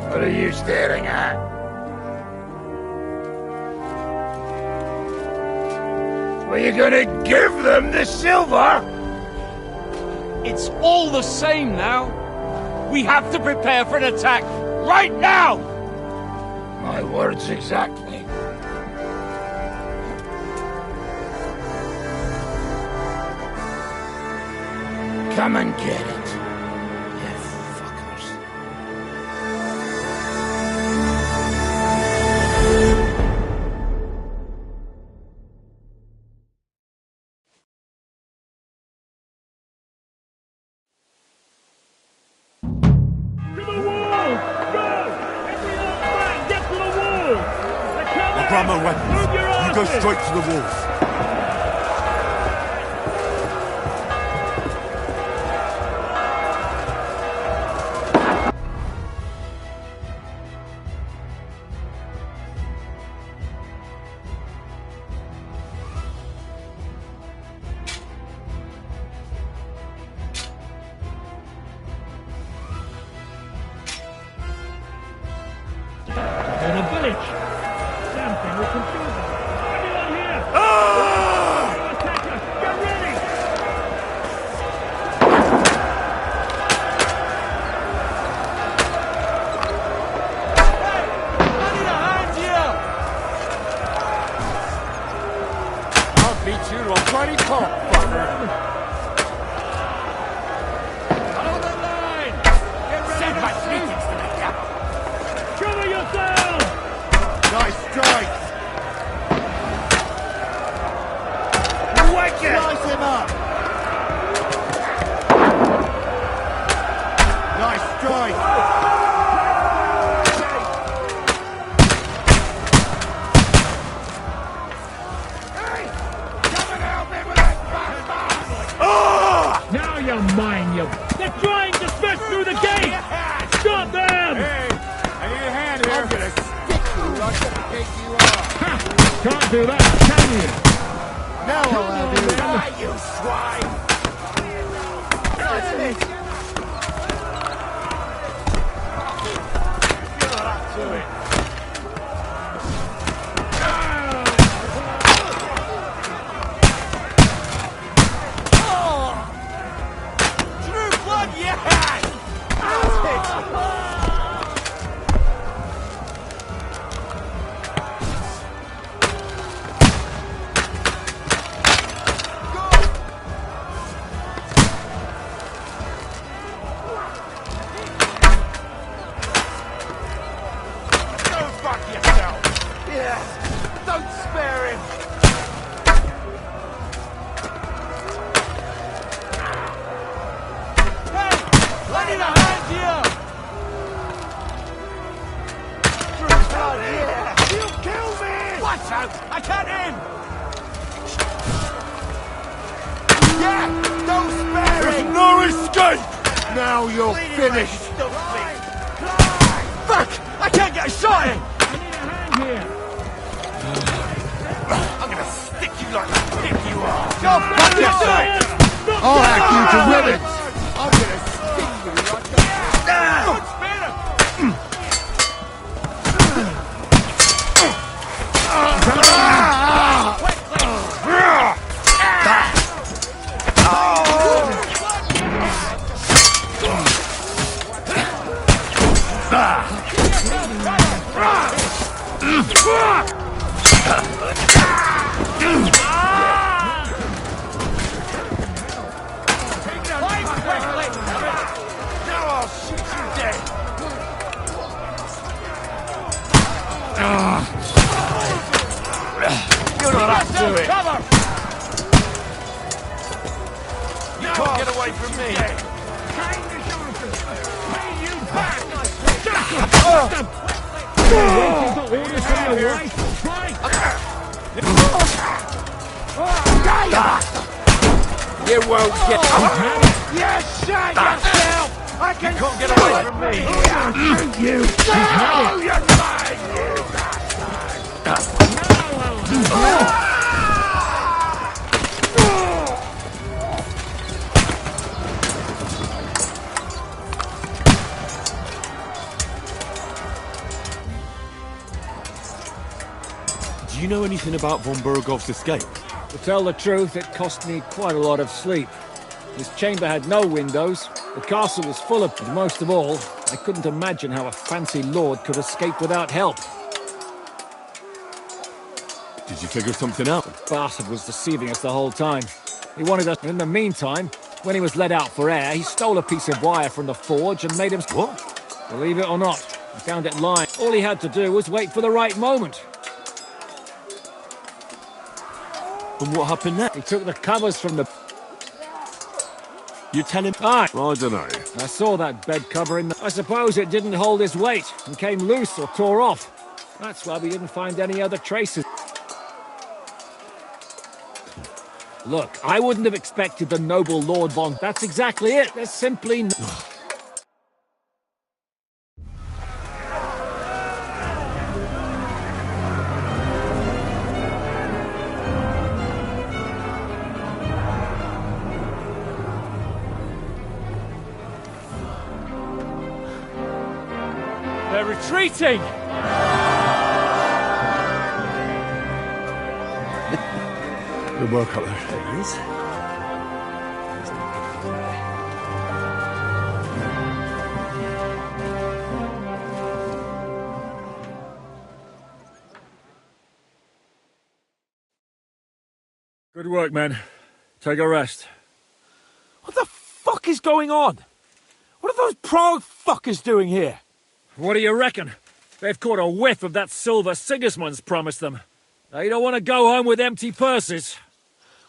What are you staring at? Were you gonna give them the silver? It's all the same now. We have to prepare for an attack right now! My words exactly. Come and get it. Grab my weapons. You go straight to the walls. In a village. Something will confuse them. Everyone here! Attackers, get ready! I need a hand here! I'll beat you to a bloody pulp, fucker! Hold the line! Get ready! Send my greetings to the devil! Cover yourself! Nice strike! Whack it! Slice him up! Nice strike! Now you're mine, you... They're trying to smash through the gate! Stop them! Hey, I need a hand here. I'm gonna stick you like the cake you are. Ha! Can't do that, can you? Now I'll have you! Die, you swine! That's it. Get up to it. True blood, yes! That's it. Go fuck yourself! Yeah, don't spare him! Hey, I need a hand here! True blood, yeah! You kill me! Watch out! I can't aim! Yeah, don't spare There's him! no escape! Now you're finished! Fuck! I can't get a shot in! I need a hand here! I'm gonna stick you like the pig you are! Go fuck yourself! I'll hack you to ribbons! I'm gonna stick you like the... Good spirit! away from me! Pay you back! You won't get... You shut yourself! I can can't get away from me! You! No, you're mine, you bastard! Do you know anything about von Bergov's escape? To tell the truth, it cost me quite a lot of sleep. His chamber had no windows, the castle was full of... And most of all, I couldn't imagine how a fancy lord could escape without help. Did you figure something out? The bastard was deceiving us the whole time. He wanted us... In the meantime, when he was let out for air, he stole a piece of wire from the forge and made him... What? Believe it or not, he found it lying. All he had to do was wait for the right moment. And what happened next? He took the covers from the... You tell him? Aye. I don't know. I saw that bed cover in the... I suppose it didn't hold his weight and came loose or tore off. That's why we didn't find any other traces. Look, I wouldn't have expected the noble Lord von... That's exactly it. There's simply no... They're retreating! Good work up there. There he is. Good work, men. Take a rest. What the fuck is going on? What are those Prague fuckers doing here? What do you reckon? They've caught a whiff of that silver Sigismund's promised them. They don't want to go home with empty purses.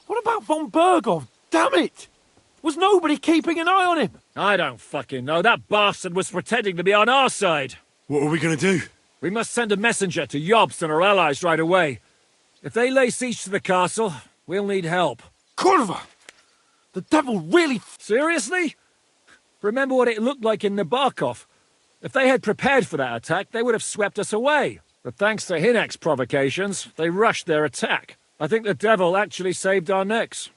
What about von Bergov? Damn it! Was nobody keeping an eye on him? I don't fucking know. That bastard was pretending to be on our side. What are we gonna do? We must send a messenger to Jobst and our allies right away. If they lay siege to the castle, we'll need help. Kurva! The devil really... Seriously? Remember what it looked like in Nabokov. If they had prepared for that attack, they would have swept us away. But thanks to Hinek's provocations, they rushed their attack. I think the devil actually saved our necks.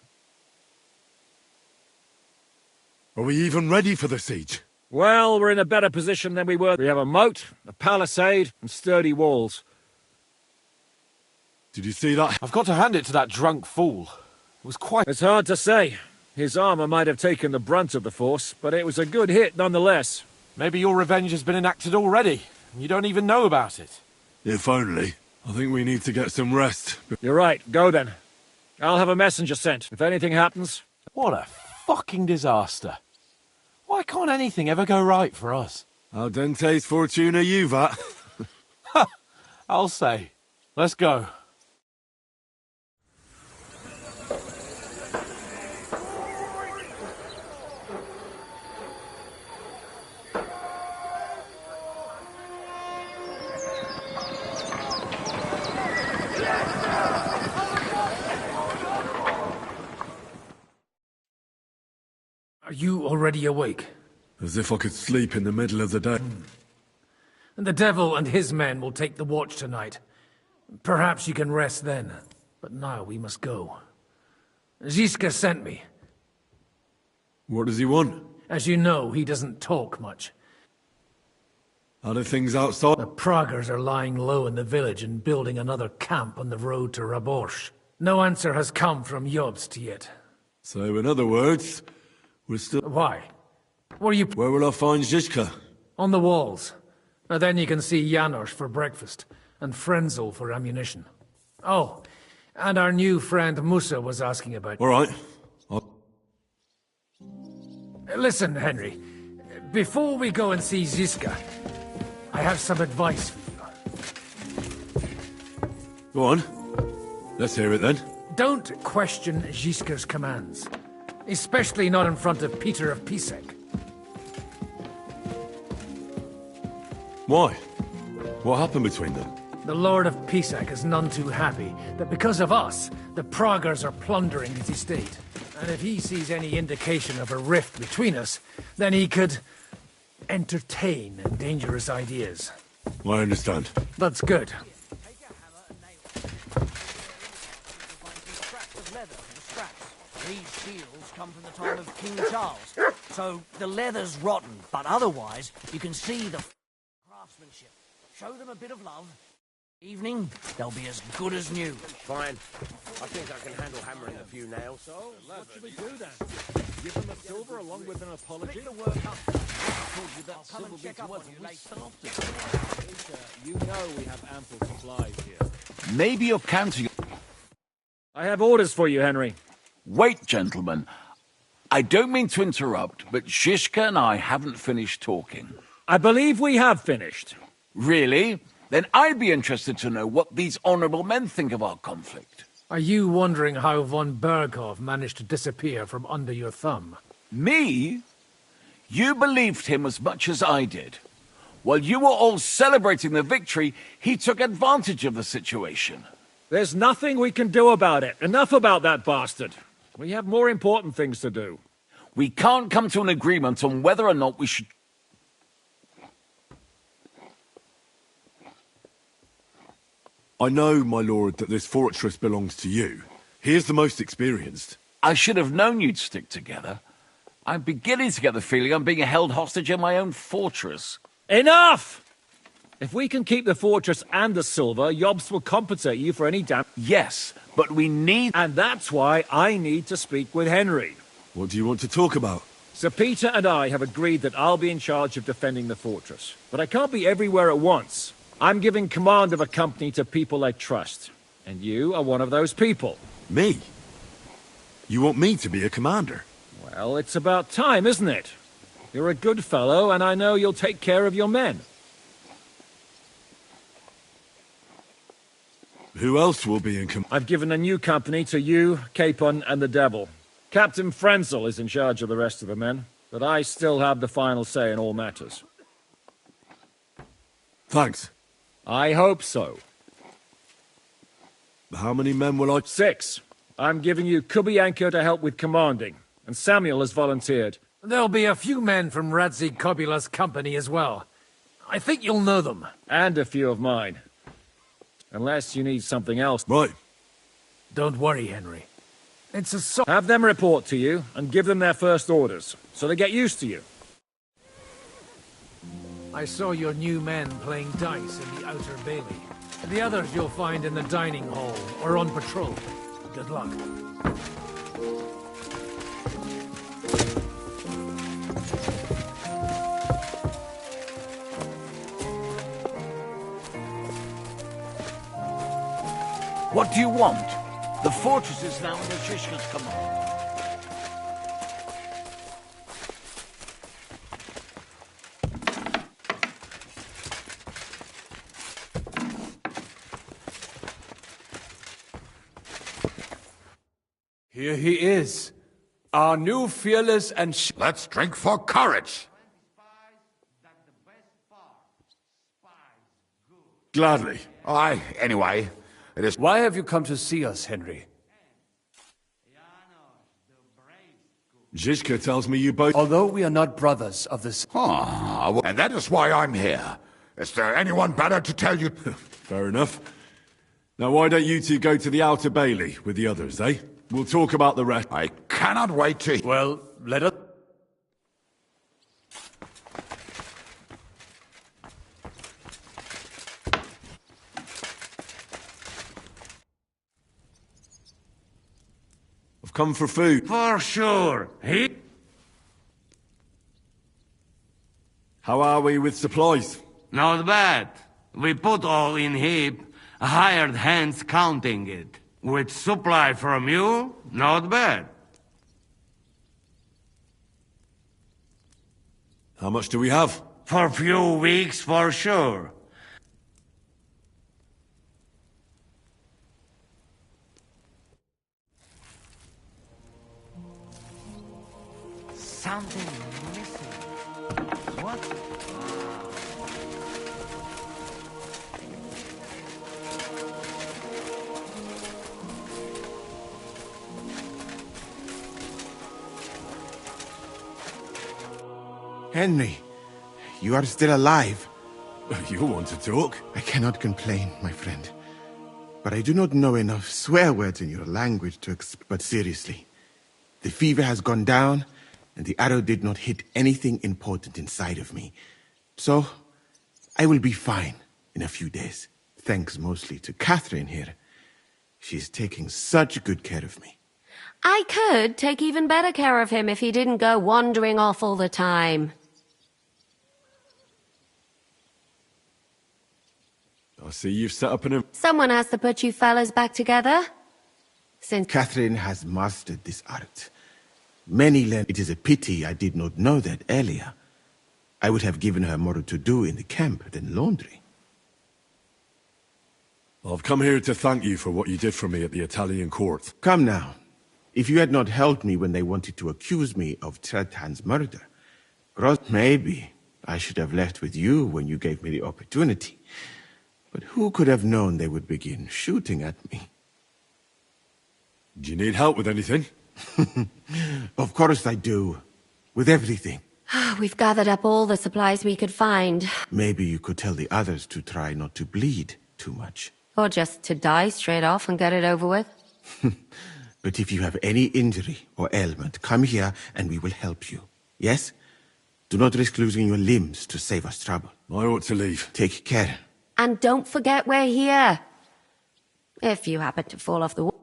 Are we even ready for the siege? Well, we're in a better position than we were. We have a moat, a palisade, and sturdy walls. Did you see that? I've got to hand it to that drunk fool. It was quite... It's hard to say. His armor might have taken the brunt of the force, but it was a good hit nonetheless. Maybe your revenge has been enacted already, and you don't even know about it. If only. I think we need to get some rest. You're right. Go then. I'll have a messenger sent. If anything happens... What a fucking disaster. Why can't anything ever go right for us? Al dente's fortuna juvat. Ha! I'll say. Let's go. Are you already awake? As if I could sleep in the middle of the day. And the devil and his men will take the watch tonight. Perhaps you can rest then. But now we must go. Ziska sent me. What does he want? As you know, he doesn't talk much. Are there things outside? The Praggers are lying low in the village and building another camp on the road to Raborsh. No answer has come from Jobst yet. So, in other words, we're still... Why? What are you... Where will I find Zizka? On the walls. Now then you can see Janos for breakfast, and Frenzel for ammunition. Oh, and our new friend Musa was asking about... All right. Listen, Henry. Before we go and see Ziska, I have some advice for you. Go on. Let's hear it then. Don't question Ziska's commands. Especially not in front of Peter of Pisek. Why? What happened between them? The Lord of Pisek is none too happy that because of us, the Praggers are plundering his estate. And if he sees any indication of a rift between us, then he could entertain dangerous ideas. I understand. That's good. These shields come from the time of King Charles, so the leather's rotten, but otherwise you can see the craftsmanship. Show them a bit of love. Evening, they'll be as good as new. Fine. I think I can handle hammering a few nails. So, what should we do then? Give them a silver along with an apology? Pick the work up. I told you that come and check up on you later. You know we have ample supplies here. Maybe you're counting... I have orders for you, Henry. Wait, gentlemen. I don't mean to interrupt, but Shishka and I haven't finished talking. I believe we have finished. Really? Then I'd be interested to know what these honorable men think of our conflict. Are you wondering how von Berghoff managed to disappear from under your thumb? Me? You believed him as much as I did. While you were all celebrating the victory, he took advantage of the situation. There's nothing we can do about it. Enough about that bastard. We have more important things to do. We can't come to an agreement on whether or not we should... I know, my lord, that this fortress belongs to you. He is the most experienced. I should have known you'd stick together. I'm beginning to get the feeling I'm being held hostage in my own fortress. Enough! If we can keep the fortress and the silver, Yobs will compensate you for any damage. Yes, but we need... And that's why I need to speak with Henry. What do you want to talk about? Sir Peter and I have agreed that I'll be in charge of defending the fortress. But I can't be everywhere at once. I'm giving command of a company to people I trust. And you are one of those people. Me? You want me to be a commander? Well, it's about time, isn't it? You're a good fellow, and I know you'll take care of your men. Who else will be in command? I've given a new company to you, Capon, and the Devil. Captain Frenzel is in charge of the rest of the men, but I still have the final say in all matters. Thanks. I hope so. How many men will I... 6. I'm giving you Kubianka to help with commanding, and Samuel has volunteered. There'll be a few men from Radzi Kobula's company as well. I think you'll know them. And a few of mine. Unless you need something else. Right. Don't worry, Henry. It's a Have them report to you, and give them their first orders, so they get used to you. I saw your new men playing dice in the outer bailey. The others you'll find in the dining hall or on patrol. Good luck. What do you want? The fortress is now under Shishka's command. Here he is, our new fearless and... Let's drink for courage. Gladly. Aye, anyway, it is... Why have you come to see us, Henry? Zizka tells me you both... Although we are not brothers of the... And that is why I'm here. Is there anyone better to tell you? Fair enough. Now why don't you two go to the outer bailey with the others, eh? We'll talk about the rest. I cannot wait to... Well, let us... I've come for food. For sure. How are we with supplies? Not bad. We put all in heap, hired hands counting it. With supply from you, not bad. How much do we have? For few weeks, for sure. something missing. What? Henry, you are still alive. You want to talk? I cannot complain, my friend. But I do not know enough swear words in your language to But seriously, the fever has gone down, and the arrow did not hit anything important inside of me. So, I will be fine in a few days. Thanks mostly to Catherine here. She's taking such good care of me. I could take even better care of him if he didn't go wandering off all the time. I see you've set up an... Someone has to put you fellas back together. Since Catherine has mastered this art. Many learn. It is a pity I did not know that earlier. I would have given her more to do in the camp than laundry. I've come here to thank you for what you did for me at the Italian court. Come now. If you had not helped me when they wanted to accuse me of Tretan's murder, maybe I should have left with you when you gave me the opportunity. But who could have known they would begin shooting at me? Do you need help with anything? Of course I do. With everything. we've gathered up all the supplies we could find. Maybe you could tell the others to try not to bleed too much. Or just to die straight off and get it over with. But if you have any injury or ailment, come here and we will help you. Yes? Do not risk losing your limbs to save us trouble. I ought to leave. Take care. And don't forget we're here. If you happen to fall off the wall.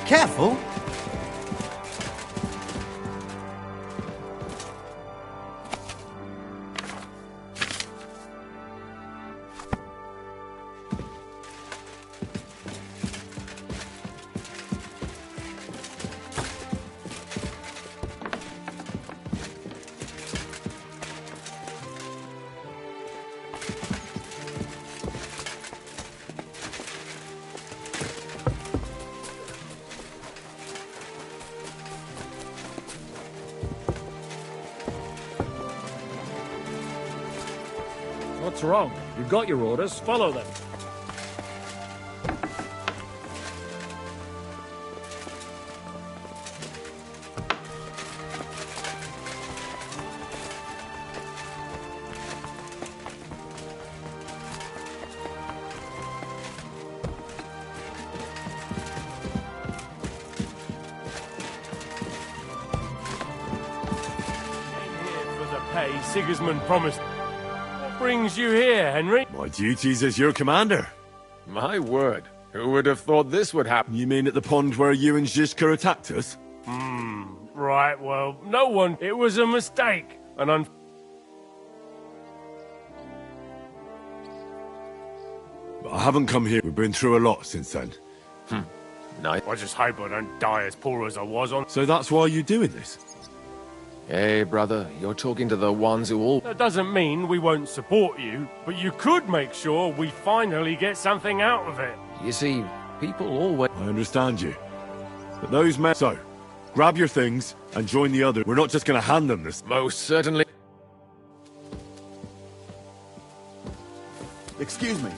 Careful! What's wrong? You've got your orders. Follow them. Pay Sigismund promised. What brings you here, Henry? My duties as your commander. My word. Who would have thought this would happen? You mean at the pond where you and Zizka attacked us? Right, well, no one. It was a mistake. I haven't come here. We've been through a lot since then. Nice. I just hope I don't die as poor as I was on. So that's why you're doing this? Hey, brother, you're talking to the ones who all... That doesn't mean we won't support you, but you could make sure we finally get something out of it. You see, people always... I understand you. But those men... So, grab your things and join the others. We're not just going to hand them this. Most certainly... Excuse me.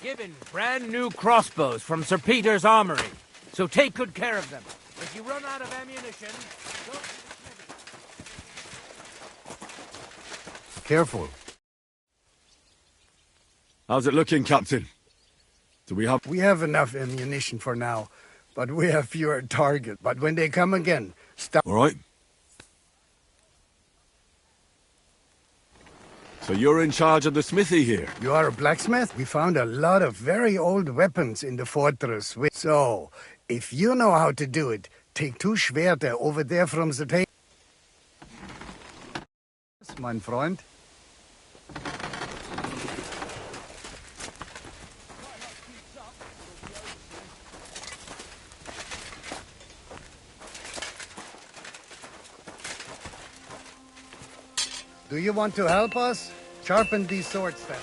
given brand new crossbows from Sir Peter's armory, so take good care of them. If you run out of ammunition, go to the smithy. Careful. How's it looking, Captain? Do we have... We have enough ammunition for now, but we have fewer targets. But when they come again, stop. All right. So you're in charge of the smithy here? You are a blacksmith? We found a lot of very old weapons in the fortress. So, if you know how to do it, take 2 Schwerter over there from the table. Yes, mein Freund. Do you want to help us? Sharpen these swords then.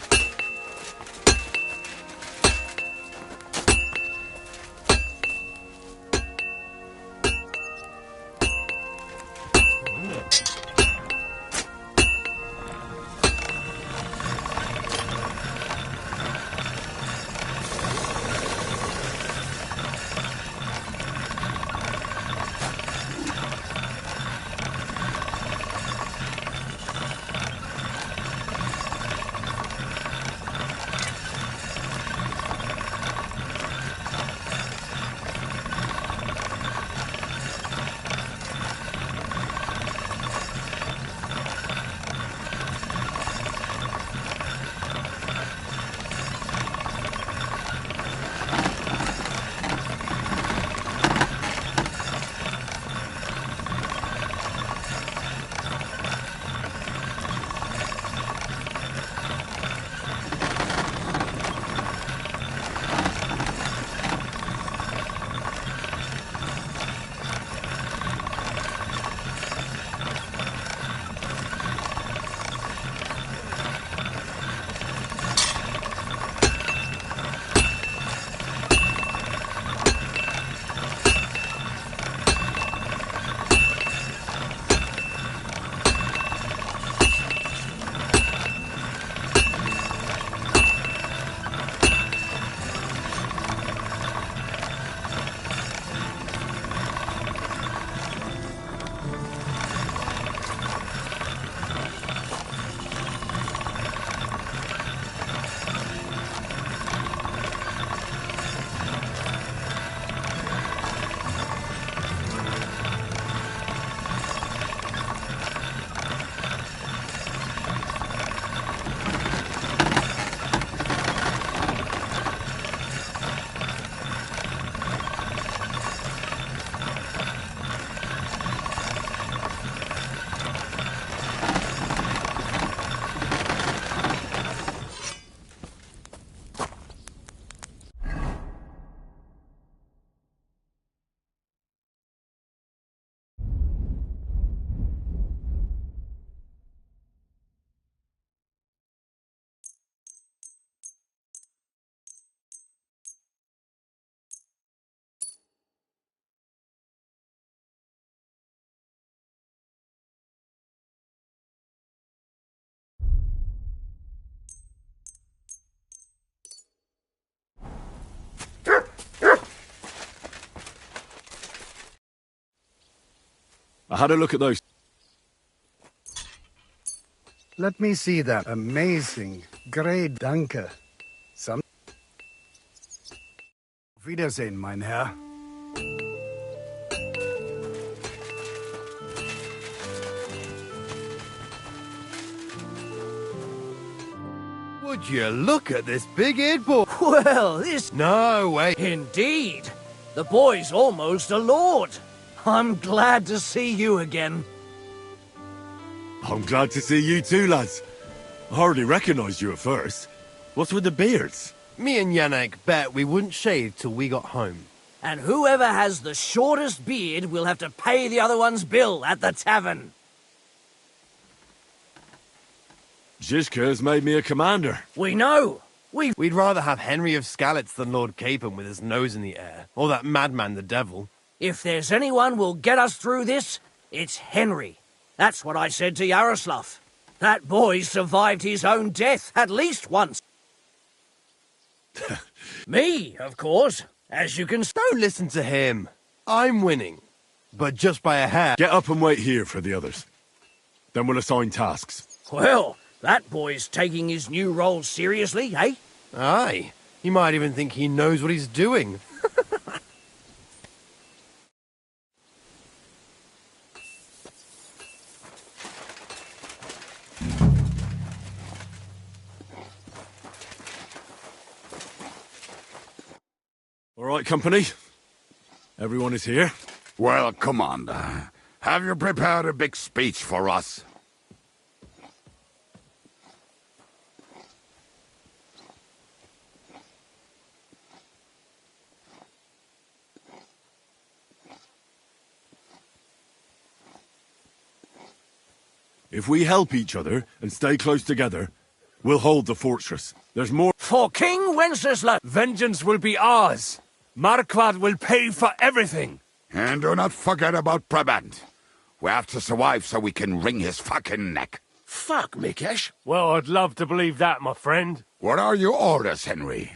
I had a look at those. Let me see that. Amazing. Great Danke. Some... Auf Wiedersehen, mein Herr. Would you look at this big-eared boy? Well, this... No way. Indeed. The boy's almost a lord. I'm glad to see you again. I'm glad to see you too, lads. I hardly recognised you at first. What's with the beards? Me and Yannick bet we wouldn't shave till we got home. And whoever has the shortest beard will have to pay the other one's bill at the tavern. Zizka has made me a commander. We know. We'd rather have Henry of Skalitz than Lord Capon with his nose in the air, or that madman the devil. If there's anyone will get us through this, it's Henry. That's what I said to Yaroslav. That boy survived his own death at least once. Me, of course. As you can... Don't listen to him. I'm winning. But just by a hair. Get up and wait here for the others. Then we'll assign tasks. Well, that boy's taking his new role seriously, eh? Aye. He might even think he knows what he's doing. All right, company. Everyone is here. Well, Commander, have you prepared a big speech for us? If we help each other and stay close together, we'll hold the fortress. There's more... For King Wenceslas, vengeance will be ours. Marquardt will pay for everything. And do not forget about Brabant. We have to survive so we can wring his fucking neck. Fuck, Mikesh. Well, I'd love to believe that, my friend. What are your orders, Henry?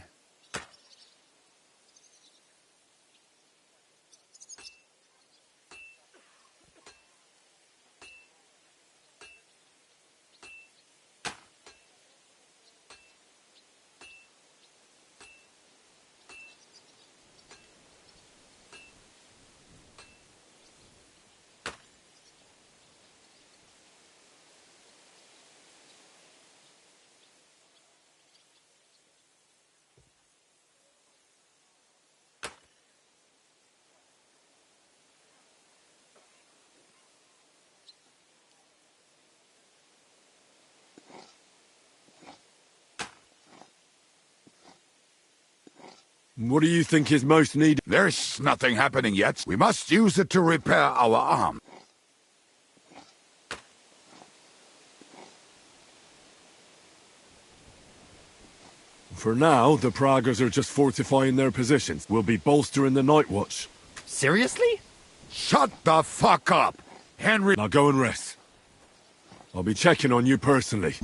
What do you think is most needed? There's nothing happening yet. We must use it to repair our arm. For now, the Pragas are just fortifying their positions. We'll be bolstering the Night Watch. Seriously? Shut the fuck up! Henry... Now go and rest. I'll be checking on you personally.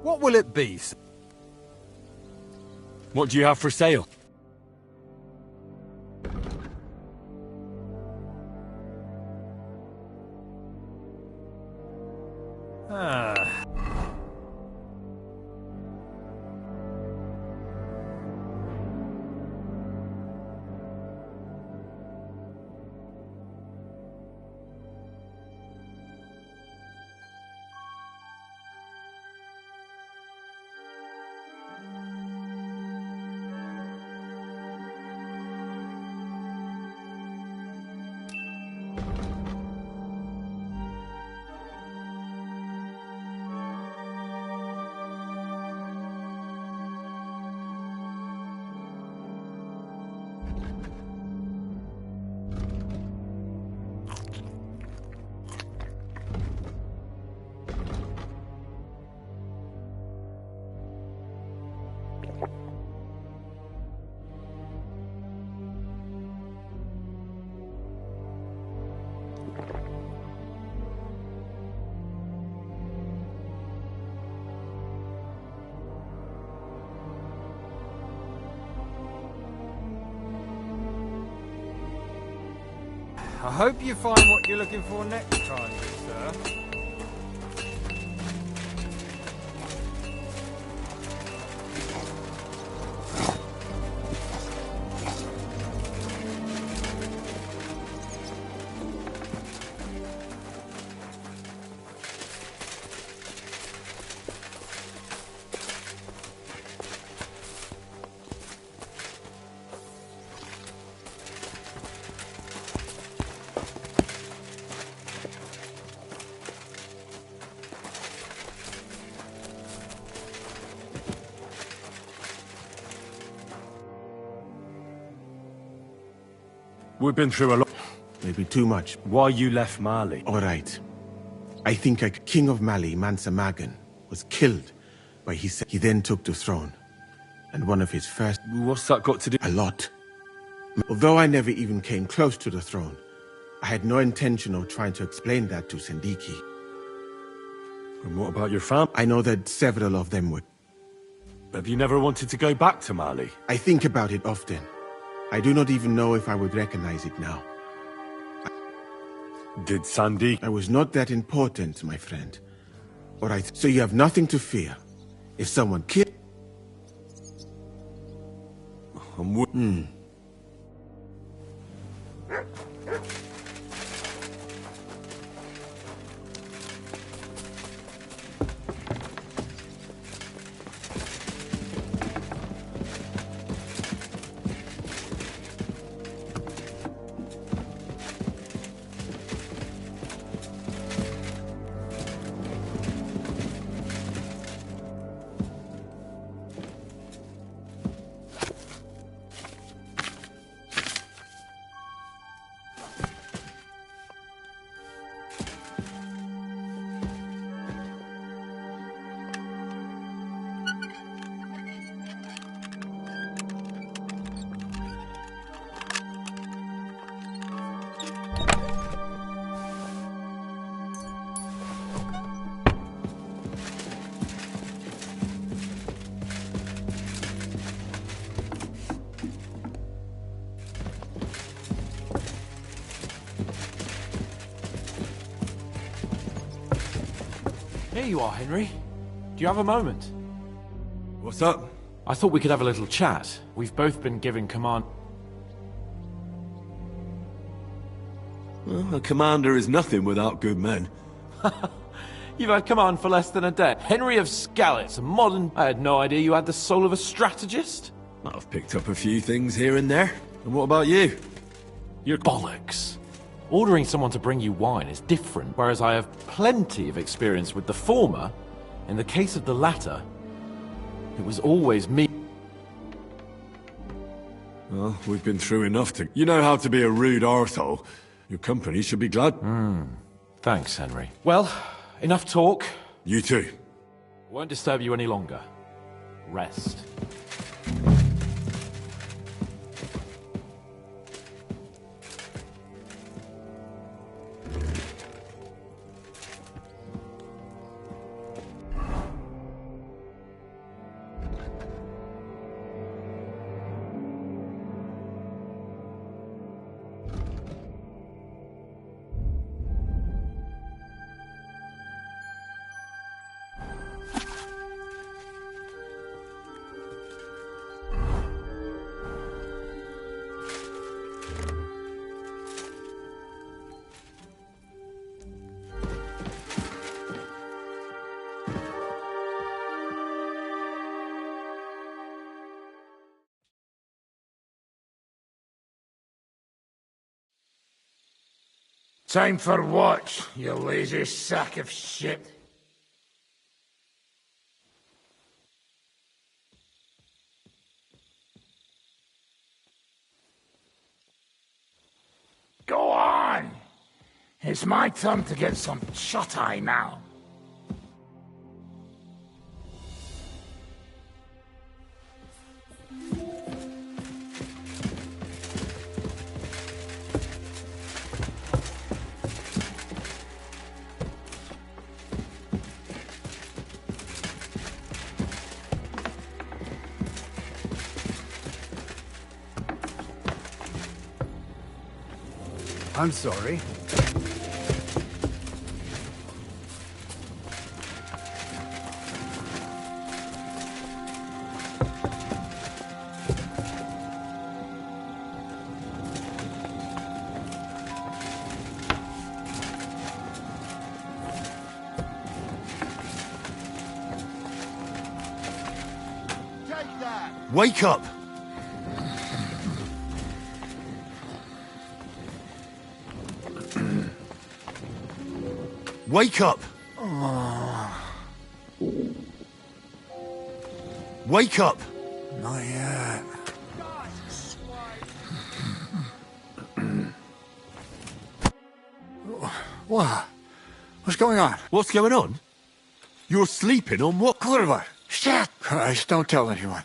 What will it be? What do you have for sale? I hope you find what you're looking for next time, sir. We've been through a lot. Maybe too much. Why you left Mali? All right. I think a king of Mali, Mansa Magan, was killed by his... He then took the throne. And one of his first... What's that got to do? A lot. Although I never even came close to the throne, I had no intention of trying to explain that to Sendiki. And what about your family? I know that several of them were... Have you never wanted to go back to Mali? I think about it often. I do not even know if I would recognize it now. Did Sandy? I was not that important, my friend. Alright, so you have nothing to fear. If someone killed... Here you are, Henry. Do you have a moment? What's up? I thought we could have a little chat. We've both been given command... Well, a commander is nothing without good men. You've had command for less than a day. Henry of Skalitz, a modern... I had no idea you had the soul of a strategist. I've picked up a few things here and there. And what about you? You're bollocks. Ordering someone to bring you wine is different, whereas I have plenty of experience with the former. In the case of the latter, it was always me. Well, we've been through enough to... You know how to be a rude arsehole. Your company should be glad. Thanks, Henry. Well, enough talk. You too. I won't disturb you any longer. Rest. Time for what, you lazy sack of shit? Go on! It's my turn to get some shut-eye now. I'm sorry. Wake up! Wake up! Wake up! Not yet. What? What's going on? What's going on? You're sleeping on what? Kurva! Shit! Christ, don't tell anyone.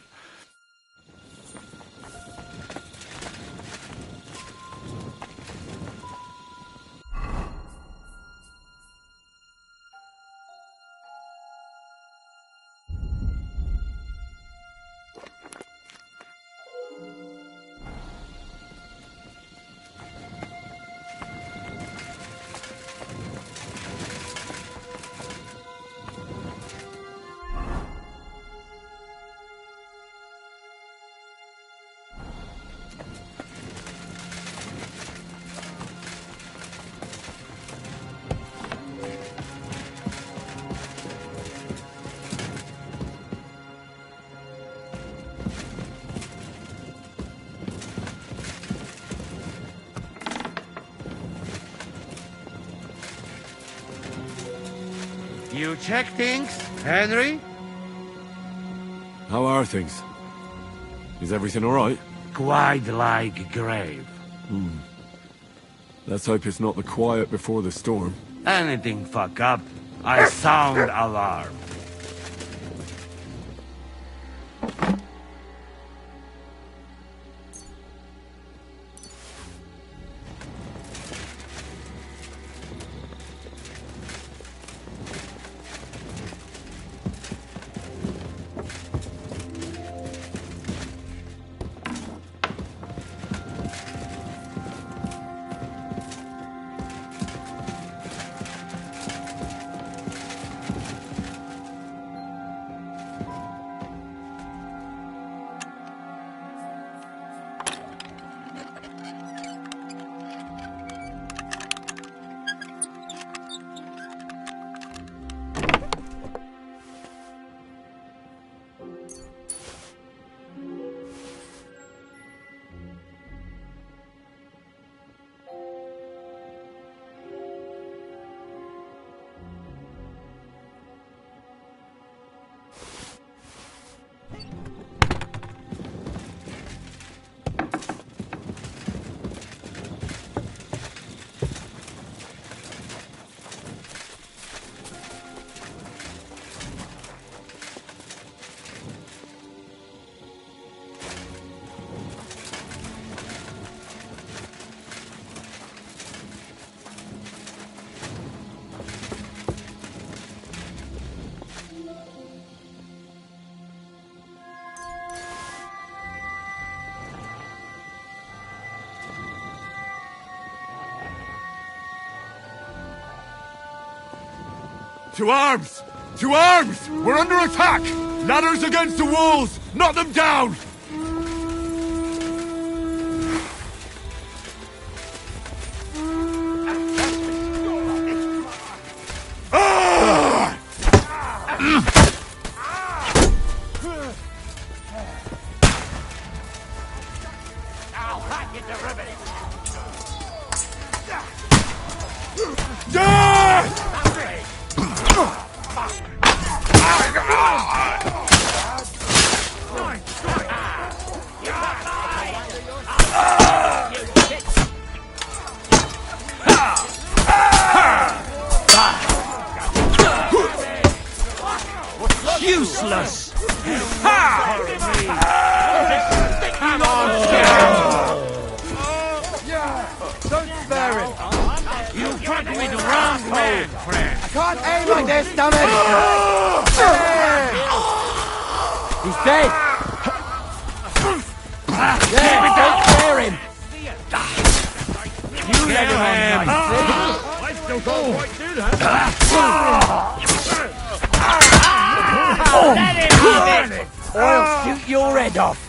You check things, Henry? How are things? Is everything alright? Quite like grave. Let's hope it's not the quiet before the storm. Anything fuck up, I sound alarm. To arms! To arms! We're under attack! Ladders against the walls! Knock them down! Useless! Don't spare him! You tried me the wrong man, friend! I can't aim like this, damn it! He's dead! Yeah, don't spare him! You let him on, I still can't quite do that! Let him have it! Or I'll shoot your head off!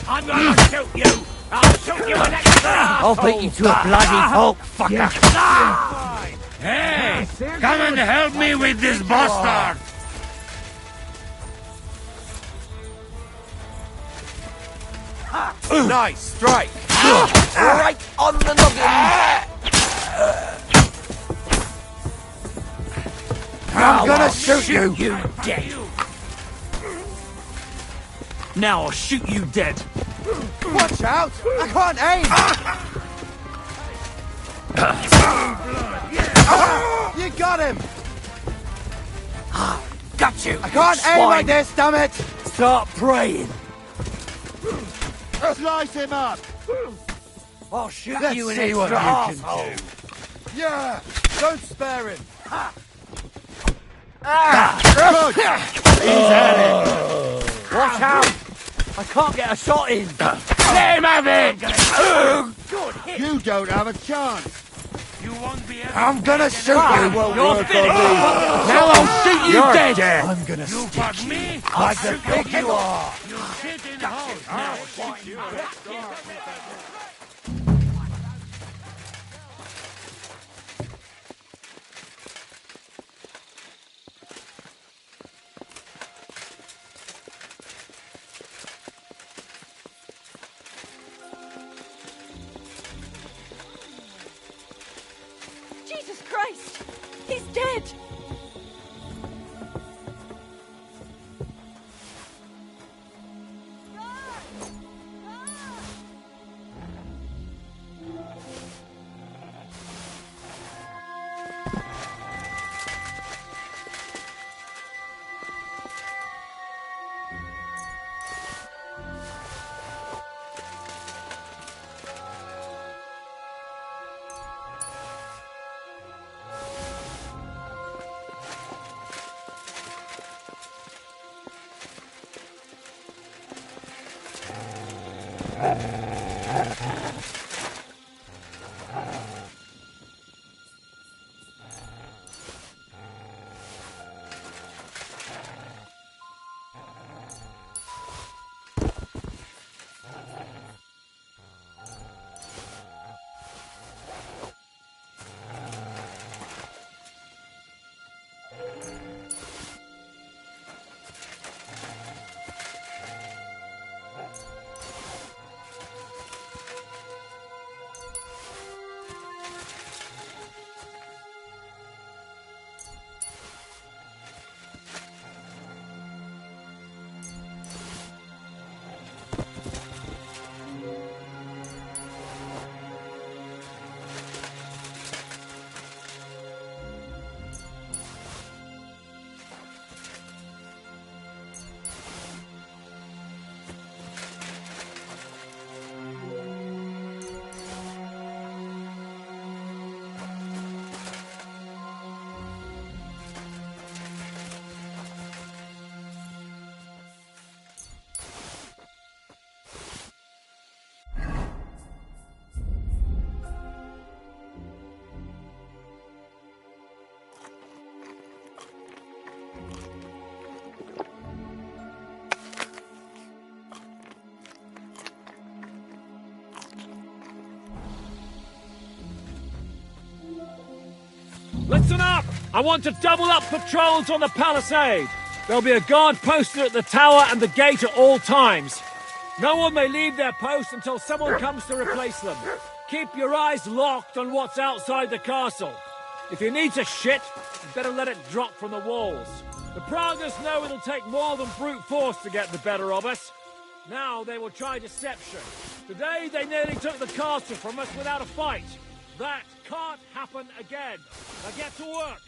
I'm gonna shoot you! I'll shoot you in the... I'll beat you to a bloody pulp, fucker! Hey! Come and help me with this bastard! Nice strike! Right on the noggin! I'm gonna shoot you! You dead! Now I'll shoot you dead! Watch out! I can't aim! You got him! Got you! I can't aim like this, damn it! Start praying! Slice him up! I'll shoot Let's you in see what extra you asshole. can do. Yeah! Don't spare him! Good! He's at it! Watch out! I can't get a shot in! Let him have it! Good hit! You don't have a chance! You won't be able I'm gonna shoot you! Won't You're work finished. on me! Now I'll shoot you You're dead. I'm gonna You stick fuck you me? like the pig you are! You shit in holes. Now shoot you. Jesus Christ! He's dead! Listen up! I want to double up patrols on the palisade. There'll be a guard posted at the tower and the gate at all times. No one may leave their post until someone comes to replace them. Keep your eyes locked on what's outside the castle. If you need to shit, you better let it drop from the walls. The Pragas know it'll take more than brute force to get the better of us. Now they will try deception. Today they nearly took the castle from us without a fight. That can't happen again. Now get to work.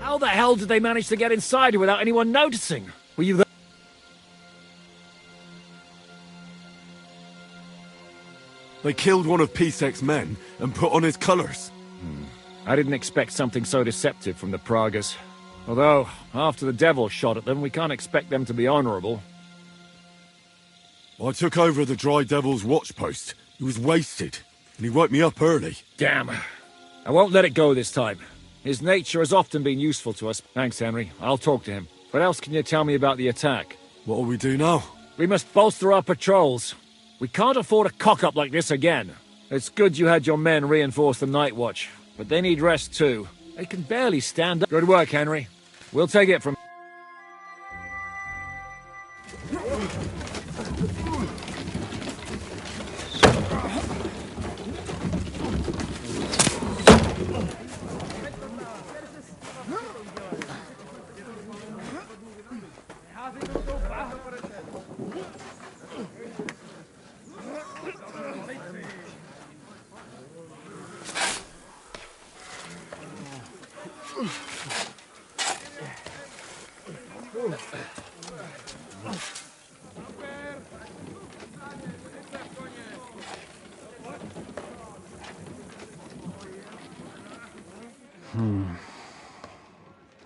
How the hell did they manage to get inside without anyone noticing? Were you there? They killed one of Pisek's men and put on his colours. I didn't expect something so deceptive from the Pragas. Although, after the devil shot at them, we can't expect them to be honourable. I took over the Dry Devil's watch post. He was wasted, and he woke me up early. Damn. I won't let it go this time. His nature has often been useful to us. Thanks, Henry. I'll talk to him. What else can you tell me about the attack? What'll we do now? We must bolster our patrols. We can't afford a cock-up like this again. It's good you had your men reinforce the night watch, but they need rest too. They can barely stand up. Good work, Henry. We'll take it from...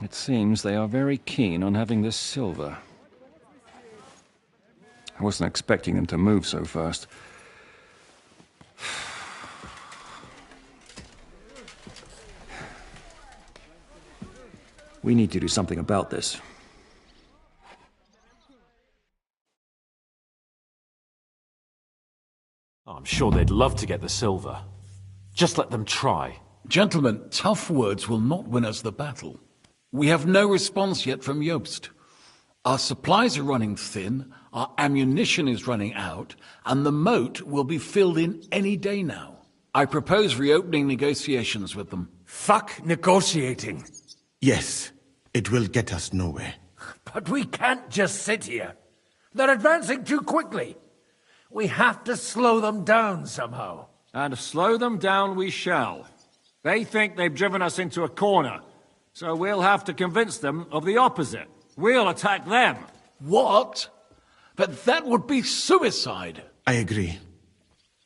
It seems they are very keen on having this silver. I wasn't expecting them to move so fast. We need to do something about this. I'm sure they'd love to get the silver. Just let them try. Gentlemen, tough words will not win us the battle. We have no response yet from Jobst. Our supplies are running thin, our ammunition is running out, and the moat will be filled in any day now. I propose reopening negotiations with them. Fuck negotiating. Yes, it will get us nowhere. But we can't just sit here. They're advancing too quickly. We have to slow them down somehow. And slow them down we shall. They think they've driven us into a corner, so we'll have to convince them of the opposite. We'll attack them. What? But that would be suicide. I agree.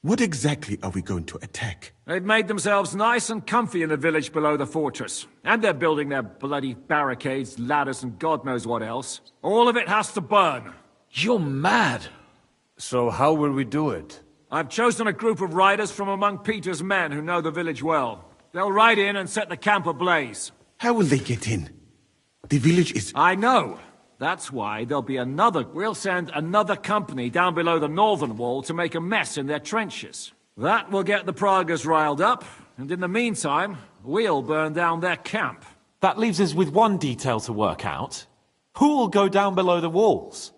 What exactly are we going to attack? They've made themselves nice and comfy in the village below the fortress. And they're building their bloody barricades, ladders, and God knows what else. All of it has to burn. You're mad. So how will we do it? I've chosen a group of riders from among Peter's men who know the village well. They'll ride in and set the camp ablaze. How will they get in? The village is... I know. That's why there'll be another... We'll send another company down below the northern wall to make a mess in their trenches. That will get the Pragas riled up, and in the meantime, we'll burn down their camp. That leaves us with one detail to work out. Who will go down below the walls?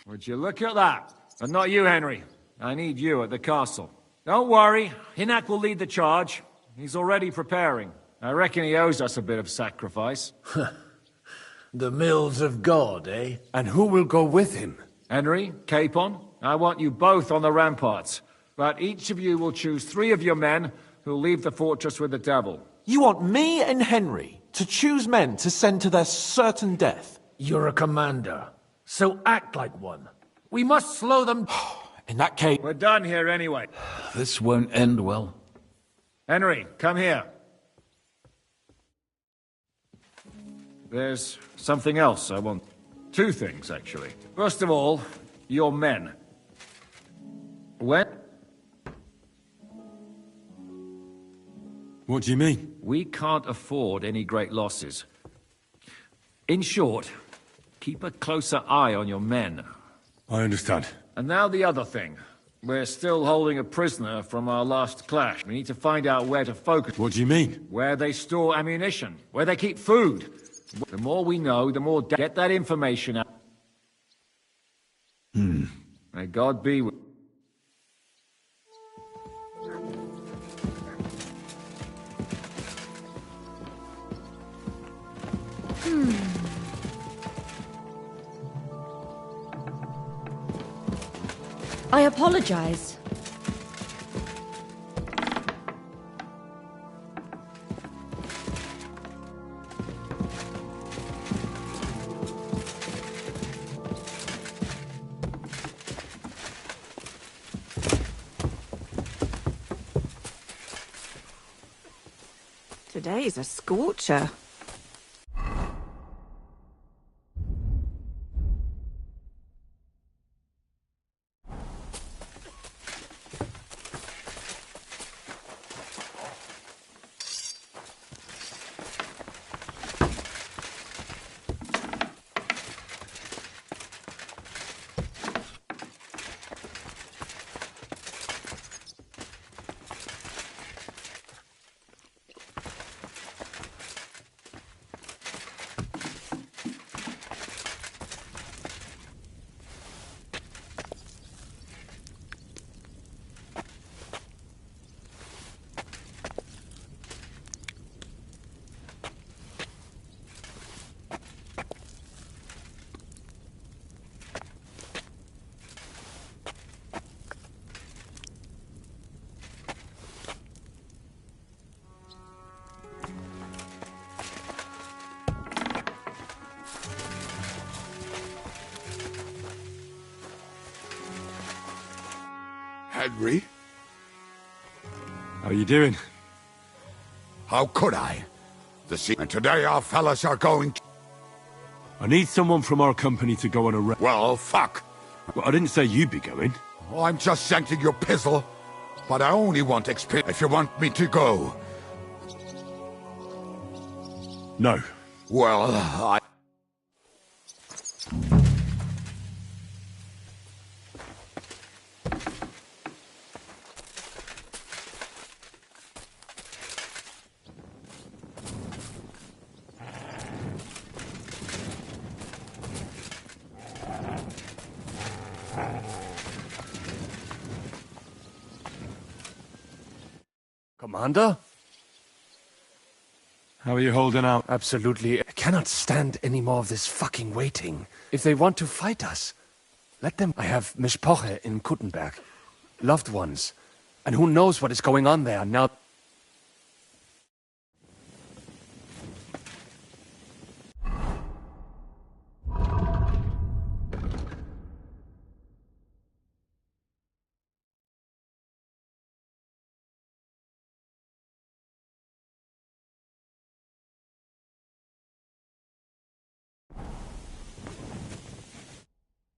Would you look at that? And not you, Henry. I need you at the castle. Don't worry, Hinak will lead the charge. He's already preparing. I reckon he owes us a bit of sacrifice. The mills of God, eh? And who will go with him? Henry, Capon, I want you both on the ramparts. But each of you will choose 3 of your men who'll leave the fortress with the devil. You want me and Henry to choose men to send to their certain death? You're a commander, so act like one. We must slow them... In that case... We're done here anyway. This won't end well. Henry, come here. There's something else I want. 2 things, actually. First of all, your men. When... What do you mean? We can't afford any great losses. In short, keep a closer eye on your men. I understand. And now the other thing. We're still holding a prisoner from our last clash. We need to find out where to focus. What do you mean? Where they store ammunition, where they keep food. The more we know, the more... Get that information out. May God be with... I apologize. Today's a scorcher. Henry. How you doing? How could I? And today our fellas are going... I need someone from our company to go on a Well, fuck. Well, I didn't say you'd be going. Oh, I'm just sending you pizzle. But I only want experience if you want me to go. No. Well, I... Commander? How are you holding out? Absolutely. I cannot stand any more of this fucking waiting. If they want to fight us, let them. I have Mishpoche in Kuttenberg. Loved ones. And who knows what is going on there now.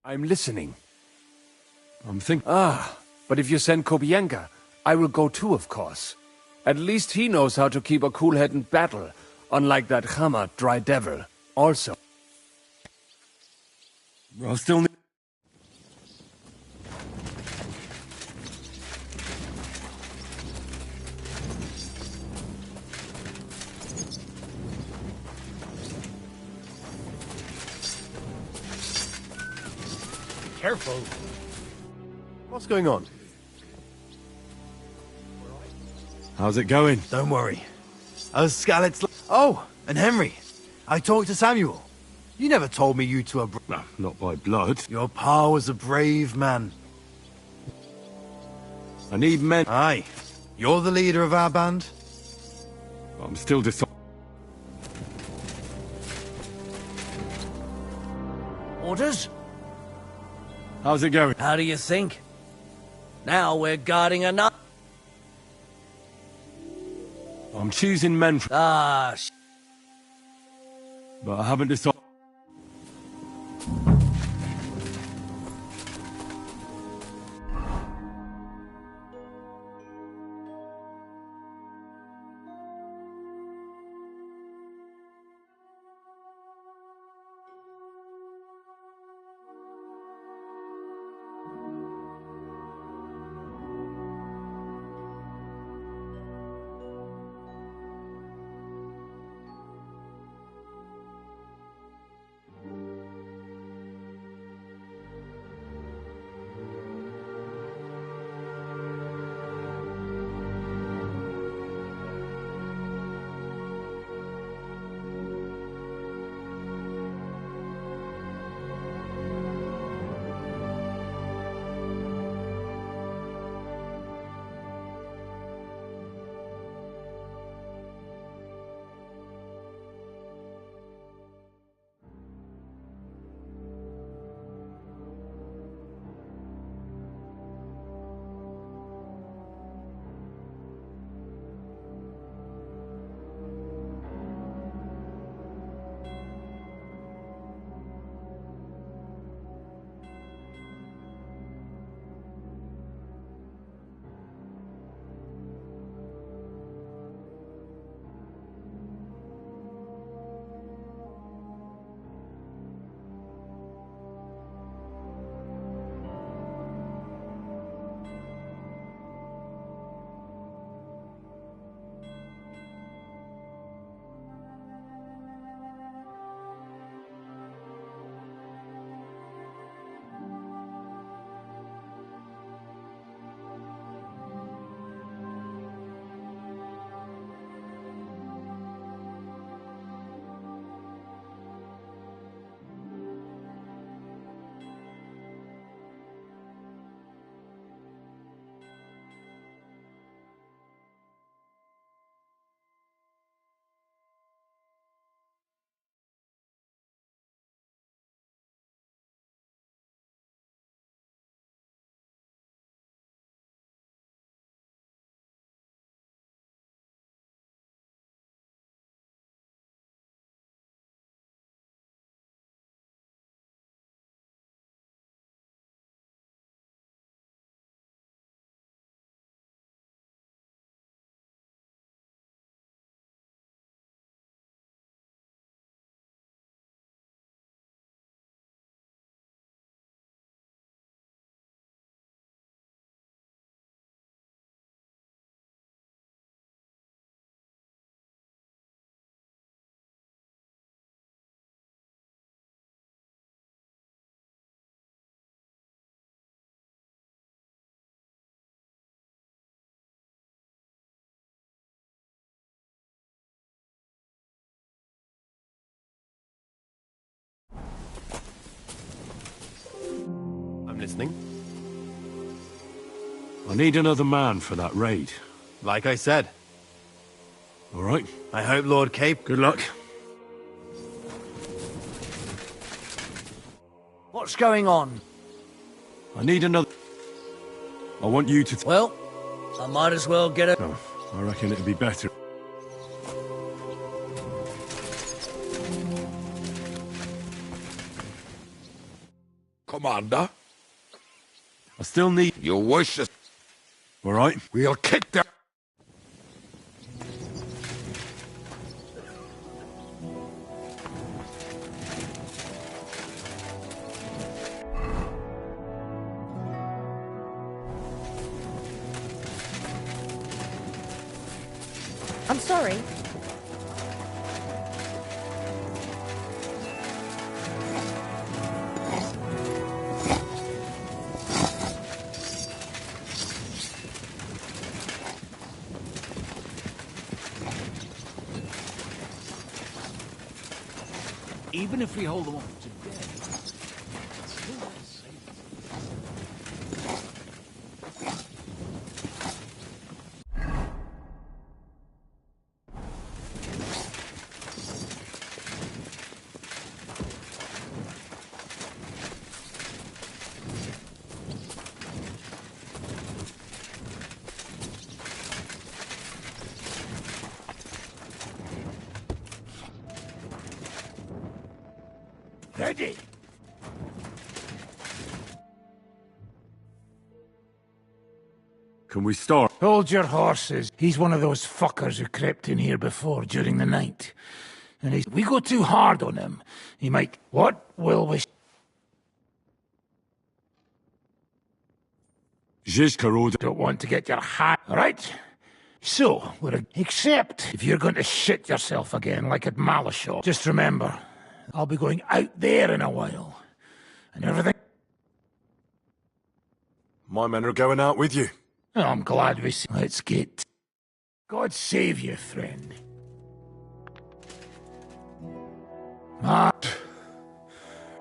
I'm listening. I'm thinking... Ah, but if you send Kobienka, I will go too, of course. At least he knows how to keep a cool head in battle, unlike that Hammer dry devil. Also. I'll still need... Careful. What's going on? How's it going? Don't worry. How's Scarlett's... Oh, and Henry. I talked to Samuel. You never told me you two are... No, not by blood. Your pa was a brave man. I need men. Aye. You're the leader of our band? I'm still Orders? How's it going? How do you think? Now we're guarding another... I'm choosing men from... But I haven't decided... listening. I need another man for that raid. Like I said. All right. I hope Lord Cape... Good luck. What's going on? I need another... I want you to... Well, I might as well get a... No, I reckon it'd be better. Commander? I still need... Your wish is... All right. We'll kick them... I'm sorry. Even if we hold them off today, it's still not safe. Ready? Can we start? Hold your horses. He's one of those fuckers who crept in here before during the night. And if we go too hard on him, he might... What will we... Zizka ordered... Don't want to get your hat... Right? So, except if you're going to shit yourself again like at Malashor. Just remember, I'll be going out there in a while. And everything... My men are going out with you. Oh, I'm glad we see... Let's get... God save you, friend. I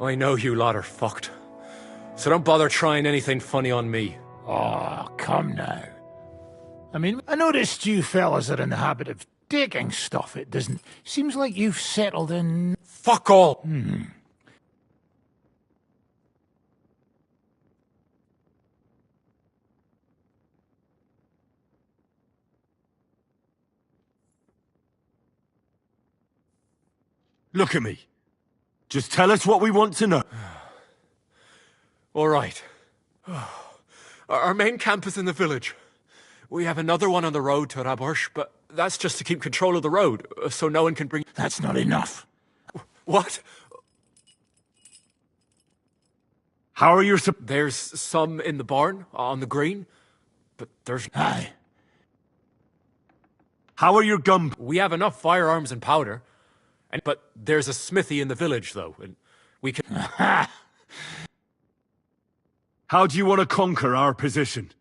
know you lot are fucked. So don't bother trying anything funny on me. Oh, come now. I mean, I noticed you fellas are in the habit of taking stuff. It doesn't... Seems like you've settled in... Fuck all! Look at me. Just tell us what we want to know. All right. Our main camp is in the village. We have another one on the road to Raborsh, but that's just to keep control of the road, so no one can bring... That's not enough. What? How are your... There's some in the barn, on the green, but there's... Aye. How are your gun... We have enough firearms and powder. But there's a smithy in the village, though, and we can... How do you want to conquer our position?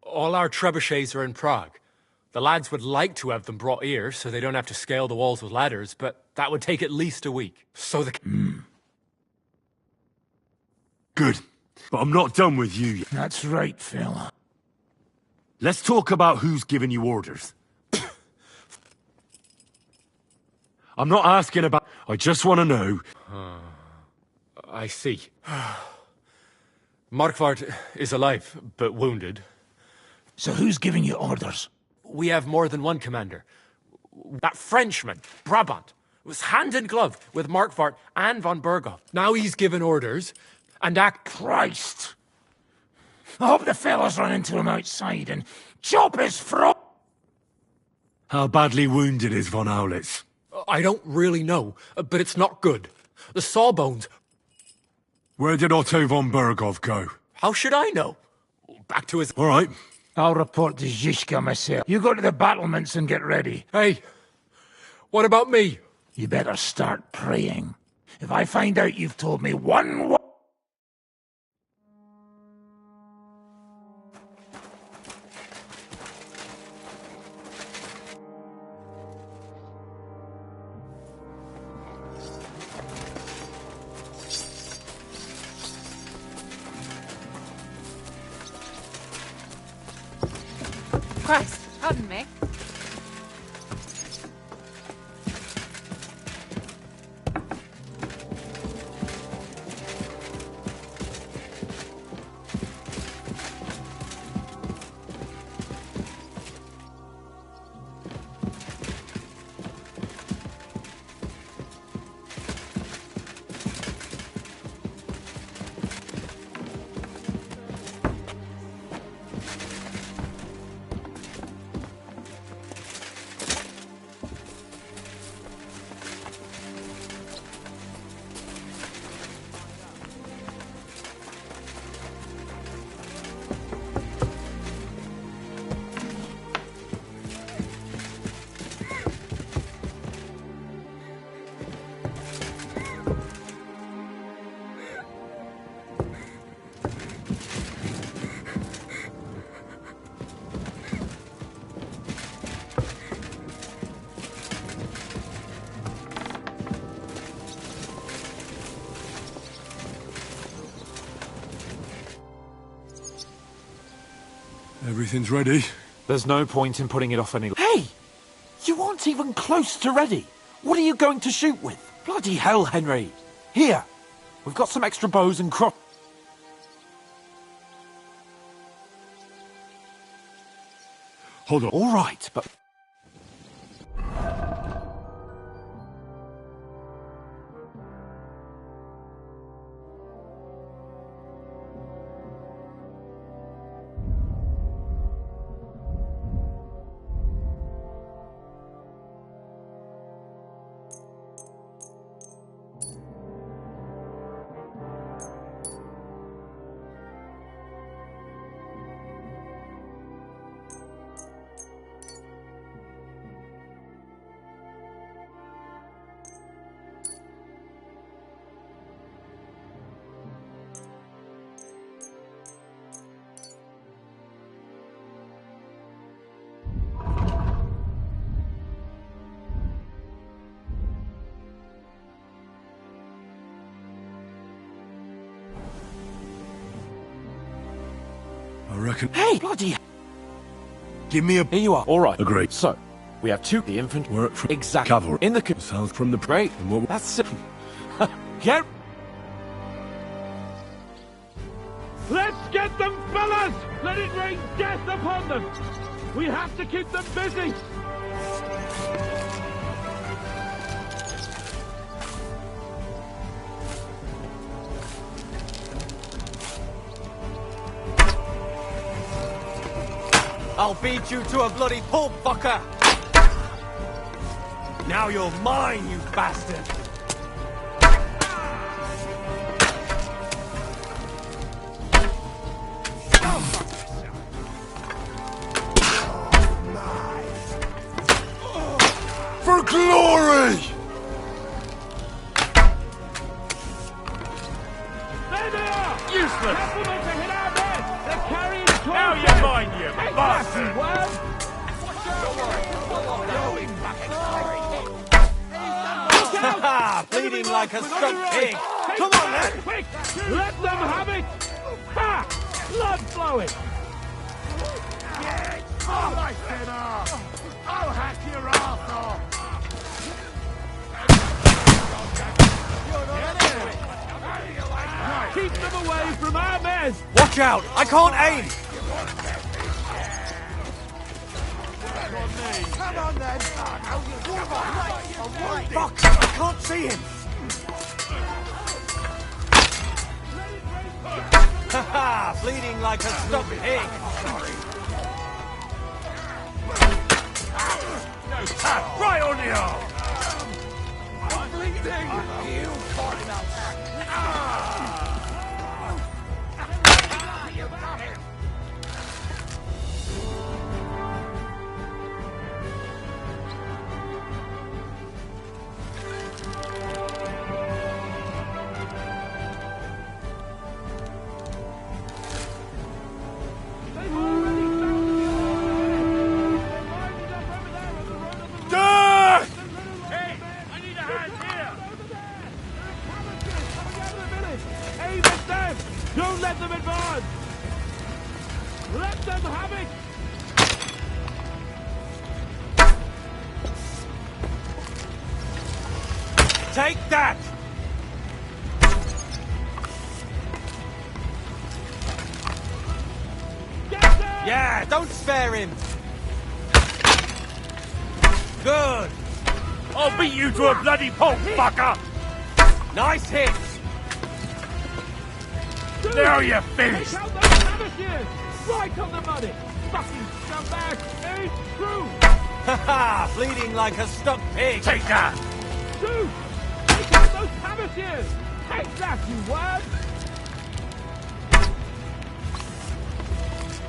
All our trebuchets are in Prague. The lads would like to have them brought here, so they don't have to scale the walls with ladders, but that would take at least a week. So the... Good. But I'm not done with you yet. That's right, fella. Let's talk about who's giving you orders. I'm not asking about... I just want to know... I see. Markvart is alive, but wounded. So who's giving you orders? We have more than one commander. That Frenchman, Brabant, was hand in glove with Markvart and von Berghoff. Now he's given orders, and Christ! I hope the fellas run into him outside and chop his throat! How badly wounded is von Aulitz? I don't really know, but it's not good. The sawbones... Where did Otto von Berghoff go? How should I know? Back to his... All right. I'll report to Zizka myself. You go to the battlements and get ready. Hey, what about me? You better start praying. If I find out you've told me one word... Christ, pardon me. Everything's ready. There's no point in putting it off any... Hey! You aren't even close to ready. What are you going to shoot with? Bloody hell, Henry. Here. We've got some extra bows and crop... Hold on. All right, but... I reckon... Hey! Bloody... Give me a... Here you are. All right. Agreed. So, we have two... The infantry... Work from... Exactly. Cavalry. In the... South from the... Great. And what... That's it. Get... Let's get them, fellas! Let it rain death upon them! We have to keep them busy! I'll beat you to a bloody pulp, fucker! Now you're mine, you bastard! For glory! There they are! Useless! Careful not to hit our men! They're carrying torches! Now you're mine, you Hey, bastard! nasty word! Bleeding like a stuck pig! Come on, then! Quick! Let them have it! Ha! Blood flowing! I'll hack your ass off! Keep them away from our men! Watch out! I can't aim! Come on, then! Fuck! I can't see him! Haha! Bleeding like a stuck pig! Right on the arm! I'm bleeding! You caught him out! Aim at them! Don't let them advance! Let them have it! Take that! Yeah, don't spare him! Good! I'll beat you to a bloody pulp, fucker! Nice hit! Now you're finished! Take out those savages! Right on the money! Fucking scumbag! Ain't true! Haha! Bleeding like a stuck pig! Take that! Dude! Take out those savages! Take that, you word!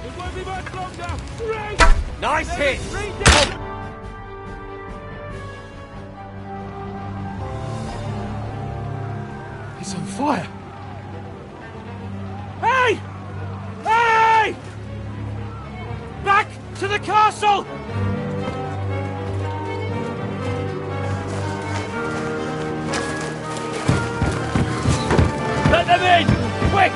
It won't be much longer! Great! Nice hit! He's on fire! Hey! Hey! Back to the castle! Let them in! Quick!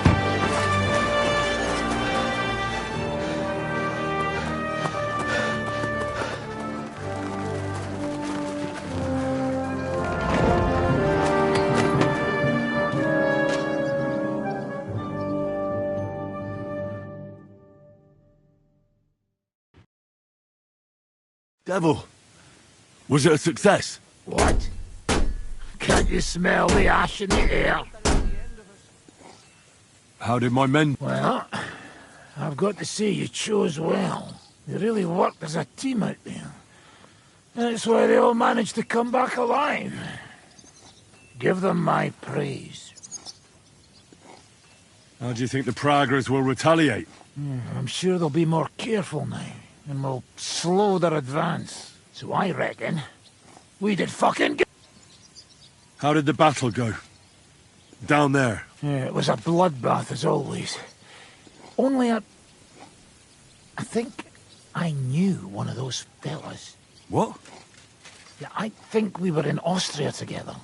Devil, was it a success? What? Can't you smell the ash in the air? How did my men... Well, I've got to say you chose well. You really worked as a team out there. That's why they all managed to come back alive. Give them my praise. How do you think the Praggers will retaliate? I'm sure they'll be more careful now, and will slow their advance. So I reckon we did fucking good. How did the battle go? Down there? Yeah, it was a bloodbath as always. Only I think I knew one of those fellas. What? Yeah, I think we were in Austria together.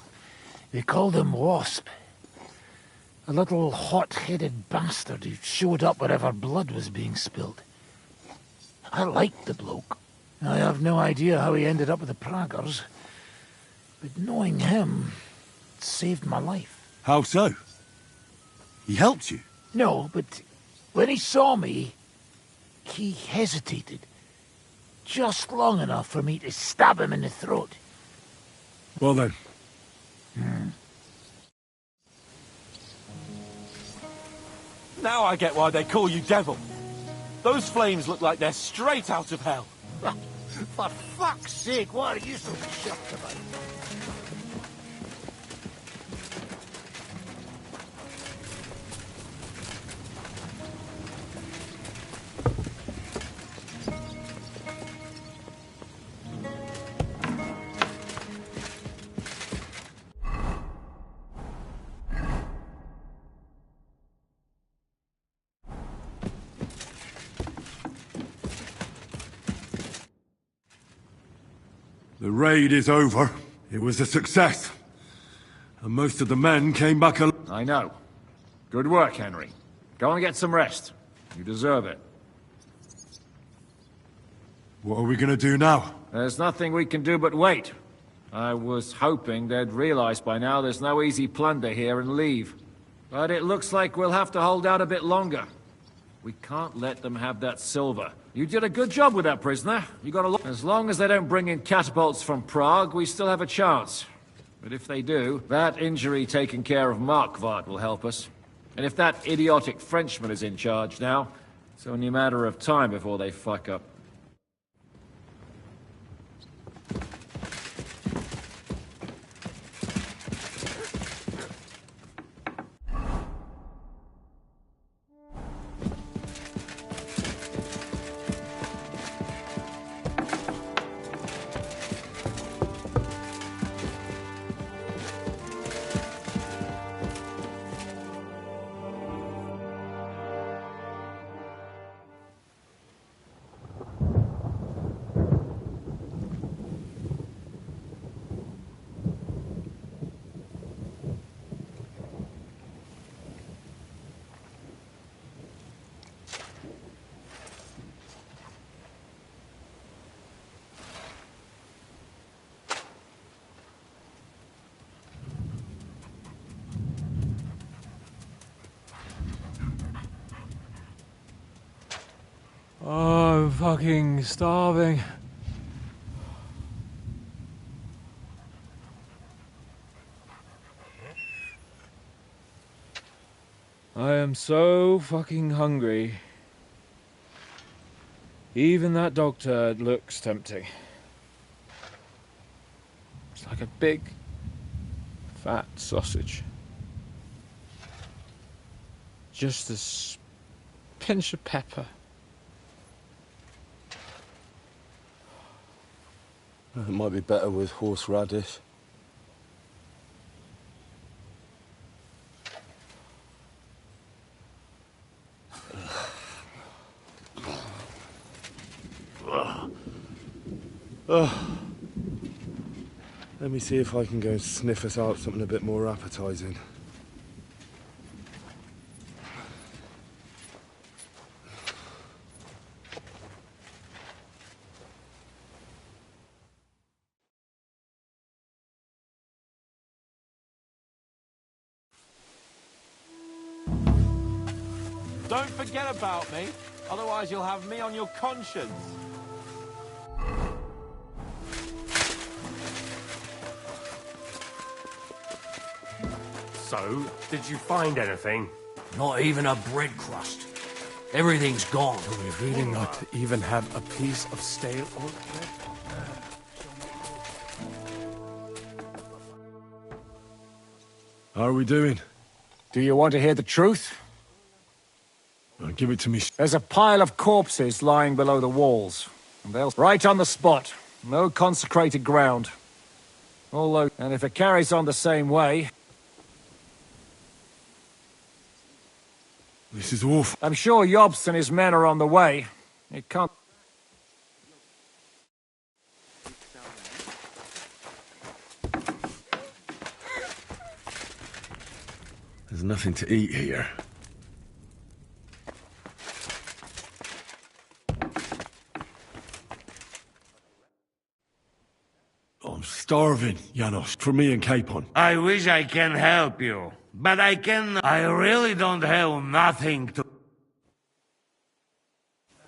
They called him Wasp. A little hot-headed bastard who showed up wherever blood was being spilled. I liked the bloke. I have no idea how he ended up with the Praggers, but knowing him saved my life. How so? He helped you? No, but when he saw me, he hesitated. Just long enough for me to stab him in the throat. Well then. Now I get why they call you Devil. Those flames look like they're straight out of hell. For fuck's sake, what are you so shocked about? The raid is over. It was a success. And most of the men came back alive. I know. Good work, Henry. Go and get some rest. You deserve it. What are we gonna do now? There's nothing we can do but wait. I was hoping they'd realize by now there's no easy plunder here and leave. But it looks like we'll have to hold out a bit longer. We can't let them have that silver. You did a good job with that prisoner. You got a lot. As long as they don't bring in catapults from Prague, we still have a chance. But if they do, that injury taken care of Markvart will help us. And if that idiotic Frenchman is in charge now, it's only a matter of time before they fuck up. Oh, I'm fucking starving. I am so fucking hungry. Even that dog turd looks tempting. It's like a big, fat sausage. Just a pinch of pepper. It might be better with horseradish. Let me see if I can go and sniff us out something a bit more appetizing. Don't forget about me, otherwise you'll have me on your conscience. So, did you find anything? Not even a bread crust. Everything's gone. Do we really not even have a piece of stale old bread? How are we doing? Do you want to hear the truth? Give it to me. There's a pile of corpses lying below the walls. And they'll right on the spot. No consecrated ground. Although, and if it carries on the same way... This is awful. I'm sure Yobst and his men are on the way. It can't... There's nothing to eat here. I'm starving, Janos, for me and Capon. I wish I can help you, but I really don't have nothing to...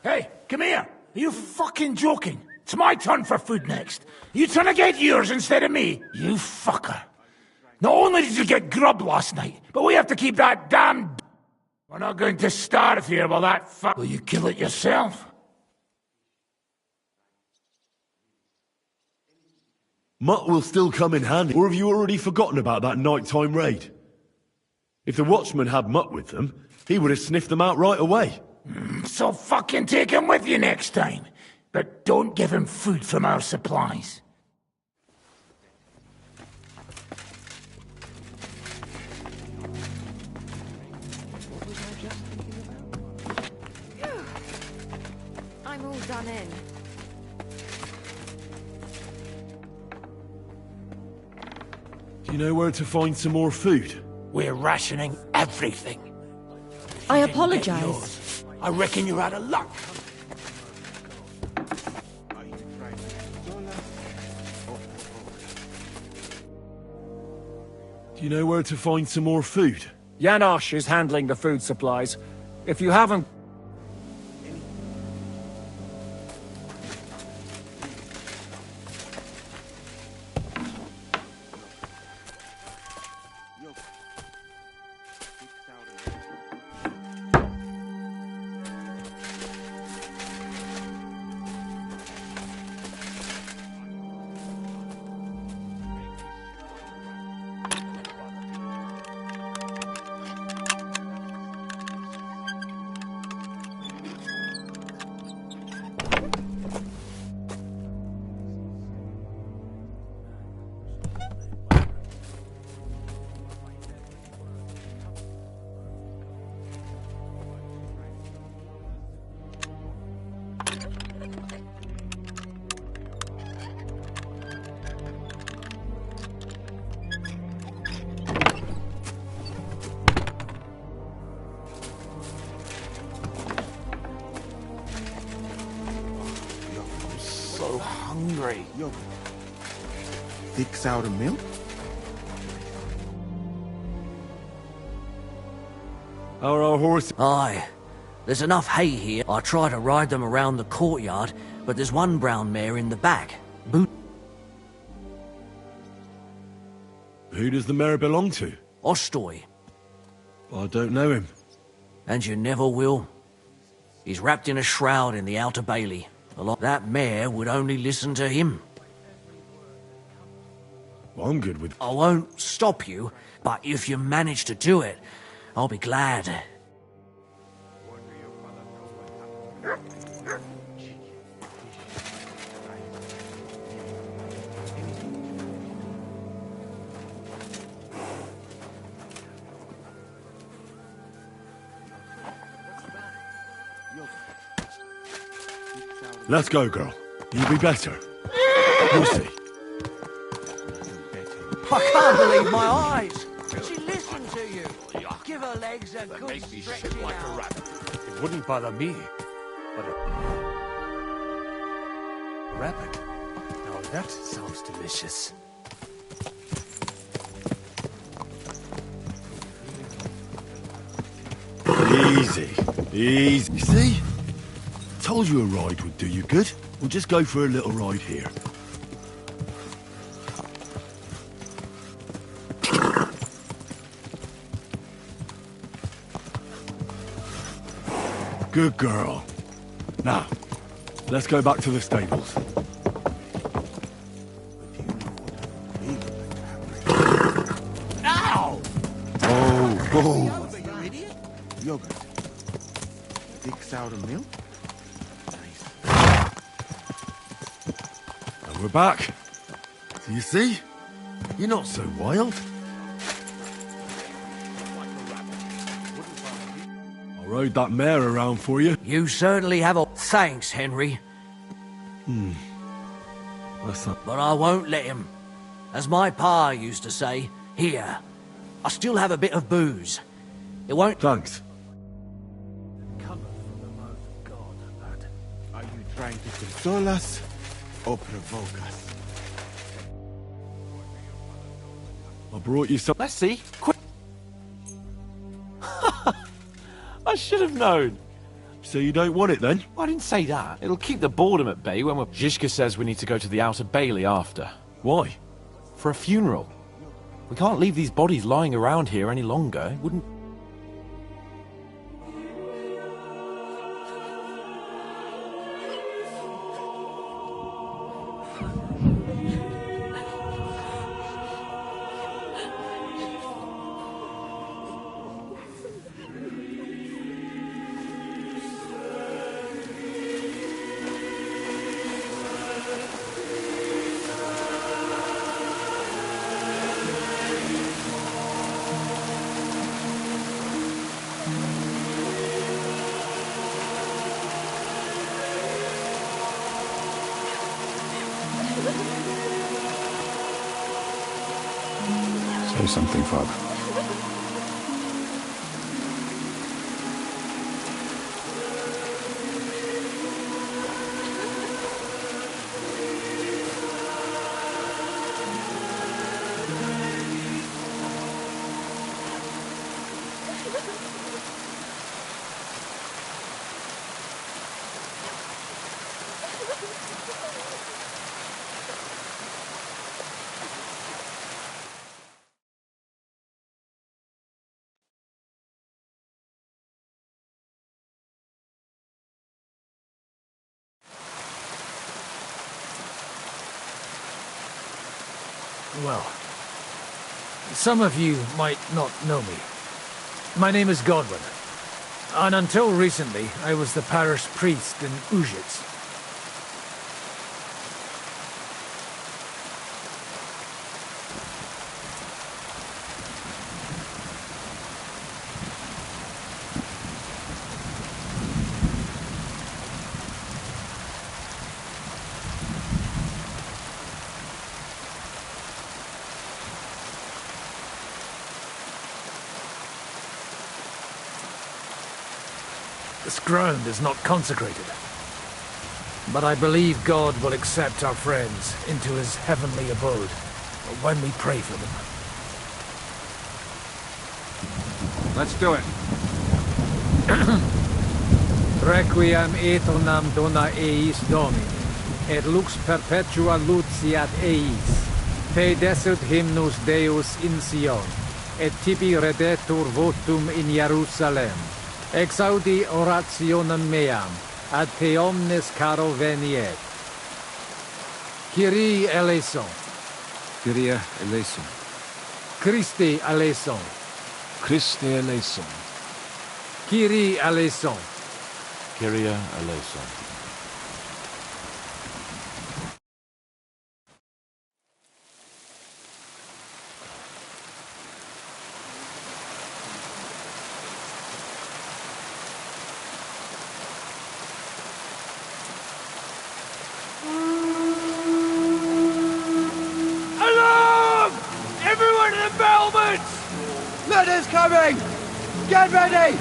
Hey, come here. Are you fucking joking? It's my turn for food next. You trying to get yours instead of me? You fucker. Not only did you get grub last night, but we have to keep that damn... We're not going to starve here while that fuck... Will you kill it yourself? Mutt will still come in handy. Or have you already forgotten about that nighttime raid? If the watchman had Mutt with them, he would have sniffed them out right away. So fucking take him with you next time. But don't give him food from our supplies. I'm all done in. Do you know where to find some more food? We're rationing everything. I apologize. I reckon you're out of luck. Do you know where to find some more food? Janosch is handling the food supplies. If you haven't... So hungry. Yo, thick sour milk? How are our horses? Aye. There's enough hay here. I try to ride them around the courtyard, but there's one brown mare in the back. Who does the mare belong to? Ostoy. I don't know him. And you never will. He's wrapped in a shroud in the Outer Bailey. That mare would only listen to him. I'm good with... I won't stop you, but if you manage to do it, I'll be glad. Let's go, girl. You'll be better. We'll see. I can't believe my eyes. She listened to you. Give her legs a good stretching like a out. rabbit. It wouldn't bother me, but a rabbit. Now that sounds delicious. Easy. Easy. You see? Told you a ride would do you good. We'll just go for a little ride here. Good girl. Now, let's go back to the stables. Ow! Oh. You idiot? Yogurt. Thick sour milk? And we're back. Do you see? You're not so wild. I rode that mare around for you. You certainly have a... Thanks, Henry. That's not... But I won't let him. As my pa used to say, here, I still have a bit of booze. It won't... Thanks. Are you trying to console us or provoke us? I brought you some... Let's see. Quick. I should have known. So you don't want it then? I didn't say that. It'll keep the boredom at bay when we're... Zizka says we need to go to the Outer Bailey after. Why? For a funeral. We can't leave these bodies lying around here any longer. It wouldn't... Say something, Father. Well, some of you might not know me. My name is Godwin, and until recently, I was the parish priest in Ujitz. This ground is not consecrated, but I believe God will accept our friends into his heavenly abode when we pray for them. Let's do it. Requiem aeternam dona eis Domini, et lux perpetua luciat eis. Te desert hymnus Deus in Sion, et tibi redetur votum in Jerusalem. Exaudi orationem meam, ad te omnes caro veniet. Kyrie eleison. Kyrie eleison. Christi eleison. Christe eleison. Kyrie eleison. Kyrie eleison. Alarm! Everyone in the battlements! Letters coming! Get ready!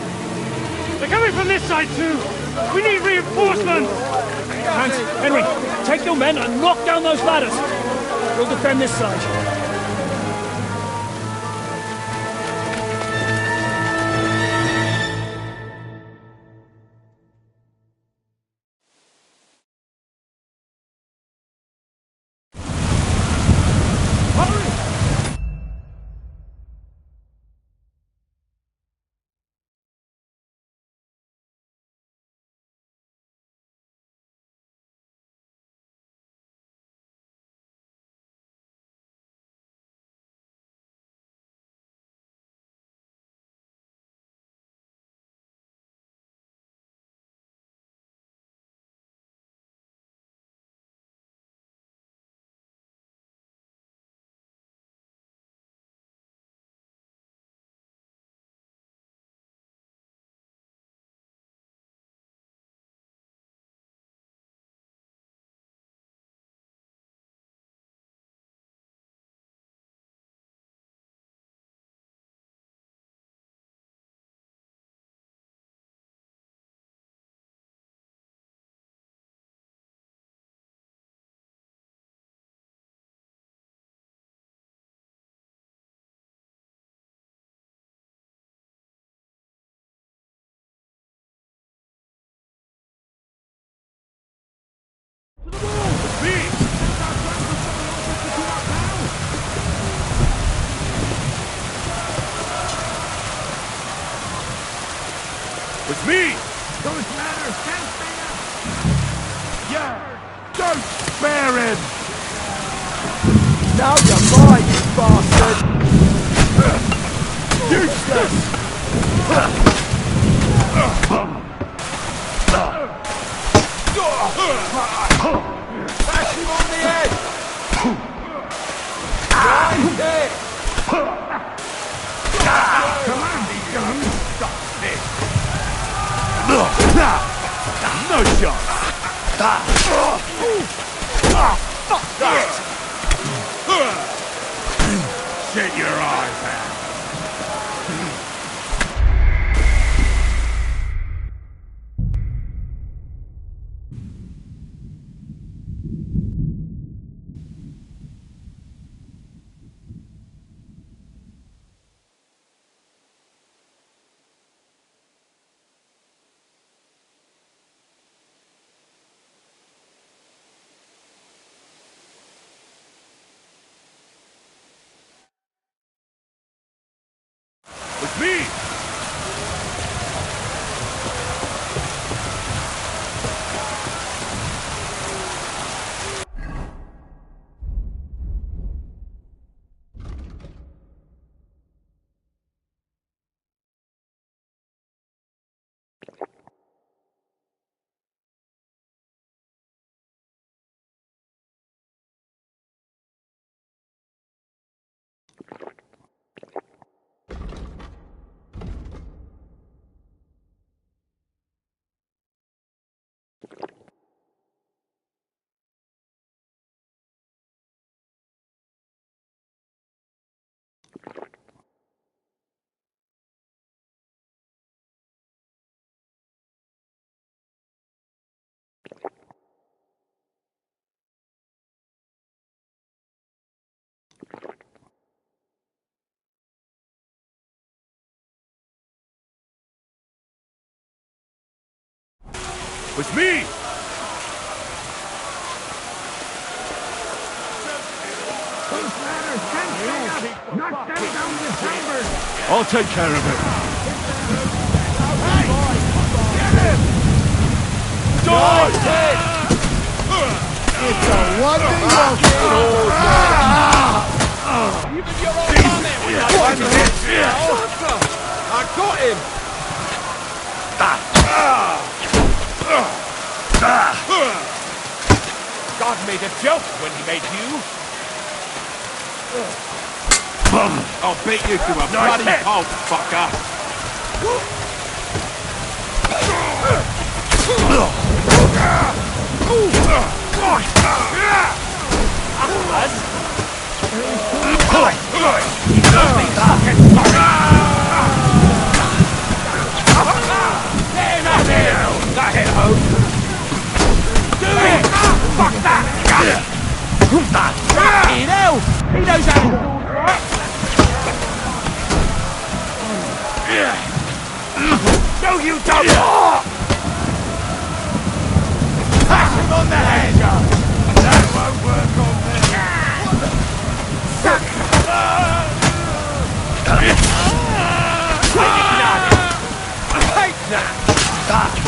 They're coming from this side too! We need reinforcements! Hans, Henry, take your men and knock down those ladders! We'll defend this side. It's me! Don't matter, can't spare! Yeah! Don't spare him! Now you're mine, you bastard! Useless! Bash him on the head! Right there! Come on, these guns! Stop this! No shot! Fuck that! Shut your eyes out! It's me! I'll take care of it. Die! It's a wonderful Even your own money will I got him! God made a joke when he made you. I'll beat you to a bloody pulp, fucker! Fucking hell! He knows how to... No, you don't! Pass him on the head! That won't work on me! Take that!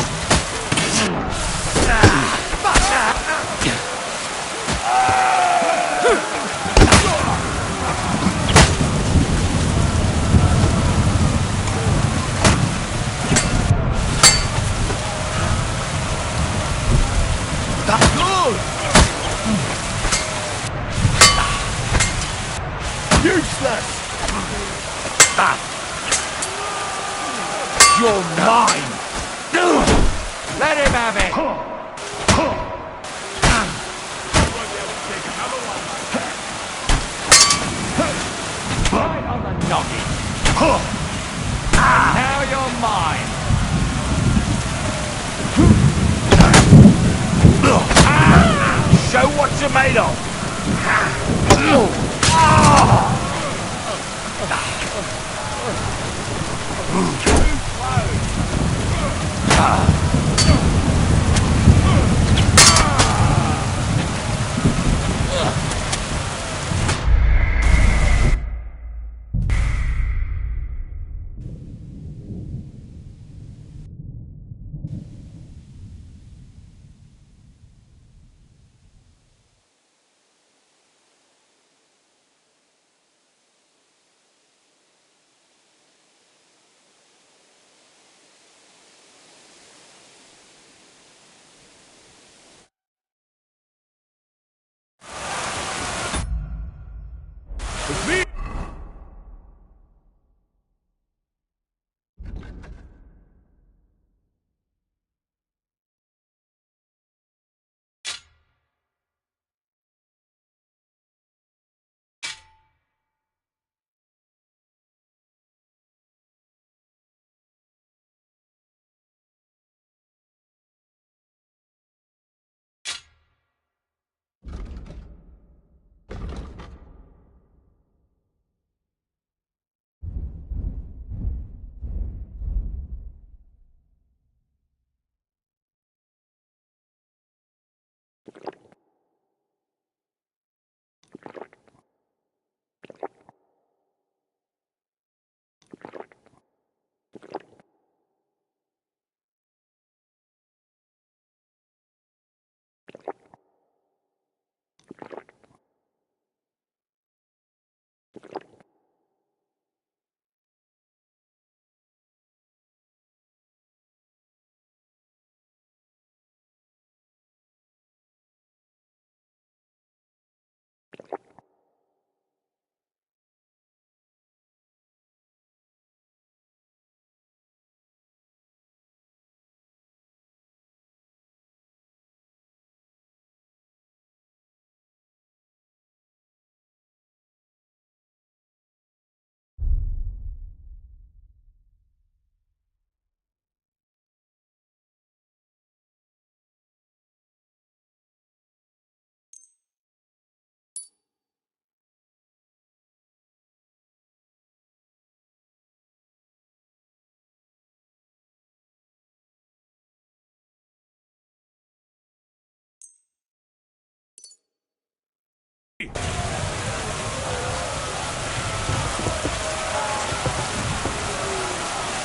Useless! You're mine! Let him have it! Right on the noggin! Now you're mine! Show what you're made of!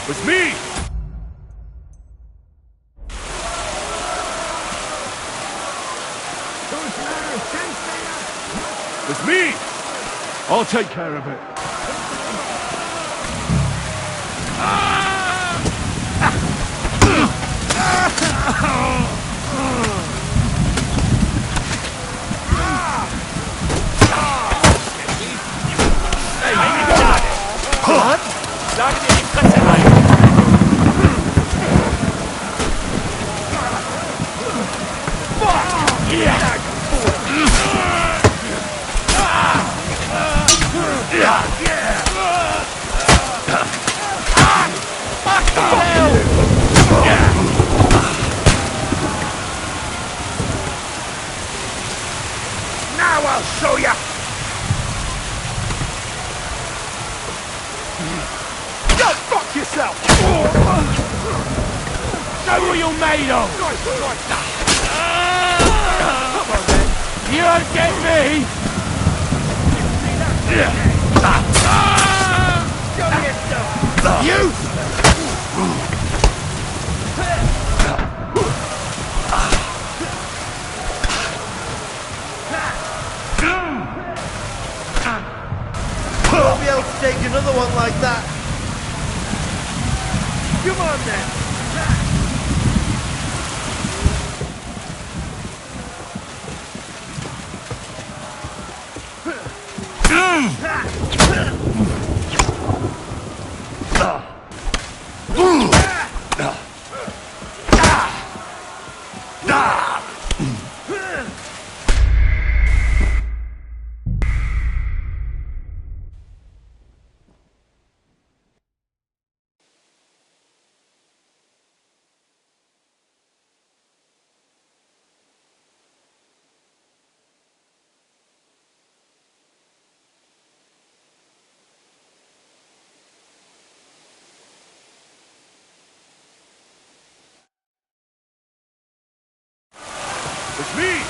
It's me! It's me! I'll take care of it. Now I'll show ya! Go fuck yourself! Show what you're made of! You don't get me! You! Won't be able to take another one like that. Come on then. It's me!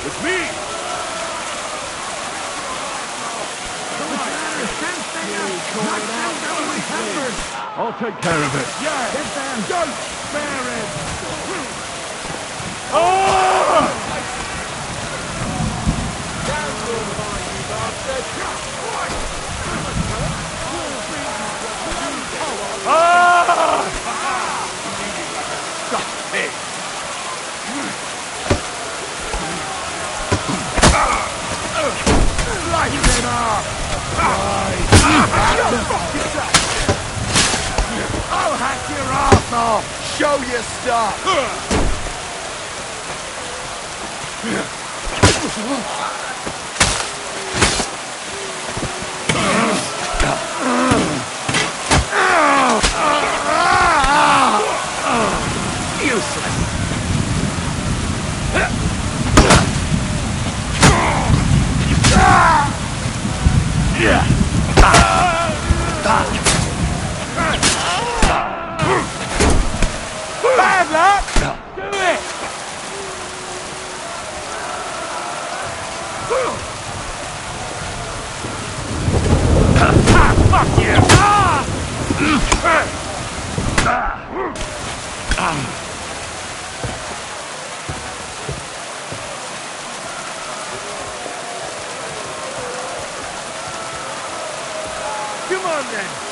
It's me! I'll take care of it. Yeah! Get them! Don't spare it! Oh! Stop it! Light it up! Go fuck yourself! I'll hack your ass off! Show your stuff! Useless! Bad luck! Do it! Fuck you! Come on then!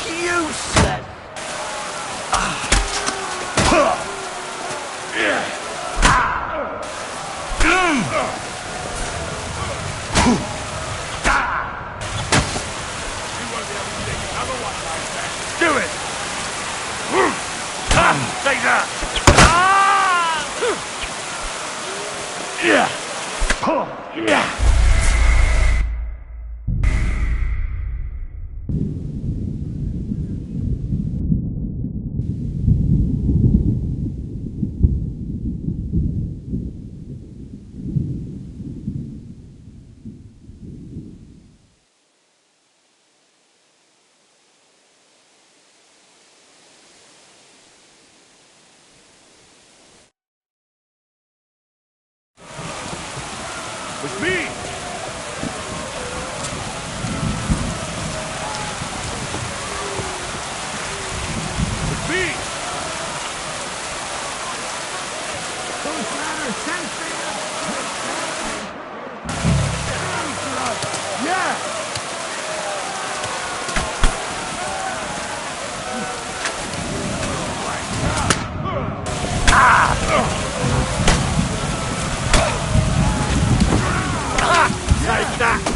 Useless! Do it! Take that! Yeah! Yeah! It's me! It's me! Those ladders sent Yeah! Take that!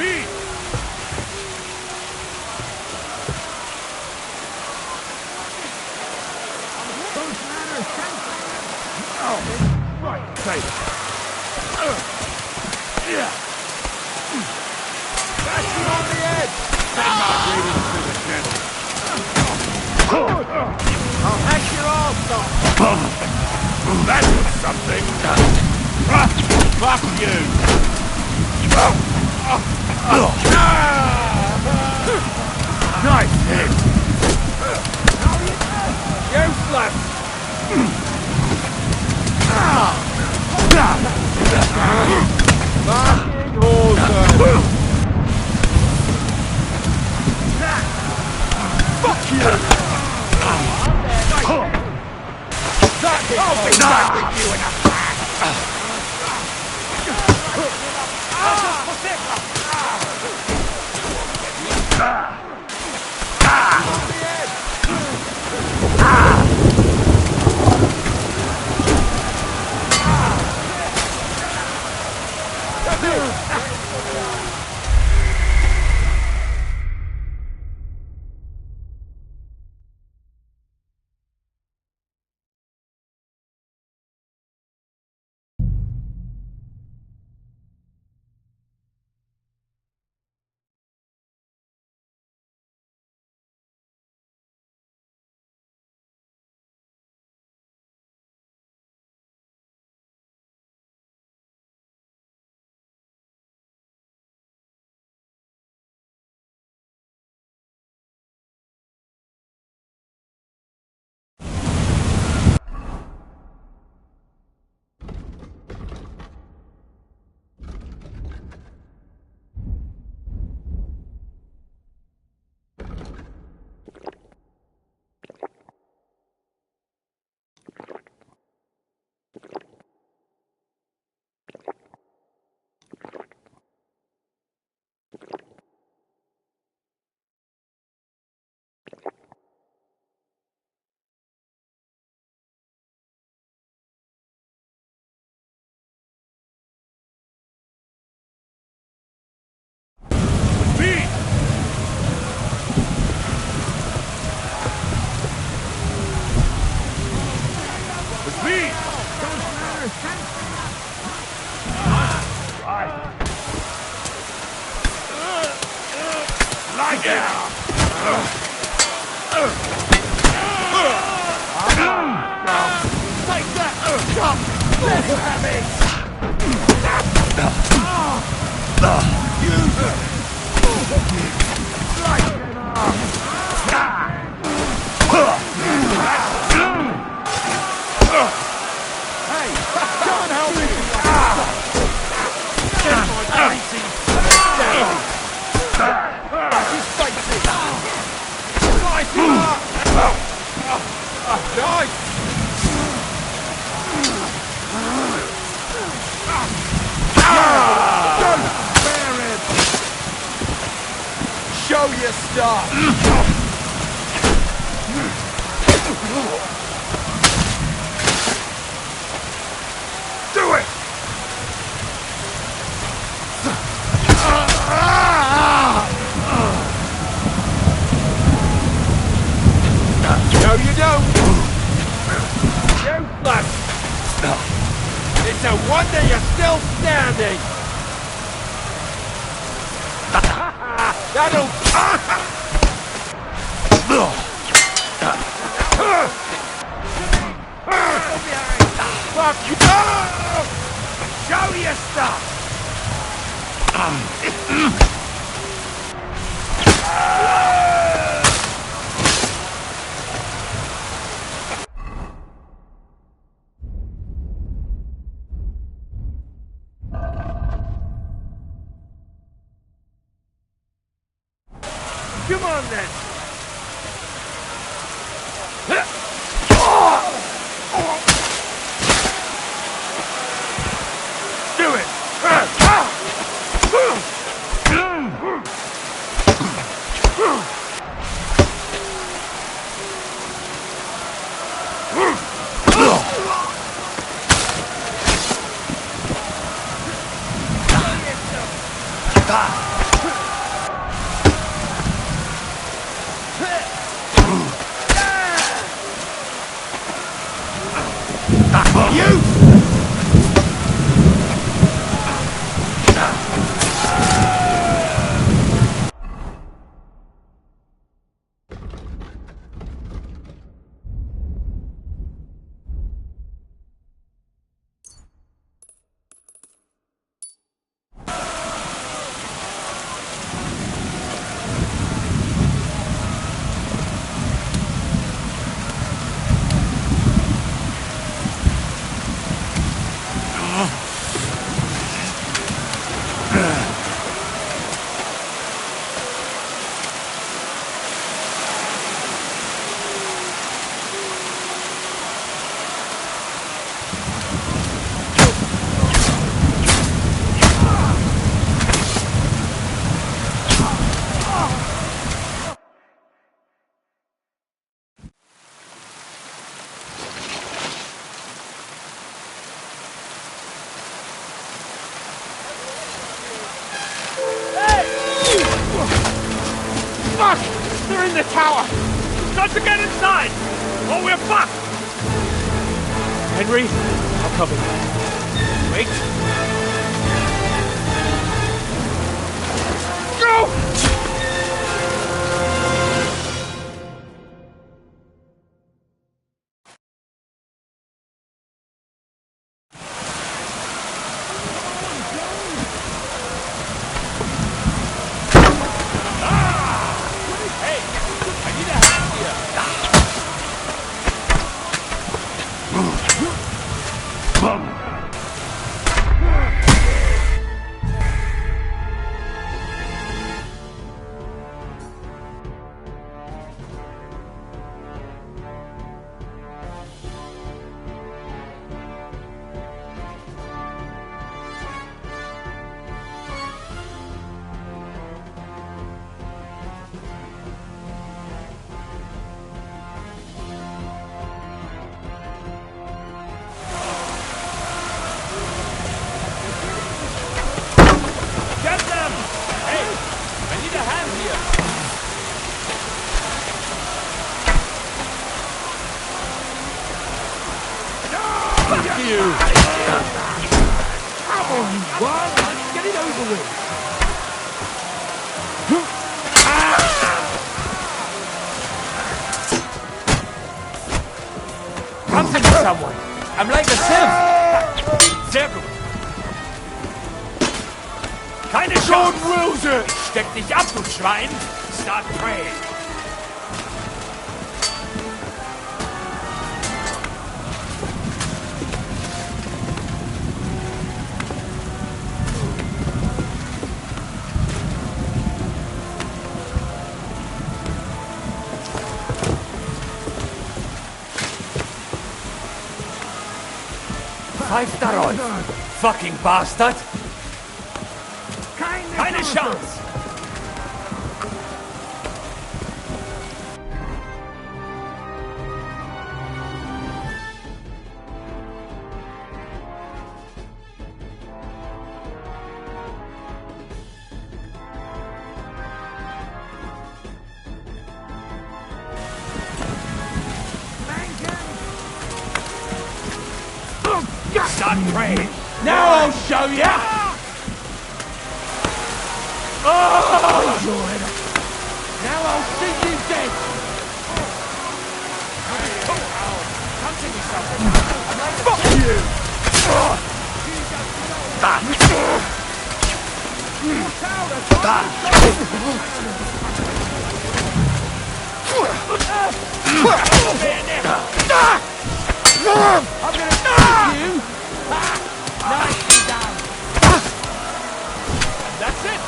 me! Oh, right, take it. Yeah. That's him on the head! Send my greetings to the general. I'll hack your arse off! That was something! Fuck you! Nice hit! Useless! Fucking awesome! Fuck you! I'll be back with you in a Show your stuff! Do it! No, you don't! Useless! It's a wonder you're still standing! That'll... Fuck you! Show your stuff! Come on then! Do it! Fuck! They're in the tower! Got to get inside! Or we're fucked! Henry, I'll cover you. Wait. Go! Someone! I'm like a sieve! Sehr gut! Keine Chance! Wills it! Steck dich ab, du Schwein! Start praying! Pfeift darauf! Fucking bastard! Keine Chance! Start praying! Now I'll show ya! Oh! Now I'll see you dead! Come to me, something! Fuck you! I'm gonna shoot you! Nicely done! And that's it!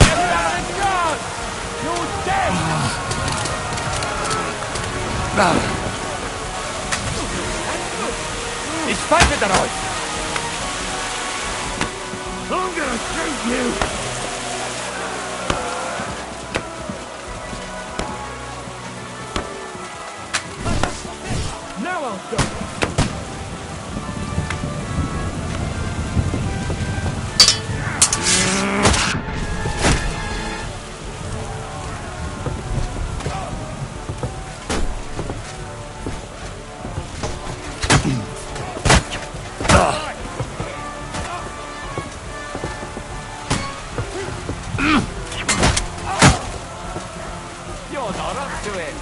Everyone in the yard! You're dead! Ich pfeife darauf! I'm gonna shoot you! Now I'll go! You're not up to it!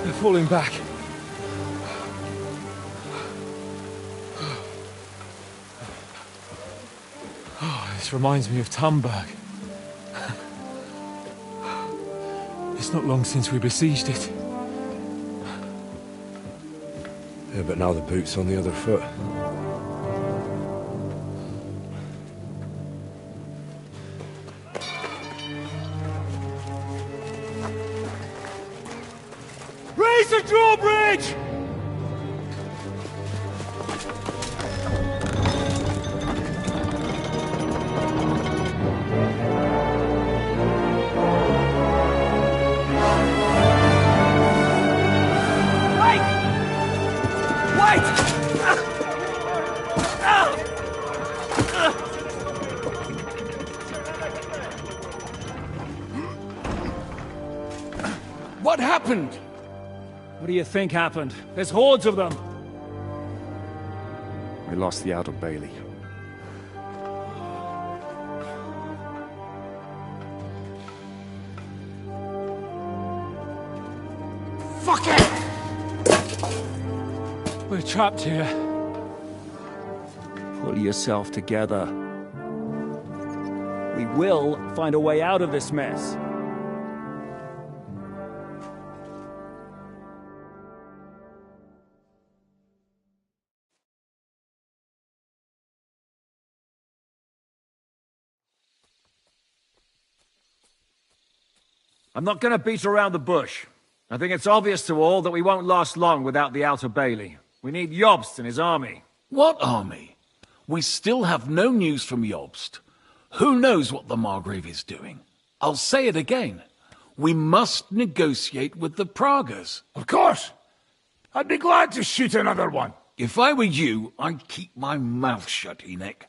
They're falling back. Oh, this reminds me of Tumberg. It's not long since we besieged it. Yeah, but now the boot's on the other foot. Raise the drawbridge! What happened? What do you think happened? There's hordes of them. We lost the Outer Bailey. Fuck it! We're trapped here. Pull yourself together. We will find a way out of this mess. I'm not going to beat around the bush. I think it's obvious to all that we won't last long without the Outer Bailey. We need Jobst and his army. What army? We still have no news from Jobst. Who knows what the Margrave is doing? I'll say it again. We must negotiate with the Pragas. Of course. I'd be glad to shoot another one. If I were you, I'd keep my mouth shut, Enoch.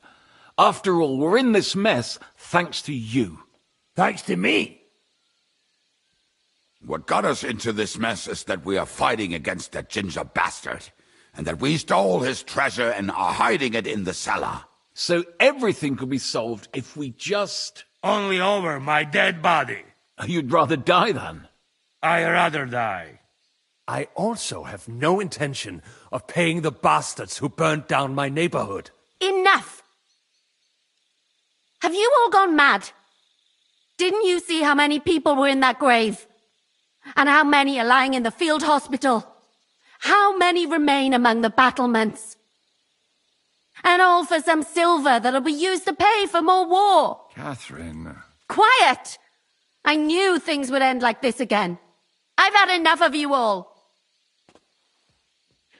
After all, we're in this mess thanks to you. Thanks to me? What got us into this mess is that we are fighting against that ginger bastard, and that we stole his treasure and are hiding it in the cellar. So everything could be solved if we just... Only over my dead body. You'd rather die then? I'd rather die. I also have no intention of paying the bastards who burnt down my neighborhood. Enough! Have you all gone mad? Didn't you see how many people were in that grave? And how many are lying in the field hospital? How many remain among the battlements? And all for some silver that'll be used to pay for more war. Catherine. Quiet! I knew things would end like this again. I've had enough of you all.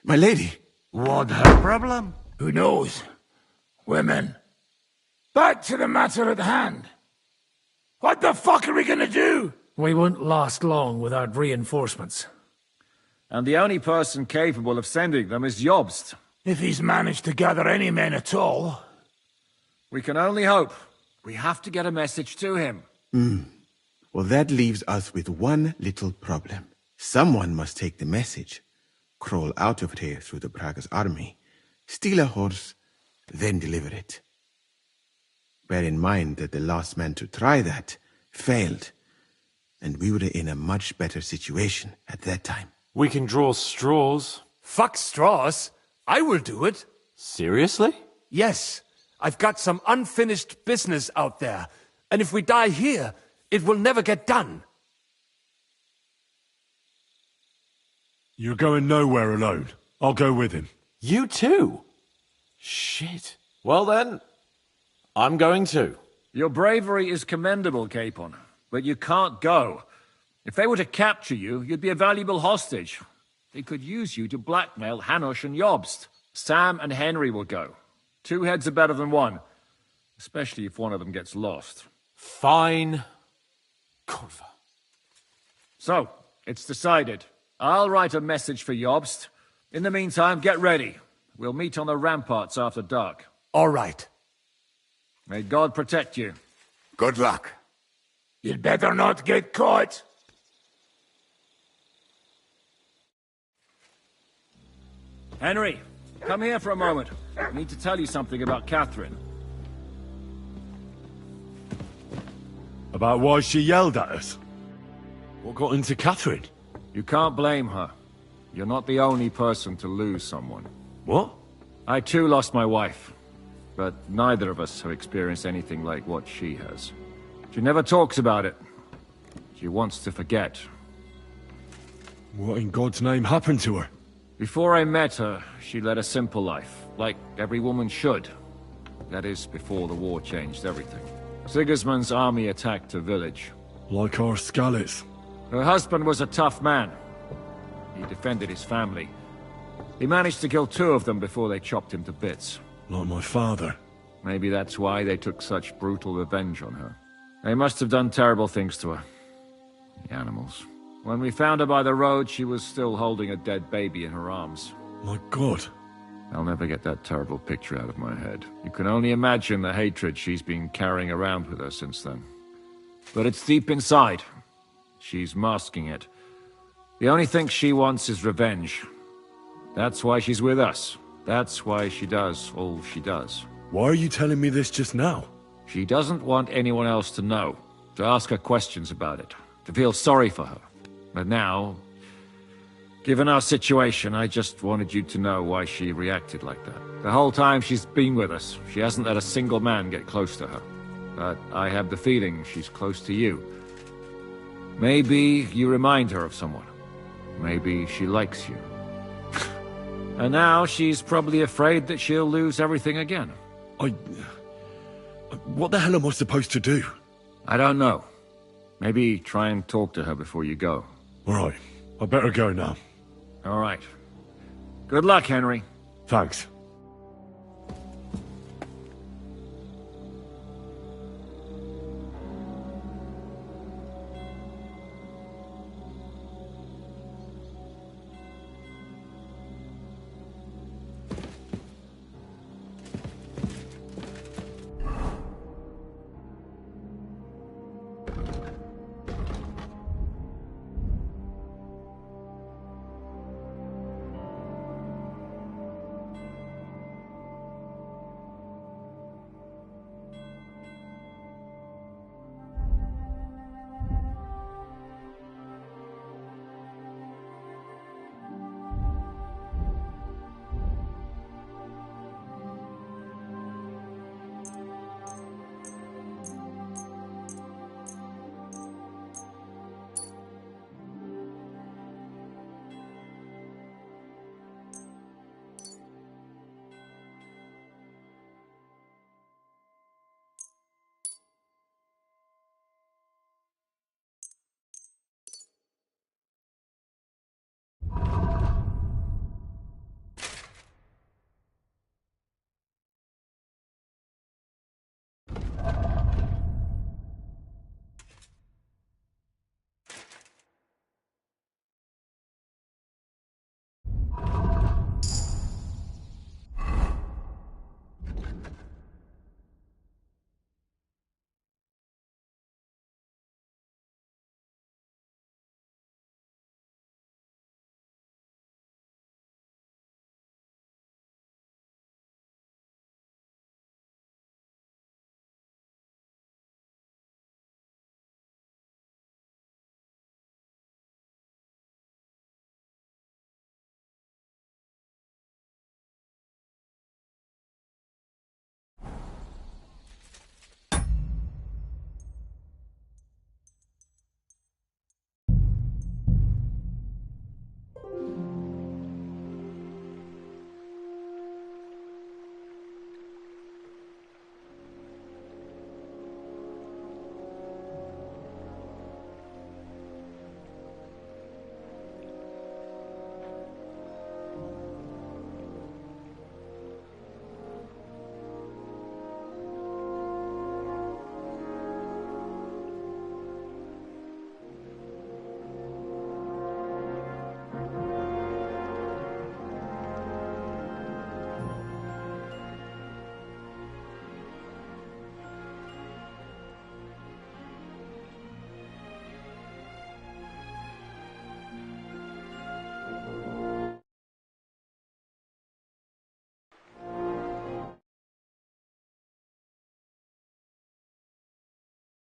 My lady. What her problem? Who knows? Women. Back to the matter at hand. What the fuck are we gonna do? We won't last long without reinforcements. And the only person capable of sending them is Jobst. If he's managed to gather any men at all. We can only hope. We have to get a message to him. Well, that leaves us with one little problem. Someone must take the message, crawl out of here through the Pragas army, steal a horse, then deliver it. Bear in mind that the last man to try that failed, and we were in a much better situation at that time. We can draw straws. Fuck straws. I will do it. Seriously? Yes. I've got some unfinished business out there, and if we die here, it will never get done. You're going nowhere alone. I'll go with him. You too? Shit. Well then, I'm going too. Your bravery is commendable, Capon, but you can't go. If they were to capture you, you'd be a valuable hostage. They could use you to blackmail Hanush and Jobst. Sam and Henry will go. 2 heads are better than 1, especially if one of them gets lost. Fine. Kurva. So, it's decided. I'll write a message for Jobst. In the meantime, get ready. We'll meet on the ramparts after dark. All right. May God protect you. Good luck. You'd better not get caught. Henry, come here for a moment. I need to tell you something about Catherine. About why she yelled at us? What got into Catherine? You can't blame her. You're not the only person to lose someone. What? I too lost my wife, but neither of us have experienced anything like what she has. She never talks about it. She wants to forget. What in God's name happened to her? Before I met her, she led a simple life, like every woman should. That is, before the war changed everything. Sigismund's army attacked her village. Like our Skalitz. Her husband was a tough man. He defended his family. He managed to kill 2 of them before they chopped him to bits. Like my father. Maybe that's why they took such brutal revenge on her. They must have done terrible things to her. The animals. When we found her by the road, she was still holding a dead baby in her arms. My God. I'll never get that terrible picture out of my head. You can only imagine the hatred she's been carrying around with her since then. But it's deep inside. She's masking it. The only thing she wants is revenge. That's why she's with us. That's why she does all she does. Why are you telling me this just now? She doesn't want anyone else to know, to ask her questions about it, to feel sorry for her. But now, given our situation, I just wanted you to know why she reacted like that. The whole time she's been with us, she hasn't let a single man get close to her. But I have the feeling she's close to you. Maybe you remind her of someone. Maybe she likes you. And now she's probably afraid that she'll lose everything again. What the hell am I supposed to do? I don't know. Maybe try and talk to her before you go. All right. I better go now. All right. Good luck, Henry. Thanks.